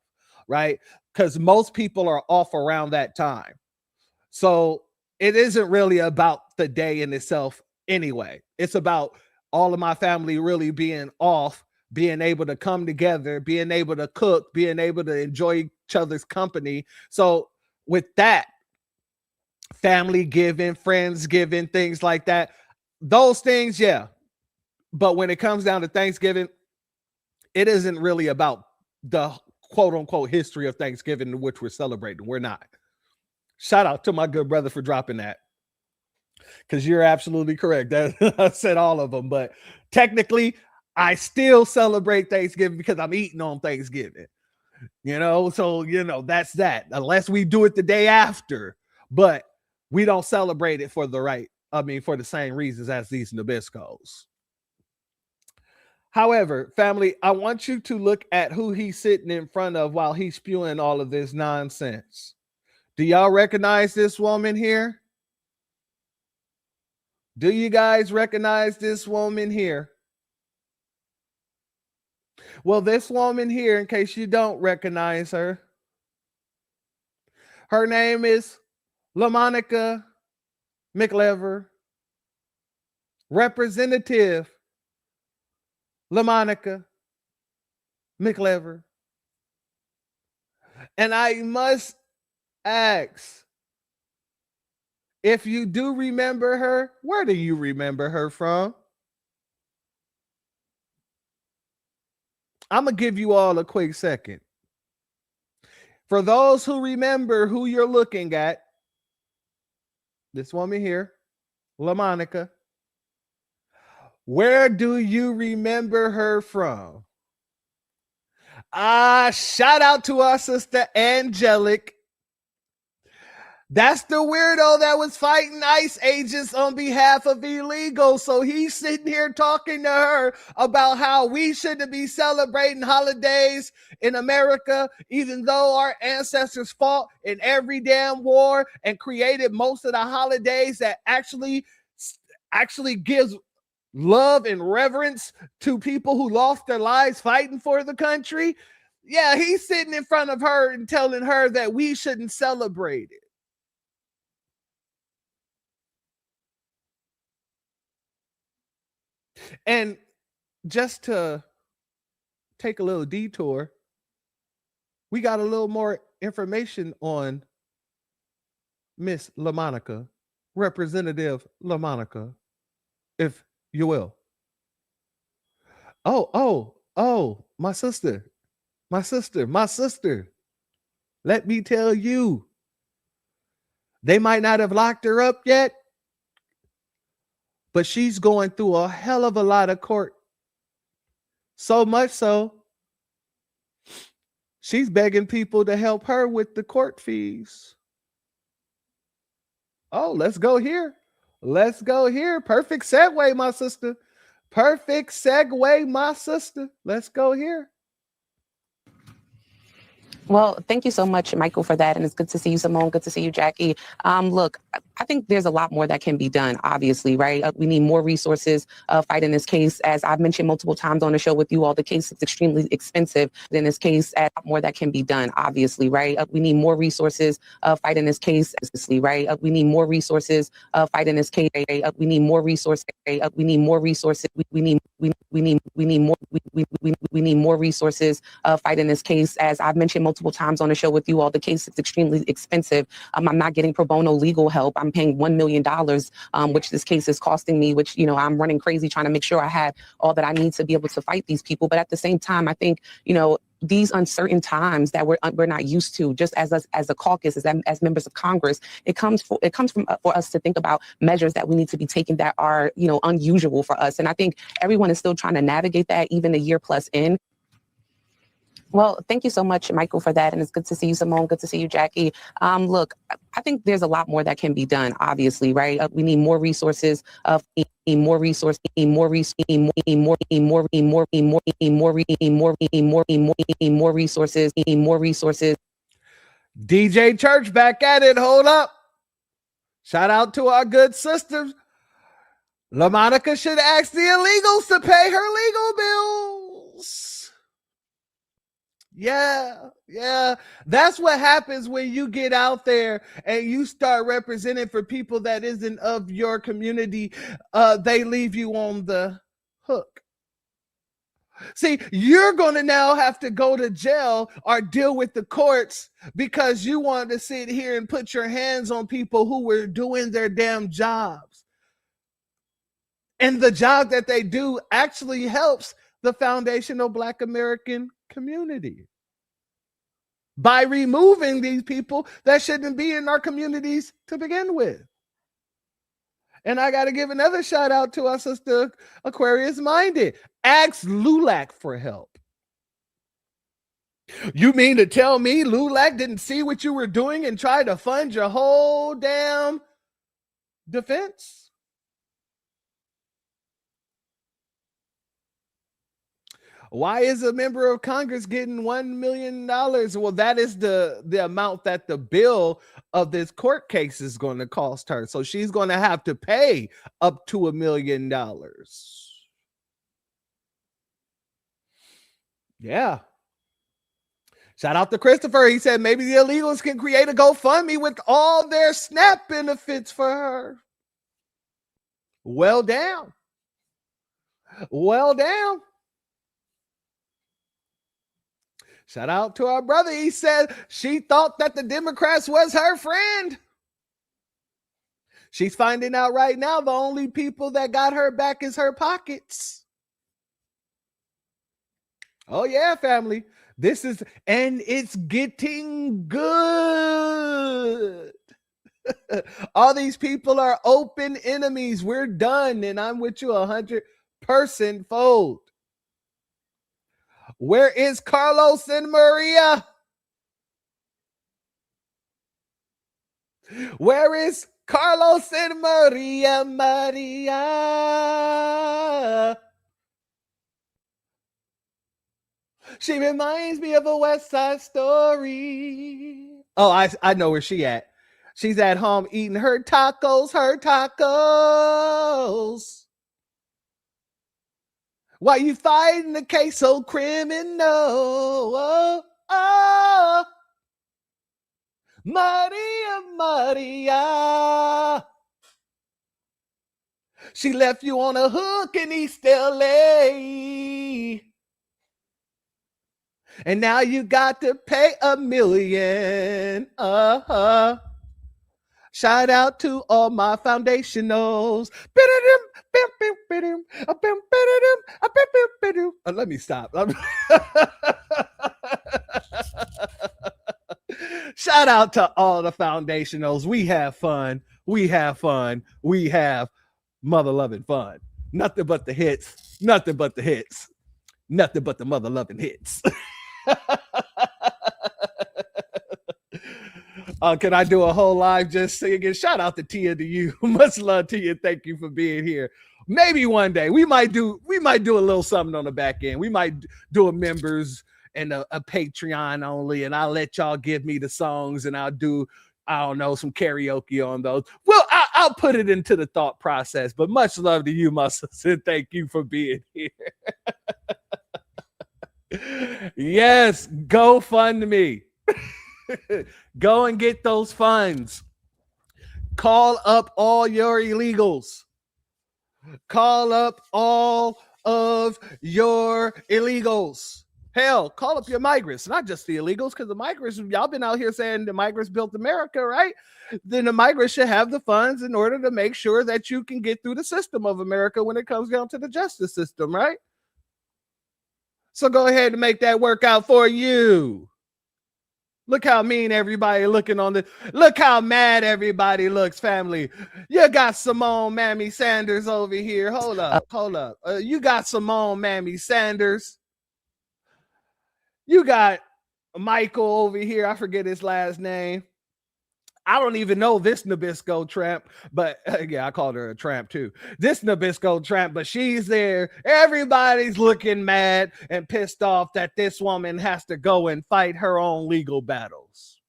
right? Because most people are off around that time. So it isn't really about the day in itself anyway. It's about all of my family really being off, being able to come together, being able to cook, being able to enjoy each other's company. So with that, family giving, friends giving, things like that, those things, yeah. But when it comes down to Thanksgiving, it isn't really about the quote unquote history of Thanksgiving, which we're celebrating. We're not. Shout out to my good brother for dropping that, because you're absolutely correct. That I said all of them, but technically I still celebrate Thanksgiving because I'm eating on Thanksgiving, so that's that, unless we do it the day after, but we don't celebrate it for the same reasons as these Nabiscos. However, family, I want you to look at who he's sitting in front of while he's spewing all of this nonsense. Do y'all recognize this woman here? Do you guys recognize this woman here? Well, this woman here, in case you don't recognize her, her name is LaMonica McLever, Representative LaMonica McLever. And I must ask, if you do remember her, where do you remember her from? I'm going to give you all a quick second. For those who remember who you're looking at, this woman here, LaMonica, where do you remember her from? Shout out to our sister Angelic. That's the weirdo that was fighting ICE agents on behalf of illegals. So he's sitting here talking to her about how we shouldn't be celebrating holidays in America, even though our ancestors fought in every damn war and created most of the holidays that actually gives love and reverence to people who lost their lives fighting for the country. Yeah, he's sitting in front of her and telling her that we shouldn't celebrate it. And just to take a little detour, we got a little more information on Miss LaMonica, Representative LaMonica, if you will. Oh, my sister. Let me tell you, they might not have locked her up yet, but she's going through a hell of a lot of court. So much so, she's begging people to help her with the court fees. Oh, let's go here. Perfect segue, my sister. Let's go here. Well, thank you so much, Michael, for that. And it's good to see you, Simone. Good to see you, Jackie. Look, I think there's a lot more that can be done, obviously, right? We need more resources fighting this case. As I've mentioned multiple times on the show with you all, the case is extremely expensive. In this case, a lot more that can be done, obviously, right? We need more resources fighting this case, obviously, right? We need more resources fighting this case. We need more resources. We need more resources. We need more resources fighting this case. As I've mentioned multiple times on the show with you all, the case is extremely expensive. I'm not getting pro bono legal help. I'm paying $1 million, which this case is costing me, which, I'm running crazy trying to make sure I have all that I need to be able to fight these people. But at the same time, I think, these uncertain times that we're not used to, just as us as a caucus, as members of Congress, it comes from for us to think about measures that we need to be taking that are, you know, unusual for us. And I think everyone is still trying to navigate that, even a year plus in. Well, thank you so much, Michael, for that. And it's good to see you, Simone. Good to see you, Jackie. Look, I think there's a lot more that can be done, obviously, right? We need more resources, more resources. DJ Church back at it. Hold up. Shout out to our good sisters. LaMonica should ask the illegals to pay her legal bills. Yeah. That's what happens when you get out there and you start representing for people that isn't of your community. They leave you on the hook. See, you're going to now have to go to jail or deal with the courts because you wanted to sit here and put your hands on people who were doing their damn jobs. And the job that they do actually helps the foundational Black American community by removing these people that shouldn't be in our communities to begin with. And I got to give another shout out to our sister Aquarius Minded. Ask LULAC for help. You mean to tell me LULAC didn't see what you were doing and tried to fund your whole damn defense? Why is a member of Congress getting $1 million? Well, that is the amount that the bill of this court case is going to cost her. So she's going to have to pay up to $1 million. Yeah. Shout out to Christopher. He said maybe the illegals can create a GoFundMe with all their SNAP benefits for her. Well down. Shout out to our brother. He said she thought that the Democrats was her friend. She's finding out right now the only people that got her back is her pockets. Oh yeah, family. And it's getting good. All these people are open enemies. We're done. And I'm with you 100% fold. Where is Carlos and Maria? Where is Carlos and Maria? She reminds me of a West Side Story. Oh, I know where she at. She's at home eating her tacos. Why you fighting the case so criminal? Maria. She left you on a hook in East LA. And now you got to pay $1 million. Shout out to all my foundationals. Let me stop. Shout out to all the foundationals. We have fun. We have mother-loving fun. Nothing but the hits. Nothing but the mother-loving hits. Can I do a whole live just singing? Shout out to Tia to you. Much love to you. Thank you for being here. Maybe one day we might do a little something on the back end. We might do a members and a Patreon only, and I'll let y'all give me the songs and I'll do, I don't know, some karaoke on those. Well, I'll put it into the thought process, but much love to you, my sister. Thank you for being here. Yes, GoFundMe. Go and get those funds. Call up all your illegals. Call up all of your illegals. Hell, call up your migrants, not just the illegals, because the migrants, y'all been out here saying the migrants built America, right? Then the migrants should have the funds in order to make sure that you can get through the system of America when it comes down to the justice system, right? So go ahead and make that work out for you. Look how mean everybody looking on the. Look how mad everybody looks, family. You got Simone Mammy Sanders over here. Hold up. You got Simone Mammy Sanders. You got Michael over here. I forget his last name. I don't even know this Nabisco tramp, but yeah, I called her a tramp too. This Nabisco tramp, but she's there. Everybody's looking mad and pissed off that this woman has to go and fight her own legal battles.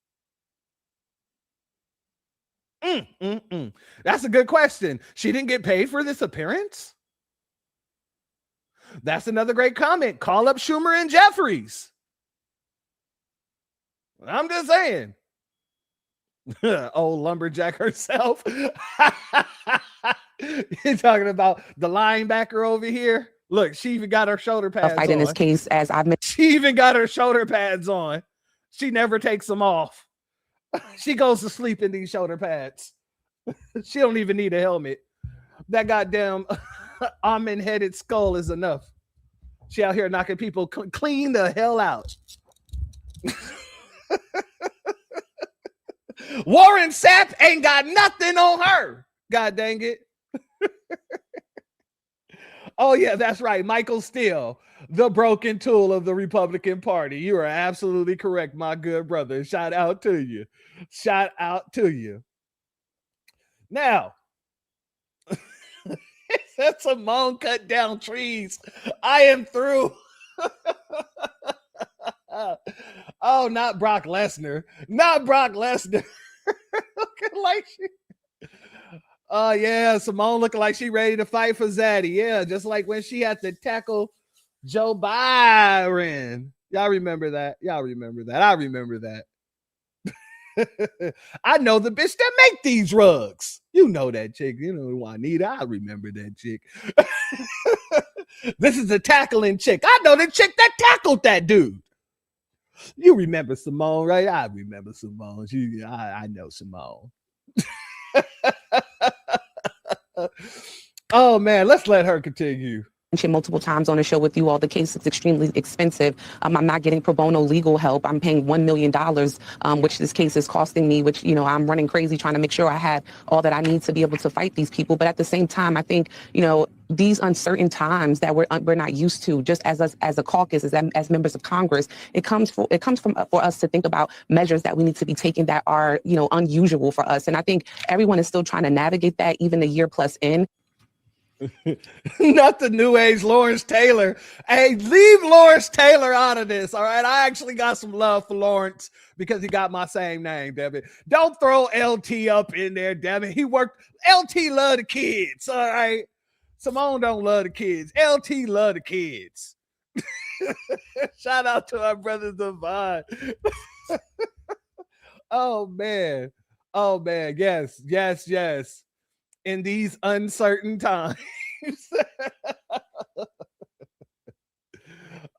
That's a good question. She didn't get paid for this appearance? That's another great comment. Call up Schumer and Jeffries. I'm just saying. Old lumberjack herself. You're talking about the linebacker over here. Look, she even got her shoulder pads fight on. In this case, as I've mentioned, she even got her shoulder pads on. She never takes them off. She goes to sleep in these shoulder pads. She don't even need a helmet. That goddamn almond-headed skull is enough. She out here knocking people clean the hell out. Warren Sapp ain't got nothing on her. God dang it. Oh, yeah, that's right. Michael Steele, the broken tool of the Republican Party. You are absolutely correct, my good brother. Shout out to you. Shout out to you. Now, that's Simone cut down trees. I am through. Oh, not Brock Lesnar. Not Brock Lesnar. Looking like she. Oh, yeah. Simone looking like she ready to fight for Zaddy. Yeah, just like when she had to tackle Joe Byron. Y'all remember that? Y'all remember that? I remember that. I know the bitch that make these rugs. You know that chick. You know Juanita. I remember that chick. This is a tackling chick. I know the chick that tackled that dude. You remember Simone, right? I remember Simone. I know Simone. Oh, man. Let's let her continue. Multiple times on the show with you all, the case is extremely expensive. I'm not getting pro bono legal help. I'm paying $1 million, which this case is costing me, which, I'm running crazy trying to make sure I have all that I need to be able to fight these people. But at the same time, I think, these uncertain times that we're not used to, just as a caucus, as members of Congress, it comes for us to think about measures that we need to be taking that are, unusual for us. And I think everyone is still trying to navigate that even a year plus in. Not the new age Lawrence Taylor. Hey, leave Lawrence Taylor out of this. All right. I actually got some love for Lawrence because he got my same name, damn it. Don't throw LT up in there, damn it. He worked. LT love the kids. All right. Simone don't love the kids. LT love the kids. Shout out to our brother Devon. Oh man. Oh man. Yes, yes, yes. In these uncertain times.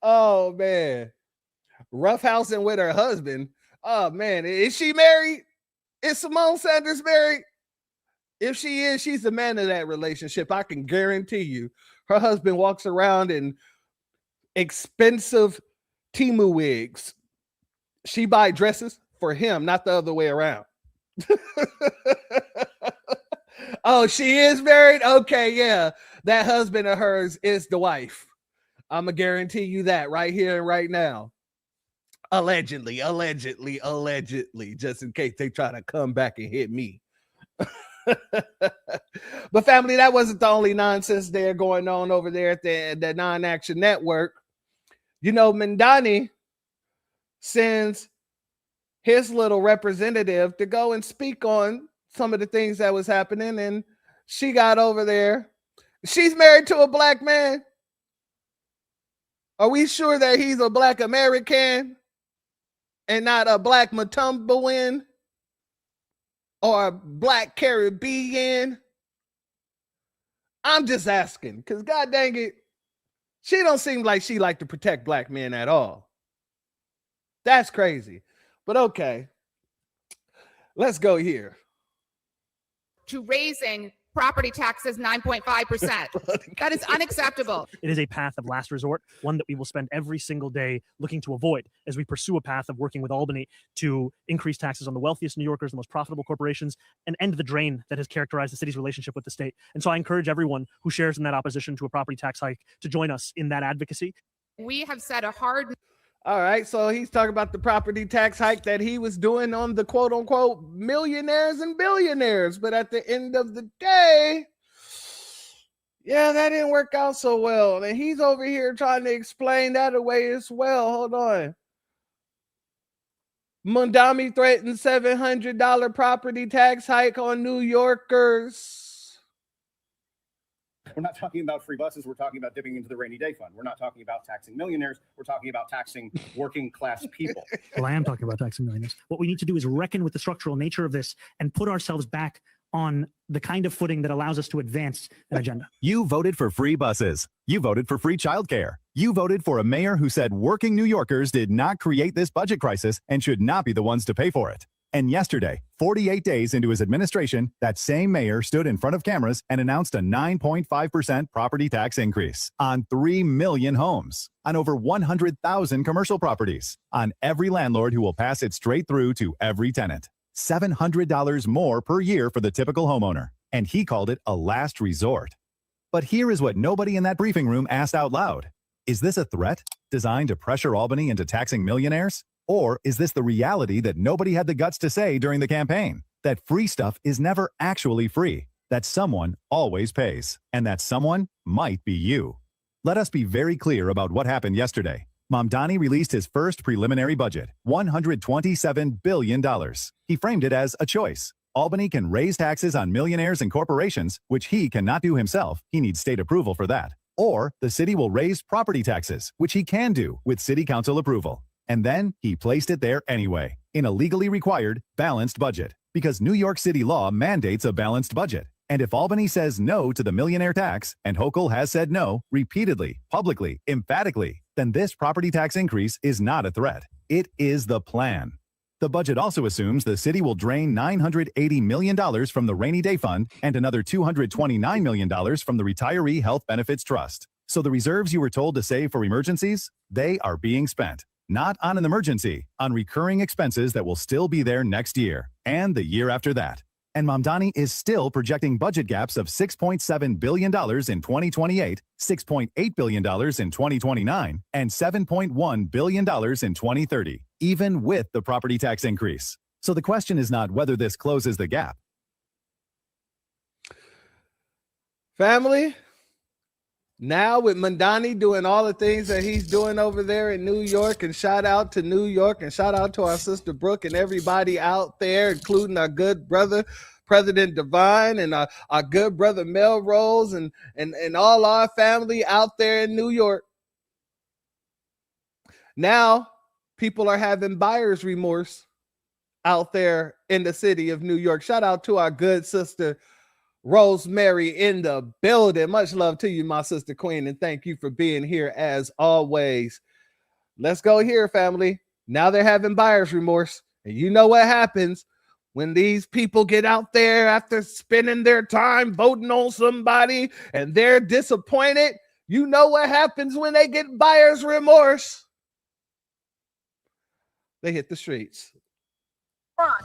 Oh man. Roughhousing with her husband. Oh man. Is she married? Is Simone Sanders married? If she is, she's the man of that relationship. I can guarantee you. Her husband walks around in expensive Temu wigs. She buy dresses for him, not the other way around. Oh, she is married? Okay, yeah. That husband of hers is the wife. I'm going to guarantee you that right here and right now. Allegedly, just in case they try to come back and hit me. But family, that wasn't the only nonsense there going on over there at the Non-Action Network. Mandani sends his little representative to go and speak on some of the things that was happening, and she got over there. She's married to a black man. Are we sure that he's a black American and not a black Matumbawan or a black Caribbean? I'm just asking, because God dang it, she don't seem like she like to protect black men at all. That's crazy. But okay, let's go here. To raising property taxes 9.5%. That is unacceptable. It is a path of last resort, one that we will spend every single day looking to avoid as we pursue a path of working with Albany to increase taxes on the wealthiest New Yorkers, the most profitable corporations, and end the drain that has characterized the city's relationship with the state. And so I encourage everyone who shares in that opposition to a property tax hike to join us in that advocacy. We have set a hard... All right, so he's talking about the property tax hike that he was doing on the quote unquote millionaires and billionaires. But at the end of the day, yeah, that didn't work out so well. And he's over here trying to explain that away as well. Hold on. Mondami threatened $700 property tax hike on New Yorkers. We're not talking about free buses. We're talking about dipping into the rainy day fund. We're not talking about taxing millionaires. We're talking about taxing working class people. Well, I am talking about taxing millionaires. What we need to do is reckon with the structural nature of this and put ourselves back on the kind of footing that allows us to advance an agenda. You voted for free buses. You voted for free childcare. You voted for a mayor who said working New Yorkers did not create this budget crisis and should not be the ones to pay for it. And yesterday, 48 days into his administration, that same mayor stood in front of cameras and announced a 9.5% property tax increase on 3 million homes, on over 100,000 commercial properties, on every landlord who will pass it straight through to every tenant. $700 more per year for the typical homeowner. And he called it a last resort. But here is what nobody in that briefing room asked out loud. Is this a threat designed to pressure Albany into taxing millionaires? Or is this the reality that nobody had the guts to say during the campaign? That free stuff is never actually free, that someone always pays, and that someone might be you. Let us be very clear about what happened yesterday. Mamdani released his first preliminary budget, $127 billion. He framed it as a choice. Albany can raise taxes on millionaires and corporations, which he cannot do himself. He needs state approval for that. Or the city will raise property taxes, which he can do with city council approval. And then he placed it there anyway, in a legally required balanced budget, because New York City law mandates a balanced budget. And if Albany says no to the millionaire tax, and Hochul has said no repeatedly, publicly, emphatically, then this property tax increase is not a threat. It is the plan. The budget also assumes the city will drain $980 million from the rainy day fund and another $229 million from the Retiree Health Benefits Trust. So the reserves you were told to save for emergencies, they are being spent. Not on an emergency, on recurring expenses that will still be there next year and the year after that. And Mamdani is still projecting budget gaps of $6.7 billion in 2028, $6.8 billion in 2029, and $7.1 billion in 2030, even with the property tax increase. So the question is not whether this closes the gap. Family, now with Mamdani doing all the things that he's doing over there in New York, and shout out to New York and shout out to our sister Brooke and everybody out there, including our good brother, President Devine, and our good brother Melrose and all our family out there in New York. Now people are having buyer's remorse out there in the city of New York. Shout out to our good sister Rosemary in the building. Much love to you, my sister Queen, and thank you for being here as always. Let's go here, family. Now they're having buyer's remorse, and you know what happens when these people get out there after spending their time voting on somebody and they're disappointed. You know what happens when they get buyer's remorse? They hit the streets.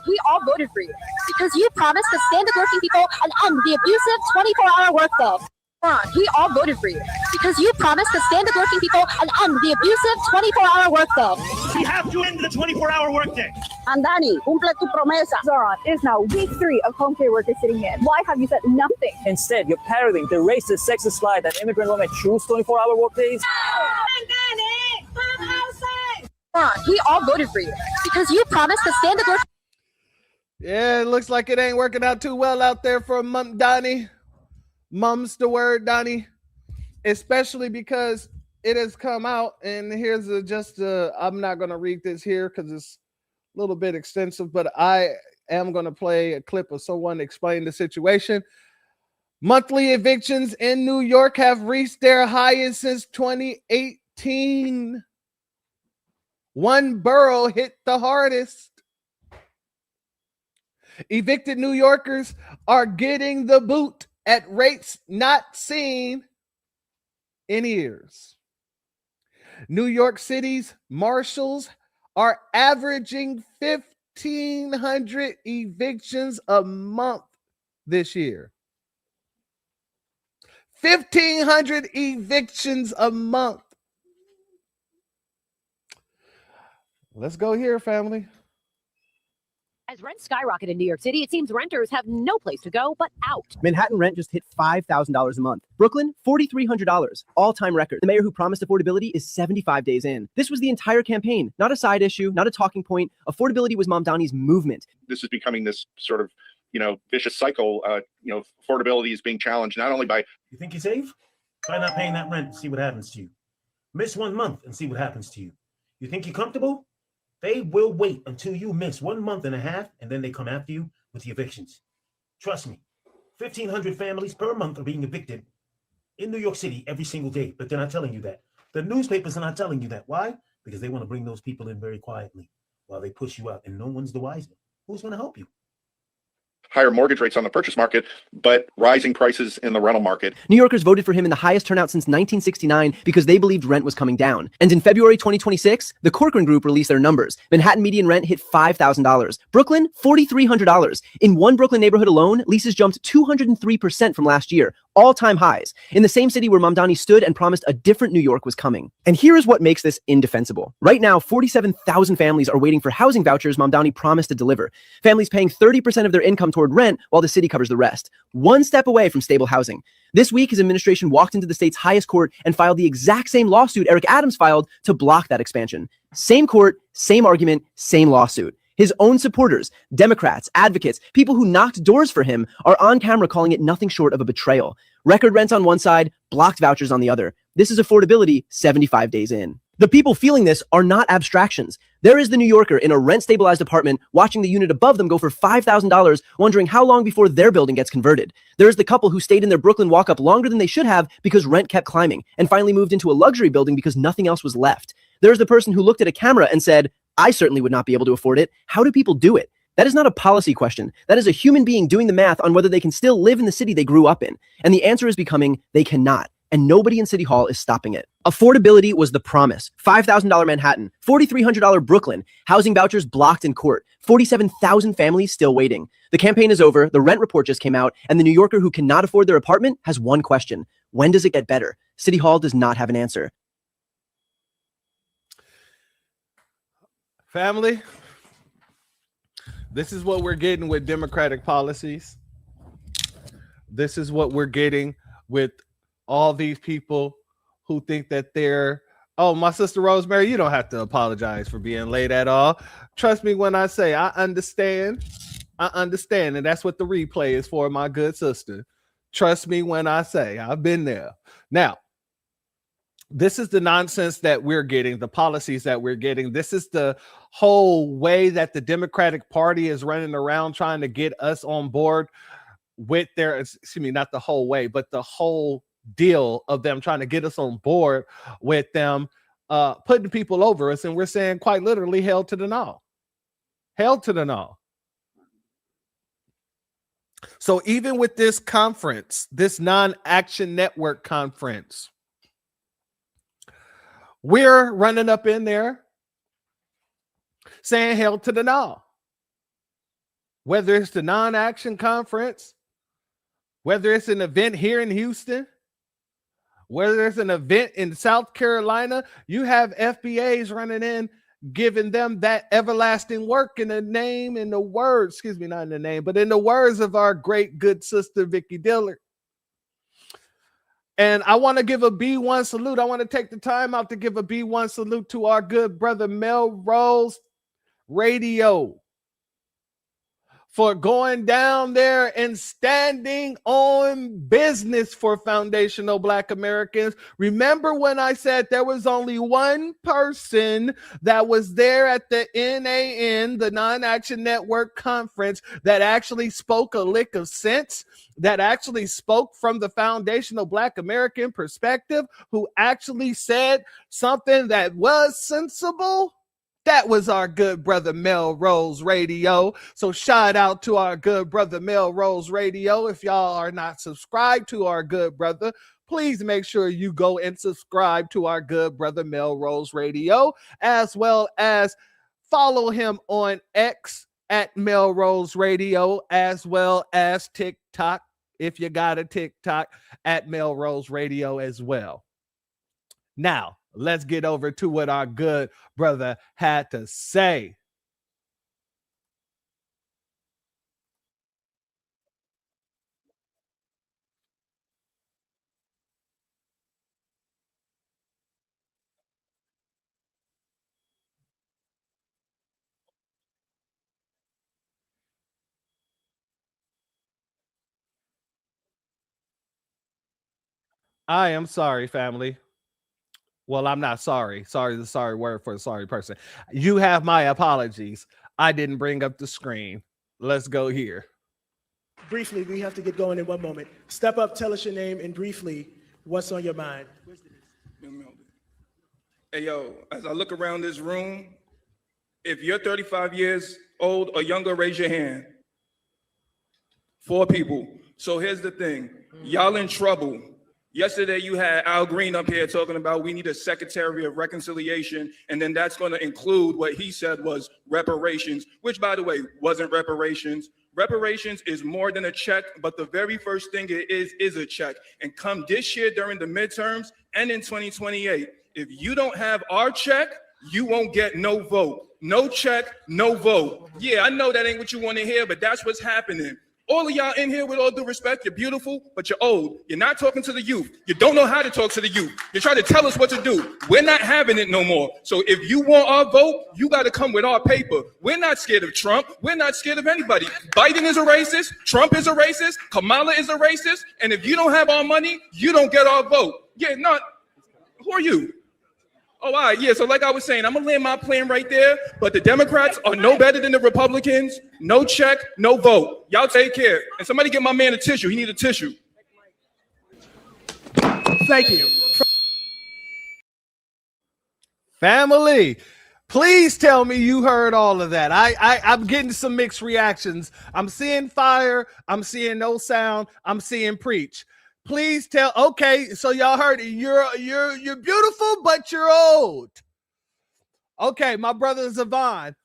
We all voted for you because you promised to stand with working people and end the abusive 24-hour workday. We all voted for you because you promised to stand with working people and end the abusive 24-hour workday. We have to end the 24-hour workday. Andani, cumple tu promesa. Zoran, it is now week 3 of home care workers sitting in. Why have you said nothing? Instead, you're parroting the racist, sexist lie that immigrant women choose 24-hour workdays. Andani, come outside. We all voted for you because you promised to stand with working. Yeah, it looks like it ain't working out too well out there for Donnie. Mum's the word, Donnie. Especially because it has come out, and here's I'm not going to read this here because it's a little bit extensive, but I am going to play a clip of someone explain the situation. Monthly evictions in New York have reached their highest since 2018. One borough hit the hardest. Evicted New Yorkers are getting the boot at rates not seen in years. New York City's marshals are averaging 1,500 evictions a month this year. 1,500 evictions a month. Let's go here, family. As rent skyrocketed in New York City, it seems renters have no place to go but out. Manhattan rent just hit $5,000 a month. Brooklyn, $4,300, all-time record. The mayor who promised affordability is 75 days in. This was the entire campaign, not a side issue, not a talking point. Affordability was Mamdani's movement. This is becoming this sort of, vicious cycle. Affordability is being challenged not only by. You think you're safe? Try not paying that rent and see what happens to you. Miss 1 month and see what happens to you. You think you're comfortable? They will wait until you miss 1.5 months, and then they come after you with the evictions. Trust me, 1,500 families per month are being evicted in New York City every single day, but they're not telling you that. The newspapers are not telling you that. Why? Because they want to bring those people in very quietly while they push you out, and no one's the wiser. Who's going to help you? Higher mortgage rates on the purchase market, but rising prices in the rental market. New Yorkers voted for him in the highest turnout since 1969 because they believed rent was coming down. And in February 2026, the Corcoran Group released their numbers. Manhattan median rent hit $5,000. Brooklyn, $4,300. In one Brooklyn neighborhood alone, leases jumped 203% from last year, all-time highs, in the same city where Mamdani stood and promised a different New York was coming. And here is what makes this indefensible. Right now, 47,000 families are waiting for housing vouchers Mamdani promised to deliver. Families paying 30% of their income toward rent while the city covers the rest. One step away from stable housing. This week, his administration walked into the state's highest court and filed the exact same lawsuit Eric Adams filed to block that expansion. Same court, same argument, same lawsuit. His own supporters, Democrats, advocates, people who knocked doors for him are on camera calling it nothing short of a betrayal. Record rents on one side, blocked vouchers on the other. This is affordability 75 days in. The people feeling this are not abstractions. There is the New Yorker in a rent-stabilized apartment watching the unit above them go for $5,000, wondering how long before their building gets converted. There's the couple who stayed in their Brooklyn walk-up longer than they should have because rent kept climbing and finally moved into a luxury building because nothing else was left. There's the person who looked at a camera and said, I certainly would not be able to afford it. How do people do it? That is not a policy question. That is a human being doing the math on whether they can still live in the city they grew up in. And the answer is becoming they cannot. And nobody in City Hall is stopping it. Affordability was the promise. $5,000 Manhattan, $4,300 Brooklyn, housing vouchers blocked in court, 47,000 families still waiting. The campaign is over, the rent report just came out, and the New Yorker who cannot afford their apartment has one question. When does it get better? City Hall does not have an answer. Family, this is what we're getting with Democratic policies. This is what we're getting with all these people who think that they're, oh, my sister Rosemary, you don't have to apologize for being late at all. Trust me when I say I understand. And that's what the replay is for, my good sister. Trust me when I say I've been there. Now, this is the nonsense that we're getting, the policies that we're getting. This is the whole way that the Democratic Party is running around trying to get us on board with their, excuse me, not the whole way, but the whole deal of them trying to get us on board with them putting people over us. And we're saying quite literally, hell to the no. Hell to the no. So even with this conference, this non-action network conference, we're running up in there saying hell to the no. Whether it's the non-action conference, whether it's an event here in Houston, whether it's an event in South Carolina, you have FBAs running in, giving them that everlasting work in the name, in the words, excuse me, not in the name, but in the words of our great good sister, Vicky Dillard. And I want to give a B1 salute. I want to take the time out to give a B1 salute to our good brother Melrose Radio for going down there and standing on business for foundational Black Americans. Remember when I said there was only one person that was there at the NAN, the Non-Action Network Conference, that actually spoke a lick of sense, that actually spoke from the foundational Black American perspective, who actually said something that was sensible? That was our good brother Melrose Radio. So shout out to our good brother Melrose Radio. If y'all are not subscribed to our good brother, please make sure you go and subscribe to our good brother Melrose Radio, as well as follow him on X at Melrose Radio, as well as TikTok, if you got a TikTok, at Melrose Radio as well. Now, let's get over to what our good brother had to say. I am sorry, family. Well, I'm not sorry. Sorry is a sorry word for a sorry person. You have my apologies. I didn't bring up the screen. Let's go here. Briefly, we have to get going in one moment. Step up, tell us your name, and briefly, what's on your mind? Hey, yo, as I look around this room, if you're 35 years old or younger, raise your hand. 4 people. So here's the thing. Y'all in trouble. Yesterday, you had Al Green up here talking about we need a Secretary of Reconciliation, and then that's going to include what he said was reparations, which, by the way, wasn't reparations. Reparations is more than a check, but the very first thing it is a check. And come this year during the midterms and in 2028, if you don't have our check, you won't get no vote. No check, no vote. Yeah, I know that ain't what you want to hear, but that's what's happening. All of y'all in here, with all due respect, you're beautiful, but you're old. You're not talking to the youth. You don't know how to talk to the youth. You're trying to tell us what to do. We're not having it no more. So if you want our vote, you got to come with our paper. We're not scared of Trump. We're not scared of anybody. Biden is a racist. Trump is a racist. Kamala is a racist. And if you don't have our money, you don't get our vote. Yeah, not. Who are you? Oh, all right, yeah, so like I was saying, I'm going to land my plane right there, but the Democrats are no better than the Republicans. No check, no vote. Y'all take care. And somebody get my man a tissue. He needs a tissue. Thank you. Family, please tell me you heard all of that. I'm getting some mixed reactions. I'm seeing fire. I'm seeing no sound. I'm seeing preach. Please tell. Okay, so y'all heard it. You're beautiful, but you're old. Okay, my brother Zavon,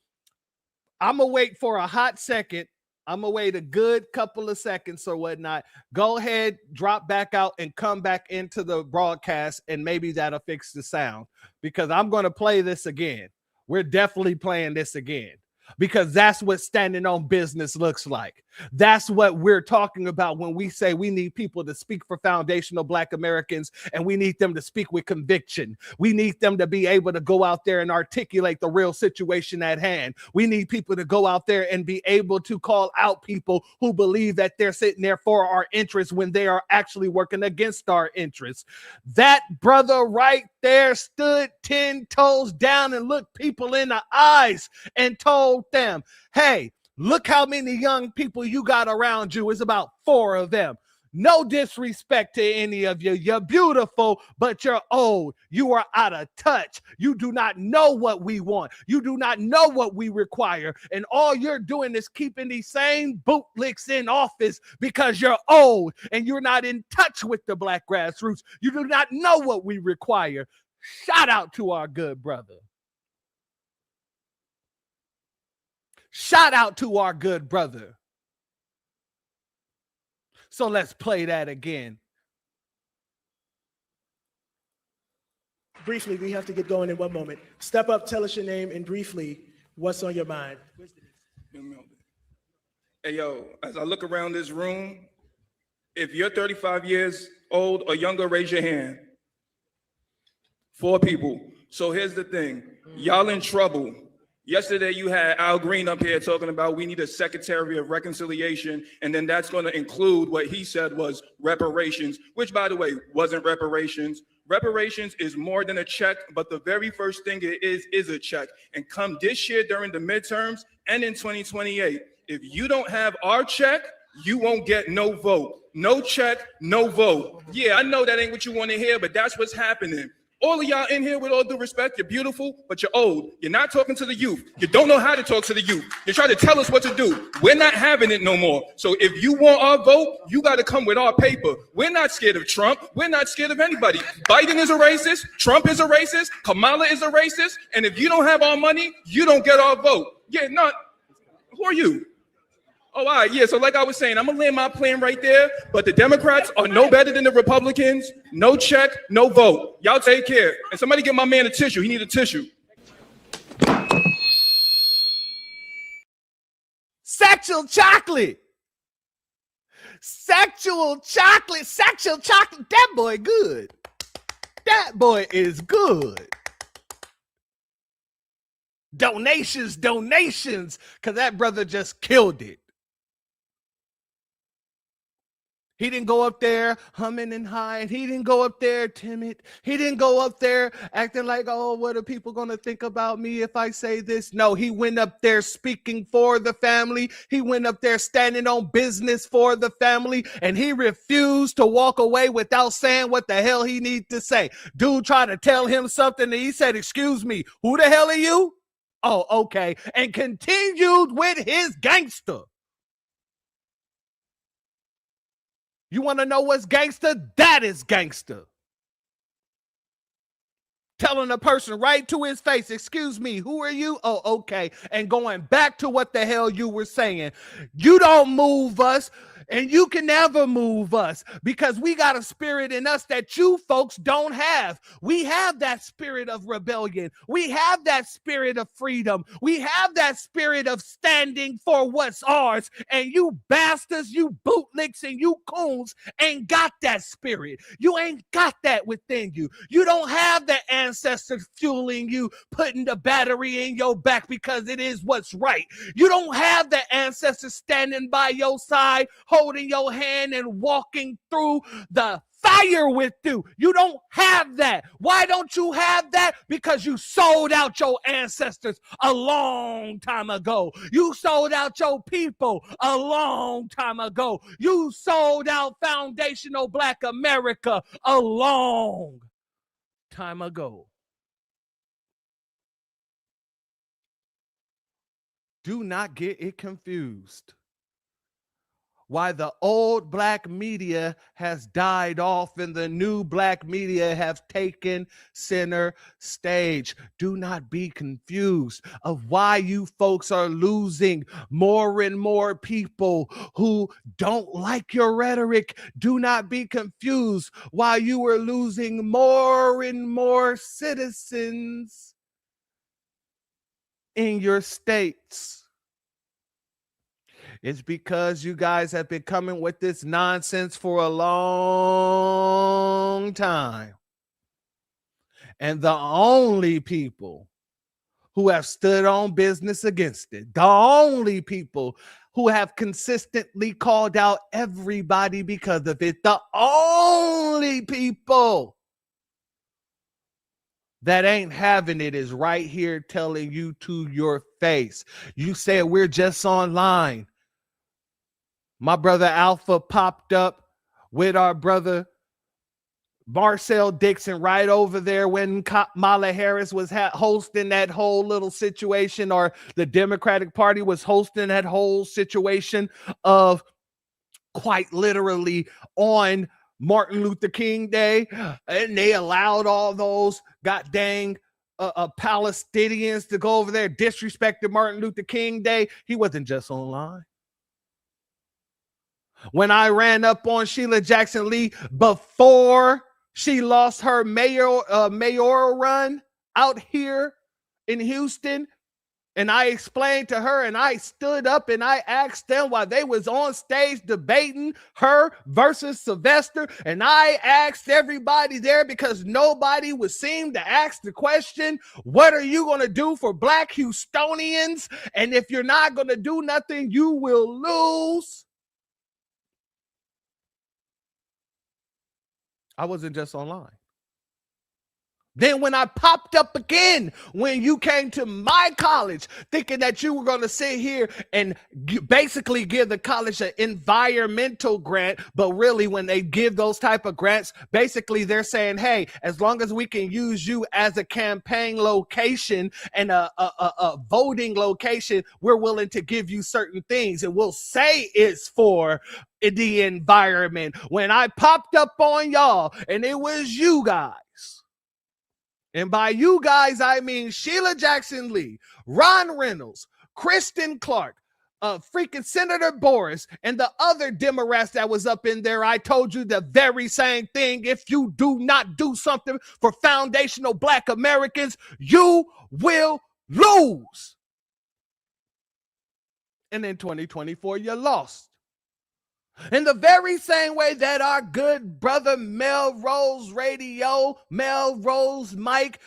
I'm gonna wait for a hot second. I'm gonna wait a good couple of seconds or whatnot. Go ahead, drop back out, and come back into the broadcast, and maybe that'll fix the sound, because I'm gonna play this again. We're definitely playing this again, because that's what standing on business looks like. That's what we're talking about when we say we need people to speak for foundational Black Americans, and we need them to speak with conviction. We need them to be able to go out there and articulate the real situation at hand. We need people to go out there and be able to call out people who believe that they're sitting there for our interests when they are actually working against our interests. That brother right there stood 10 toes down and looked people in the eyes and told them, hey, look how many young people you got around you. It's about 4 of them. No disrespect to any of you. You're beautiful, but you're old. You are out of touch. You do not know what we want. You do not know what we require. And all you're doing is keeping these same bootlicks in office because you're old and you're not in touch with the Black grassroots. You do not know what we require. Shout out to our good brother. Shout out to our good brother. So let's play that again. Briefly, we have to get going in one moment. Step up, tell us your name, and briefly, what's on your mind? Hey, yo, as I look around this room, if you're 35 years old or younger, raise your hand. 4 people. So here's the thing. Y'all in trouble. Yesterday, you had Al Green up here talking about we need a Secretary of Reconciliation, and then that's going to include what he said was reparations, which, by the way, wasn't reparations. Reparations is more than a check, but the very first thing it is a check. And come this year during the midterms and in 2028, if you don't have our check, you won't get no vote. No check, no vote. Yeah, I know that ain't what you want to hear, but that's what's happening. All of y'all in here, with all due respect, you're beautiful, but you're old. You're not talking to the youth. You don't know how to talk to the youth. You're trying to tell us what to do. We're not having it no more. So if you want our vote, you got to come with our paper. We're not scared of Trump. We're not scared of anybody. Biden is a racist. Trump is a racist. Kamala is a racist. And if you don't have our money, you don't get our vote. Yeah, not. Who are you? Oh, all right, yeah, so like I was saying, I'm going to land my plane right there, but the Democrats are no better than the Republicans. No check, no vote. Y'all take care. And somebody get my man a tissue. He need a tissue. Sexual chocolate. Sexual chocolate. Sexual chocolate. That boy good. That boy is good. Donations, because that brother just killed it. He didn't go up there humming and high. He didn't go up there timid. He didn't go up there acting like, oh, what are people going to think about me if I say this? No, he went up there speaking for the family. He went up there standing on business for the family, and he refused to walk away without saying what the hell he needed to say. Dude tried to tell him something, and he said, excuse me, who the hell are you? Oh, okay. And continued with his gangster. You want to know what's gangster? That is gangster. Telling a person right to his face, excuse me, who are you? Oh, okay. And going back to what the hell you were saying. You don't move us, and you can never move us, because we got a spirit in us that you folks don't have. We have that spirit of rebellion. We have that spirit of freedom. We have that spirit of standing for what's ours. And you bastards, you bootlicks, and you coons ain't got that spirit. You ain't got that within you. You don't have the ancestors fueling you, putting the battery in your back because it is what's right. You don't have the ancestors standing by your side, holding your hand and walking through the fire with you. You don't have that. Why don't you have that? Because you sold out your ancestors a long time ago. You sold out your people a long time ago. You sold out foundational Black America a long time ago. Do not get it confused. Why the old Black media has died off and the new Black media have taken center stage. Do not be confused of why you folks are losing more and more people who don't like your rhetoric. Do not be confused why you are losing more and more citizens in your states. It's because you guys have been coming with this nonsense for a long time. And the only people who have stood on business against it, the only people who have consistently called out everybody because of it, the only people that ain't having it is right here telling you to your face. You said we're just online. My brother Alpha popped up with our brother Marcel Dixon right over there when Kamala Harris was hosting that whole little situation, or the Democratic Party was hosting that whole situation of quite literally on Martin Luther King Day. And they allowed all those god dang Palestinians to go over there, disrespected Martin Luther King Day. He wasn't just online. When I ran up on Sheila Jackson Lee before she lost her mayoral run out here in Houston, and I explained to her, and I stood up and I asked them while they was on stage debating her versus Sylvester, and I asked everybody there because nobody would seem to ask the question, what are you going to do for Black Houstonians? And if you're not going to do nothing, you will lose. I wasn't just online. Then when I popped up again, when you came to my college, thinking that you were going to sit here and basically give the college an environmental grant, but really when they give those type of grants, basically they're saying, hey, as long as we can use you as a campaign location and a voting location, we're willing to give you certain things, and we'll say it's for the environment. When I popped up on y'all, and it was you guys, and by you guys, I mean Sheila Jackson Lee, Ron Reynolds, Kristen Clark, freaking Senator Boris, and the other Democrats that was up in there. I told you the very same thing. If you do not do something for foundational Black Americans, you will lose. And in 2024, you lost. In the very same way that our good brother Melrose Radio, Melrose Mike,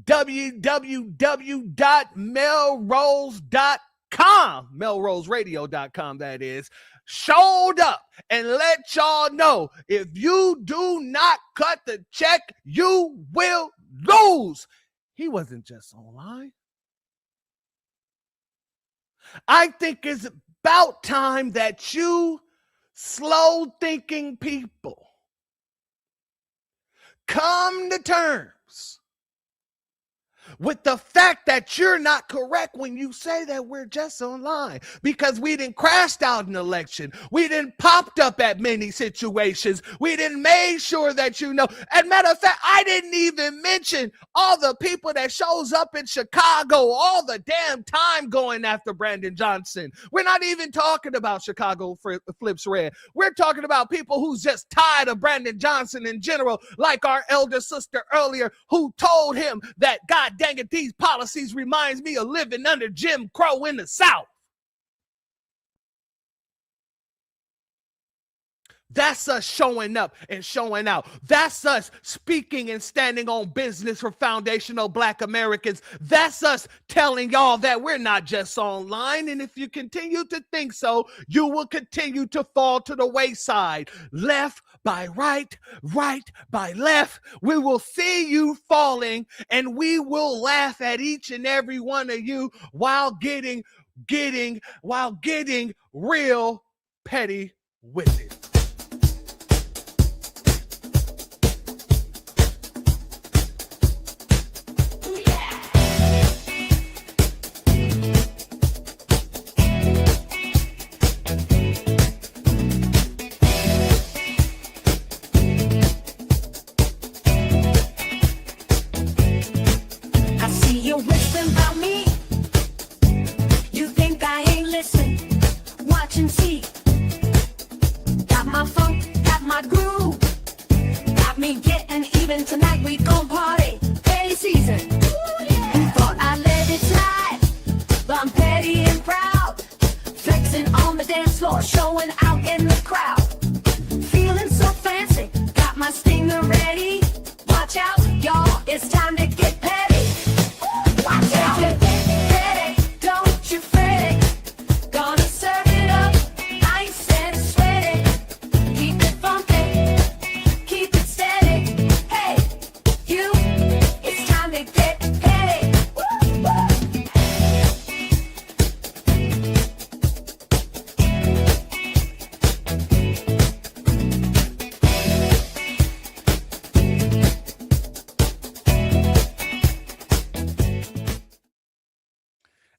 www.melrose.com, melroseradio.com, that is, showed up and let y'all know, if you do not cut the check, you will lose. He wasn't just online. I think it's about time that you slow-thinking people come to terms with the fact that you're not correct when you say that we're just online, because we didn't crashed out an election. We didn't popped up at many situations. We didn't make sure that you know. As a matter of fact, I didn't even mention all the people that shows up in Chicago all the damn time going after Brandon Johnson. We're not even talking about Chicago flips red. We're talking about people who's just tired of Brandon Johnson in general, like our elder sister earlier, who told him that, God dang it, these policies reminds me of living under Jim Crow in the South. That's us showing up and showing out. That's us speaking and standing on business for foundational Black Americans. That's us telling y'all that we're not just online. And if you continue to think so, you will continue to fall to the wayside. Left by right, right by left. We will see you falling, and we will laugh at each and every one of you while getting real petty with it.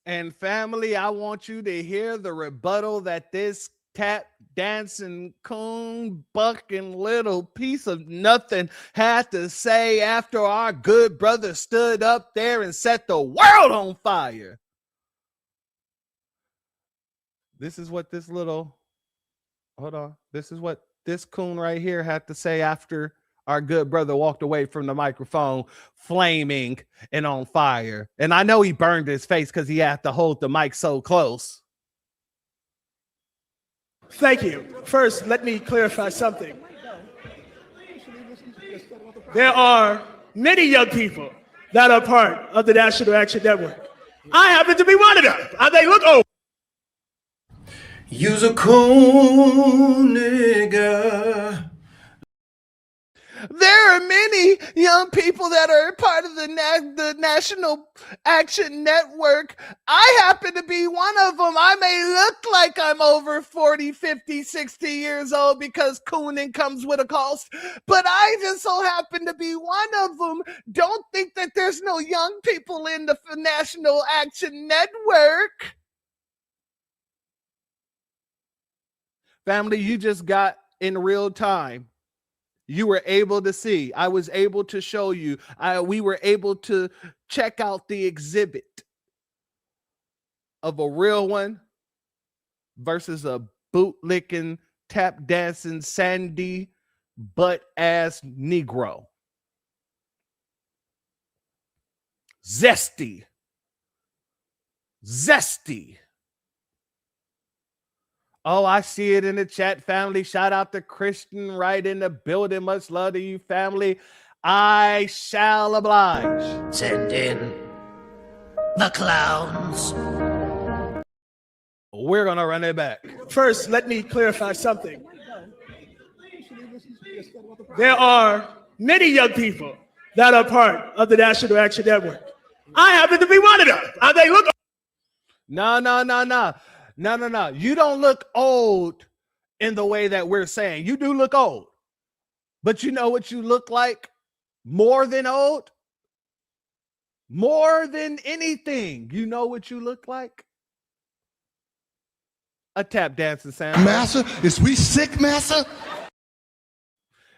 And family, I want you to hear the rebuttal that this tap dancing coon bucking little piece of nothing had to say after our good brother stood up there and set the world on fire. This is what this little, hold on. This is what this coon right here had to say after our good brother walked away from the microphone, flaming and on fire. And I know he burned his face because he had to hold the mic so close. Thank you. First, let me clarify something. There are many young people that are part of the National Action Network. I happen to be one of them. They look old. You's a cool nigga. There are many young people that are part of the National Action Network. I happen to be one of them. I may look like I'm over 40, 50, 60 years old because cooning comes with a cost, but I just so happen to be one of them. Don't think that there's no young people in the National Action Network. Family, you just got in real time. You were able to see. I was able to show you. We were able to check out the exhibit of a real one versus a bootlicking, tap dancing, sandy butt ass Negro. Zesty. Oh, I see it in the chat, family. Shout out to Christian right in the building. Much love to you, family. I shall oblige. Send in the clowns. We're going to run it back. First, let me clarify something. There are many young people that are part of the National Action Network. I happen to be one of them. They look. No. You don't look old in the way that we're saying. You do look old. But you know what you look like? More than old? More than anything. You know what you look like? A tap dancing sound. Massa, is we sick, Massa?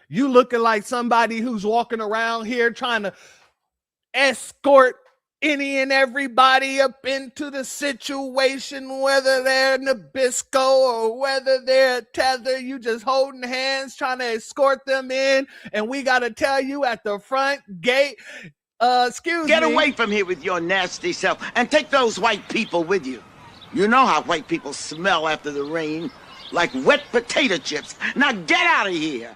You looking like somebody who's walking around here trying to escort any and everybody up into the situation, whether they're Nabisco or whether they're Tether. You just holding hands, trying to escort them in, and we got to tell you at the front gate, excuse me. Get away from here with your nasty self and take those white people with you. You know how white people smell after the rain, like wet potato chips. Now get out of here.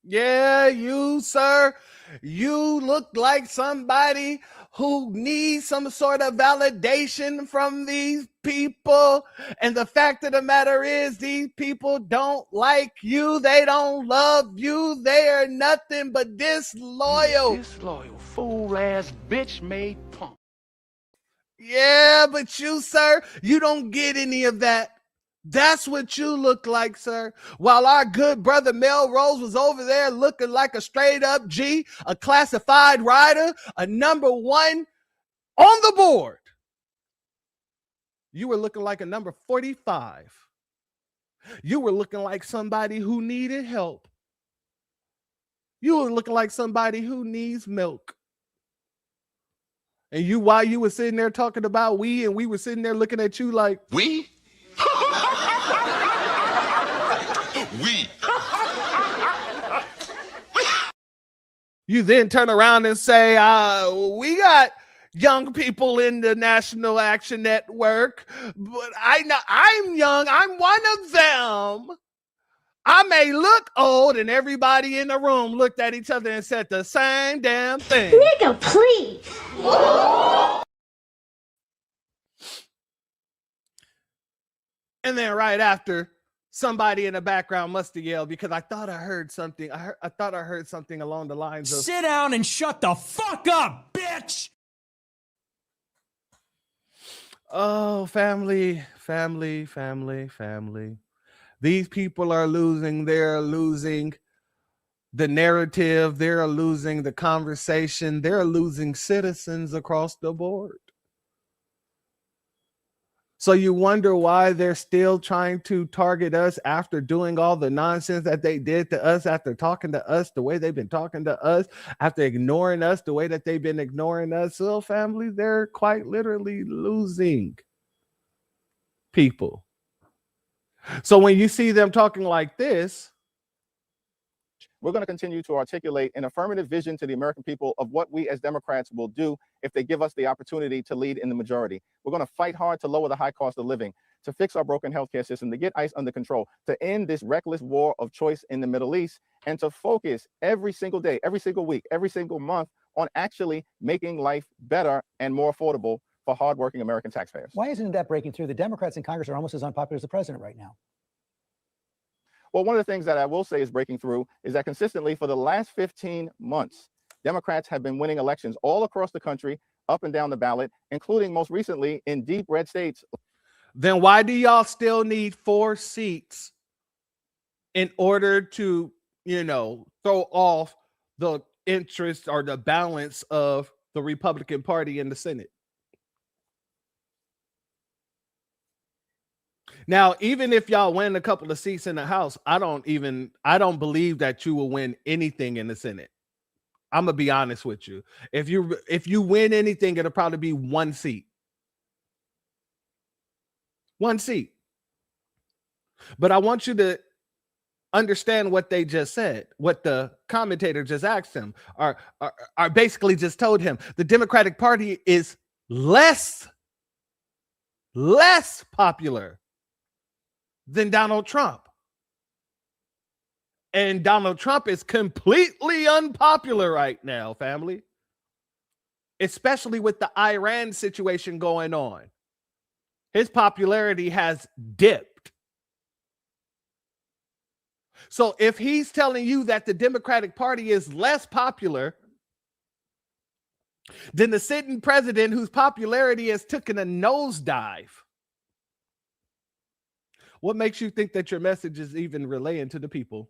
Yeah, you, sir, you look like somebody who needs some sort of validation from these people. And the fact of the matter is, these people don't like you. They don't love you. They are nothing but disloyal. Disloyal, fool-ass, bitch-made punk. Yeah, but you, sir, you don't get any of that. That's what you look like, sir. While our good brother Melrose was over there looking like a straight up G, a classified writer, a number one on the board, you were looking like a number 45. You were looking like somebody who needed help. You were looking like somebody who needs milk. And you, while you were sitting there talking about we, and we were sitting there looking at you like, we? We. You then turn around and say, we got young people in the National Action Network, but I'm young. I'm one of them. I may look old, and everybody in the room looked at each other and said the same damn thing. Nigga, please. And then right after, somebody in the background must have yelled, because I thought I heard something. I thought I heard something along the lines of, sit down and shut the fuck up, bitch. Oh, family. These people are losing. They're losing the narrative. They're losing the conversation. They're losing citizens across the board. So you wonder why they're still trying to target us after doing all the nonsense that they did to us, after talking to us the way they've been talking to us, after ignoring us the way that they've been ignoring us. So, family, they're quite literally losing people. So when you see them talking like this, we're going to continue to articulate an affirmative vision to the American people of what we as Democrats will do if they give us the opportunity to lead in the majority. We're going to fight hard to lower the high cost of living, to fix our broken healthcare system, to get ICE under control, to end this reckless war of choice in the Middle East, and to focus every single day, every single week, every single month on actually making life better and more affordable for hardworking American taxpayers. Why isn't that breaking through? The Democrats in Congress are almost as unpopular as the president right now. Well, one of the things that I will say is breaking through is that consistently for the last 15 months, Democrats have been winning elections all across the country, up and down the ballot, including most recently in deep red states. Then why do y'all still need 4 seats in order to, throw off the interest or the balance of the Republican Party in the Senate? Now, even if y'all win a couple of seats in the House, I don't believe that you will win anything in the Senate. I'm gonna be honest with you. If you win anything, it'll probably be 1 seat. 1 seat. But I want you to understand what they just said, what the commentator just asked him, or basically just told him. The Democratic Party is less popular than Donald Trump. And Donald Trump is completely unpopular right now, family. Especially with the Iran situation going on. His popularity has dipped. So if he's telling you that the Democratic Party is less popular than the sitting president whose popularity has taken a nosedive, what makes you think that your message is even relaying to the people?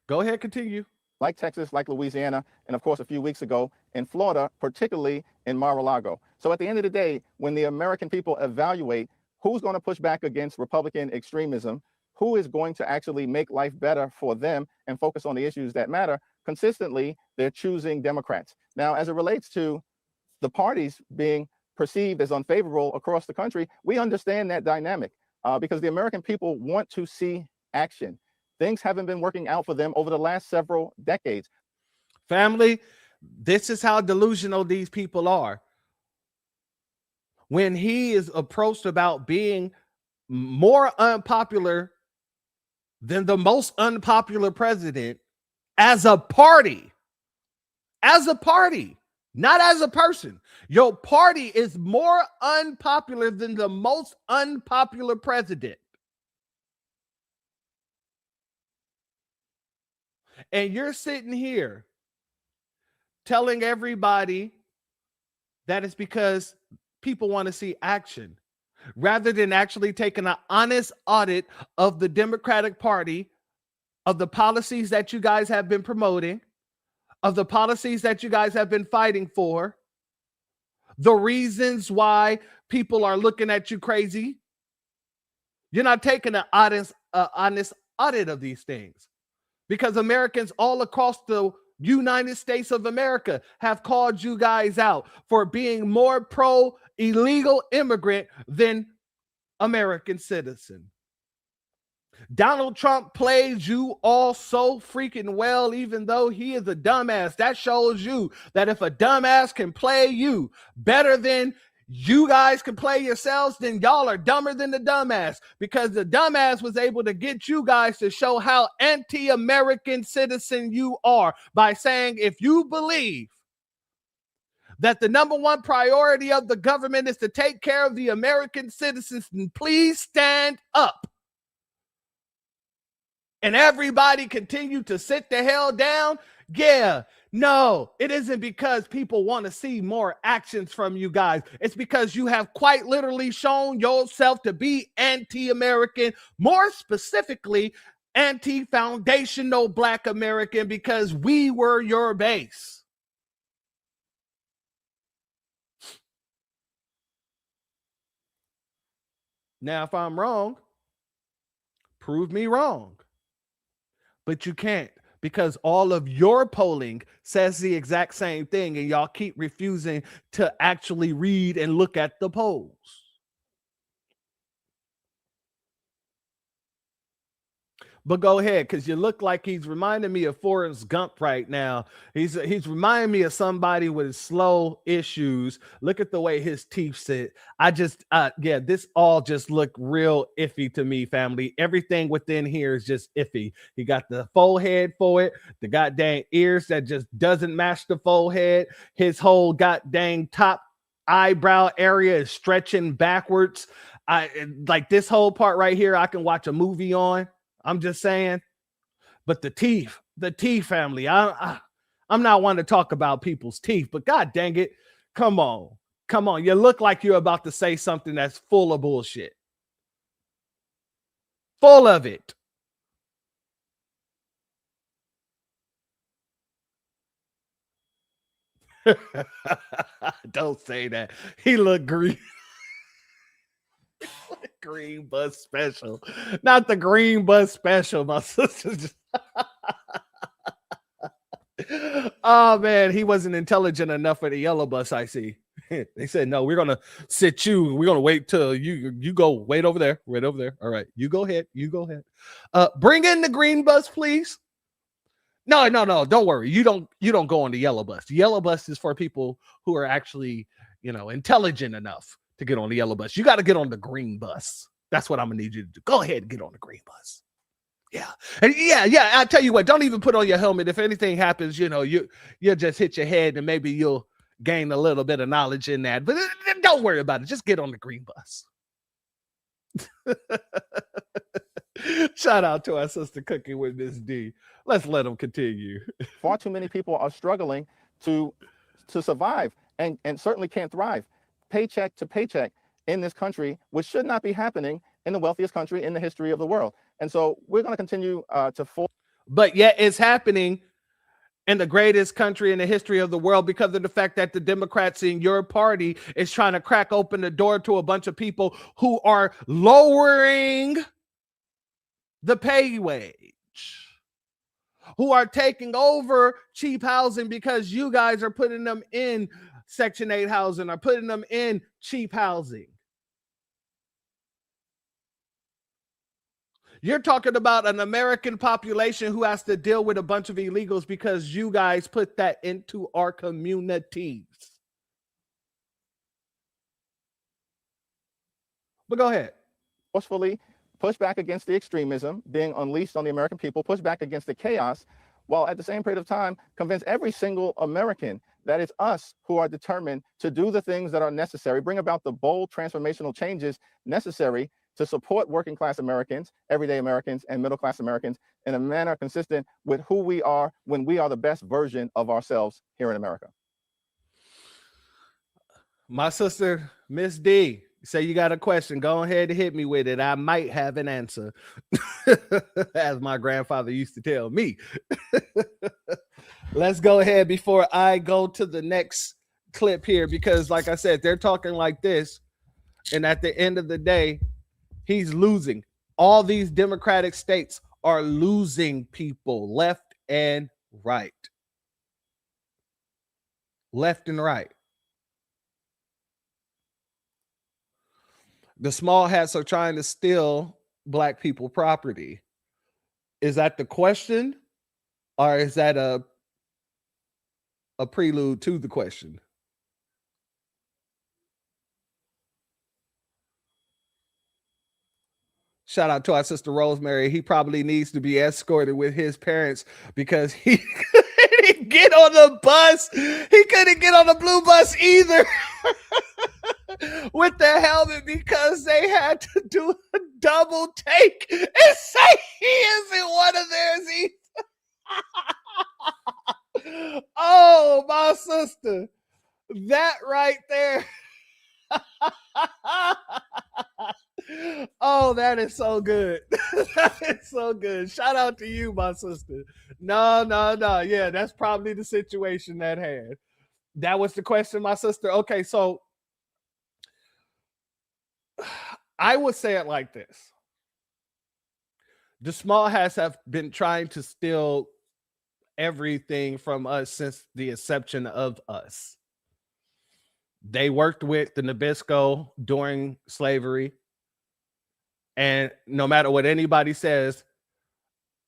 Go ahead, continue. Like Texas, like Louisiana, and of course a few weeks ago in Florida, particularly in Mar-a-Lago. So at the end of the day, when the American people evaluate who's going to push back against Republican extremism, who is going to actually make life better for them and focus on the issues that matter, consistently they're choosing Democrats. Now, as it relates to the parties being perceived as unfavorable across the country, we understand that dynamic because the American people want to see action. Things haven't been working out for them over the last several decades. Family, this is how delusional these people are. When he is approached about being more unpopular than the most unpopular president as a party, not as a person. Your party is more unpopular than the most unpopular president. And you're sitting here telling everybody that it's because people want to see action, rather than actually taking an honest audit of the Democratic Party, of the policies that you guys have been promoting, of the policies that you guys have been fighting for, the reasons why people are looking at you crazy. You're not taking an honest audit of these things, because Americans all across the United States of America have called you guys out for being more pro-illegal immigrant than American citizen. Donald Trump plays you all so freaking well, even though he is a dumbass. That shows you that if a dumbass can play you better than you guys can play yourselves, then y'all are dumber than the dumbass, because the dumbass was able to get you guys to show how anti-American citizen you are by saying, if you believe that the number one priority of the government is to take care of the American citizens, then please stand up. And everybody continue to sit the hell down. Yeah, no, it isn't because people want to see more actions from you guys. It's because you have quite literally shown yourself to be anti-American, more specifically anti-foundational Black American, because we were your base. Now, if I'm wrong, prove me wrong. But you can't, because all of your polling says the exact same thing, and y'all keep refusing to actually read and look at the polls. But go ahead, because you look like he's reminding me of Forrest Gump right now. He's reminding me of somebody with slow issues. Look at the way his teeth sit. This all just look real iffy to me, family. Everything within here is just iffy. He got the forehead for it, the goddamn ears that just doesn't match the forehead. His whole goddamn top eyebrow area is stretching backwards. like this whole part right here, I can watch a movie on. I'm just saying. But the teeth family, I'm not one to talk about people's teeth, but God dang it, come on. You look like you're about to say something that's full of bullshit. Full of it. Don't say that. He looked green. Green bus special. Not the green bus special. My sister just oh man, he wasn't intelligent enough for the yellow bus, I see. They said, no, we're gonna sit you. We're gonna wait till you go wait over there. Right over there. All right, you go ahead. Bring in the green bus, please. No, don't worry. You don't go on the yellow bus. The yellow bus is for people who are actually, intelligent enough to get on the yellow bus. You got to get on the green bus. That's what I'm gonna need you to do. Go ahead and get on the green bus. Yeah. And yeah. I tell you what, don't even put on your helmet. If anything happens, you'll just hit your head and maybe you'll gain a little bit of knowledge in that. But don't worry about it. Just get on the green bus. Shout out to our sister Cooking with Miss D. Let's let them continue. Far too many people are struggling to survive and certainly can't thrive paycheck to paycheck in this country, which should not be happening in the wealthiest country in the history of the world. And so we're going to continue but yet it's happening in the greatest country in the history of the world because of the fact that the Democrats in your party is trying to crack open the door to a bunch of people who are lowering the pay wage, who are taking over cheap housing because you guys are putting them in Section 8 housing or putting them in cheap housing. You're talking about an American population who has to deal with a bunch of illegals because you guys put that into our communities. But go ahead. Forcefully push back against the extremism being unleashed on the American people, push back against the chaos, while at the same period of time convince every single American that it's us who are determined to do the things that are necessary, bring about the bold transformational changes necessary to support working class Americans, everyday Americans, and middle class Americans in a manner consistent with who we are when we are the best version of ourselves here in America. My sister, Miss D, say you got a question. Go ahead and hit me with it. I might have an answer, as my grandfather used to tell me. Let's go ahead before I go to the next clip here, because like I said, they're talking like this. And at the end of the day, he's losing. All these Democratic states are losing people left and right. Left and right. The small hats are trying to steal black people property. Is that the question? Or is that a prelude to the question? Shout out to our sister Rosemary. He probably needs to be escorted with his parents because he couldn't get on the bus. He couldn't get on the blue bus either with the helmet because they had to do a double take and say he isn't one of theirs either. Oh, my sister. That right there. Oh, that is so good. That is so good. Shout out to you, my sister. No. Yeah, that's probably the situation at hand. That was the question, my sister. Okay, so I would say it like this. The small hats have been trying to steal everything from us since the inception of us. They worked with the Nabisco during slavery. And no matter what anybody says,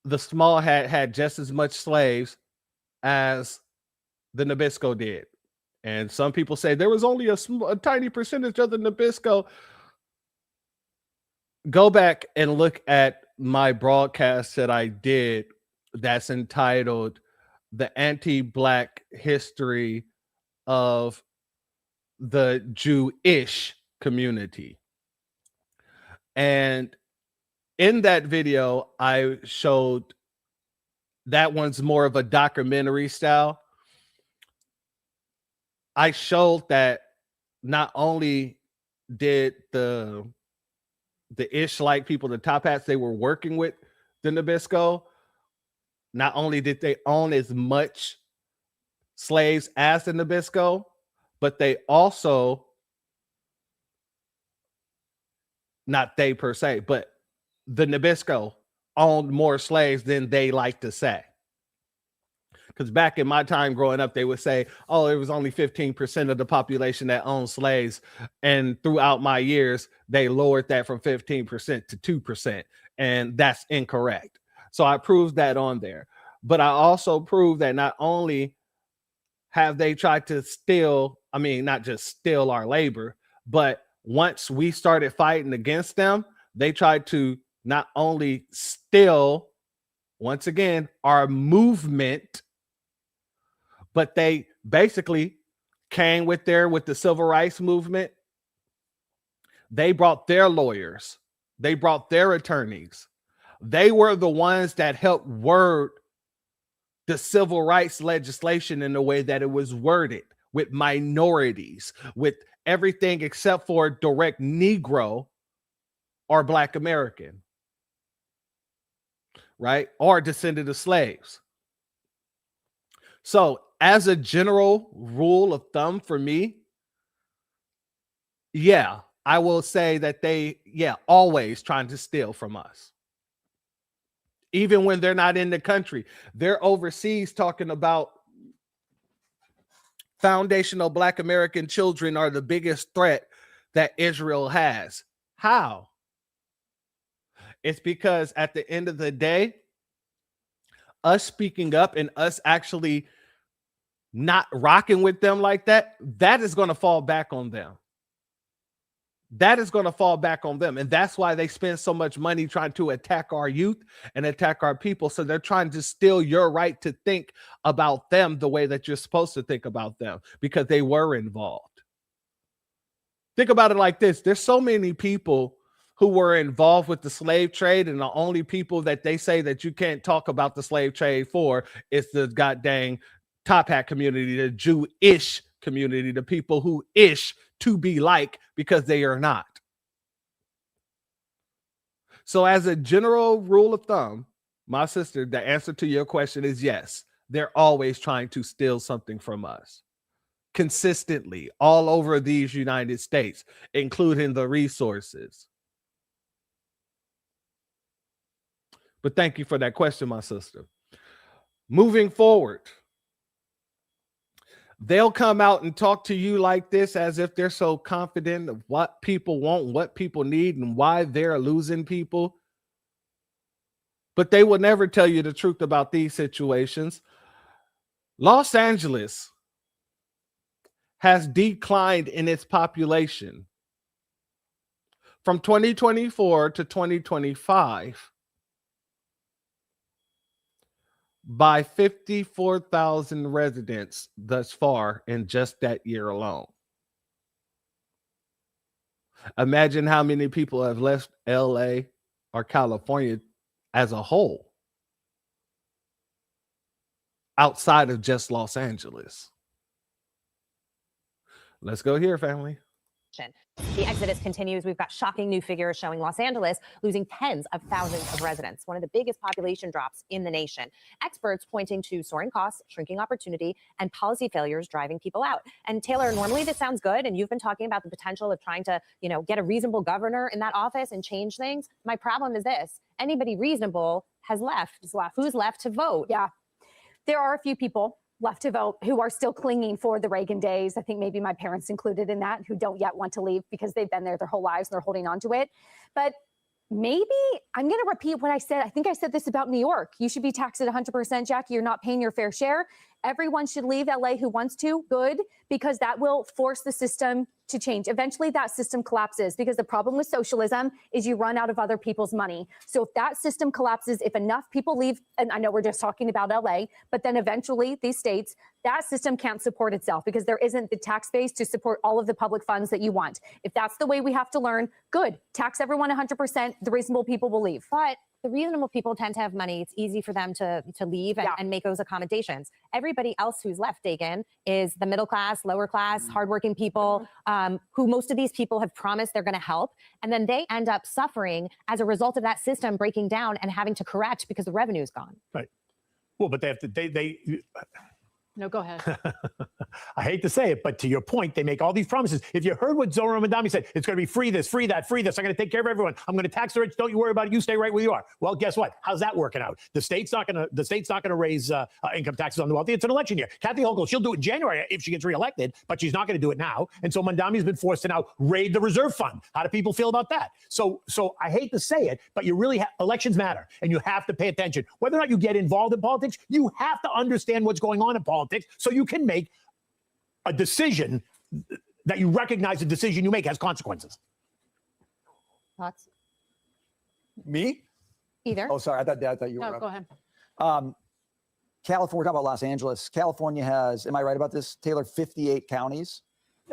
the small hat had just as much slaves as the Nabisco did. And some people say there was only a tiny percentage of the Nabisco. Go back and look at my broadcast that I did that's entitled The Anti-Black History of the Jewish Community. And in that video, I showed that one's more of a documentary style. I showed that not only did the ish-like people, the top hats, they were working with the Nabisco, not only did they own as much slaves as the Nabisco, but they also, not they per se, but the Nabisco owned more slaves than they like to say. Because back in my time growing up, they would say, oh, it was only 15% of the population that owned slaves. And throughout my years, they lowered that from 15% to 2%. And that's incorrect. So I proved that on there. But I also proved that not only have they tried to steal, I mean, not just steal our labor, but once we started fighting against them, they tried to not only steal, once again, our movement, but they basically came with the civil rights movement. They brought their lawyers. They brought their attorneys. They were the ones that helped word the civil rights legislation in the way that it was worded, with minorities, with everything except for direct Negro or Black American, right? Or descendant of slaves. So as a general rule of thumb for me, yeah, I will say that they, always trying to steal from us. Even when they're not in the country, they're overseas talking about foundational Black American children are the biggest threat that Israel has. How? It's because at the end of the day, us speaking up and us actually not rocking with them like that, that is going to fall back on them. That is going to fall back on them. And that's why they spend so much money trying to attack our youth and attack our people. So they're trying to steal your right to think about them the way that you're supposed to think about them, because they were involved. Think about it like this. There's so many people who were involved with the slave trade, and the only people that they say that you can't talk about the slave trade for is the goddamn top hat community, the Jewish community, the people who ish to be like, because they are not. So as a general rule of thumb, my sister, the answer to your question is yes. They're always trying to steal something from us. Consistently, all over these United States, including the resources. But thank you for that question, my sister. Moving forward, they'll come out and talk to you like this as if they're so confident of what people want, what people need, and why they're losing people. But they will never tell you the truth about these situations. Los Angeles has declined in its population from 2024 to 2025 by 54,000 residents thus far in just that year alone. Imagine how many people have left LA or California as a whole outside of just Los Angeles. Let's go here, family. The exodus continues. We've got shocking new figures showing Los Angeles losing tens of thousands of residents, one of the biggest population drops in the nation. Experts pointing to soaring costs, shrinking opportunity, and policy failures driving people out. And Taylor, normally this sounds good, and you've been talking about the potential of trying to, get a reasonable governor in that office and change things. My problem is this: anybody reasonable has left. Who's left to vote? Yeah, there are a few people left to vote who are still clinging for the Reagan days. I think maybe my parents included in that, who don't yet want to leave because they've been there their whole lives and they're holding on to it. But maybe I'm going to repeat what I said. I think I said this about New York. You should be taxed at 100%, Jackie. You're not paying your fair share. Everyone should leave LA who wants to. Good, because that will force the system to change. Eventually that system collapses, because the problem with socialism is you run out of other people's money. So if that system collapses, if enough people leave, and I know we're just talking about LA, but then eventually these states, that system can't support itself because there isn't the tax base to support all of the public funds that you want. If that's the way we have to learn, good. Tax everyone 100%. The reasonable people will leave. But the reasonable people tend to have money. It's easy for them to leave and make those accommodations. Everybody else who's left, Dagan, is the middle class, lower class, hardworking people, who most of these people have promised they're going to help. And then they end up suffering as a result of that system breaking down and having to correct because the revenue is gone. Right. Well, but they have to, No, go ahead. I hate to say it, but to your point, they make all these promises. If you heard what Zohar Madami said, it's going to be free this, free that, free this. I'm going to take care of everyone. I'm going to tax the rich. Don't you worry about it. You stay right where you are. Well, guess what? How's that working out? The state's not going to raise income taxes on the wealthy. It's an election year. Kathy Hochul, she'll do it in January if she gets reelected, but she's not going to do it now. And so Mandami's been forced to now raid the reserve fund. How do people feel about that? So I hate to say it, but you really elections matter, and you have to pay attention. Whether or not you get involved in politics, you have to understand what's going on in politics so you can make a decision that you recognize the decision you make has consequences. Thoughts? Me? Either. Oh, sorry. I thought you were. No, go ahead. California, we're talking about Los Angeles. California has, am I right about this, Taylor, 58 counties?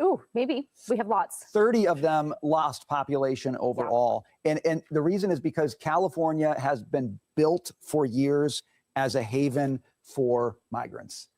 Ooh, maybe. We have lots. 30 of them lost population overall. Yeah. And the reason is because California has been built for years as a haven for migrants,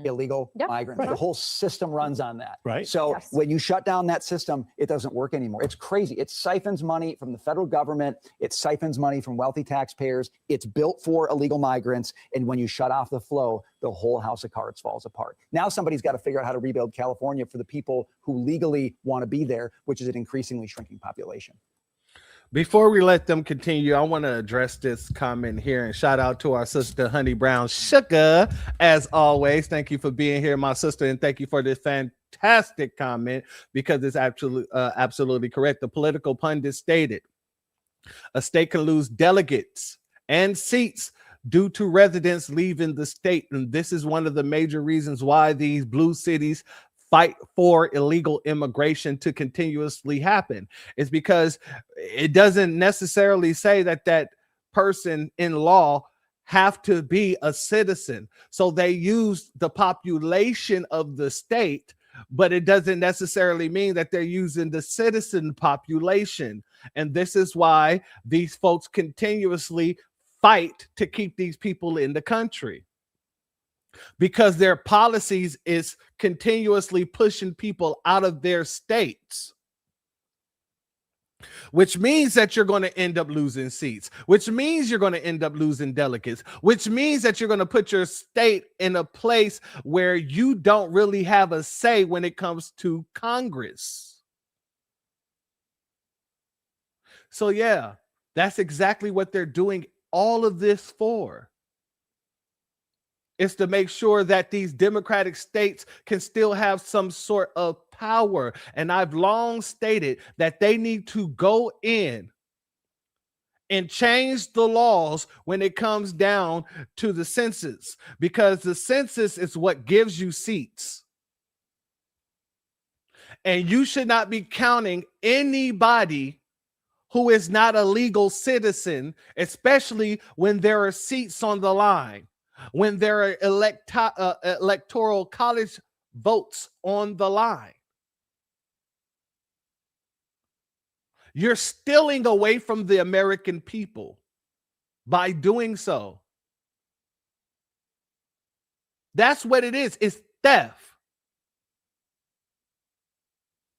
illegal migrants. Right. The whole system runs on that. Right. So when you shut down that system, it doesn't work anymore. It's crazy. It siphons money from the federal government. It siphons money from wealthy taxpayers. It's built for illegal migrants. And when you shut off the flow, the whole house of cards falls apart. Now somebody's got to figure out how to rebuild California for the people who legally want to be there, which is an increasingly shrinking population. Before we let them continue, I want to address this comment here and shout out to our sister, Honey Brown Sugar, as always. Thank you for being here, my sister, and thank you for this fantastic comment because it's absolutely correct. The political pundit stated, a state can lose delegates and seats due to residents leaving the state, and this is one of the major reasons why these blue cities fight for illegal immigration to continuously happen. It's because it doesn't necessarily say that that person in law have to be a citizen. So they use the population of the state, but it doesn't necessarily mean that they're using the citizen population. And this is why these folks continuously fight to keep these people in the country, because their policies is continuously pushing people out of their states, which means that you're going to end up losing seats, which means you're going to end up losing delegates, which means that you're going to put your state in a place where you don't really have a say when it comes to Congress. So yeah, that's exactly what they're doing all of this for. Is to make sure that these democratic states can still have some sort of power. And I've long stated that they need to go in and change the laws when it comes down to the census, because the census is what gives you seats. And you should not be counting anybody who is not a legal citizen, especially when there are seats on the line, when there are electoral college votes on the line. You're stealing away from the American people by doing so. That's what it is. It's theft.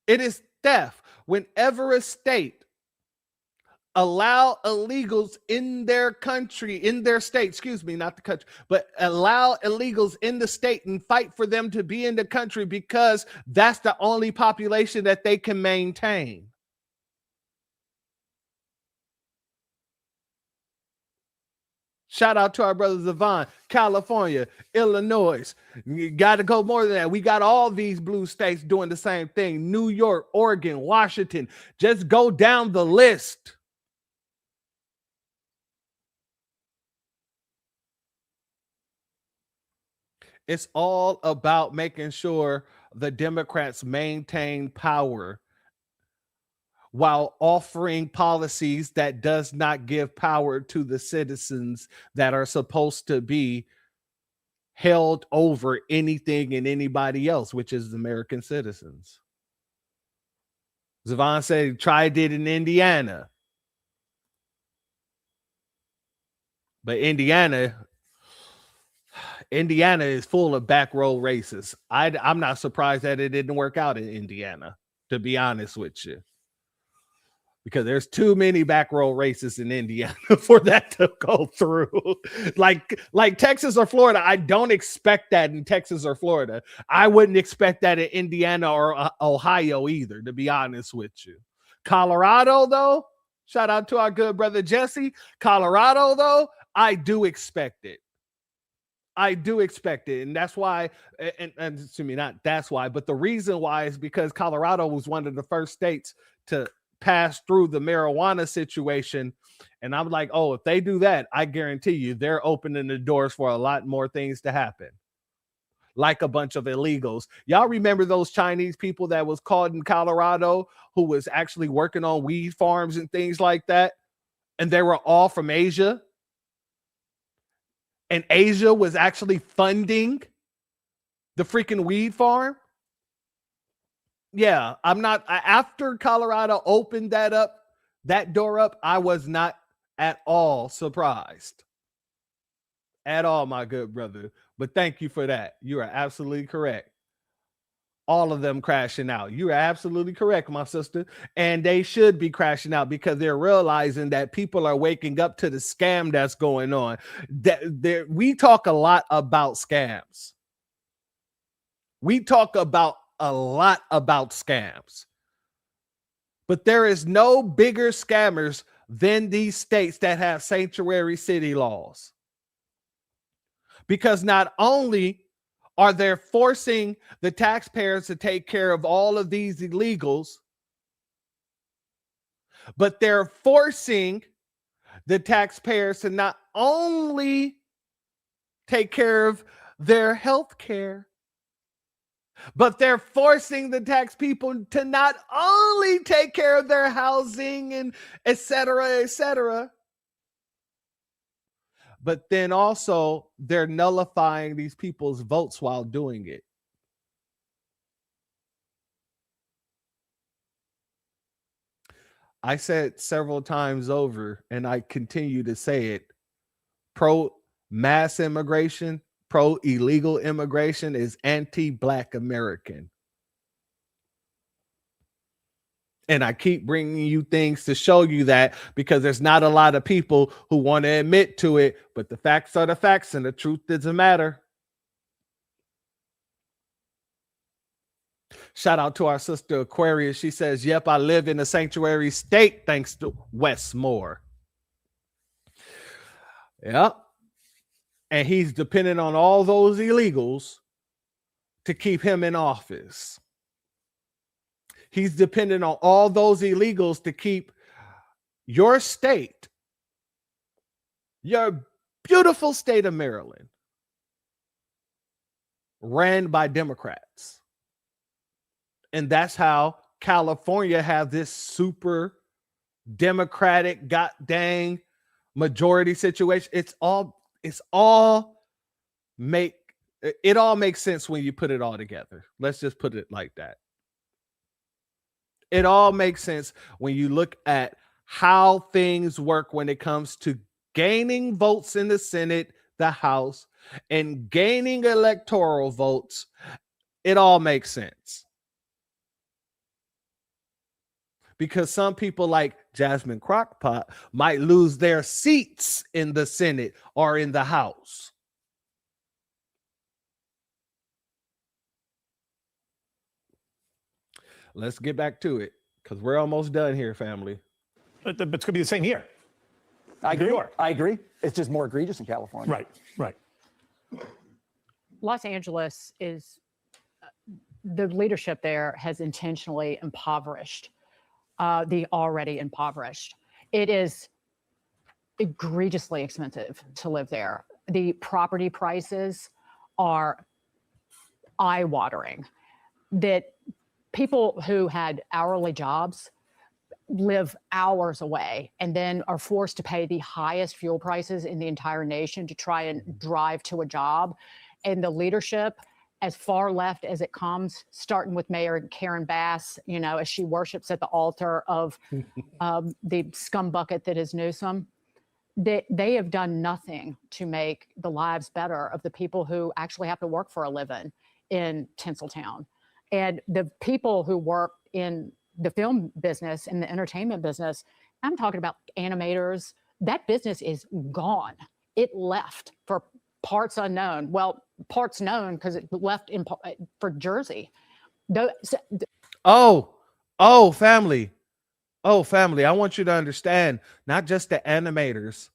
It is theft. Whenever a state allow illegals in their country, in their state, excuse me, not the country, but allow illegals in the state and fight for them to be in the country because that's the only population that they can maintain. Shout out to our brothers Yvonne, California, Illinois. You got to go more than that. We got all these blue states doing the same thing. New York, Oregon, Washington. Just go down the list. It's all about making sure the Democrats maintain power while offering policies that does not give power to the citizens that are supposed to be held over anything and anybody else, which is American citizens. Zavon said he tried it in Indiana. But Indiana is full of back row racists. I'm not surprised that it didn't work out in Indiana, to be honest with you. Because there's too many back row racists in Indiana for that to go through. like Texas or Florida, I don't expect that in Texas or Florida. I wouldn't expect that in Indiana or Ohio either, to be honest with you. Colorado, though, shout out to our good brother Jesse. Colorado, though, I do expect it. I do expect it. And that's why, and excuse me, not that's why, but the reason why is because Colorado was one of the first states to pass through the marijuana situation. And I'm like, oh, if they do that, I guarantee you they're opening the doors for a lot more things to happen. Like a bunch of illegals. Y'all remember those Chinese people that was caught in Colorado who was actually working on weed farms and things like that? And they were all from Asia. And Asia was actually funding the freaking weed farm. Yeah, after Colorado opened that door up, I was not at all surprised. At all, my good brother. But thank you for that. You are absolutely correct. All of them crashing out. You are absolutely correct, my sister. And they should be crashing out because they're realizing that people are waking up to the scam that's going on. We talk a lot about scams. We talk about a lot about scams. But there is no bigger scammers than these states that have sanctuary city laws. Because not only are they forcing the taxpayers to take care of all of these illegals, but they're forcing the taxpayers to not only take care of their health care, but they're forcing the tax people to not only take care of their housing and et cetera, but then also they're nullifying these people's votes while doing it. I said several times over, and I continue to say it, pro-mass immigration, pro-illegal immigration is anti-Black American. And I keep bringing you things to show you that because there's not a lot of people who want to admit to it, but the facts are the facts and the truth doesn't matter. Shout out to our sister Aquarius. She says, yep, I live in a sanctuary state thanks to Wes Moore. Yep. And he's dependent on all those illegals to keep him in office. He's dependent on all those illegals to keep your state, your beautiful state of Maryland, ran by Democrats. And that's how California have this super Democratic, god dang majority situation. It all makes sense when you put it all together. Let's just put it like that. It all makes sense when you look at how things work when it comes to gaining votes in the Senate, the House, and gaining electoral votes. It all makes sense. Because some people like Jasmine Crockpot might lose their seats in the Senate or in the House. Let's get back to it because we're almost done here, family. But it's going to be the same here. I agree. It's just more egregious in California. Right. Los Angeles is, the leadership there has intentionally impoverished the already impoverished. It is egregiously expensive to live there. The property prices are eye-watering that people who had hourly jobs live hours away and then are forced to pay the highest fuel prices in the entire nation to try and drive to a job. And the leadership, as far left as it comes, starting with Mayor Karen Bass, you know, as she worships at the altar of the scumbucket that is Newsom, they have done nothing to make the lives better of the people who actually have to work for a living in Tinseltown. And the people who work in the film business and the entertainment business, I'm talking about animators, that business is gone. It left for parts unknown. Well, parts known because it left for Jersey. Family. Oh, family, I want you to understand, not just the animators.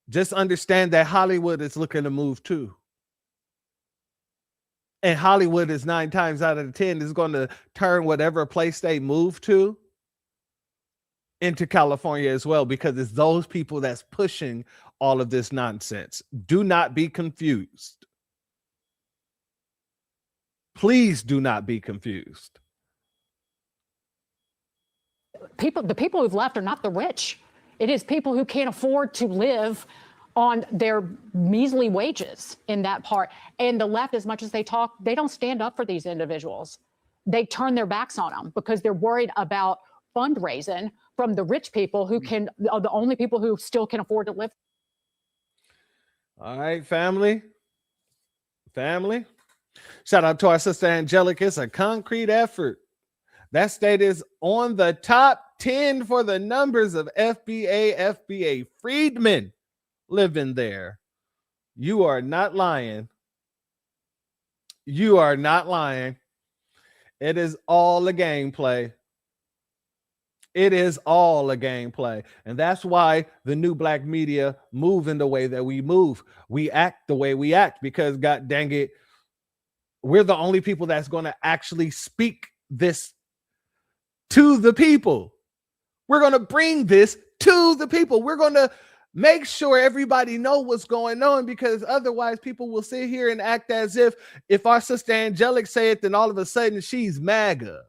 Just understand that Hollywood is looking to move too. And Hollywood is 9 times out of 10 is going to turn whatever place they move to into California as well, because it's those people that's pushing all of this nonsense. Do not be confused. Please do not be confused. The people who've left are not the rich. It is people who can't afford to live on their measly wages in that part. And the left, as much as they talk, they don't stand up for these individuals. They turn their backs on them because they're worried about fundraising from the rich people who are the only people who still can afford to live. All right, family. Shout out to our sister Angelica. It's a concrete effort. That state is on the top 10 for the numbers of FBA freedmen living there. You are not lying. You are not lying. It is all a gameplay. It is all a gameplay. And that's why the new black media move in the way that we move. We act the way we act because, God dang it, we're the only people that's going to actually speak this to the people. We're going to bring this to the people. We're going to make sure everybody know what's going on, because otherwise people will sit here and act as if our sister Angelic say it, then all of a sudden she's MAGA.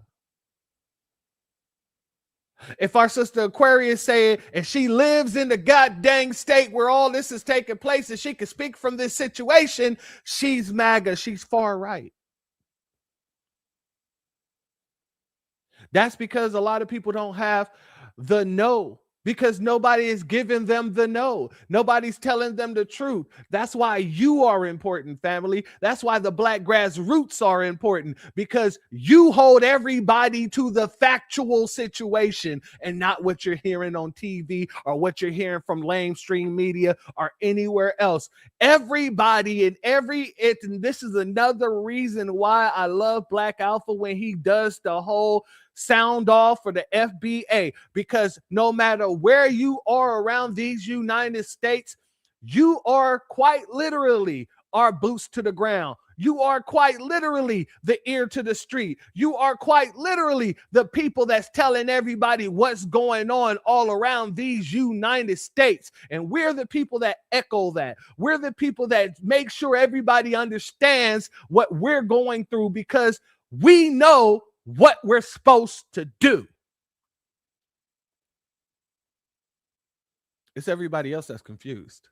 If our sister Aquarius say it and she lives in the goddamn state where all this is taking place and she can speak from this situation, she's MAGA, she's far right. That's because a lot of people don't have the know, because nobody is giving them the know. Nobody's telling them the truth. That's why you are important, family. That's why the black grassroots are important, because you hold everybody to the factual situation and not what you're hearing on TV or what you're hearing from mainstream media or anywhere else. Everybody and this is another reason why I love Black Alpha when he does the whole sound off for the FBA, because no matter where you are around these United States, you are quite literally our boots to the ground. You are quite literally the ear to the street. You are quite literally the people that's telling everybody what's going on all around these United States. And we're the people that echo that. We're the people that make sure everybody understands what we're going through, because we know what we're supposed to do. It's everybody else that's confused.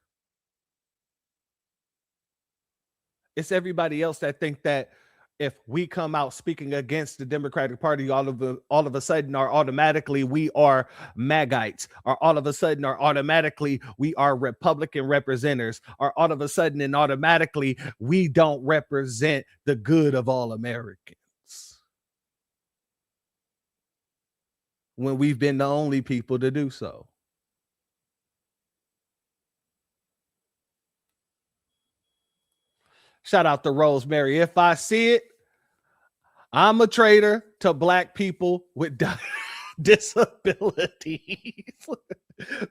It's everybody else that think that if we come out speaking against the Democratic Party, all of a sudden are automatically we are MAGites, or all of a sudden are automatically we are Republican representatives, or all of a sudden and automatically we don't represent the good of all Americans, when we've been the only people to do so. Shout out to Rosemary. If I see it, I'm a traitor to black people with disabilities.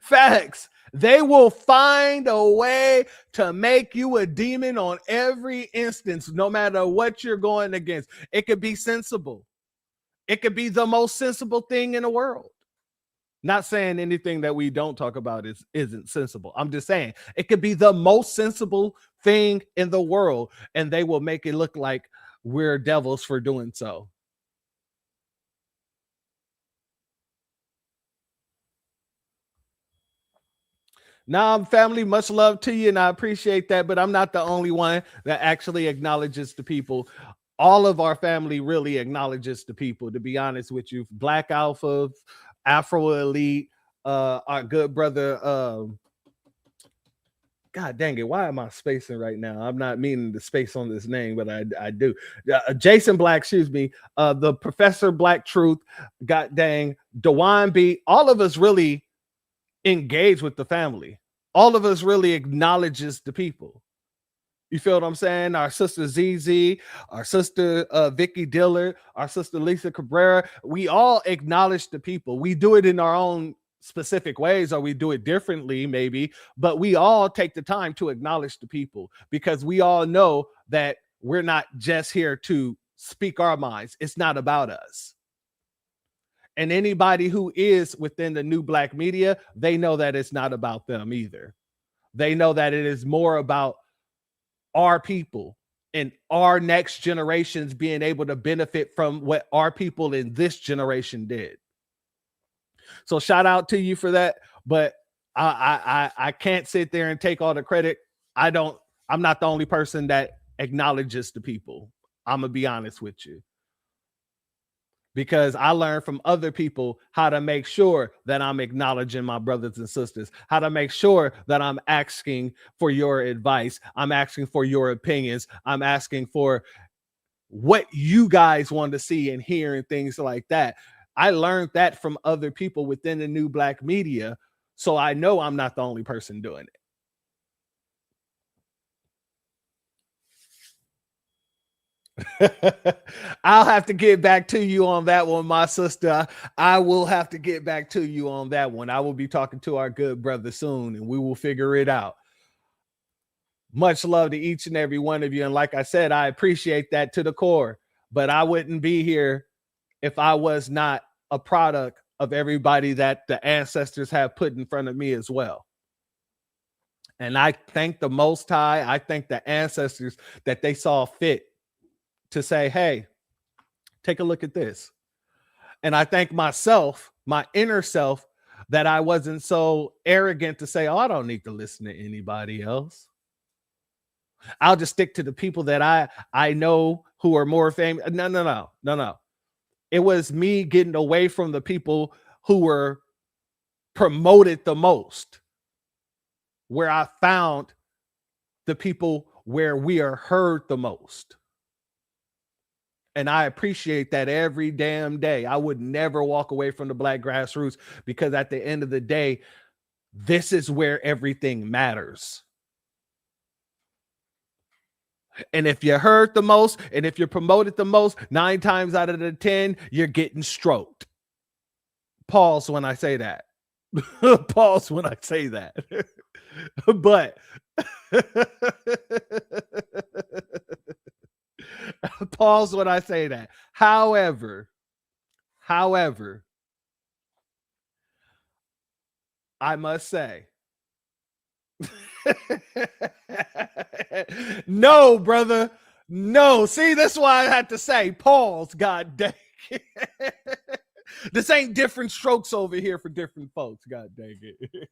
Facts. They will find a way to make you a demon on every instance, no matter what you're going against. It could be sensible. It could be the most sensible thing in the world. Not saying anything that we don't talk about isn't sensible. I'm just saying it could be the most sensible thing in the world, and they will make it look like we're devils for doing so. Now, family, much love to you, and I appreciate that, but I'm not the only one that actually acknowledges the people. All of our family really acknowledges the people, to be honest with you. Black Alpha, Afro Elite, our good brother, God dang it, why am I spacing right now? I'm not meaning to space on this name, but I do. Jason Black, excuse me, the Professor Black Truth, God dang, Dewan B, all of us really engage with the family. All of us really acknowledges the people. You feel what I'm saying? Our sister ZZ, our sister Vicky Diller, our sister Lisa Cabrera, we all acknowledge the people. We do it in our own specific ways, or we do it differently maybe, but we all take the time to acknowledge the people, because we all know that we're not just here to speak our minds. It's not about us. And anybody who is within the new black media, they know that it's not about them either. They know that it is more about our people and our next generations being able to benefit from what our people in this generation did. So shout out to you for that. But I can't sit there and take all the credit. I'm not the only person that acknowledges the people. I'm gonna be honest with you, because I learned from other people how to make sure that I'm acknowledging my brothers and sisters, how to make sure that I'm asking for your advice. I'm asking for your opinions. I'm asking for what you guys want to see and hear and things like that. I learned that from other people within the new black media. So I know I'm not the only person doing it. I'll have to get back to you on that one, my sister. I will have to get back to you on that one. I will be talking to our good brother soon, and we will figure it out. Much love to each and every one of you. And like I said, I appreciate that to the core, but I wouldn't be here if I was not a product of everybody that the ancestors have put in front of me as well. And I thank the Most High. I thank the ancestors that they saw fit to say, hey, take a look at this. And I thank myself, my inner self, that I wasn't so arrogant to say, oh, I don't need to listen to anybody else. I'll just stick to the people that I know who are more famous. No. It was me getting away from the people who were promoted the most, where I found the people where we are heard the most. And I appreciate that every damn day. I would never walk away from the black grassroots, because at the end of the day, this is where everything matters. And if you're heard the most, and if you're promoted the most, 9 times out of the 10, you're getting stroked. Pause when I say that. Pause when I say that. But pause when I say that. However, I must say, no, brother, no. See, that's why I had to say pause. God dang it. This ain't different strokes over here for different folks. God dang it.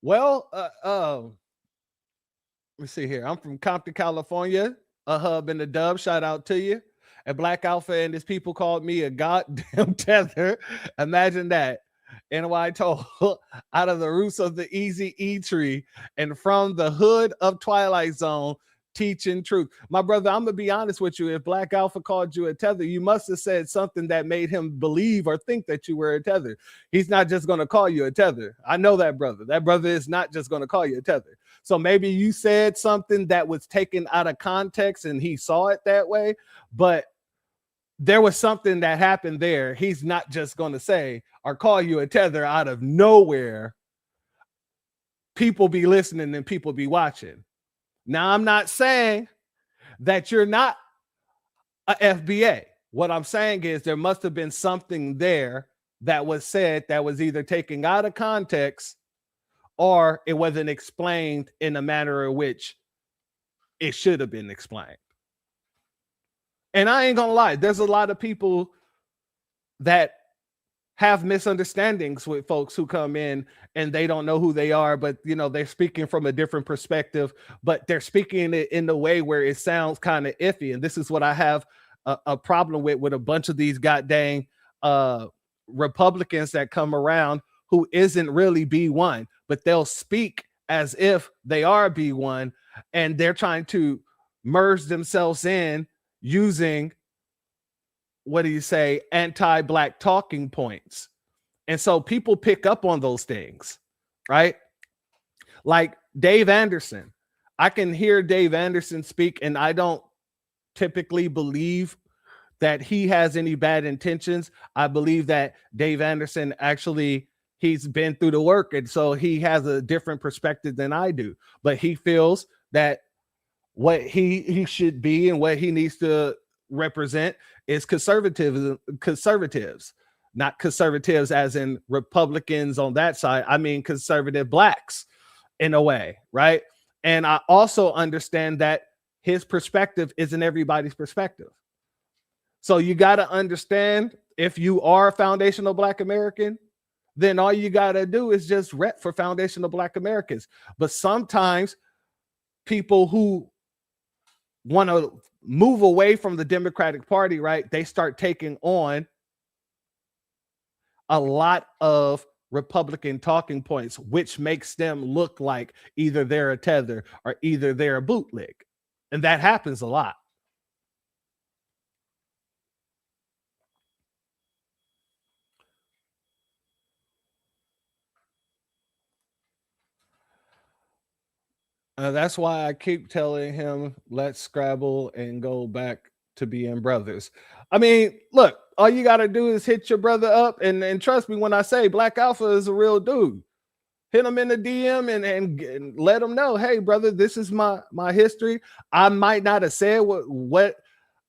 Well, let me see here. I'm from Compton, California, a hub in the dub. Shout out to you. And Black Alpha and his people called me a goddamn tether. Imagine that. NY told, out of the roots of the Easy E tree and from the hood of Twilight Zone, teaching truth. My brother, I'm gonna be honest with you. If Black Alpha called you a tether, you must have said something that made him believe or think that you were a tether. He's not just gonna call you a tether. I know that brother. That brother is not just gonna call you a tether. So maybe you said something that was taken out of context and he saw it that way, but there was something that happened there. He's not just gonna say or call you a tether out of nowhere. People be listening and people be watching. Now, I'm not saying that you're not a FBA. What I'm saying is there must have been something there that was said that was either taken out of context or it wasn't explained in a manner in which it should have been explained. And I ain't gonna lie, there's a lot of people that have misunderstandings with folks who come in and they don't know who they are, but you know, they're speaking from a different perspective, but they're speaking it in a way where it sounds kind of iffy. And this is what I have a problem with a bunch of these goddamn Republicans that come around who isn't really B1, but they'll speak as if they are B1, and they're trying to merge themselves in using, what do you say, anti-black talking points. And so people pick up on those things, right? Like Dave Anderson. I can hear Dave Anderson speak, and I don't typically believe that he has any bad intentions. I believe that Dave Anderson actually, he's been through the work, and so he has a different perspective than I do. But he feels that what he should be and what he needs to represent is conservatives, not conservatives as in Republicans on that side. I mean conservative blacks in a way, right? And I also understand that his perspective isn't everybody's perspective. So you got to understand, if you are a foundational Black American, then all you got to do is just rep for foundational Black Americans. But sometimes people who want to move away from the Democratic Party, right, they start taking on a lot of Republican talking points, which makes them look like either they're a tether or either they're a bootleg. And that happens a lot. That's why I keep telling him, let's scrabble and go back to being brothers. I mean, look, all you got to do is hit your brother up. And trust me when I say Black Alpha is a real dude. Hit him in the DM and let him know, hey, brother, this is my history. I might not have said what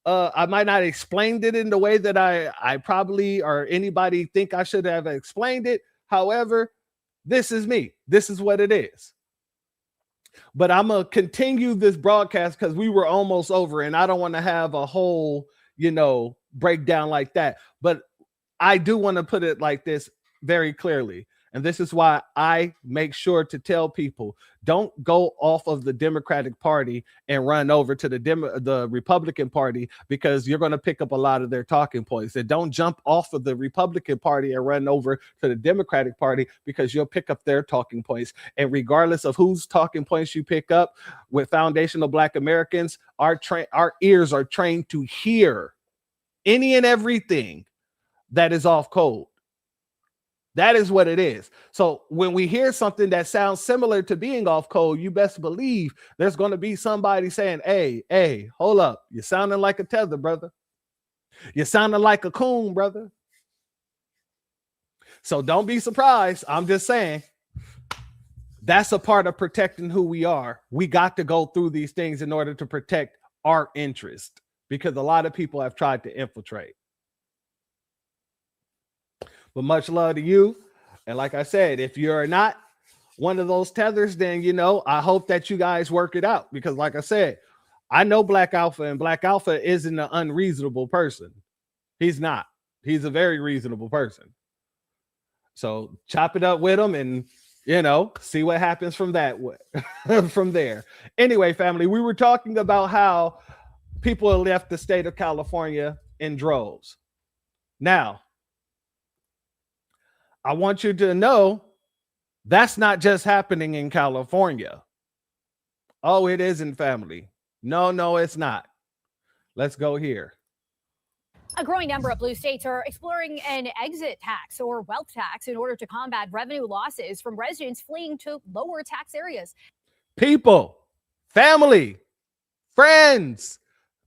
I might not have explained it in the way that I probably or anybody think I should have explained it. However, this is me. This is what it is. But I'm going to continue this broadcast because we were almost over and I don't want to have a whole, breakdown like that. But I do want to put it like this very clearly. And this is why I make sure to tell people, don't go off of the Democratic Party and run over to the Republican Party, because you're going to pick up a lot of their talking points. And don't jump off of the Republican Party and run over to the Democratic Party, because you'll pick up their talking points. And regardless of whose talking points you pick up, with foundational Black Americans, our ears are trained to hear any and everything that is off code. That is what it is. So when we hear something that sounds similar to being off code, you best believe there's going to be somebody saying, hey, hold up. You're sounding like a tether, brother. You're sounding like a coon, brother. So don't be surprised. I'm just saying that's a part of protecting who we are. We got to go through these things in order to protect our interest, because a lot of people have tried to infiltrate. But much love to you. And like I said, if you're not one of those tethers, then, I hope that you guys work it out. Because like I said, I know Black Alpha, and Black Alpha isn't an unreasonable person. He's not. He's a very reasonable person. So chop it up with him and, see what happens from that from there. Anyway, family, we were talking about how people have left the state of California in droves. Now, I want you to know that's not just happening in California. Oh, it isn't, family. No, it's not. Let's go here. A growing number of blue states are exploring an exit tax or wealth tax in order to combat revenue losses from residents fleeing to lower tax areas. People, family, friends,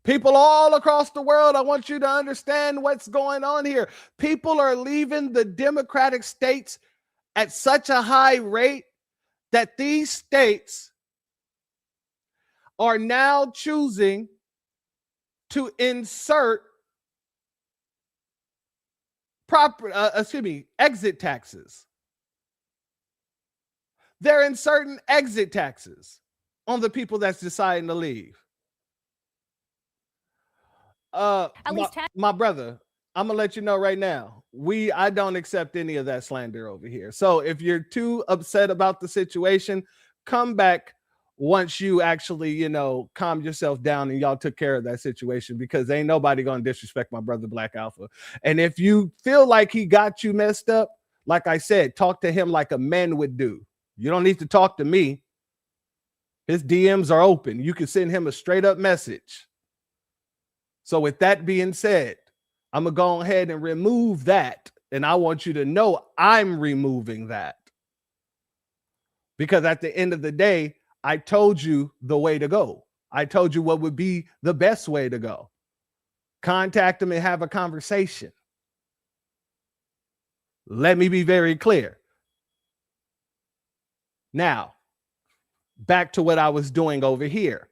people all across the world, I want you to understand what's going on here. People are leaving the Democratic states at such a high rate that these states are now choosing to insert exit taxes. They're inserting exit taxes on the people that's deciding to leave. My brother, I'm gonna let you know right now, I don't accept any of that slander over here. So if you're too upset about the situation, come back once you actually, calm yourself down and y'all took care of that situation, because ain't nobody gonna disrespect my brother Black Alpha. And if you feel like he got you messed up, like I said, talk to him like a man would do. You don't need to talk to me. His DMs are open. You can send him a straight up message. So with that being said, I'm going to go ahead and remove that. And I want you to know I'm removing that. Because at the end of the day, I told you the way to go. I told you what would be the best way to go. Contact him and have a conversation. Let me be very clear. Now, back to what I was doing over here.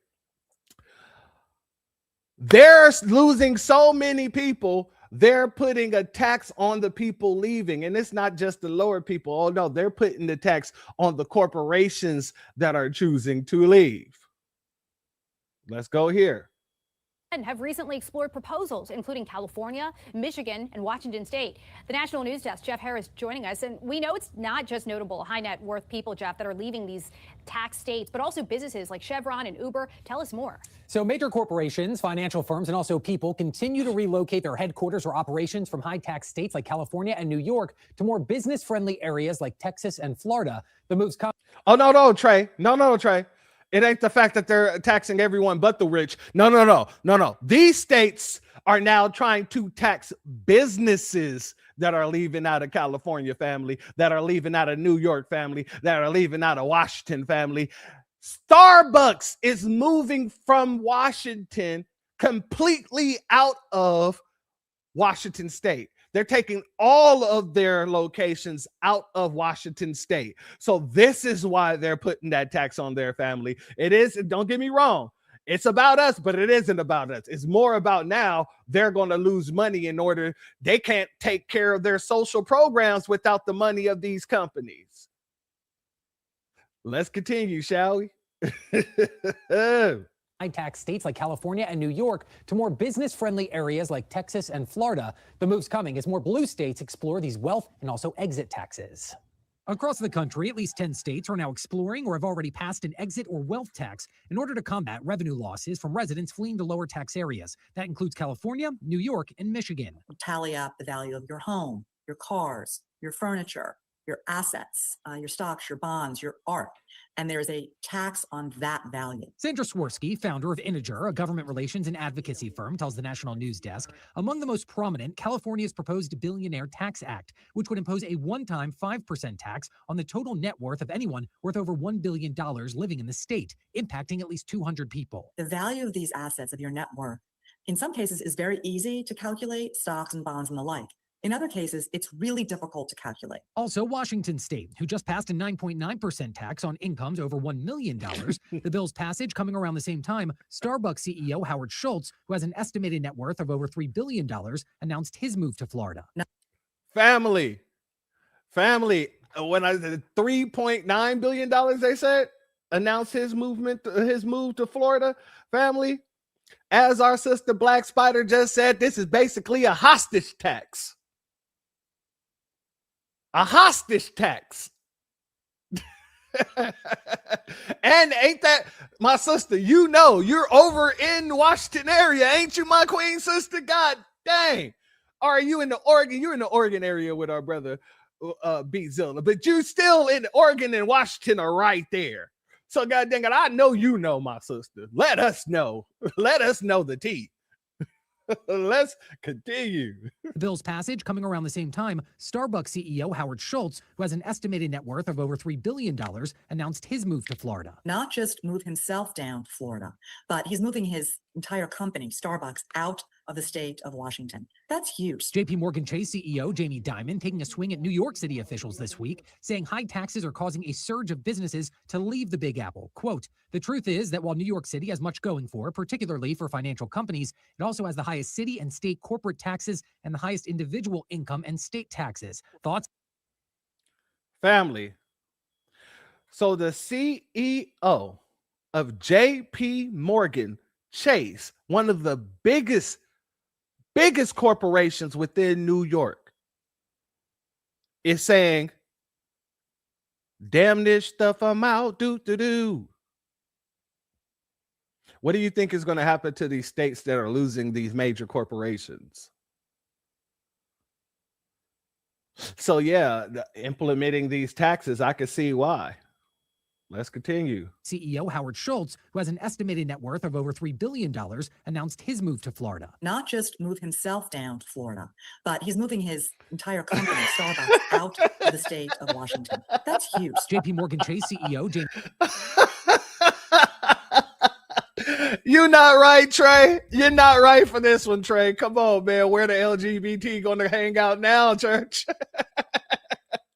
They're losing so many people, they're putting a tax on the people leaving. And it's not just the lower people. Oh, no, they're putting the tax on the corporations that are choosing to leave. Let's go here. And have recently explored proposals, including California, Michigan, and Washington State. The National News Desk, Jeff Harris, joining us. And we know it's not just notable high net worth people, Jeff, that are leaving these tax states, but also businesses like Chevron and Uber. Tell us more. So major corporations, financial firms, and also people continue to relocate their headquarters or operations from high tax states like California and New York to more business friendly areas like Texas and Florida. The moves come. Oh, no, Trey. No, Trey. It ain't the fact that they're taxing everyone but the rich. No. These states are now trying to tax businesses that are leaving out of California, family, that are leaving out of New York, family, that are leaving out of Washington, family. Starbucks is moving from Washington completely out of Washington State. They're taking all of their locations out of Washington State. So this is why they're putting that tax on their family. It is, don't get me wrong, it's about us, but it isn't about us. It's more about now they're going to lose money they can't take care of their social programs without the money of these companies. Let's continue, shall we? High tax states like California and New York to more business friendly areas like Texas and Florida. The move's coming as more blue states explore these wealth and also exit taxes. Across the country, at least 10 states are now exploring or have already passed an exit or wealth tax in order to combat revenue losses from residents fleeing to lower tax areas. That includes California, New York, and Michigan. Tally up the value of your home, your cars, your furniture, your assets, your stocks, your bonds, your art. And there's a tax on that value. Sandra Swirsky, founder of Integer, a government relations and advocacy firm, tells the National News Desk, among the most prominent, California's proposed Billionaire Tax Act, which would impose a one-time 5% tax on the total net worth of anyone worth over $1 billion living in the state, impacting at least 200 people. The value of these assets, of your net worth, in some cases is very easy to calculate, stocks and bonds and the like. In other cases, it's really difficult to calculate. Also, Washington State, who just passed a 9.9% tax on incomes over $1 million. The bill's passage coming around the same time, Starbucks CEO Howard Schultz, who has an estimated net worth of over $3 billion, announced his move to Florida. Family, when I said $3.9 billion, they said, announced his move to Florida, family. As our sister Black Spider just said, this is basically a hostage tax. A hostage tax. And ain't that, my sister, you're over in the Washington area, ain't you, my queen sister? God dang. Or are you in the Oregon? You're in the Oregon area with our brother Beat Zilla, but you still in Oregon and Washington are right there. So God dang it, I know you know, my sister. Let us know. Let us know the tea. Let's continue. The bill's passage coming around the same time, Starbucks CEO Howard Schultz, who has an estimated net worth of over $3 billion, announced his move to Florida. Not just move himself down to Florida, but he's moving his entire company, Starbucks, out of the state of Washington. That's huge. JP Morgan Chase CEO Jamie Dimon taking a swing at New York City officials this week, saying high taxes are causing a surge of businesses to leave the Big Apple. Quote, the truth is that while New York City has much going for, particularly for financial companies, it also has the highest city and state corporate taxes and the highest individual income and state taxes. Thoughts? Family. So the CEO of JP Morgan Chase, one of the biggest corporations within New York, is saying, damn this stuff, I'm out, do. What do you think is going to happen to these states that are losing these major corporations? So yeah, implementing these taxes, I can see why. Let's continue. CEO Howard Schultz, who has an estimated net worth of over $3 billion, announced his move to Florida. Not just move himself down to Florida, but he's moving his entire company, Starbucks, out of the state of Washington. That's huge. JP Morgan Chase CEO Jamie. You're not right, Trey. You're not right for this one, Trey. Come on, man. Where the LGBT going to hang out now, church?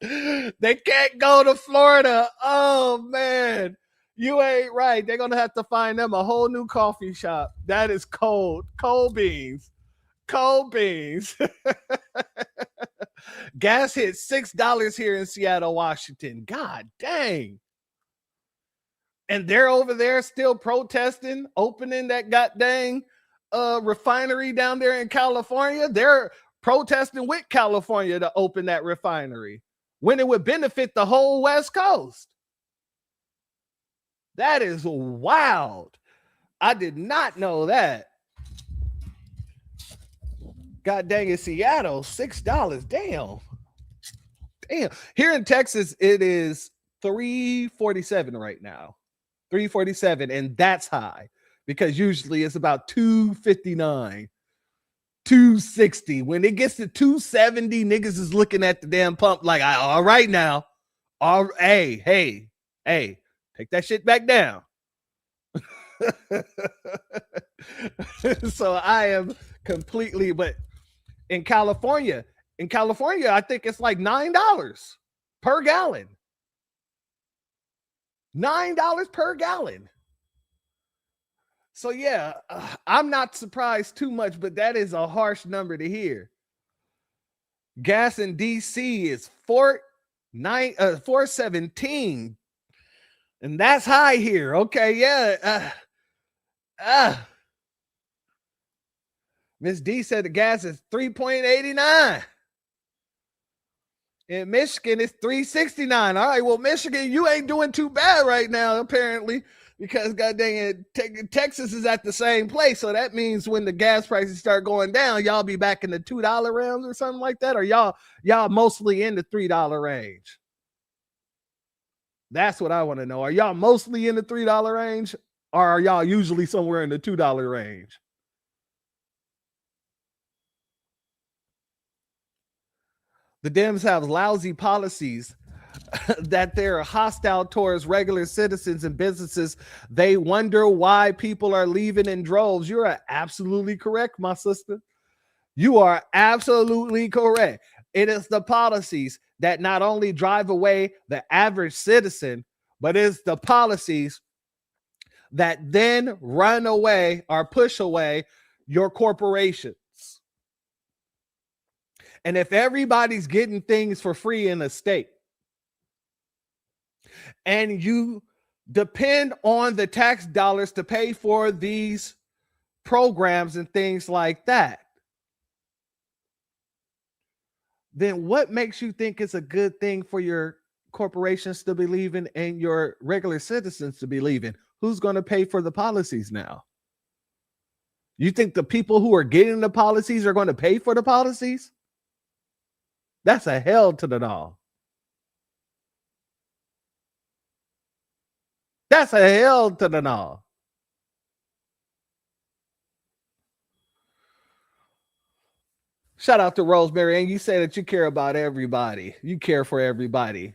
They can't go to Florida. Oh, man. You ain't right. They're going to have to find them a whole new coffee shop. That is cold. Cold beans. Cold beans. Gas hit $6 here in Seattle, Washington. God dang. And they're over there still protesting, opening that goddamn refinery down there in California. They're protesting with California to open that refinery when it would benefit the whole West Coast. That is wild. I did not know that. God dang it, Seattle, $6. Damn. Here in Texas, it is $3.47 right now. $3.47, and that's high because usually it's about $2.59, $2.60. When it gets to $2.70, niggas is looking at the damn pump like, all right now, hey, take that shit back down. So I am completely, but in California, I think it's like $9 per gallon. $9 per gallon. So yeah, I'm not surprised too much, but that is a harsh number to hear. Gas in DC is $4.17, and that's high here. Okay, yeah. Miss D said the gas is $3.89. In Michigan, it's $3.69. All right, well, Michigan, you ain't doing too bad right now, apparently, because god dang it, Texas is at the same place. So that means when the gas prices start going down, y'all be back in the $2 realms or something like that, or y'all mostly in the $3 range. That's what I want to know. Are y'all mostly in the $3 range, or are y'all usually somewhere in the $2 range? The Dems have lousy policies that they're hostile towards regular citizens and businesses. They wonder why people are leaving in droves. You are absolutely correct, my sister. You are absolutely correct. It is the policies that not only drive away the average citizen, but it's the policies that then run away or push away your corporation. And if everybody's getting things for free in a state and you depend on the tax dollars to pay for these programs and things like that, then what makes you think it's a good thing for your corporations to be leaving and your regular citizens to be leaving? Who's going to pay for the policies now? You think the people who are getting the policies are going to pay for the policies? That's a hell to the no. That's a hell to the no. Shout out to Rosemary. And you say that you care about everybody. You care for everybody.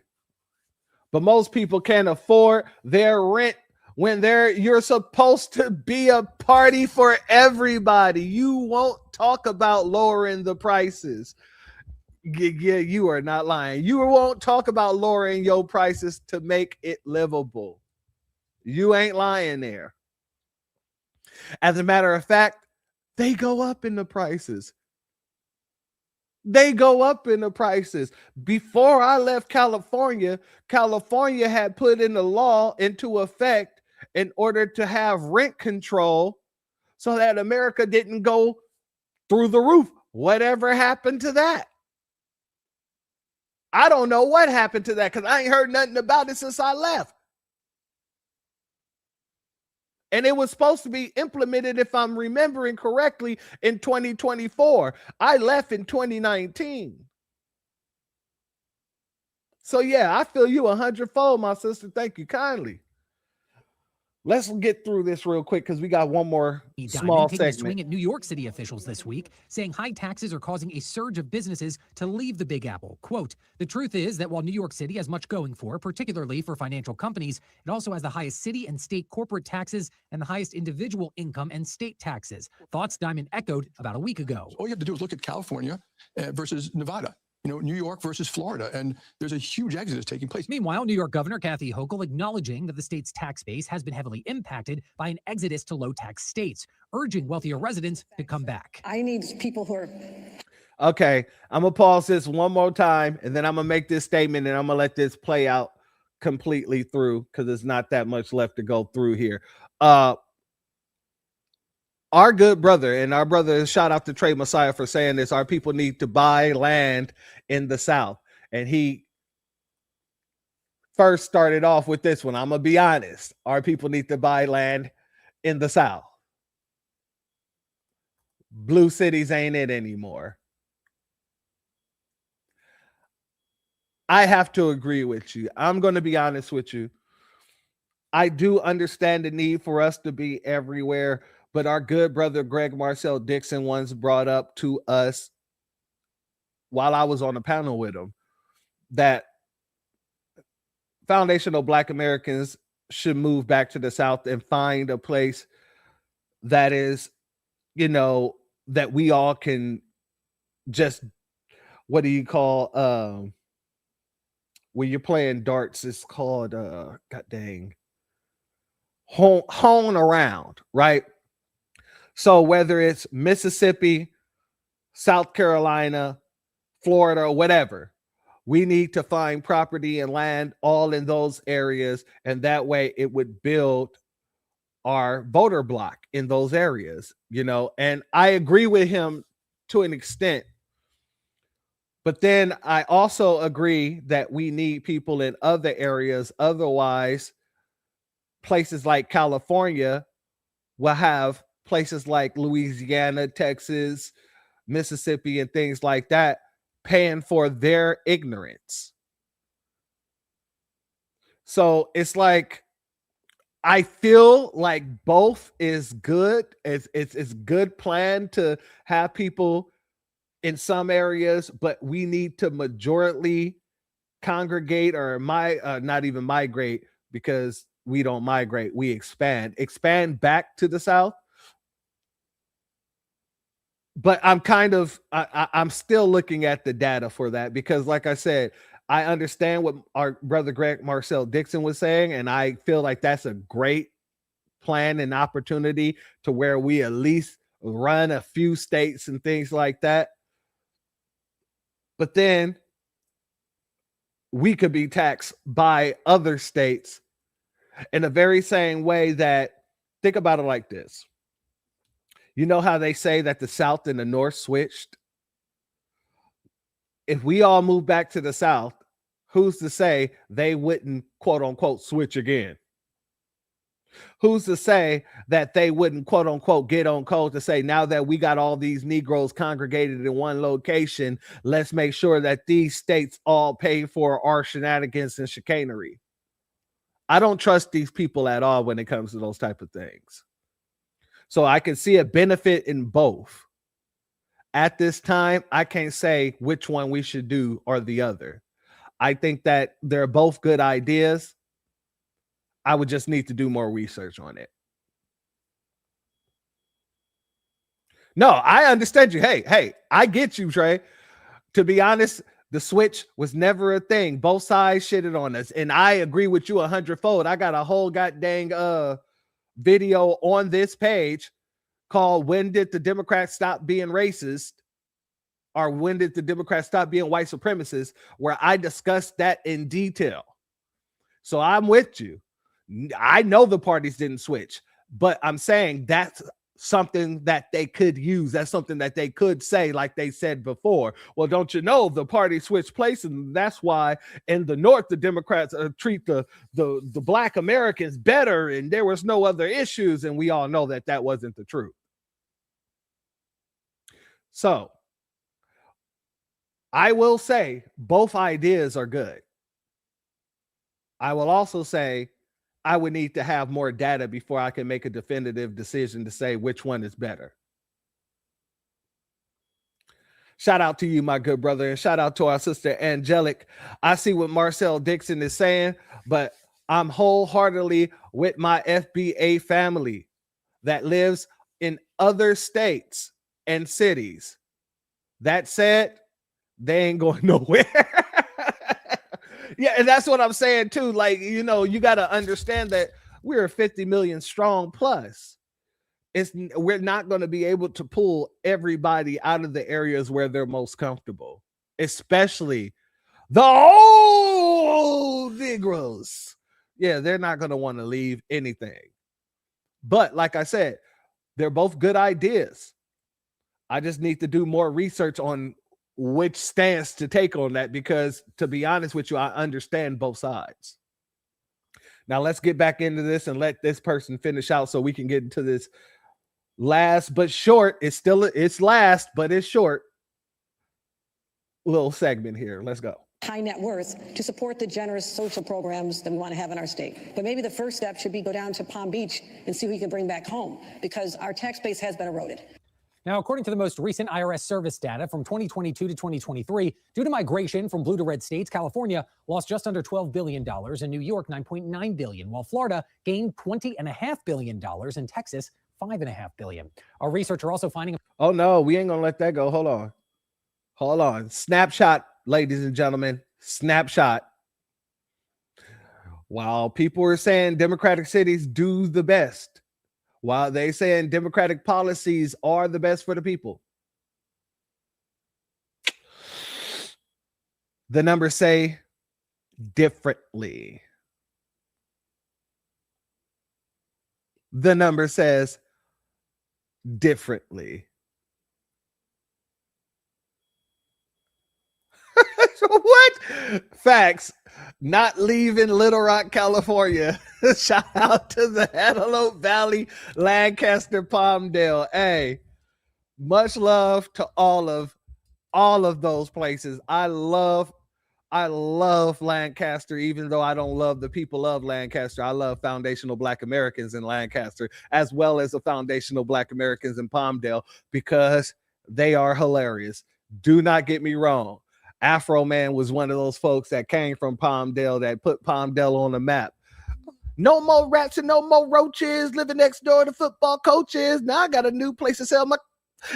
But most people can't afford their rent when you're supposed to be a party for everybody. You won't talk about lowering the prices. Yeah, you are not lying. You won't talk about lowering your prices to make it livable. You ain't lying there. As a matter of fact, they go up in the prices. They go up in the prices. Before I left California, California had put in a law into effect in order to have rent control so that America didn't go through the roof. Whatever happened to that? I don't know what happened to that because I ain't heard nothing about it since I left. And it was supposed to be implemented, if I'm remembering correctly, in 2024. I left in 2019. So yeah, I feel you 100-fold, my sister. Thank you kindly. Let's get through this real quick because we got one more small taking a segment. swing at New York City officials this week, saying high taxes are causing a surge of businesses to leave the Big Apple. Quote, the truth is that while New York City has much going for, particularly for financial companies, it also has the highest city and state corporate taxes and the highest individual income and state taxes. Thoughts Diamond echoed about a week ago. All you have to do is look at California versus Nevada. New York versus Florida, and there's a huge exodus taking place. Meanwhile, New York Governor Kathy Hochul acknowledging that the state's tax base has been heavily impacted by an exodus to low-tax states, urging wealthier residents to come back. I need people who are... Okay, I'm going to pause this one more time, and then I'm going to make this statement, and I'm going to let this play out completely through because there's not that much left to go through here. Our good brother, and our brother, shout out to Trey Messiah for saying this, our people need to buy land in the South. And he first started off with this one. I'm going to be honest. Our people need to buy land in the South. Blue cities ain't it anymore. I have to agree with you. I'm going to be honest with you. I do understand the need for us to be everywhere. But our good brother Greg Marcel Dixon once brought up to us while I was on a panel with him that foundational Black Americans should move back to the South and find a place that is, that we all can just, what do you call, when you're playing darts, it's called, god dang, hone around, right? So whether it's Mississippi, South Carolina, Florida, or whatever, we need to find property and land all in those areas. And that way it would build our voter block in those areas, and I agree with him to an extent. But then I also agree that we need people in other areas. Otherwise, places like California will have places like Louisiana, Texas, Mississippi, and things like that paying for their ignorance. So it's like, I feel like both is good. It's good plan to have people in some areas, but we need to majorly congregate or not even migrate, because we don't migrate, we expand back to the South. But I'm still looking at the data for that, because like I said, I understand what our brother Greg Marcel Dixon was saying, and I feel like that's a great plan and opportunity to where we at least run a few states and things like that. But then we could be taxed by other states in the very same way that, think about it like this. You know how they say that the South and the North switched? If we all move back to the South, who's to say they wouldn't, quote unquote, switch again? Who's to say that they wouldn't, quote unquote, get on code to say, now that we got all these Negroes congregated in one location, let's make sure that these states all pay for our shenanigans and chicanery. I don't trust these people at all when it comes to those type of things. So I can see a benefit in both. At this time, I can't say which one we should do or the other. I think that they're both good ideas. I would just need to do more research on it. No, I understand you. Hey, I get you, Trey. To be honest, the switch was never a thing. Both sides shitted on us. And I agree with you 100-fold. I got a whole goddamn video on this page called "When Did the Democrats Stop Being Racist?" or "When Did the Democrats Stop Being White Supremacists?" where I discussed that in detail. So I'm with you. I know the parties didn't switch, but I'm saying that's something that they could use. That's something that they could say, like they said before. Well, don't you know the party switched places, and that's why in the North the Democrats treat the Black Americans better, and there was no other issues, and we all know that that wasn't the truth. So I will say both ideas are good. I will also say I would need to have more data before I can make a definitive decision to say which one is better. Shout out to you, my good brother, and shout out to our sister Angelic. I see what Marcel Dixon is saying, but I'm wholeheartedly with my FBA family that lives in other states and cities. That said, they ain't going nowhere. Yeah, and that's what I'm saying too. Like, you know, you got to understand that we're 50 million strong plus. We're not going to be able to pull everybody out of the areas where they're most comfortable, especially the old Negroes. Yeah, they're not going to want to leave anything. But like I said, they're both good ideas. I just need to do more research on which stance to take on that, because to be honest with you, I understand both sides. Now let's get back into this and let this person finish out so we can get into this last but short. It's last, but it's short little segment here. Let's go. High net worth to support the generous social programs that we want to have in our state. But maybe the first step should be go down to Palm Beach and see who we can bring back home, because our tax base has been eroded. Now, according to the most recent IRS service data from 2022 to 2023, due to migration from blue to red states, California lost just under $12 billion and New York $9.9 billion, while Florida gained $20.5 billion and Texas $5.5 billion. Our research are also finding... Oh, no, we ain't going to let that go. Hold on. Snapshot, ladies and gentlemen. Snapshot. While people are saying Democratic cities do the best, while they saying Democratic policies are the best for the people, the numbers say differently. The number says differently. What? Facts. Not leaving Little Rock, California. Shout out to the Antelope Valley, Lancaster, Palmdale. Hey, much love to all of those places. I love Lancaster, even though I don't love the people of Lancaster. I love foundational Black Americans in Lancaster, as well as the foundational Black Americans in Palmdale, because they are hilarious. Do not get me wrong. Afro Man was one of those folks that came from Palmdale that put Palmdale on the map. No more rats and no more roaches living next door to football coaches. Now I got a new place to sell my...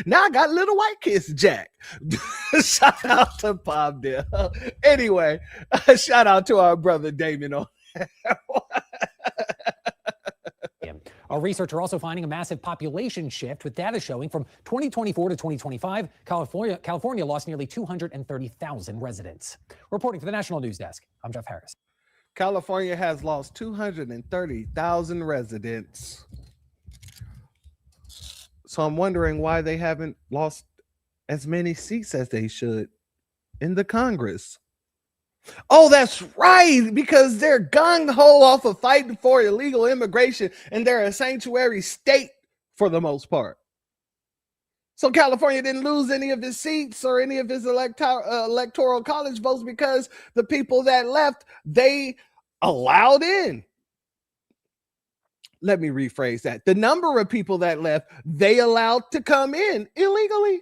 Now I got little white kids, Jack. Shout out to Palmdale. Anyway, shout out to our brother Damon on Our research are also finding a massive population shift, with data showing from 2024 to 2025, California lost nearly 230,000 residents. Reporting for the National News Desk, I'm Jeff Harris. California has lost 230,000 residents. So I'm wondering why they haven't lost as many seats as they should in the Congress. Oh, that's right, because they're gung-ho off of fighting for illegal immigration, and they're a sanctuary state for the most part. So California didn't lose any of his seats or any of his electoral college votes because the people that left, they allowed in. Let me rephrase that. The number of people that left, they allowed to come in illegally.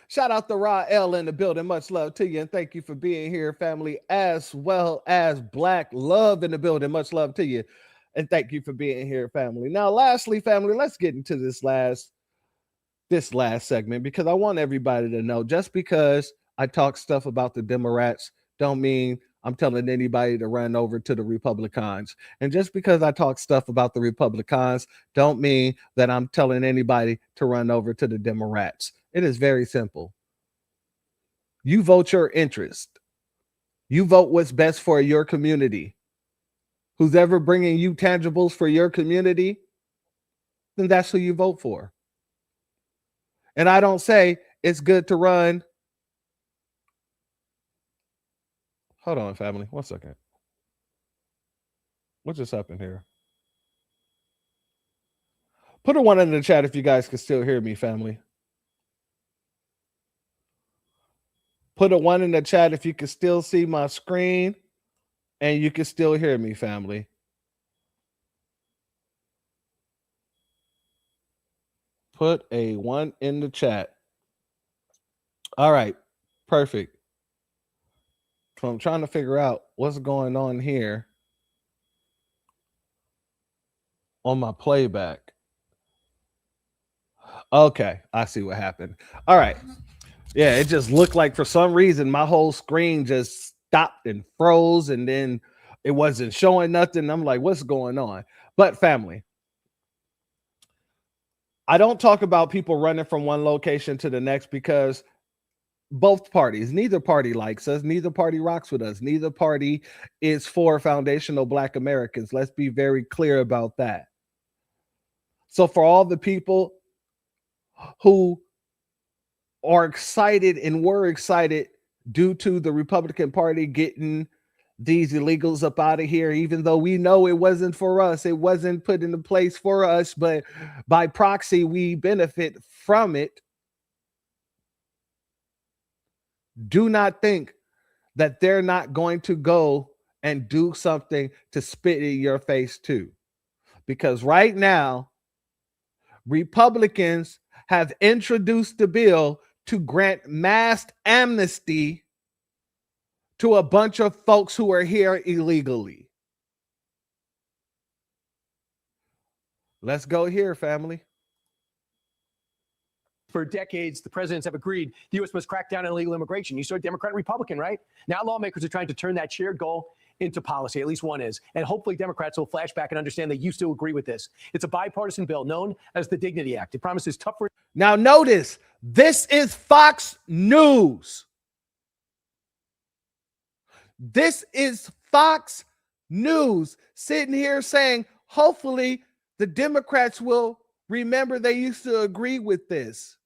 Shout out to Ra L in the building. Much love to you, and thank you for being here, family, as well as Black Love in the building. Much love to you, and thank you for being here, family. Now, lastly, family, let's get into this last segment, because I want everybody to know, just because I talk stuff about the Democrats don't mean I'm telling anybody to run over to the Republicans. And just because I talk stuff about the Republicans don't mean that I'm telling anybody to run over to the Democrats. It is very simple. You vote your interest. You vote what's best for your community. Who's ever bringing you tangibles for your community, then that's who you vote for. And I don't say it's good to run. Hold on, family. 1 second. What just happened here? Put a 1 in the chat if you guys can still hear me, family. Put a 1 in the chat if you can still see my screen and you can still hear me, family. Put a 1 in the chat. All right, perfect. So I'm trying to figure out what's going on here on my playback. Okay, I see what happened. All right. Yeah, it just looked like for some reason my whole screen just stopped and froze, and then it wasn't showing nothing. I'm like, what's going on? But family, I don't talk about people running from one location to the next, because both parties, neither party likes us, neither party rocks with us, neither party is for foundational Black Americans. Let's be very clear about that. So for all the people who are excited and were excited due to the Republican Party getting these illegals up out of here, even though we know it wasn't for us, it wasn't put into place for us, but by proxy, we benefit from it. Do not think that they're not going to go and do something to spit in your face too. Because right now, Republicans have introduced the bill to grant mass amnesty to a bunch of folks who are here illegally. Let's go here, family. For decades, the presidents have agreed the U.S. must crack down on illegal immigration. You saw Democrat and Republican, right? Now lawmakers are trying to turn that shared goal into policy. At least one is. And hopefully Democrats will flash back and understand that you still agree with this. It's a bipartisan bill known as the Dignity Act. It promises tougher. Now notice, this is Fox News. This is Fox News sitting here saying, hopefully the Democrats will remember they used to agree with this.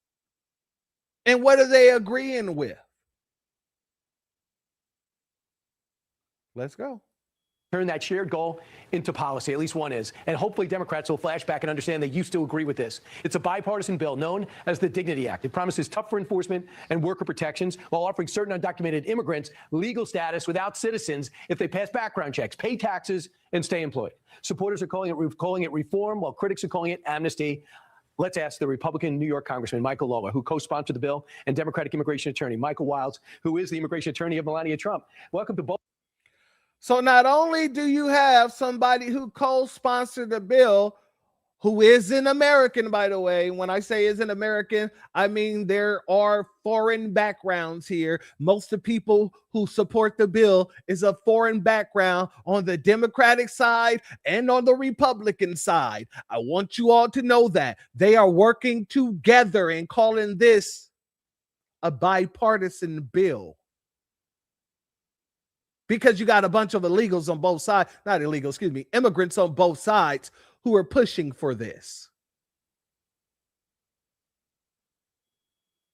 And what are they agreeing with? Let's go. Turn that shared goal into policy. At least one is. And hopefully Democrats will flash back and understand that you still agree with this. It's a bipartisan bill known as the Dignity Act. It promises tougher enforcement and worker protections while offering certain undocumented immigrants legal status without citizens if they pass background checks, pay taxes, and stay employed. Supporters are calling it reform, while critics are calling it amnesty. Let's ask the Republican New York Congressman Michael Lawler, who co-sponsored the bill, and Democratic immigration attorney Michael Wiles, who is the immigration attorney of Melania Trump. Welcome to both. So not only do you have somebody who co-sponsored the bill, who is an American, by the way. When I say is an American, I mean there are foreign backgrounds here. Most of the people who support the bill is a foreign background on the Democratic side and on the Republican side. I want you all to know that. They are working together and calling this a bipartisan bill. Because you got a bunch of illegals on both sides, not illegals, excuse me, immigrants on both sides who are pushing for this.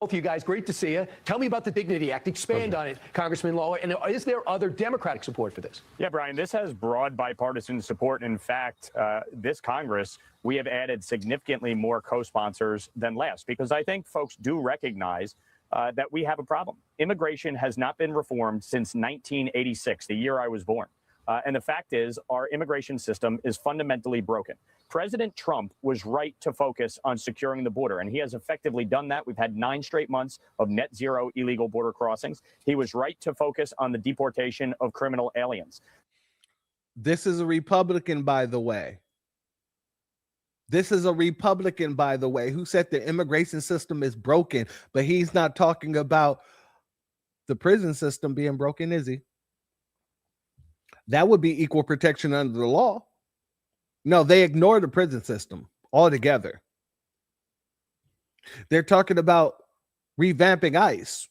Both of you guys, great to see you. Tell me about the Dignity Act. Expand on it, Congressman Lawler. And is there other Democratic support for this? Yeah, Brian, this has broad bipartisan support. In fact, this Congress, we have added significantly more co-sponsors than last, because I think folks do recognize that we have a problem. Immigration has not been reformed since 1986, the year I was born. And the fact is, our immigration system is fundamentally broken. President Trump was right to focus on securing the border, and he has effectively done that. We've had 9 straight months of net zero illegal border crossings. He was right to focus on the deportation of criminal aliens. This is a Republican, by the way. This is a Republican, by the way, who said the immigration system is broken, but he's not talking about the prison system being broken, is he? That would be equal protection under the law. No, they ignore the prison system altogether. They're talking about revamping ICE.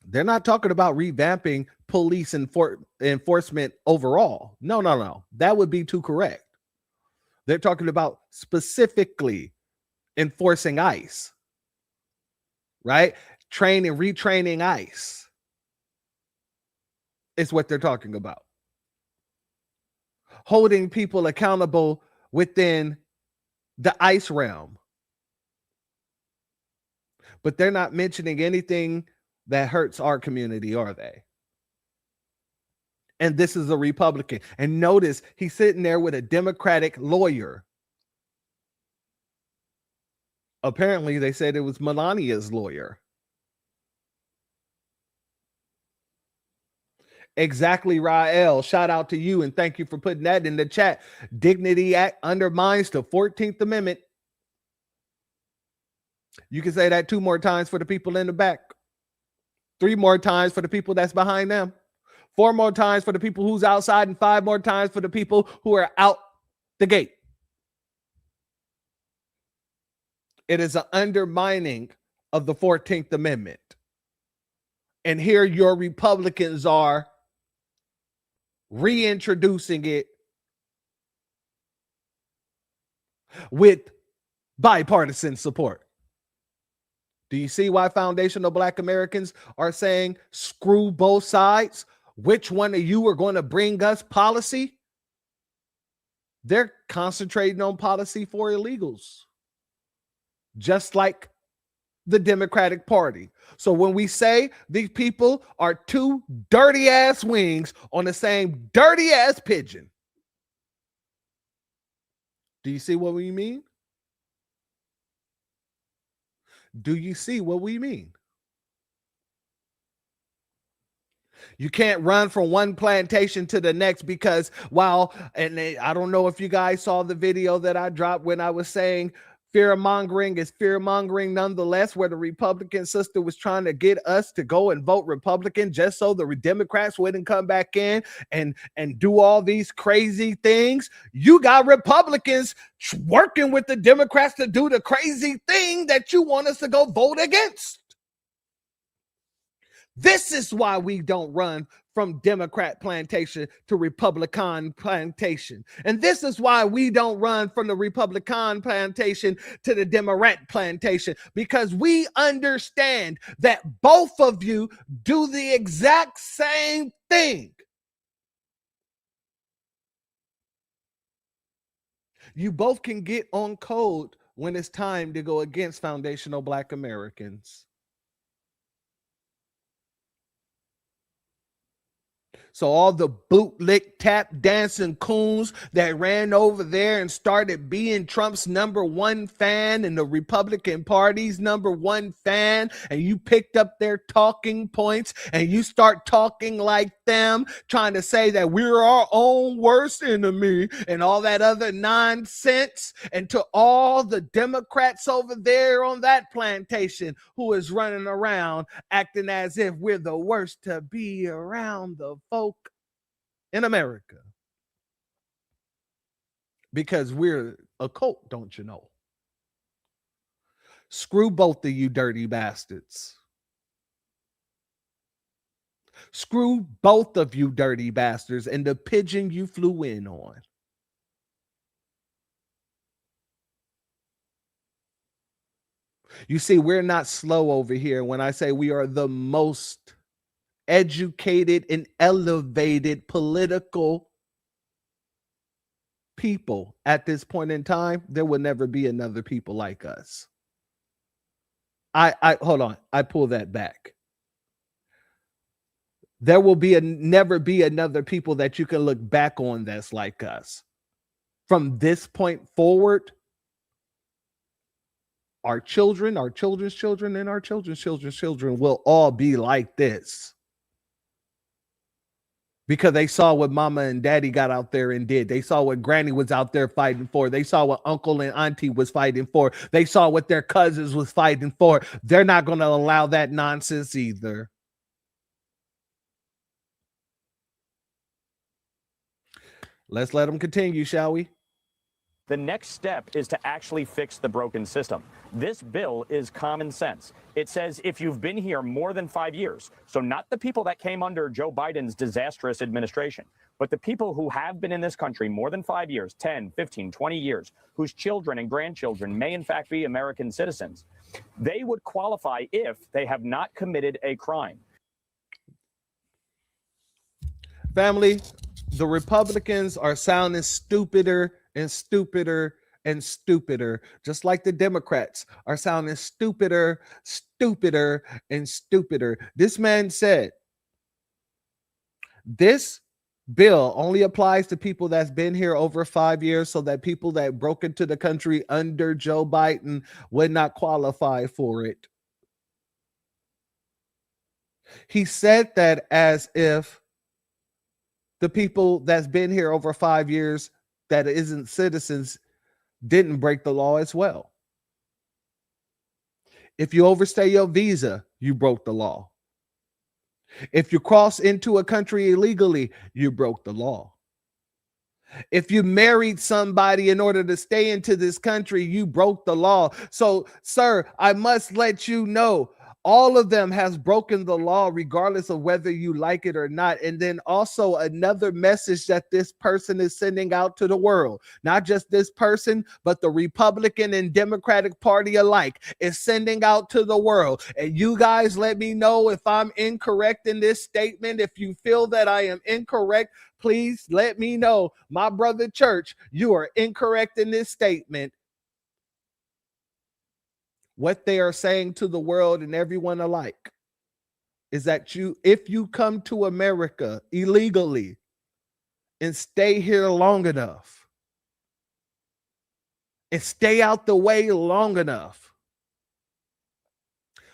They're not talking about revamping police enforcement overall. No. That would be too correct. They're talking about specifically enforcing ICE, right? Retraining ICE. Is what they're talking about. Holding people accountable within the ICE realm. But they're not mentioning anything that hurts our community, are they? And this is a Republican. And notice he's sitting there with a Democratic lawyer. Apparently, they said it was Melania's lawyer. Exactly, Rael. Shout out to you and thank you for putting that in the chat. Dignity Act undermines the 14th Amendment. You can say that 2 more times for the people in the back. 3 more times for the people that's behind them. 4 more times for the people who's outside, and 5 more times for the people who are out the gate. It is an undermining of the 14th Amendment. And here your Republicans are reintroducing it with bipartisan support. Do you see why foundational Black Americans are saying screw both sides? Which one of you are going to bring us policy? They're concentrating on policy for illegals, just like the Democratic Party. So when we say these people are 2 dirty ass wings on the same dirty ass pigeon, do you see what we mean? Do you see what we mean? You can't run from one plantation to the next because I don't know if you guys saw the video that I dropped when I was saying fear-mongering is fear-mongering nonetheless, where the Republican sister was trying to get us to go and vote Republican just so the Democrats wouldn't come back in and do all these crazy things. You got Republicans working with the Democrats to do the crazy thing that you want us to go vote against. This is why we don't run from Democrat plantation to Republican plantation. And this is why we don't run from the Republican plantation to the Democrat plantation, because we understand that both of you do the exact same thing. You both can get on code when it's time to go against foundational Black Americans. So all the bootlick tap dancing coons that ran over there and started being Trump's #1 fan and the Republican Party's #1 fan, and you picked up their talking points and you start talking like them, trying to say that we're our own worst enemy and all that other nonsense, and to all the Democrats over there on that plantation who is running around acting as if we're the worst to be around the folk in America, because we're a cult, don't you know? Screw both of you dirty bastards. Screw both of you dirty bastards and the pigeon you flew in on. You see, we're not slow over here when I say we are the most educated and elevated political people at this point in time. There will never be another people like us. I hold on. I pull that back. There will never be another people that you can look back on that's like us. From this point forward, our children, our children's children, and our children's children's children will all be like this. Because they saw what mama and daddy got out there and did. They saw what granny was out there fighting for. They saw what uncle and auntie was fighting for. They saw what their cousins was fighting for. They're not going to allow that nonsense either. Let's let them continue, shall we? The next step is to actually fix the broken system. This bill is common sense. It says if you've been here more than 5 years, so not the people that came under Joe Biden's disastrous administration, but the people who have been in this country more than 5 years, 10, 15, 20 years, whose children and grandchildren may in fact be American citizens, they would qualify if they have not committed a crime. Family, the Republicans are sounding stupider and stupider and stupider, just like the Democrats are sounding stupider, stupider, and stupider. This man said this bill only applies to people that's been here over 5 years, so that people that broke into the country under Joe Biden would not qualify for it. He said that as if the people that's been here over 5 years that isn't citizens didn't break the law as well. If you overstay your visa, you broke the law. If you cross into a country illegally, you broke the law. If you married somebody in order to stay into this country, you broke the law. So, sir, I must let you know, all of them has broken the law, regardless of whether you like it or not. And then also another message that this person is sending out to the world, not just this person, but the Republican and Democratic Party alike is sending out to the world. And you guys let me know if I'm incorrect in this statement. If you feel that I am incorrect, please let me know. My brother Church, you are incorrect in this statement. What they are saying to the world and everyone alike is that if you come to America illegally and stay here long enough and stay out the way long enough,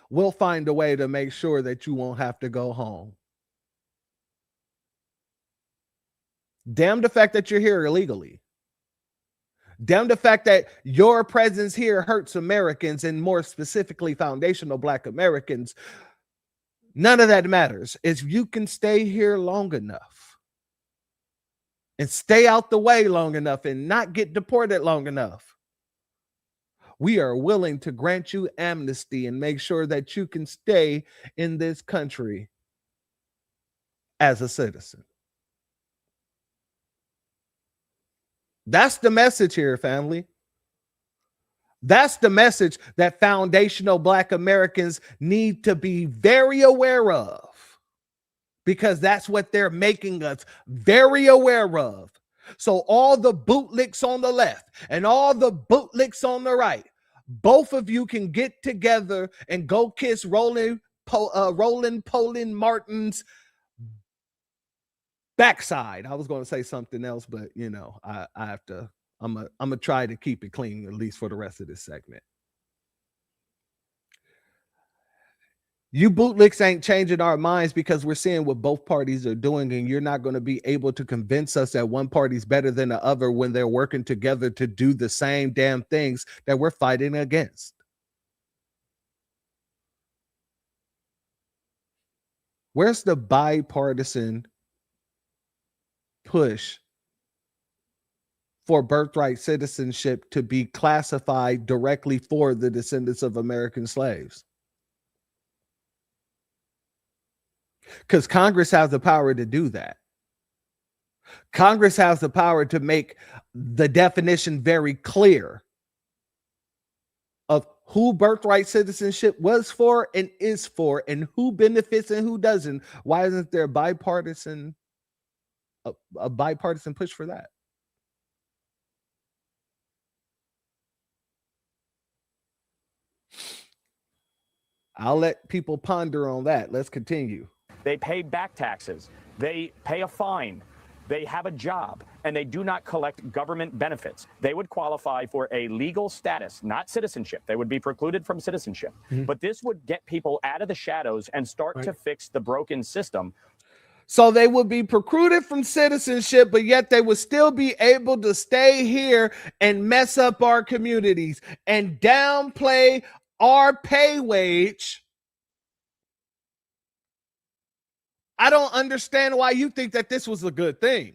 we'll find a way to make sure that you won't have to go home. Damn the fact that you're here illegally. Damn the fact that your presence here hurts Americans, and more specifically foundational Black Americans. None of that matters. If you can stay here long enough and stay out the way long enough and not get deported long enough, we are willing to grant you amnesty and make sure that you can stay in this country as a citizen. That's the message here, family. That's the message that foundational Black Americans need to be very aware of, because that's what they're making us very aware of. So all the bootlicks on the left and all the bootlicks on the right, both of you can get together and go kiss Roland Poland Martin's backside. I was going to say something else, but you know, I have to. I'm gonna try to keep it clean, at least for the rest of this segment. You bootlicks ain't changing our minds, because we're seeing what both parties are doing, and you're not going to be able to convince us that one party's better than the other when they're working together to do the same damn things that we're fighting against. Where's the bipartisan push for birthright citizenship to be classified directly for the descendants of American slaves? Because Congress has the power to do that. Congress has the power to make the definition very clear of who birthright citizenship was for and is for, and who benefits and who doesn't. Why isn't there a bipartisan push for that? I'll let people ponder on that. Let's continue. they pay back taxes, they pay a fine, they have a job, and they do not collect government benefits, they would qualify for a legal status, not citizenship. They would be precluded from citizenship. But this would get people out of the shadows and start to fix the broken system. So they would be precluded from citizenship, but yet they would still be able to stay here and mess up our communities and downplay our pay wage. I don't understand why you think that this was a good thing.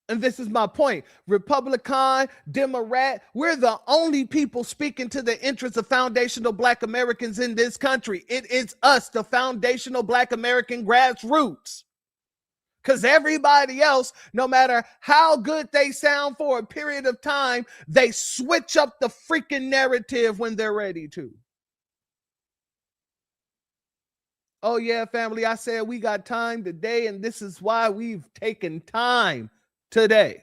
And this is my point. Republican, Democrat, we're the only people speaking to the interests of foundational Black Americans in this country. It is us, the foundational Black American grassroots. Because everybody else, no matter how good they sound for a period of time, they switch up the freaking narrative when they're ready to. Oh yeah, family, I said we got time today, and this is why we've taken time today.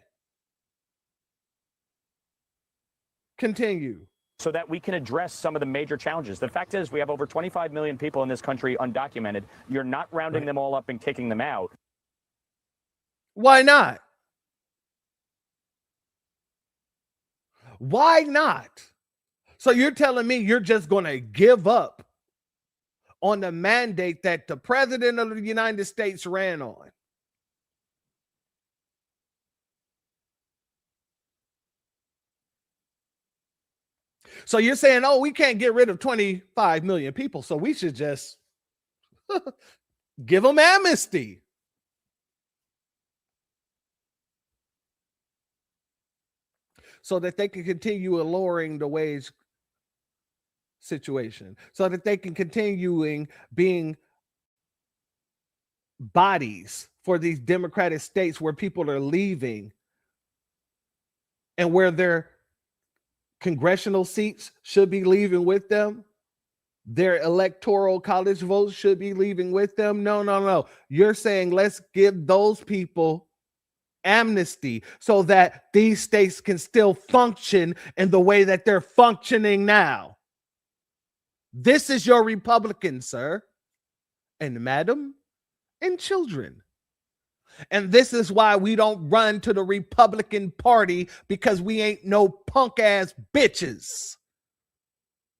Continue. So that we can address some of the major challenges. The fact is, we have over 25 million people in this country undocumented. You're not rounding them all up and kicking them out. Why not? Why not? So you're telling me you're just going to give up on the mandate that the president of the United States ran on? So you're saying, oh, we can't get rid of 25 million people, so we should just give them amnesty. So that they can continue lowering the wage situation, so that they can continue being bodies for these democratic states where people are leaving and where their congressional seats should be leaving with them. Their electoral college votes should be leaving with them. No. You're saying let's give those people amnesty so that these states can still function in the way that they're functioning now. This is your Republican, sir, and madam, and children. And this is why we don't run to the Republican Party, because we ain't no punk ass bitches.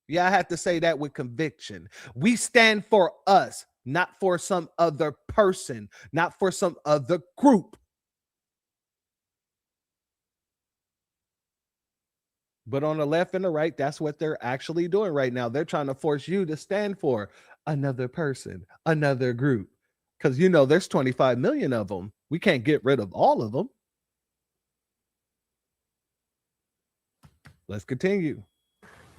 Yeah, I have to say that with conviction. We stand for us, not for some other person, not for some other group. But on the left and the right, that's what they're actually doing right now. They're trying to force you to stand for another person, another group. Because, you know, there's 25 million of them. We can't get rid of all of them. Let's continue.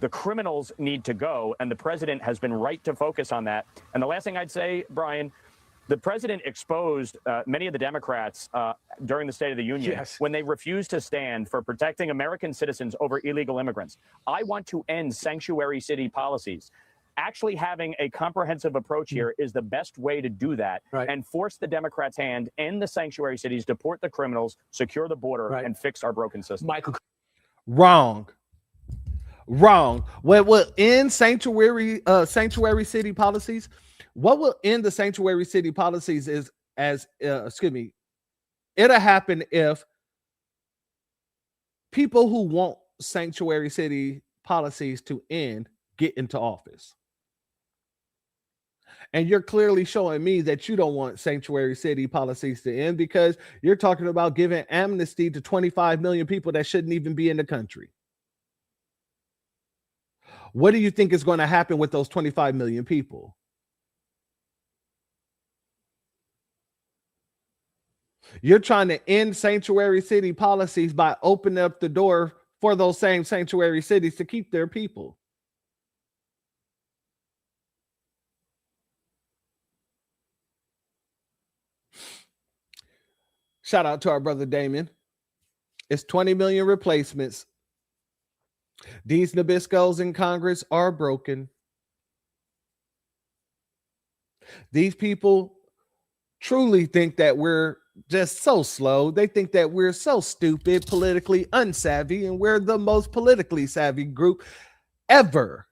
The criminals need to go, and the president has been right to focus on that. And the last thing I'd say, Brian, the president exposed many of the Democrats during the State of the Union when they refused to stand for protecting American citizens over illegal immigrants. I want to end sanctuary city policies. Actually having a comprehensive approach here is the best way to do that, and force the Democrats' hand in the sanctuary cities, deport the criminals, secure the border, and fix our broken system. Michael. Wrong. What will end sanctuary city policies? What will end the sanctuary city policies is it'll happen if people who want sanctuary city policies to end get into office. And you're clearly showing me that you don't want sanctuary city policies to end, because you're talking about giving amnesty to 25 million people that shouldn't even be in the country. What do you think is going to happen with those 25 million people? You're trying to end sanctuary city policies by opening up the door for those same sanctuary cities to keep their people. Shout out to our brother Damon. It's 20 million replacements. These Nabiscos in Congress are broken. These people truly think that we're just so slow. They think that we're so stupid, politically unsavvy, and we're the most politically savvy group ever.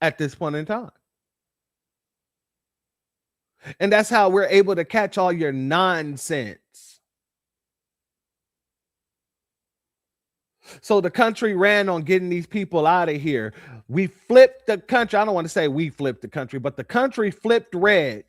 at this point in time. And that's how we're able to catch all your nonsense. So the country ran on getting these people out of here. We flipped the country. I don't want to say we flipped the country, but the country flipped red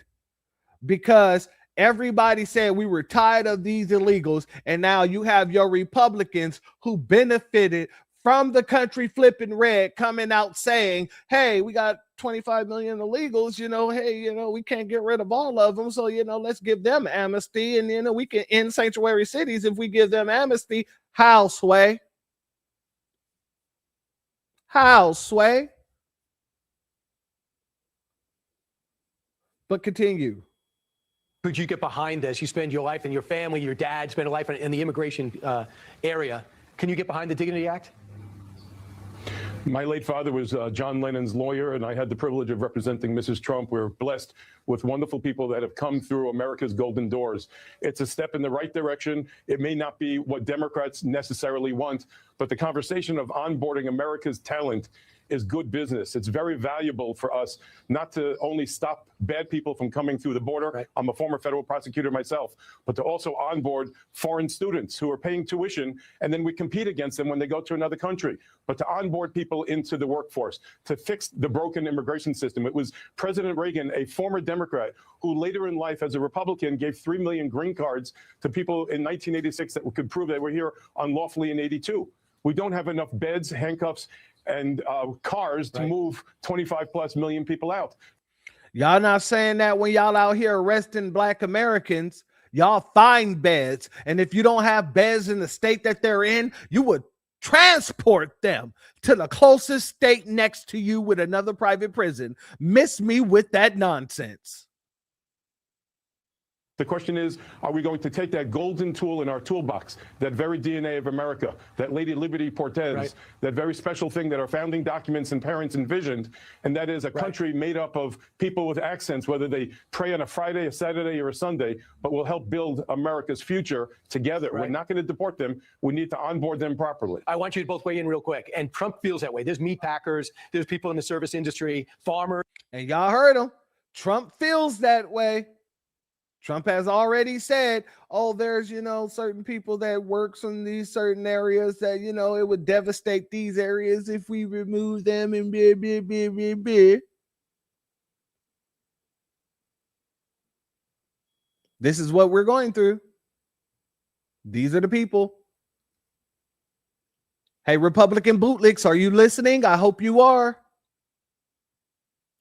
because everybody said we were tired of these illegals. And now you have your Republicans who benefited from the country flipping red coming out saying, hey, we got 25 million illegals, hey, we can't get rid of all of them. So, let's give them amnesty. And, we can end sanctuary cities if we give them amnesty. How, Sway? How, Sway? But continue. Could you get behind this? You spend your life and your family, your dad spent a life in the immigration area. Can you get behind the Dignity Act? My late father was John Lennon's lawyer, and I had the privilege of representing Mrs. Trump. We're blessed with wonderful people that have come through America's golden doors. It's a step in the right direction. It may not be what Democrats necessarily want, but the conversation of onboarding America's talent is good business. It's very valuable for us not to only stop bad people from coming through the border. Right. I'm a former federal prosecutor myself, but to also onboard foreign students who are paying tuition, and then we compete against them when they go to another country. But to onboard people into the workforce, to fix the broken immigration system. It was President Reagan, a former Democrat, who later in life as a Republican gave 3 million green cards to people in 1986 that could prove they were here unlawfully in 82. We don't have enough beds, handcuffs, and cars to move 25+ million people out. Y'all not saying that when y'all out here arresting Black Americans, y'all find beds. And if you don't have beds in the state that they're in, you would transport them to the closest state next to you with another private prison. Miss me with that nonsense. The question is, are we going to take that golden tool in our toolbox, that very DNA of America, that Lady Liberty Cortez, that very special thing that our founding documents and parents envisioned, and that is a country made up of people with accents, whether they pray on a Friday, a Saturday, or a Sunday, but will help build America's future together. We're not going to deport them. We need to onboard them properly. I want you to both weigh in real quick. And Trump feels that way. There's meat packers, there's people in the service industry, farmers. And y'all heard him. Trump feels that way. Trump has already said, oh, there's, certain people that works in these certain areas that, it would devastate these areas if we remove them and blah, blah, blah, blah, blah. This is what we're going through. These are the people. Hey, Republican bootlicks, are you listening? I hope you are.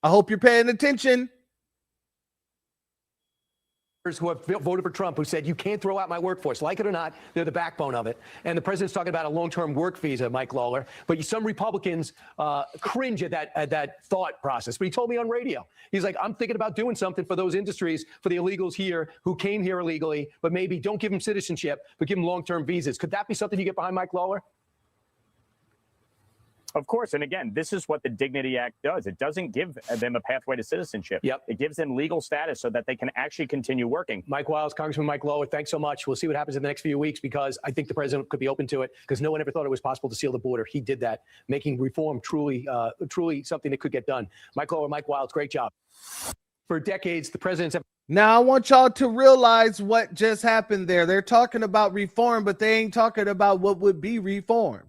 I hope you're paying attention. Who have voted for Trump, who said, you can't throw out my workforce. Like it or not, they're the backbone of it. And the president's talking about a long-term work visa, Mike Lawler. But some Republicans cringe at that thought process. But he told me on radio, he's like, I'm thinking about doing something for those industries, for the illegals here who came here illegally, but maybe don't give them citizenship, but give them long-term visas. Could that be something you get behind, Mike Lawler? Of course. And again, this is what the Dignity Act does. It doesn't give them a pathway to citizenship. Yep. It gives them legal status so that they can actually continue working. Mike Wiles, Congressman Mike Lawler, thanks so much. We'll see what happens in the next few weeks because I think the president could be open to it because no one ever thought it was possible to seal the border. He did that, making reform truly something that could get done. Mike Lawler, Mike Wiles, great job. For decades, the presidents have. Now, I want y'all to realize what just happened there. They're talking about reform, but they ain't talking about what would be reformed.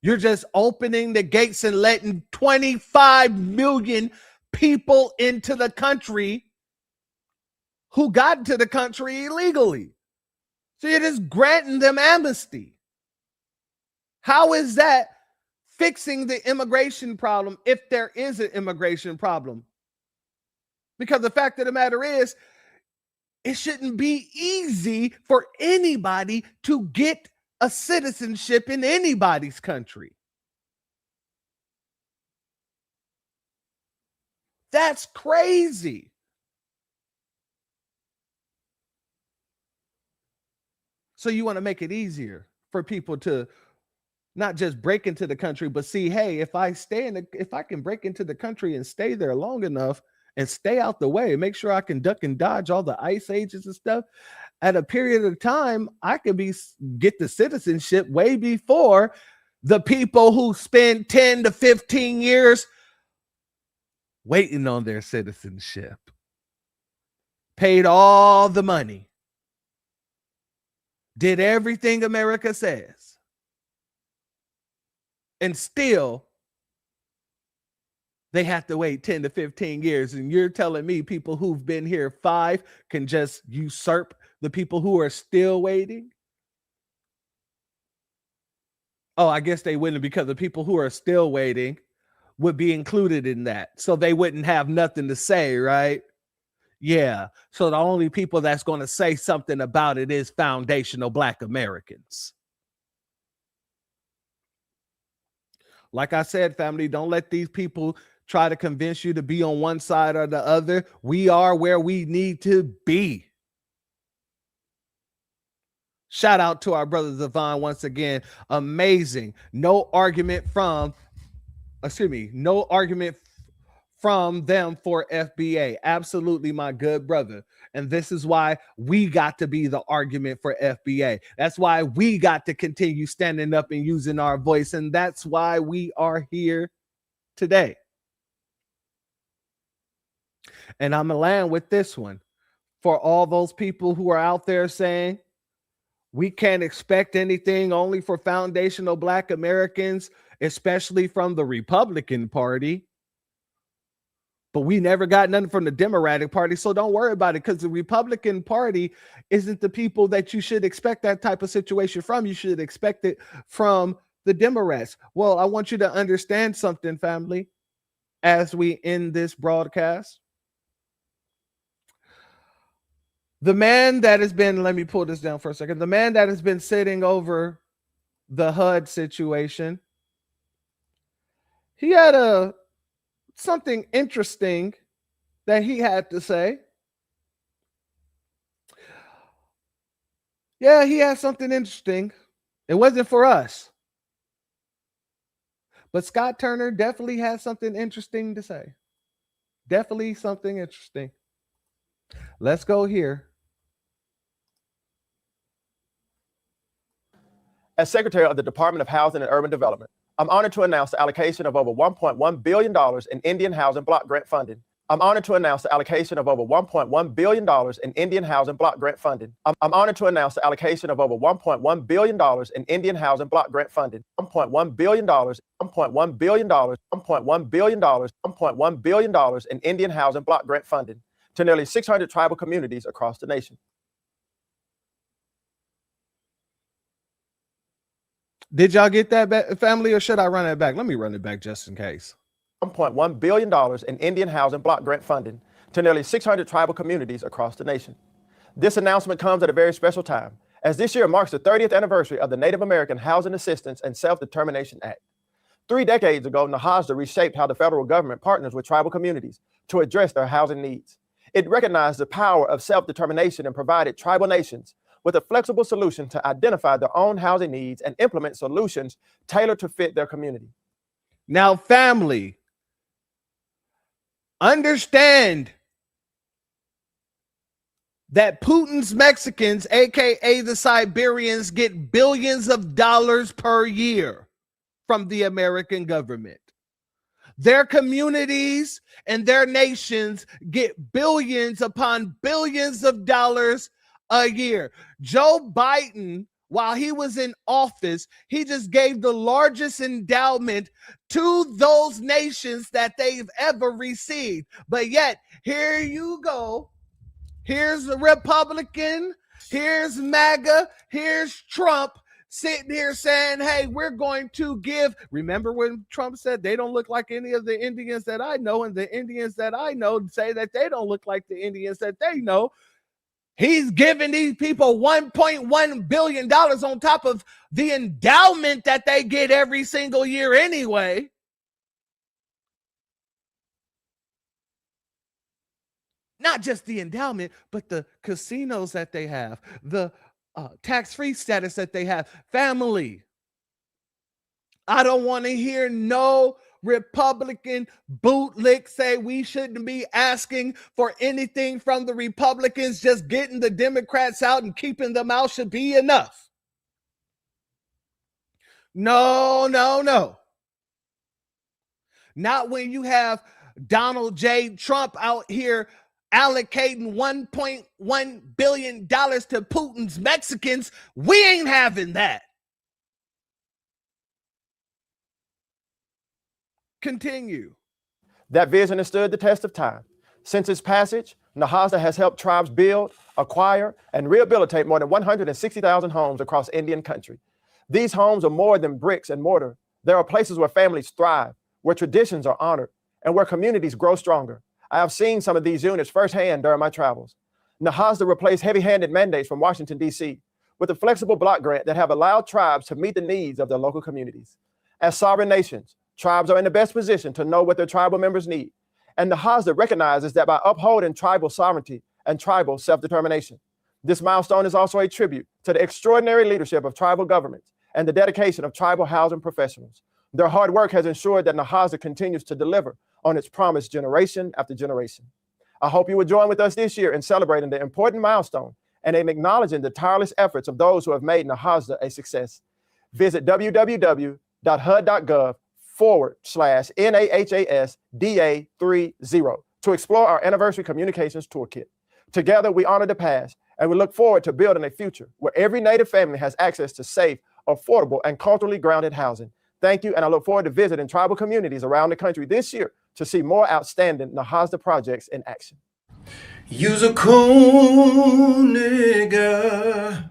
You're just opening the gates and letting 25 million people into the country who got into the country illegally. So you're just granting them amnesty. How is that fixing the immigration problem if there is an immigration problem? Because the fact of the matter is, it shouldn't be easy for anybody to get a citizenship in anybody's country. That's crazy. So you want to make it easier for people to not just break into the country, but see, hey, if I can break into the country and stay there long enough and stay out the way, make sure I can duck and dodge all the ICE agents and stuff. At a period of time, I could get the citizenship way before the people who spend 10 to 15 years waiting on their citizenship, paid all the money, did everything America says, and still they have to wait 10 to 15 years. And you're telling me people who've been here 5 can just usurp the people who are still waiting? Oh, I guess they wouldn't, because the people who are still waiting would be included in that. So they wouldn't have nothing to say, right? Yeah. So the only people that's going to say something about it is foundational Black Americans. Like I said, family, don't let these people try to convince you to be on one side or the other. We are where we need to be. Shout out to our brother Zavon once again. Amazing. No argument from them for FBA. Absolutely, my good brother. And this is why we got to be the argument for FBA. That's why we got to continue standing up and using our voice. And that's why we are here today. And I'm going to land with this one. For all those people who are out there saying, we can't expect anything only for foundational Black Americans, especially from the Republican Party. But we never got nothing from the Democratic Party, so don't worry about it, because the Republican Party isn't the people that you should expect that type of situation from. You should expect it from the Democrats. Well, I want you to understand something, family, as we end this broadcast. The man that has been, let me pull this down for a second. The man that has been sitting over the HUD situation, he had something interesting that he had to say. Yeah, he had something interesting. It wasn't for us. But Scott Turner definitely has something interesting to say. Definitely something interesting. Let's go here. As Secretary of the Department of Housing and Urban Development, I'm honored to announce the allocation of over $1.1 billion in Indian housing block grant funding. I'm honored to announce the allocation of over $1.1 billion in Indian housing block grant funding. I'm honored to announce the allocation of over $1.1 billion in Indian housing block grant funding. $1.1 billion, $1.1 billion, $1.1 billion, $1.1 billion in Indian housing block grant funding to nearly 600 tribal communities across the nation. Did y'all get that, family, or should I run it back? Let me run it back just in case. $1.1 billion in Indian housing block grant funding to nearly 600 tribal communities across the nation. This announcement comes at a very special time, as this year marks the 30th anniversary of the Native American Housing Assistance and Self-Determination Act. 3 decades ago, NAHASDA reshaped how the federal government partners with tribal communities to address their housing needs. It recognized the power of self-determination and provided tribal nations with a flexible solution to identify their own housing needs and implement solutions tailored to fit their community. Now, family, understand that Putin's Mexicans, aka the Siberians, get billions of dollars per year from the American government. Their communities and their nations get billions upon billions of dollars a year. Joe Biden, while he was in office, he just gave the largest endowment to those nations that they've ever received. But yet, here you go. Here's a Republican, here's MAGA, here's Trump sitting here saying, hey, we're going to give. Remember when Trump said they don't look like any of the Indians that I know, and the Indians that I know say that they don't look like the Indians that they know. He's giving these people $1.1 billion on top of the endowment that they get every single year anyway. Not just the endowment, but the casinos that they have, the tax-free status that they have. Family, I don't want to hear no Republican bootlick say we shouldn't be asking for anything from the Republicans. Just getting the Democrats out and keeping them out should be enough. No. Not when you have Donald J. Trump out here allocating $1.1 billion to Putin's Mexicans. We ain't having that. Continue. That vision has stood the test of time. Since its passage, Nahasda has helped tribes build, acquire, and rehabilitate more than 160,000 homes across Indian country. These homes are more than bricks and mortar. There are places where families thrive, where traditions are honored, and where communities grow stronger. I have seen some of these units firsthand during my travels. Nahasda replaced heavy-handed mandates from Washington, D.C. with a flexible block grant that have allowed tribes to meet the needs of their local communities. As sovereign nations, tribes are in the best position to know what their tribal members need. And Nahasda recognizes that by upholding tribal sovereignty and tribal self-determination. This milestone is also a tribute to the extraordinary leadership of tribal governments and the dedication of tribal housing professionals. Their hard work has ensured that Nahasda continues to deliver on its promise generation after generation. I hope you will join with us this year in celebrating the important milestone and in acknowledging the tireless efforts of those who have made Nahasda a success. Visit www.hud.gov/NAHASDA30 to explore our anniversary communications toolkit. Together, we honor the past, and we look forward to building a future where every Native family has access to safe, affordable, and culturally grounded housing. Thank you, and I look forward to visiting tribal communities around the country this year to see more outstanding Nahasda projects in action. You's a cool nigga.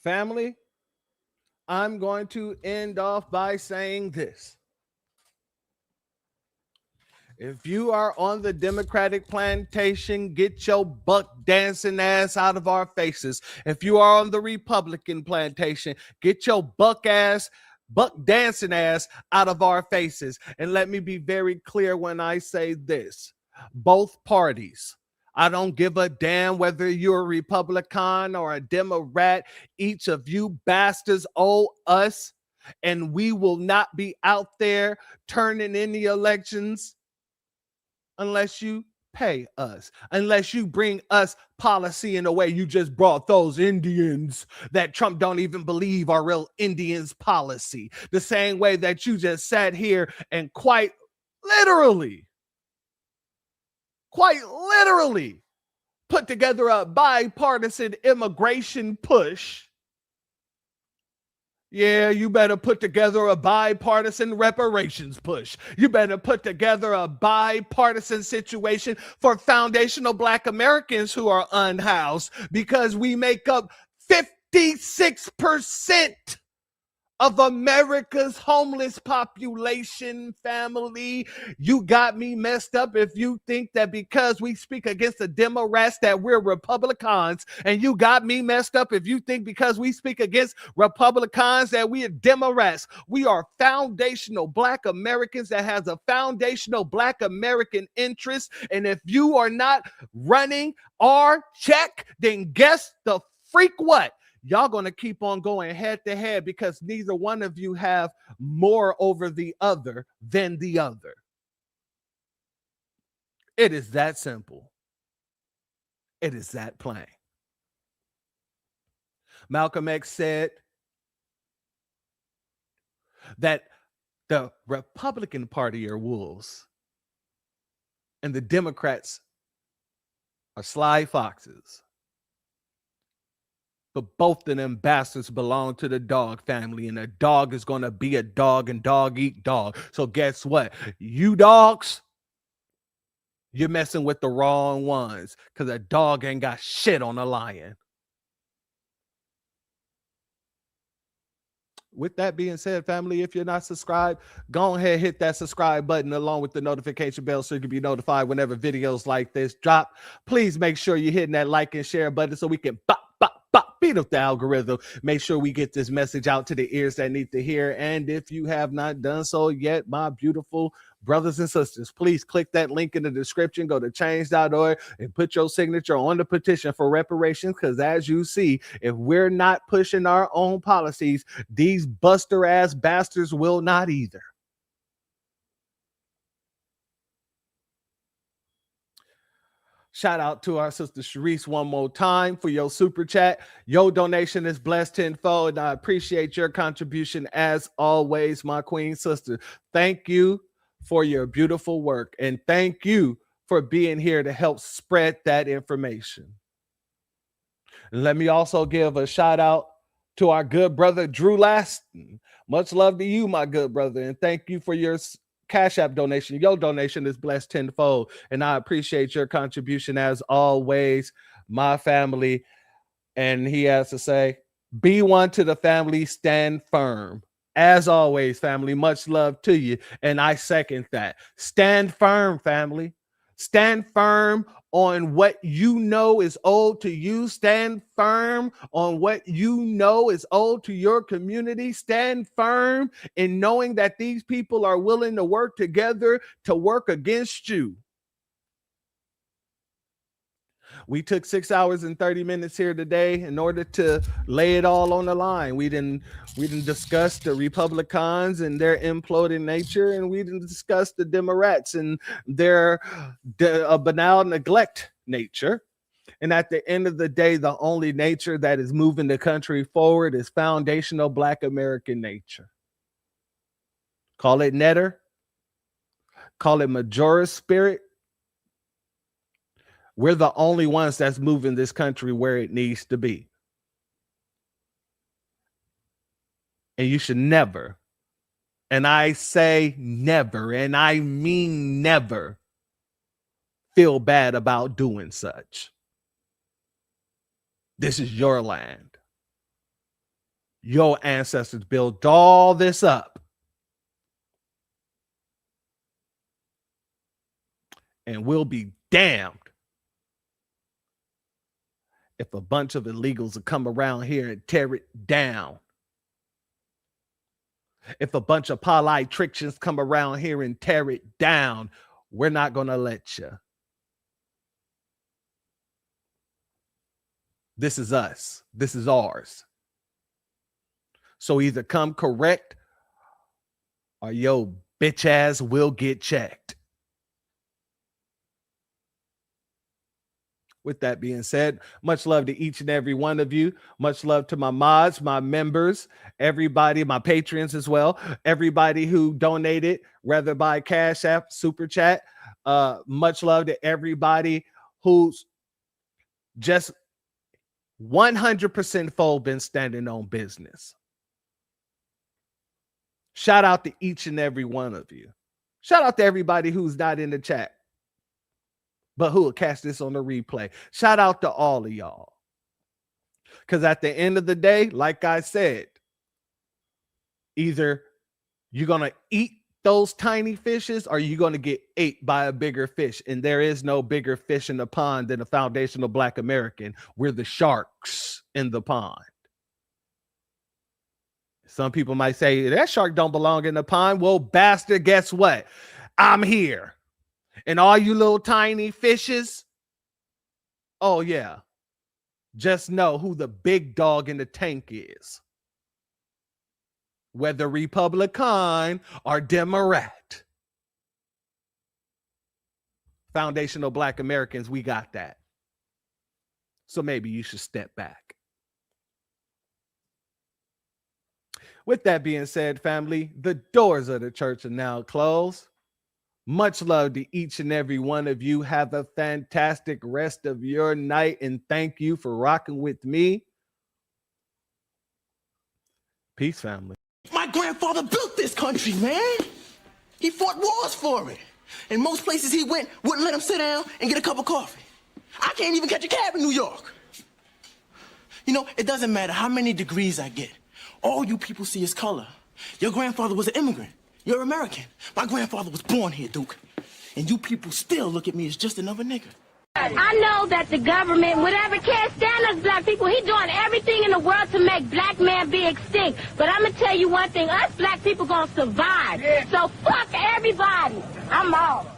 Family, I'm going to end off by saying this. If you are on the Democratic plantation, get your buck dancing ass out of our faces. If you are on the Republican plantation, get your buck dancing ass out of our faces. And let me be very clear when I say this. Both parties, I don't give a damn whether you're a Republican or a Democrat. Each of you bastards owe us, and we will not be out there turning in the elections unless you pay us, unless you bring us policy in a way you just brought those Indians that Trump don't even believe are real Indians policy. The same way that you just sat here and quite literally put together a bipartisan immigration push. Yeah, you better put together a bipartisan reparations push. You better put together a bipartisan situation for foundational Black Americans who are unhoused, because we make up 56% of America's homeless population. Family, you got me messed up if you think that because we speak against the Democrats that we're Republicans, and you got me messed up if you think because we speak against Republicans that we are Democrats. We are foundational Black Americans that has a foundational Black American interest, and if you are not running our check, then guess the freak what? Y'all going to keep on going head to head because neither one of you have more over the other than the other. It is that simple. It is that plain. Malcolm X said that the Republican Party are wolves and the Democrats are sly foxes. But both of them bastards belong to the dog family, and a dog is going to be a dog, and dog eat dog. So guess what? You dogs, you're messing with the wrong ones, because a dog ain't got shit on a lion. With that being said, family, if you're not subscribed, go ahead, hit that subscribe button along with the notification bell so you can be notified whenever videos like this drop. Please make sure you're hitting that like and share button so we can beat up the algorithm. Make sure we get this message out to the ears that need to hear. And if you have not done so yet, my beautiful brothers and sisters, please click that link in the description, go to change.org and put your signature on the petition for reparations. Because as you see, if we're not pushing our own policies, these buster ass bastards will not either. Shout out to our sister Sharice one more time for your super chat. Your donation is blessed tenfold, and I appreciate your contribution as always, my queen sister. Thank you for your beautiful work. And thank you for being here to help spread that information. And let me also give a shout out to our good brother, Drew Laston. Much love to you, my good brother. And thank you for your Cashapp donation. Your donation is blessed tenfold. And I appreciate your contribution as always, my family. And he has to say, be one to the family, stand firm. As always, family, much love to you. And I second that. Stand firm, family. Stand firm on what you know is owed to you. Stand firm on what you know is owed to your community. Stand firm in knowing that these people are willing to work together to work against you. We took 6 hours and 30 minutes here today in order to lay it all on the line. We didn't discuss the Republicans and their imploding nature, and we didn't discuss the Democrats and their banal neglect nature. And at the end of the day, the only nature that is moving the country forward is foundational Black American nature. Call it netter, call it majorist spirit. We're the only ones that's moving this country where it needs to be. And you should never, and I say never, and I mean never, feel bad about doing such. This is your land. Your ancestors built all this up. And we'll be damned if a bunch of illegals will come around here and tear it down. If a bunch of politicians come around here and tear it down, we're not going to let you. This is us. This is ours. So either come correct or your bitch ass will get checked. With that being said, much love to each and every one of you. Much love to my mods, my members, everybody, my patrons as well. Everybody who donated, whether by Cash App, Super Chat. Much love to everybody who's just 100% full been standing on business. Shout out to each and every one of you. Shout out to everybody who's not in the chat, but who will catch this on the replay. Shout out to all of y'all. Because at the end of the day, like I said, either you're going to eat those tiny fishes or you're going to get ate by a bigger fish. And there is no bigger fish in the pond than a foundational Black American. We're the sharks in the pond. Some people might say, that shark don't belong in the pond. Well, bastard, guess what? I'm here. And all you little tiny fishes, oh yeah, just know who the big dog in the tank is. Whether Republican or Democrat. Foundational Black Americans, we got that. So maybe you should step back. With that being said, family, the doors of the church are now closed. Much love to each and every one of you. Have a fantastic rest of your night, and thank you for rocking with me. Peace, family. My grandfather built this country, man. He fought wars for it. And most places he went wouldn't let him sit down and get a cup of coffee. I can't even catch a cab in New York. You know, it doesn't matter how many degrees I get. All you people see is color. Your grandfather was an immigrant. You're American. My grandfather was born here, Duke. And you people still look at me as just another nigga. I know that the government, whatever can't stand us black people, he's doing everything in the world to make black man be extinct. But I'm going to tell you one thing, us black people going to survive. Yeah. So fuck everybody. I'm out.